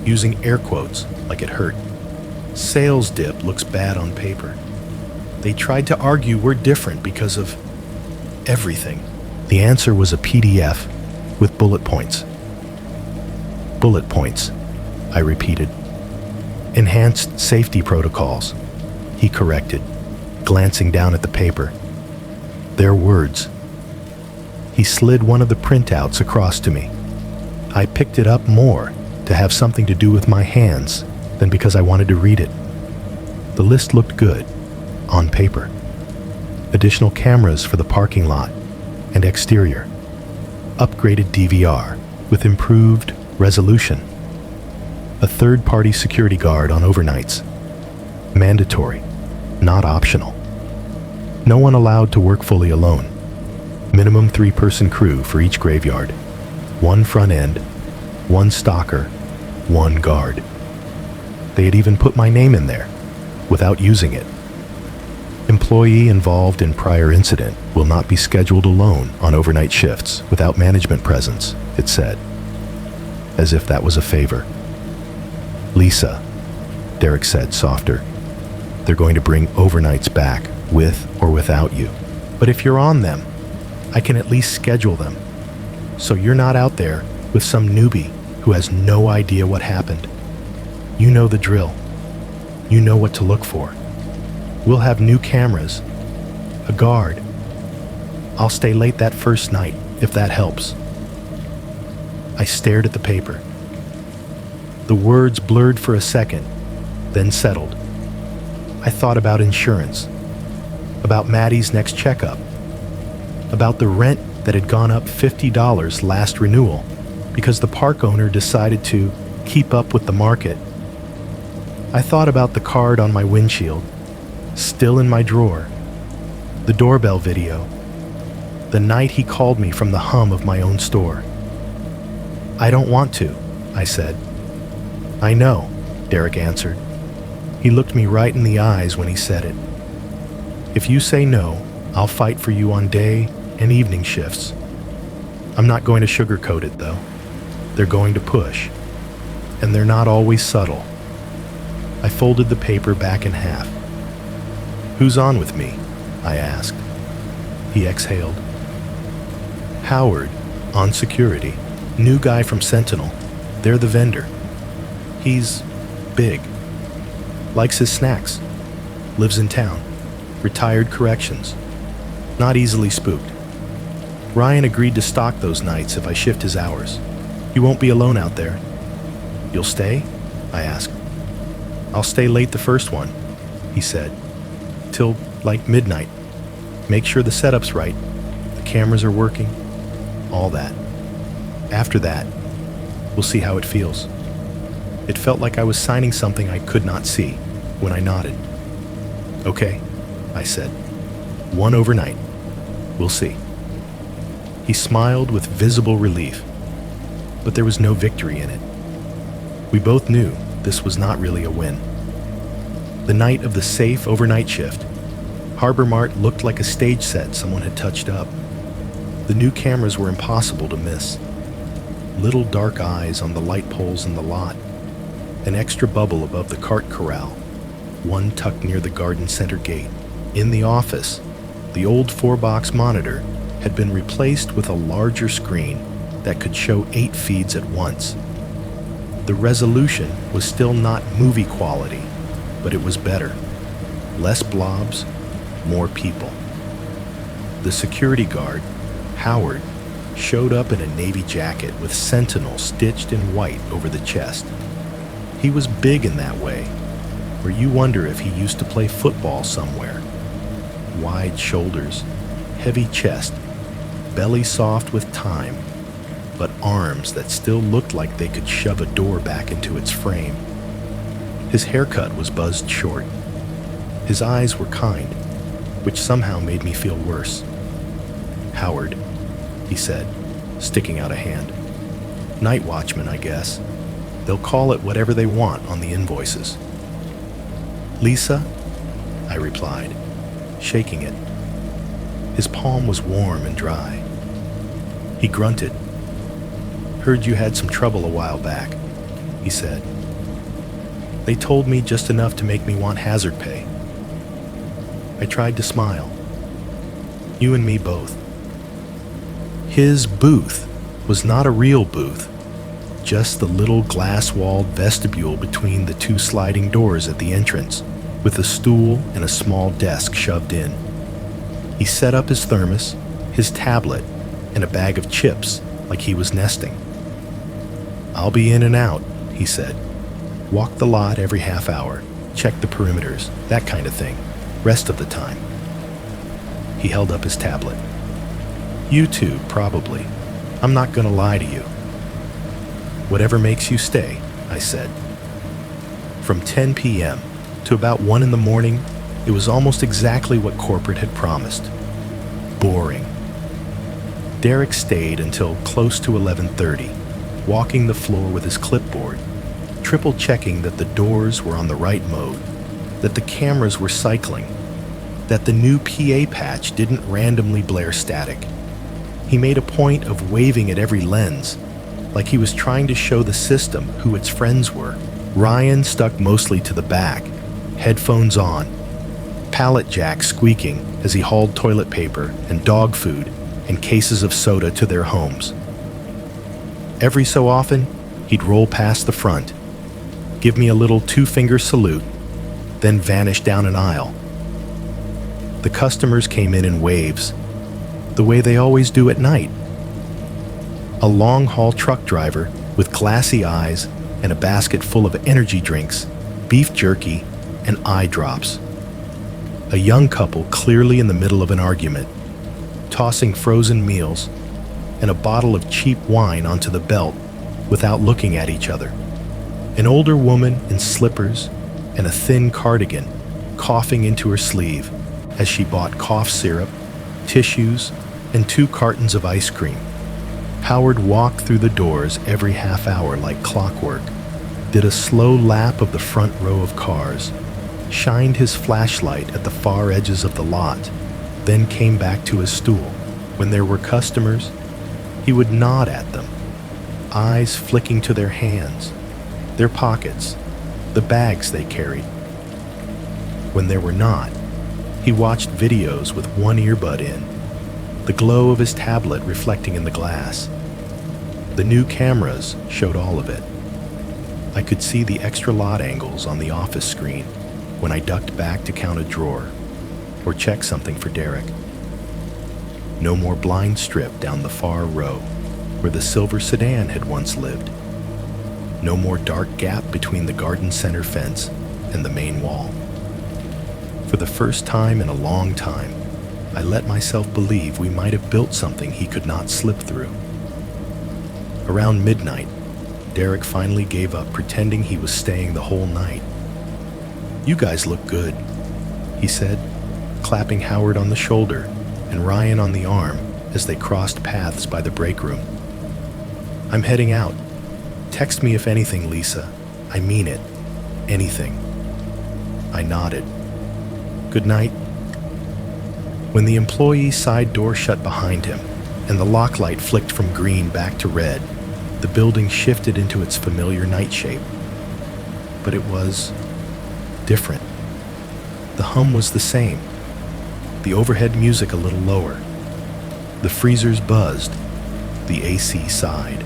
using air quotes like it hurt. Sales dip looks bad on paper. They tried to argue we're different because of everything. The answer was a PDF with bullet points. Bullet points, I repeated. Enhanced safety protocols, he corrected, glancing down at the paper. Their words. He slid one of the printouts across to me. I picked it up more to have something to do with my hands than because I wanted to read it. The list looked good, on paper. Additional cameras for the parking lot and exterior. Upgraded DVR with improved resolution. A third-party security guard on overnights. Mandatory, not optional. No one allowed to work fully alone. Minimum 3-person crew for each graveyard. 1 front end, 1 stalker, 1 guard. They had even put my name in there, without using it. Employee involved in prior incident will not be scheduled alone on overnight shifts without management presence, it said. As if that was a favor. Lisa, Derek said, softer. They're going to bring overnights back, with or without you. But if you're on them, I can at least schedule them. So you're not out there with some newbie who has no idea what happened. You know the drill. You know what to look for. We'll have new cameras, a guard. I'll stay late that first night, if that helps. I stared at the paper. The words blurred for a second, then settled. I thought about insurance, about Maddie's next checkup, about the rent that had gone up $50 last renewal because the park owner decided to keep up with the market. I thought about the card on my windshield, still in my drawer, the doorbell video, the night he called me from the hum of my own store. I don't want to, I said. I know, Derek answered. He looked me right in the eyes when he said it. If you say no, I'll fight for you on day and evening shifts. I'm not going to sugarcoat it, though. They're going to push, and they're not always subtle. I folded the paper back in half. Who's on with me? I asked. He exhaled. Howard, on security, new guy from Sentinel. They're the vendor. He's big. Likes his snacks. Lives in town. Retired corrections. Not easily spooked. Ryan agreed to stock those nights if I shift his hours. You won't be alone out there. You'll stay? I asked. "I'll stay late the first one," he said. "Till like midnight. Make sure the setup's right, the cameras are working, all that. After that, we'll see how it feels." It felt like I was signing something I could not see when I nodded. "Okay," I said. "One overnight. We'll see." He smiled with visible relief, but there was no victory in it. We both knew this was not really a win. The night of the safe overnight shift, Harbor Mart looked like a stage set someone had touched up. The new cameras were impossible to miss. Little dark eyes on the light poles in the lot, an extra bubble above the cart corral, one tucked near the garden center gate. In the office, the old 4-box monitor had been replaced with a larger screen that could show 8 feeds at once. The resolution was still not movie quality, but it was better. Less blobs, more people. The security guard, Howard, showed up in a navy jacket with Sentinel stitched in white over the chest. He was big in that way, where you wonder if he used to play football somewhere. Wide shoulders, heavy chest, belly soft with time, but arms that still looked like they could shove a door back into its frame. His haircut was buzzed short. His eyes were kind, which somehow made me feel worse. "Howard," he said, sticking out a hand. "Night watchman, I guess. They'll call it whatever they want on the invoices." "Lisa?" I replied, shaking it. His palm was warm and dry. He grunted. "Heard you had some trouble a while back," he said. "They told me just enough to make me want hazard pay." I tried to smile. "You and me both." His booth was not a real booth, just the little glass-walled vestibule between the 2 sliding doors at the entrance, with a stool and a small desk shoved in. He set up his thermos, his tablet, and a bag of chips like he was nesting. "I'll be in and out," he said. "Walk the lot every half hour, check the perimeters, that kind of thing, rest of the time." He held up his tablet. "You too, probably. I'm not gonna lie to you." "Whatever makes you stay," I said. From 10 p.m. to about 1 in the morning, it was almost exactly what corporate had promised. Boring. Derek stayed until close to 11:30, walking the floor with his clipboard, triple-checking that the doors were on the right mode, that the cameras were cycling, that the new PA patch didn't randomly blare static. He made a point of waving at every lens, like he was trying to show the system who its friends were. Ryan stuck mostly to the back, headphones on, pallet jack squeaking as he hauled toilet paper and dog food and cases of soda to their homes. Every so often, he'd roll past the front, give me a little 2-finger salute, then vanish down an aisle. The customers came in waves, the way they always do at night. A long-haul truck driver with glassy eyes and a basket full of energy drinks, beef jerky, and eye drops. A young couple clearly in the middle of an argument, tossing frozen meals and a bottle of cheap wine onto the belt without looking at each other. An older woman in slippers and a thin cardigan coughing into her sleeve as she bought cough syrup, tissues, and 2 cartons of ice cream. Howard walked through the doors every half hour like clockwork, did a slow lap of the front row of cars, shined his flashlight at the far edges of the lot, then came back to his stool. When there were customers, he would nod at them, eyes flicking to their hands, their pockets, the bags they carried. When there were not, he watched videos with one earbud in, the glow of his tablet reflecting in the glass. The new cameras showed all of it. I could see the extra lot angles on the office screen when I ducked back to count a drawer or check something for Derek. No more blind strip down the far row where the silver sedan had once lived. No more dark gap between the garden center fence and the main wall. For the first time in a long time, I let myself believe we might have built something he could not slip through. Around midnight, Derek finally gave up pretending he was staying the whole night. "You guys look good," he said, clapping Howard on the shoulder and Ryan on the arm as they crossed paths by the break room. "I'm heading out. Text me if anything, Lisa. I mean it. Anything." I nodded. "Good night." When the employee's side door shut behind him and the lock light flicked from green back to red, the building shifted into its familiar night shape. But it was different. The hum was the same, the overhead music a little lower. The freezers buzzed, the AC sighed.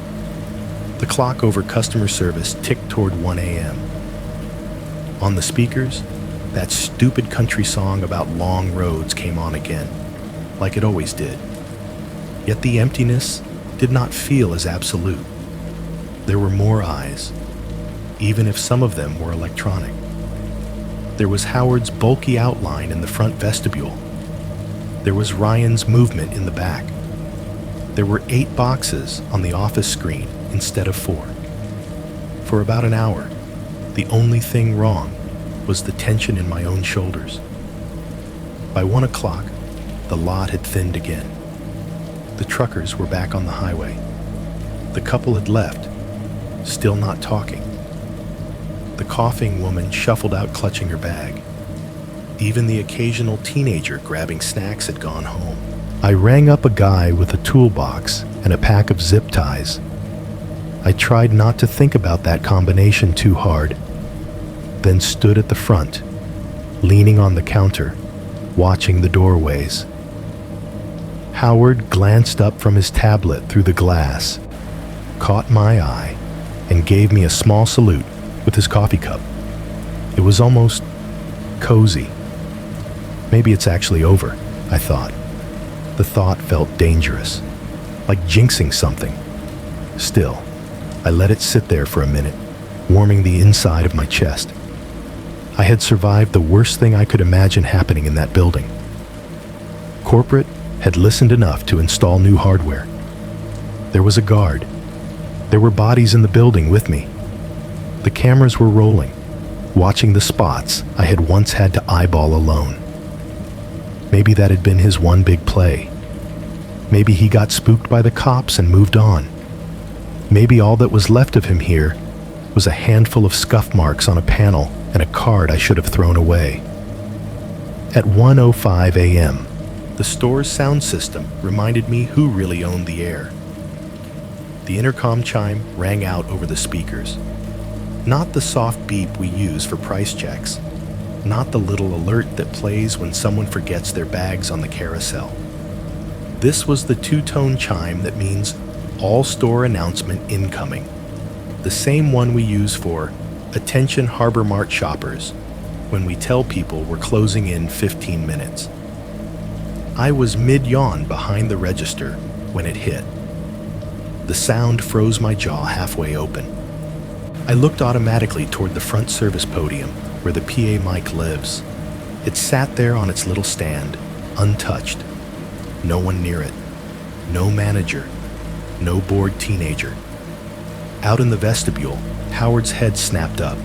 The clock over customer service ticked toward 1 a.m. On the speakers, that stupid country song about long roads came on again, like it always did. Yet the emptiness did not feel as absolute. There were more eyes, even if some of them were electronic. There was Howard's bulky outline in the front vestibule. There was Ryan's movement in the back. There were 8 boxes on the office screen instead of 4. For about an hour, the only thing wrong was the tension in my own shoulders. By 1 o'clock, the lot had thinned again. The truckers were back on the highway. The couple had left, still not talking. The coughing woman shuffled out clutching her bag. Even the occasional teenager grabbing snacks had gone home. I rang up a guy with a toolbox and a pack of zip ties. I tried not to think about that combination too hard, then stood at the front, leaning on the counter, watching the doorways. Howard glanced up from his tablet through the glass, caught my eye, and gave me a small salute with his coffee cup. It was almost cozy. Maybe it's actually over, I thought. The thought felt dangerous, like jinxing something. Still, I let it sit there for a minute, warming the inside of my chest. I had survived the worst thing I could imagine happening in that building. Corporate had listened enough to install new hardware. There was a guard. There were bodies in the building with me. The cameras were rolling, watching the spots I had once had to eyeball alone. Maybe that had been his one big play. Maybe he got spooked by the cops and moved on. Maybe all that was left of him here was a handful of scuff marks on a panel and a card I should have thrown away. At 1:05 a.m., the store's sound system reminded me who really owned the air. The intercom chime rang out over the speakers. Not the soft beep we use for price checks. Not the little alert that plays when someone forgets their bags on the carousel. This was the two-tone chime that means all store announcement incoming. The same one we use for "Attention Harbor Mart shoppers" when we tell people we're closing in 15 minutes. I was mid-yawn behind the register when it hit. The sound froze my jaw halfway open. I looked automatically toward the front service podium where the PA mic lives. It sat there on its little stand, untouched. No one near it. No manager. No bored teenager. Out in the vestibule, Howard's head snapped up.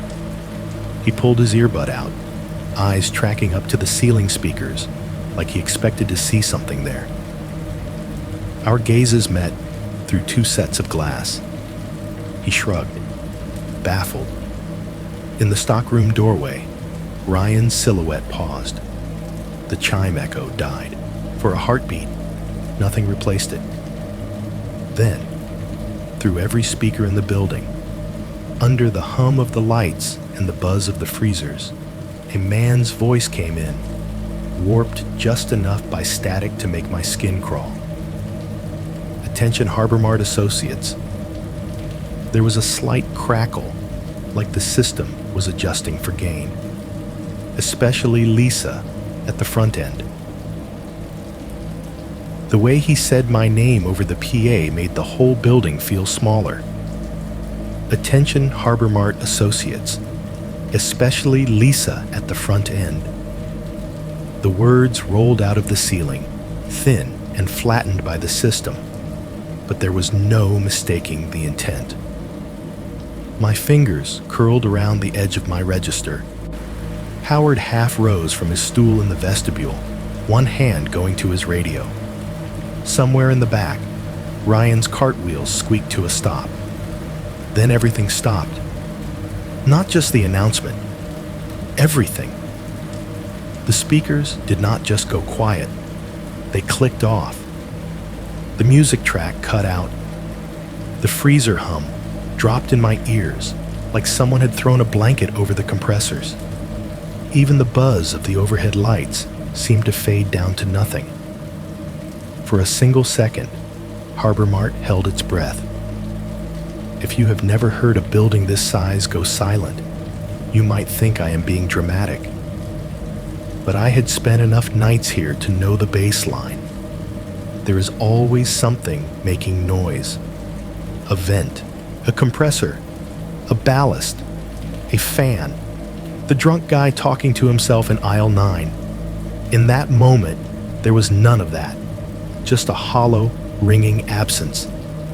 He pulled his earbud out, eyes tracking up to the ceiling speakers, like he expected to see something there. Our gazes met through 2 sets of glass. He shrugged, baffled. In the stockroom doorway, Ryan's silhouette paused. The chime echo died. For a heartbeat, nothing replaced it. Then, through every speaker in the building, under the hum of the lights and the buzz of the freezers, a man's voice came in, warped just enough by static to make my skin crawl. "Attention Harbor Mart associates." There was a slight crackle, like the system was adjusting for gain. Especially Lisa at the front end. The way he said my name over the PA made the whole building feel smaller. "Attention Harbor Mart associates, especially Lisa at the front end." The words rolled out of the ceiling, thin and flattened by the system, but there was no mistaking the intent. My fingers curled around the edge of my register. Howard half rose from his stool in the vestibule, one hand going to his radio. Somewhere in the back, Ryan's cartwheels squeaked to a stop. Then everything stopped. Not just the announcement, everything. The speakers did not just go quiet, they clicked off. The music track cut out. The freezer hum dropped in my ears like someone had thrown a blanket over the compressors. Even the buzz of the overhead lights seemed to fade down to nothing. For a single second, Harbor Mart held its breath. If you have never heard a building this size go silent, you might think I am being dramatic. But I had spent enough nights here to know the baseline. There is always something making noise. A vent, a compressor, a ballast, a fan, the drunk guy talking to himself in aisle 9. In that moment, there was none of that. Just a hollow, ringing absence.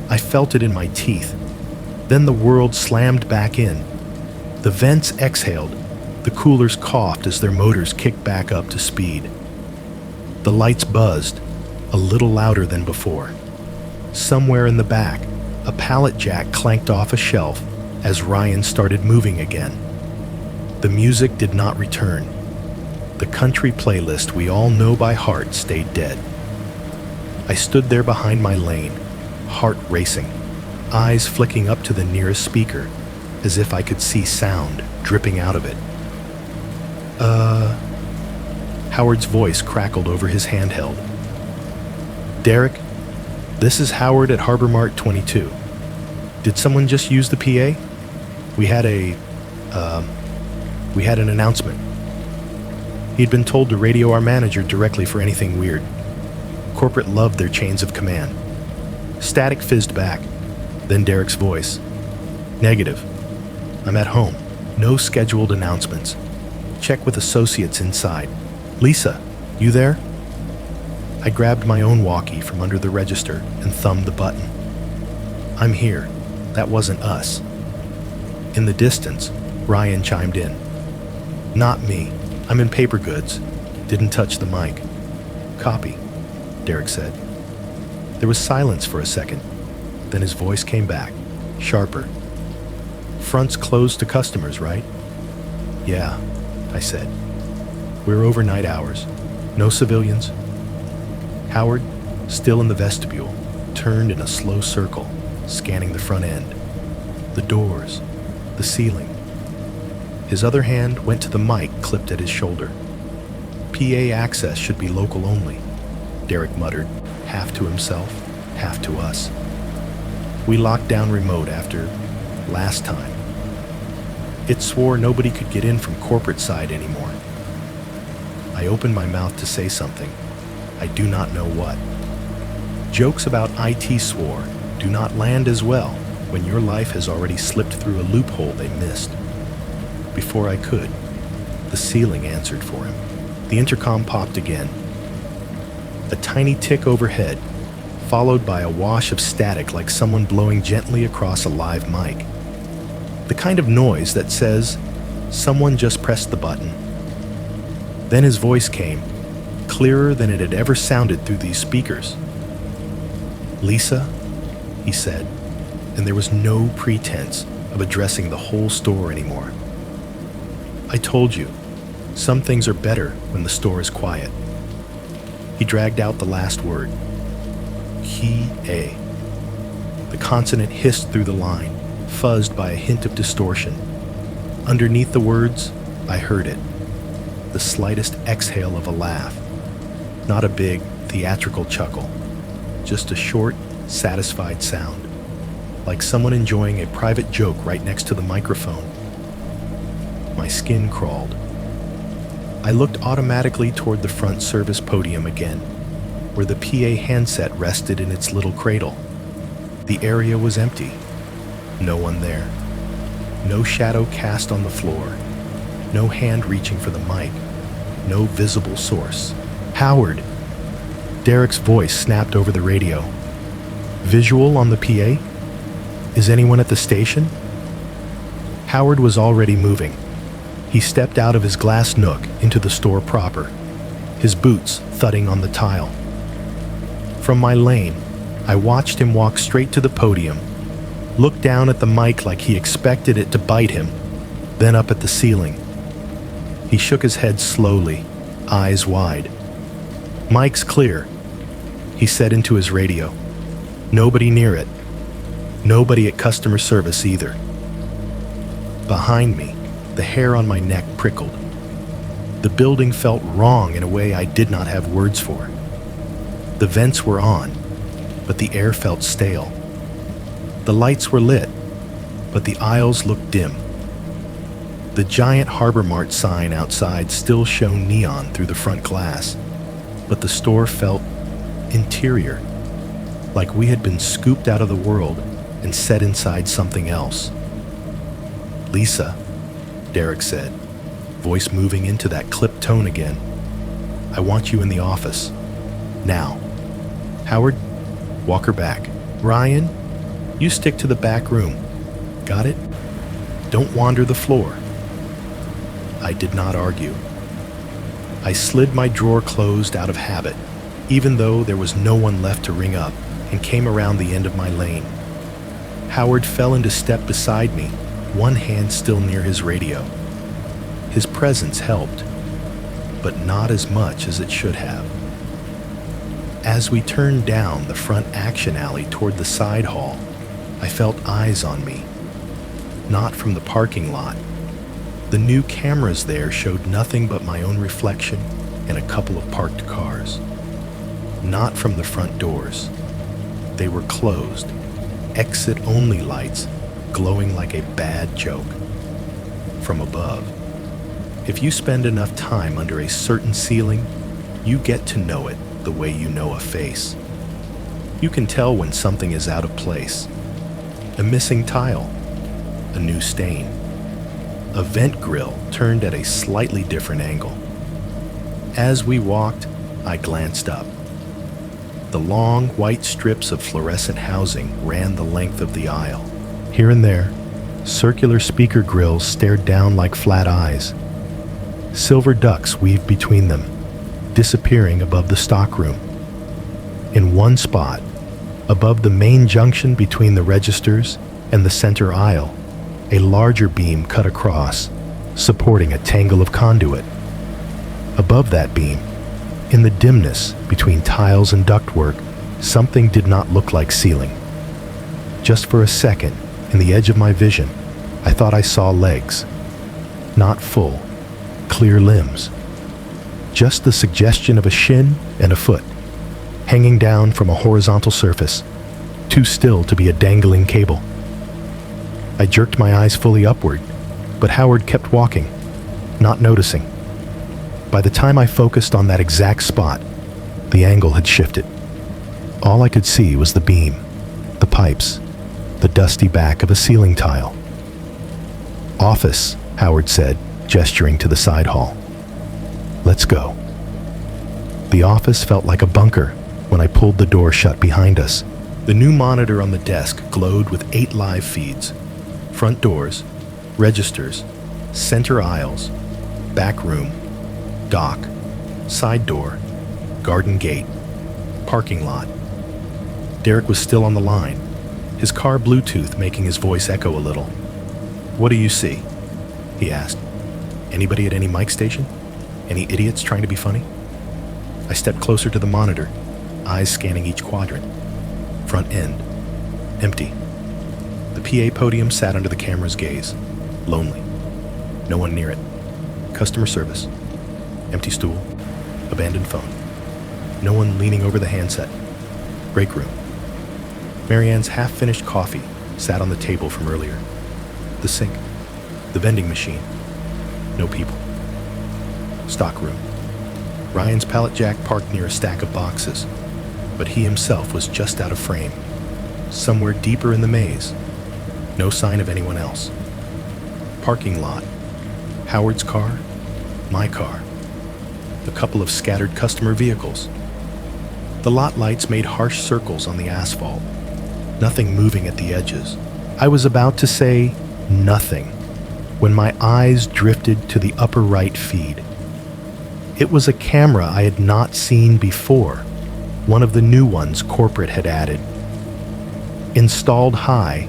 I felt it in my teeth. Then the world slammed back in. The vents exhaled. The coolers coughed as their motors kicked back up to speed. The lights buzzed, a little louder than before. Somewhere in the back, a pallet jack clanked off a shelf as Ryan started moving again. The music did not return. The country playlist we all know by heart stayed dead. I stood there behind my lane, heart racing, eyes flicking up to the nearest speaker, as if I could see sound dripping out of it. Howard's voice crackled over his handheld. "Derek, this is Howard at Harbor Mart 22. Did someone just use the PA? We had an announcement." He'd been told to radio our manager directly for anything weird. Corporate loved their chains of command. Static fizzed back, then Derek's voice. "Negative. I'm at home. No scheduled announcements. Check with associates inside. Lisa, you there?" I grabbed my own walkie from under the register and thumbed the button. "I'm here. That wasn't us." In the distance, Ryan chimed in. "Not me. I'm in paper goods. Didn't touch the mic." "Copy," Derek said. There was silence for a second. Then his voice came back, sharper. "Front's closed to customers, right?" "Yeah," I said. "We're overnight hours. No civilians." Howard, still in the vestibule, turned in a slow circle, scanning the front end. The doors, the ceiling. His other hand went to the mic clipped at his shoulder. "PA access should be local only," Derek muttered, half to himself, half to us. "We locked down remote after last time. It swore nobody could get in from corporate side anymore." I opened my mouth to say something. I do not know what. Jokes about IT swore do not land as well when your life has already slipped through a loophole they missed. Before I could, the ceiling answered for him. The intercom popped again. A tiny tick overhead, followed by a wash of static like someone blowing gently across a live mic. The kind of noise that says, someone just pressed the button. Then his voice came, clearer than it had ever sounded through these speakers. "Lisa," he said, and there was no pretense of addressing the whole store anymore. "I told you, some things are better when the store is quiet." He dragged out the last word. Key A. The consonant hissed through the line, fuzzed by a hint of distortion. Underneath the words, I heard it. The slightest exhale of a laugh. Not a big, theatrical chuckle. Just a short, satisfied sound. Like someone enjoying a private joke right next to the microphone. My skin crawled. I looked automatically toward the front service podium again, where the PA handset rested in its little cradle. The area was empty. No one there. No shadow cast on the floor. No hand reaching for the mic. No visible source. "Howard!" Derek's voice snapped over the radio. "Visual on the PA? Is anyone at the station?" Howard was already moving. He stepped out of his glass nook into the store proper, his boots thudding on the tile. From my lane, I watched him walk straight to the podium, look down at the mic like he expected it to bite him, then up at the ceiling. He shook his head slowly, eyes wide. "Mic's clear," he said into his radio. "Nobody near it. Nobody at customer service either." Behind me, the hair on my neck prickled. The building felt wrong in a way I did not have words for. The vents were on, but the air felt stale. The lights were lit, but the aisles looked dim. The giant Harbor Mart sign outside still shone neon through the front glass, but the store felt interior, like we had been scooped out of the world and set inside something else. "Lisa," Derek said, voice moving into that clipped tone again. "I want you in the office. Now." "Howard, walk her back. Ryan, you stick to the back room. Got it? Don't wander the floor." I did not argue. I slid my drawer closed out of habit, even though there was no one left to ring up, and came around the end of my lane. Howard fell into step beside me, one hand still near his radio. His presence helped, but not as much as it should have. As we turned down the front action alley toward the side hall, I felt eyes on me. Not from the parking lot. The new cameras there showed nothing but my own reflection and a couple of parked cars. Not from the front doors. They were closed, exit-only lights glowing like a bad joke. From above. If you spend enough time under a certain ceiling, you get to know it the way you know a face. You can tell when something is out of place. A missing tile, a new stain, a vent grill turned at a slightly different angle. As we walked, I glanced up. The long, white strips of fluorescent housing ran the length of the aisle. Here and there, circular speaker grills stared down like flat eyes. Silver ducks weaved between them, disappearing above the stockroom. In one spot, above the main junction between the registers and the center aisle, a larger beam cut across, supporting a tangle of conduit. Above that beam, in the dimness between tiles and ductwork, something did not look like ceiling. Just for a second, in the edge of my vision, I thought I saw legs. Not full, clear limbs. Just the suggestion of a shin and a foot, hanging down from a horizontal surface, too still to be a dangling cable. I jerked my eyes fully upward, but Howard kept walking, not noticing. By the time I focused on that exact spot, the angle had shifted. All I could see was the beam, the pipes, the dusty back of a ceiling tile. "Office," Howard said, gesturing to the side hall. "Let's go." The office felt like a bunker when I pulled the door shut behind us. The new monitor on the desk glowed with 8 live feeds. Front doors, registers, center aisles, back room, dock, side door, garden gate, parking lot. Derek was still on the line, his car Bluetooth making his voice echo a little. "What do you see?" he asked. "Anybody at any mic station? Any idiots trying to be funny?" I stepped closer to the monitor, eyes scanning each quadrant. Front end, empty. The PA podium sat under the camera's gaze, lonely. No one near it. Customer service. Empty stool. Abandoned phone. No one leaning over the handset. Break room. Marianne's half-finished coffee sat on the table from earlier. The sink. The vending machine. No people. Stock room. Ryan's pallet jack parked near a stack of boxes, but he himself was just out of frame. Somewhere deeper in the maze. No sign of anyone else. parking lot, Howard's car, my car, a couple of scattered customer vehicles. The lot lights made harsh circles on the asphalt, nothing moving at the edges. I was about to say nothing when my eyes drifted to the upper right feed. It was a camera I had not seen before, one of the new ones corporate had added. Installed high,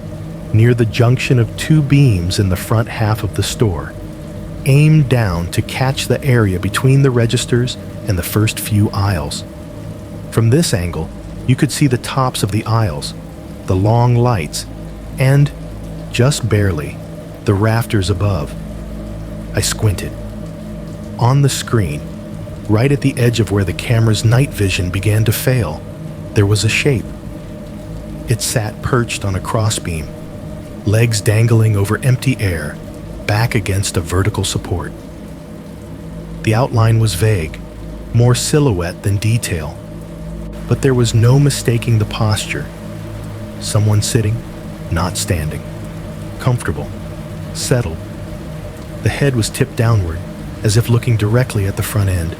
near the junction of two beams in the front half of the store, aimed down to catch the area between the registers and the first few aisles. From this angle, you could see the tops of the aisles, the long lights, and, just barely, the rafters above. I squinted. On the screen, right at the edge of where the camera's night vision began to fail, there was a shape. It sat perched on a crossbeam, legs dangling over empty air, back against a vertical support. The outline was vague, more silhouette than detail, but there was no mistaking the posture. Someone sitting, not standing, comfortable, settled. The head was tipped downward, as if looking directly at the front end,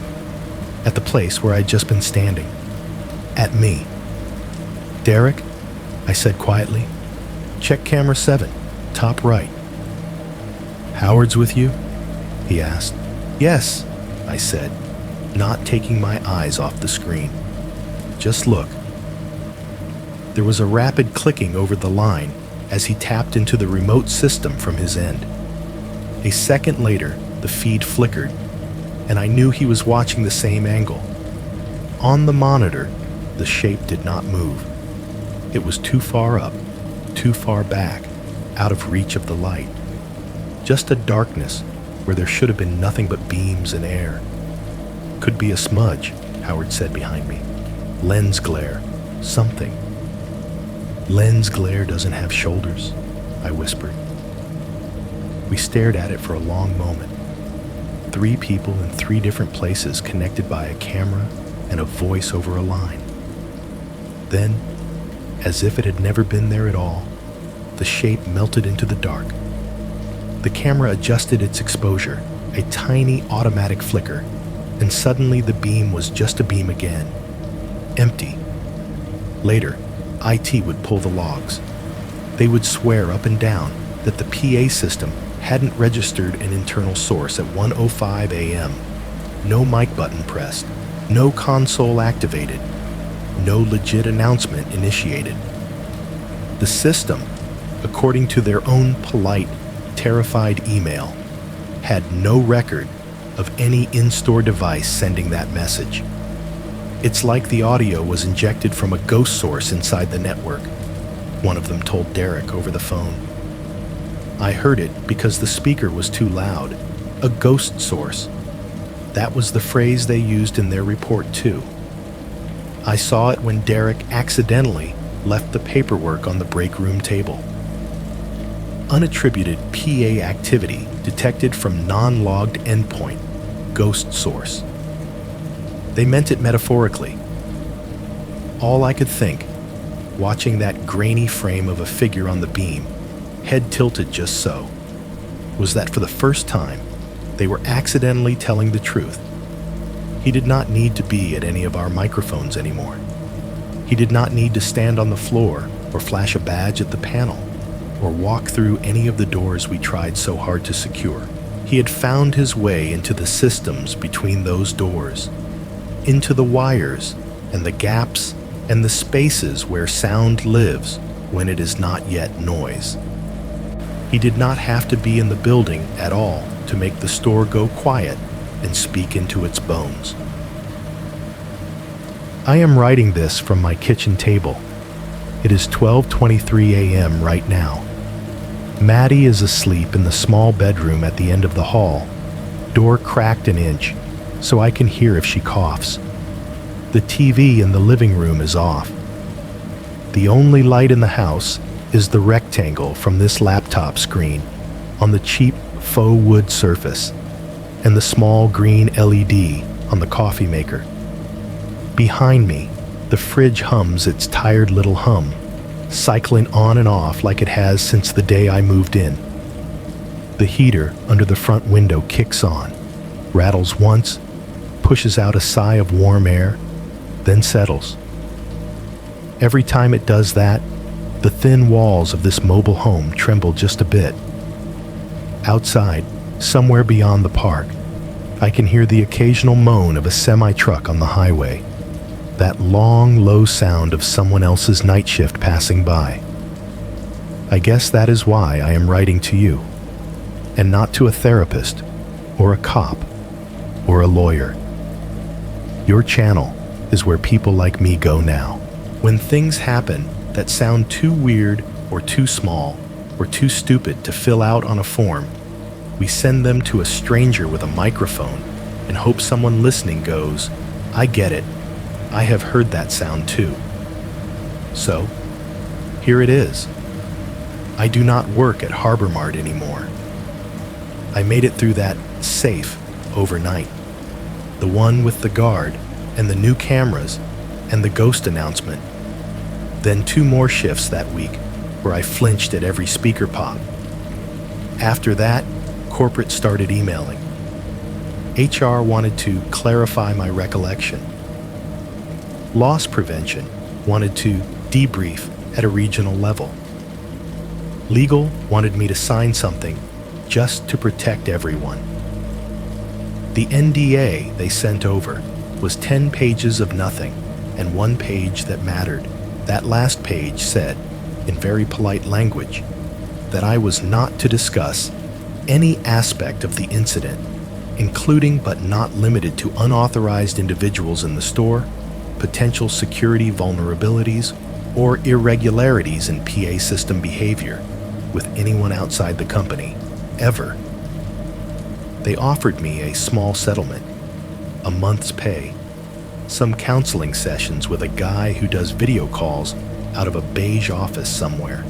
at the place where I'd just been standing, at me. "Derek," I said quietly, "check camera 7, top right." "Howard's with you?" he asked. "Yes," I said, not taking my eyes off the screen. "Just look." There was a rapid clicking over the line as he tapped into the remote system from his end. A second later, the feed flickered, and I knew he was watching the same angle. On the monitor, the shape did not move. It was too far up, too far back, out of reach of the light. Just a darkness where there should have been nothing but beams and air. "Could be a smudge," Howard said behind me. "Lens glare, something." "Lens glare doesn't have shoulders," I whispered. We stared at it for a long moment. 3 people in 3 different places connected by a camera and a voice over a line. Then, as if it had never been there at all, the shape melted into the dark. The camera adjusted its exposure, a tiny automatic flicker, and suddenly the beam was just a beam again. Empty. Later, IT would pull the logs. They would swear up and down that the PA system hadn't registered an internal source at 1:05 a.m. No mic button pressed, no console activated, no legit announcement initiated. The system, according to their own polite, terrified email, had no record of any in-store device sending that message. "It's like the audio was injected from a ghost source inside the network," one of them told Derek over the phone. I heard it because the speaker was too loud. A ghost source. That was the phrase they used in their report too. I saw it when Derek accidentally left the paperwork on the break room table. Unattributed PA activity detected from non-logged endpoint, ghost source. They meant it metaphorically. All I could think, watching that grainy frame of a figure on the beam, head tilted just so, was that for the first time, they were accidentally telling the truth. He did not need to be at any of our microphones anymore. He did not need to stand on the floor or flash a badge at the panel or walk through any of the doors we tried so hard to secure. He had found his way into the systems between those doors, into the wires and the gaps and the spaces where sound lives when it is not yet noise. He did not have to be in the building at all to make the store go quiet and speak into its bones. I am writing this from my kitchen table. It is 12:23 a.m. right now. Maddie is asleep in the small bedroom at the end of the hall, door cracked an inch, so I can hear if she coughs. The TV in the living room is off. The only light in the house is the rectangle from this laptop screen on the cheap faux wood surface and the small green LED on the coffee maker. Behind me, the fridge hums its tired little hum, cycling on and off like it has since the day I moved in. The heater under the front window kicks on, rattles once, pushes out a sigh of warm air, then settles. Every time it does that, the thin walls of this mobile home tremble just a bit. Outside, somewhere beyond the park, I can hear the occasional moan of a semi-truck on the highway, that long, low sound of someone else's night shift passing by. I guess that is why I am writing to you, and not to a therapist, or a cop, or a lawyer. Your channel is where people like me go now. When things happen that sound too weird or too small or too stupid to fill out on a form, we send them to a stranger with a microphone and hope someone listening goes, "I get it. I have heard that sound too." So, here it is. I do not work at Harbor Mart anymore. I made it through that safe overnight. The one with the guard and the new cameras and the ghost announcement. Then 2 more shifts that week where I flinched at every speaker pop. After that, corporate started emailing. HR wanted to clarify my recollection. Loss prevention wanted to debrief at a regional level. Legal wanted me to sign something just to protect everyone. The NDA they sent over was 10 pages of nothing and 1 page that mattered. That last page said, in very polite language, that I was not to discuss any aspect of the incident, including but not limited to unauthorized individuals in the store, potential security vulnerabilities, or irregularities in PA system behavior with anyone outside the company, ever. They offered me a small settlement, a month's pay, some counseling sessions with a guy who does video calls out of a beige office somewhere,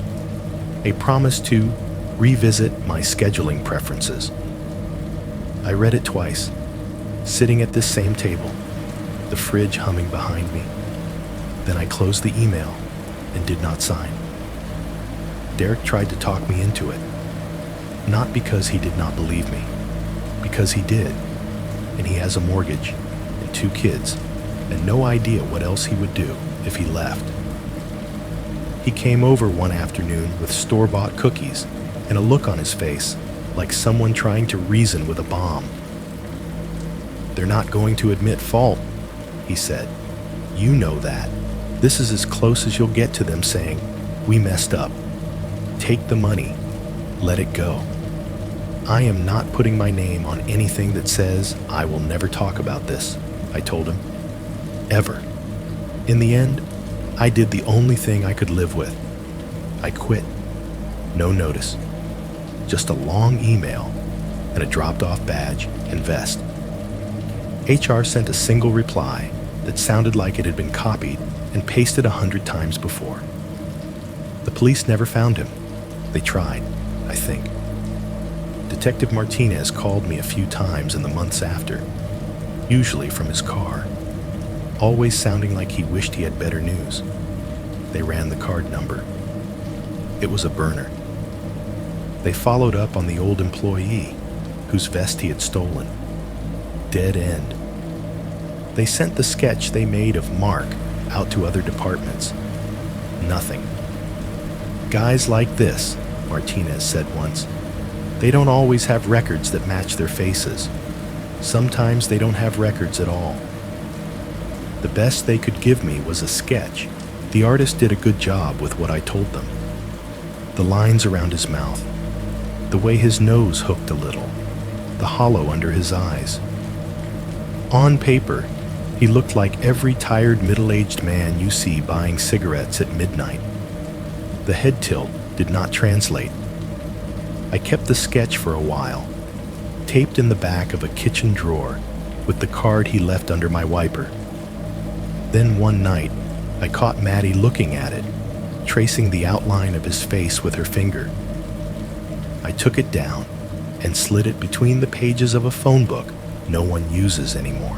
a promise to revisit my scheduling preferences. I read it twice, sitting at this same table, the fridge humming behind me. Then I closed the email and did not sign. Derek tried to talk me into it, not because he did not believe me, because he did, and he has a mortgage and 2 kids and no idea what else he would do if he left. He came over one afternoon with store-bought cookies and a look on his face like someone trying to reason with a bomb. "They're not going to admit fault," he said. "You know that. This is as close as you'll get to them saying, 'We messed up. Take the money. Let it go.' I am not putting my name on anything that says I will never talk about this," I told him. Ever. In the end, I did the only thing I could live with. I quit. No notice. Just a long email and a dropped-off badge and vest. HR sent a single reply that sounded like it had been copied and pasted 100 times before. The police never found him. They tried, I think. Detective Martinez called me a few times in the months after, usually from his car, always sounding like he wished he had better news. They ran the card number. It was a burner. They followed up on the old employee, whose vest he had stolen. Dead end. They sent the sketch they made of Mark out to other departments. Nothing. "Guys like this," Martinez said once, "they don't always have records that match their faces. Sometimes they don't have records at all." The best they could give me was a sketch. The artist did a good job with what I told them. The lines around his mouth, the way his nose hooked a little, the hollow under his eyes. On paper, he looked like every tired middle-aged man you see buying cigarettes at midnight. The head tilt did not translate. I kept the sketch for a while, taped in the back of a kitchen drawer with the card he left under my wiper. Then one night, I caught Maddie looking at it, tracing the outline of his face with her finger. I took it down and slid it between the pages of a phone book no one uses anymore.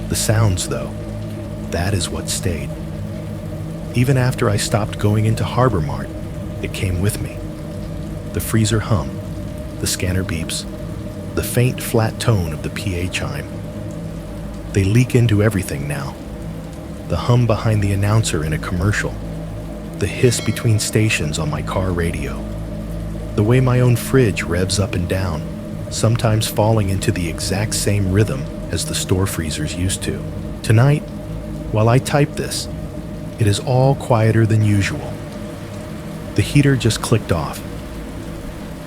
The sounds, though, that is what stayed. Even after I stopped going into Harbor Mart, it came with me. The freezer hum, the scanner beeps, the faint, flat tone of the PA chime. They leak into everything now. The hum behind the announcer in a commercial, the hiss between stations on my car radio, the way my own fridge revs up and down, sometimes falling into the exact same rhythm as the store freezers used to. Tonight, while I type this, it is all quieter than usual. The heater just clicked off.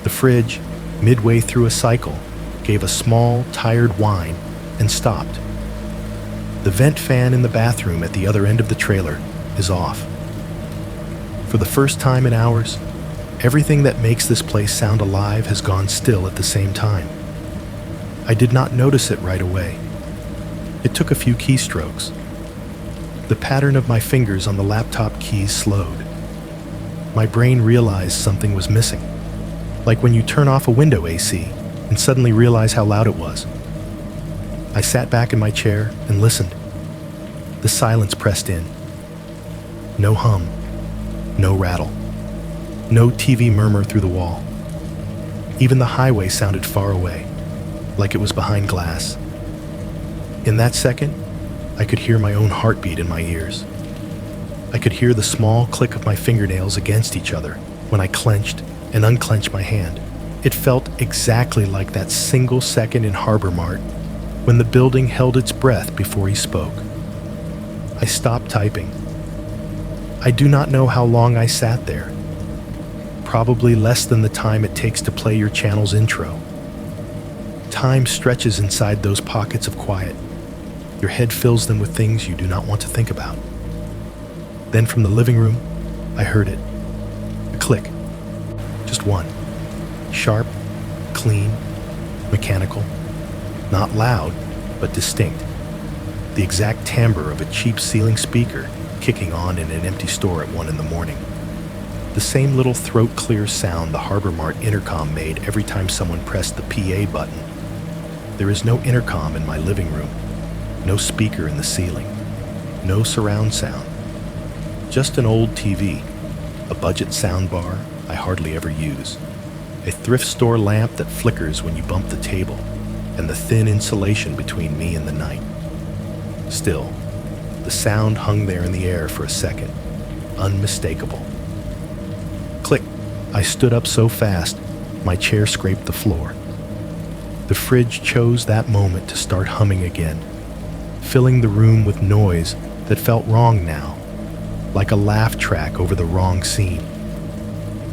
The fridge, midway through a cycle, gave a small, tired whine and stopped. The vent fan in the bathroom at the other end of the trailer is off. For the first time in hours, everything that makes this place sound alive has gone still at the same time. I did not notice it right away. It took a few keystrokes. The pattern of my fingers on the laptop keys slowed. My brain realized something was missing, like when you turn off a window AC and suddenly realize how loud it was. I sat back in my chair and listened. The silence pressed in. No hum, no rattle. No TV murmur through the wall. Even the highway sounded far away, like it was behind glass. In that second, I could hear my own heartbeat in my ears. I could hear the small click of my fingernails against each other when I clenched and unclenched my hand. It felt exactly like that single second in Harbor Mart when the building held its breath before he spoke. I stopped typing. I do not know how long I sat there. Probably less than the time it takes to play your channel's intro. Time stretches inside those pockets of quiet. Your head fills them with things you do not want to think about. Then from the living room, I heard it. A click. Just one. Sharp, clean, mechanical. Not loud, but distinct. The exact timbre of a cheap ceiling speaker kicking on in an empty store at 1 a.m. The same little throat-clear sound the Harbor Mart intercom made every time someone pressed the PA button. There is no intercom in my living room, no speaker in the ceiling, no surround sound. Just an old TV, a budget soundbar I hardly ever use, a thrift store lamp that flickers when you bump the table, and the thin insulation between me and the night. Still, the sound hung there in the air for a second, unmistakable. Click. I stood up so fast, my chair scraped the floor. The fridge chose that moment to start humming again, filling the room with noise that felt wrong now, like a laugh track over the wrong scene.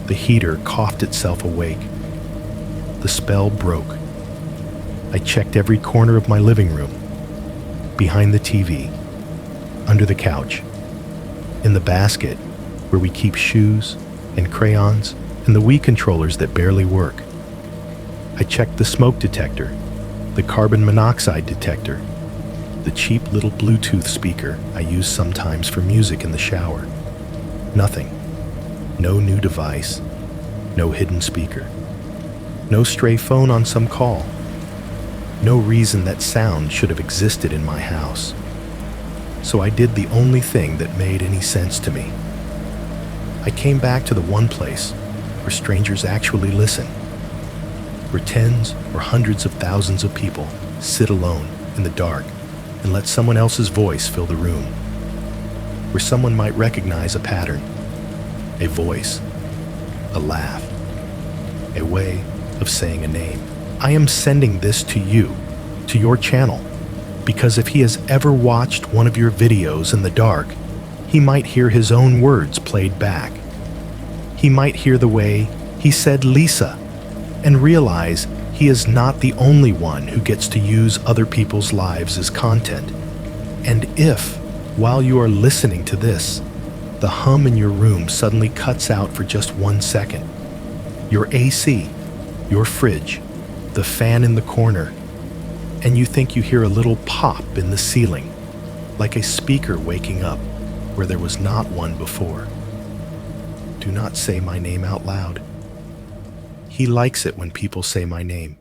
The heater coughed itself awake. The spell broke. I checked every corner of my living room, behind the TV, under the couch, in the basket where we keep shoes and crayons and the Wii controllers that barely work. I checked the smoke detector, the carbon monoxide detector, the cheap little Bluetooth speaker I use sometimes for music in the shower. Nothing. No new device. No hidden speaker. No stray phone on some call. No reason that sound should have existed in my house. So I did the only thing that made any sense to me. I came back to the one place where strangers actually listen, where tens or hundreds of thousands of people sit alone in the dark and let someone else's voice fill the room, where someone might recognize a pattern, a voice, a laugh, a way of saying a name. I am sending this to you, to your channel, because if he has ever watched one of your videos in the dark, he might hear his own words played back. He might hear the way he said Lisa and realize he is not the only one who gets to use other people's lives as content. And if, while you are listening to this, the hum in your room suddenly cuts out for just 1 second, your AC, your fridge, the fan in the corner, and you think you hear a little pop in the ceiling, like a speaker waking up where there was not one before. Do not say my name out loud. He likes it when people say my name.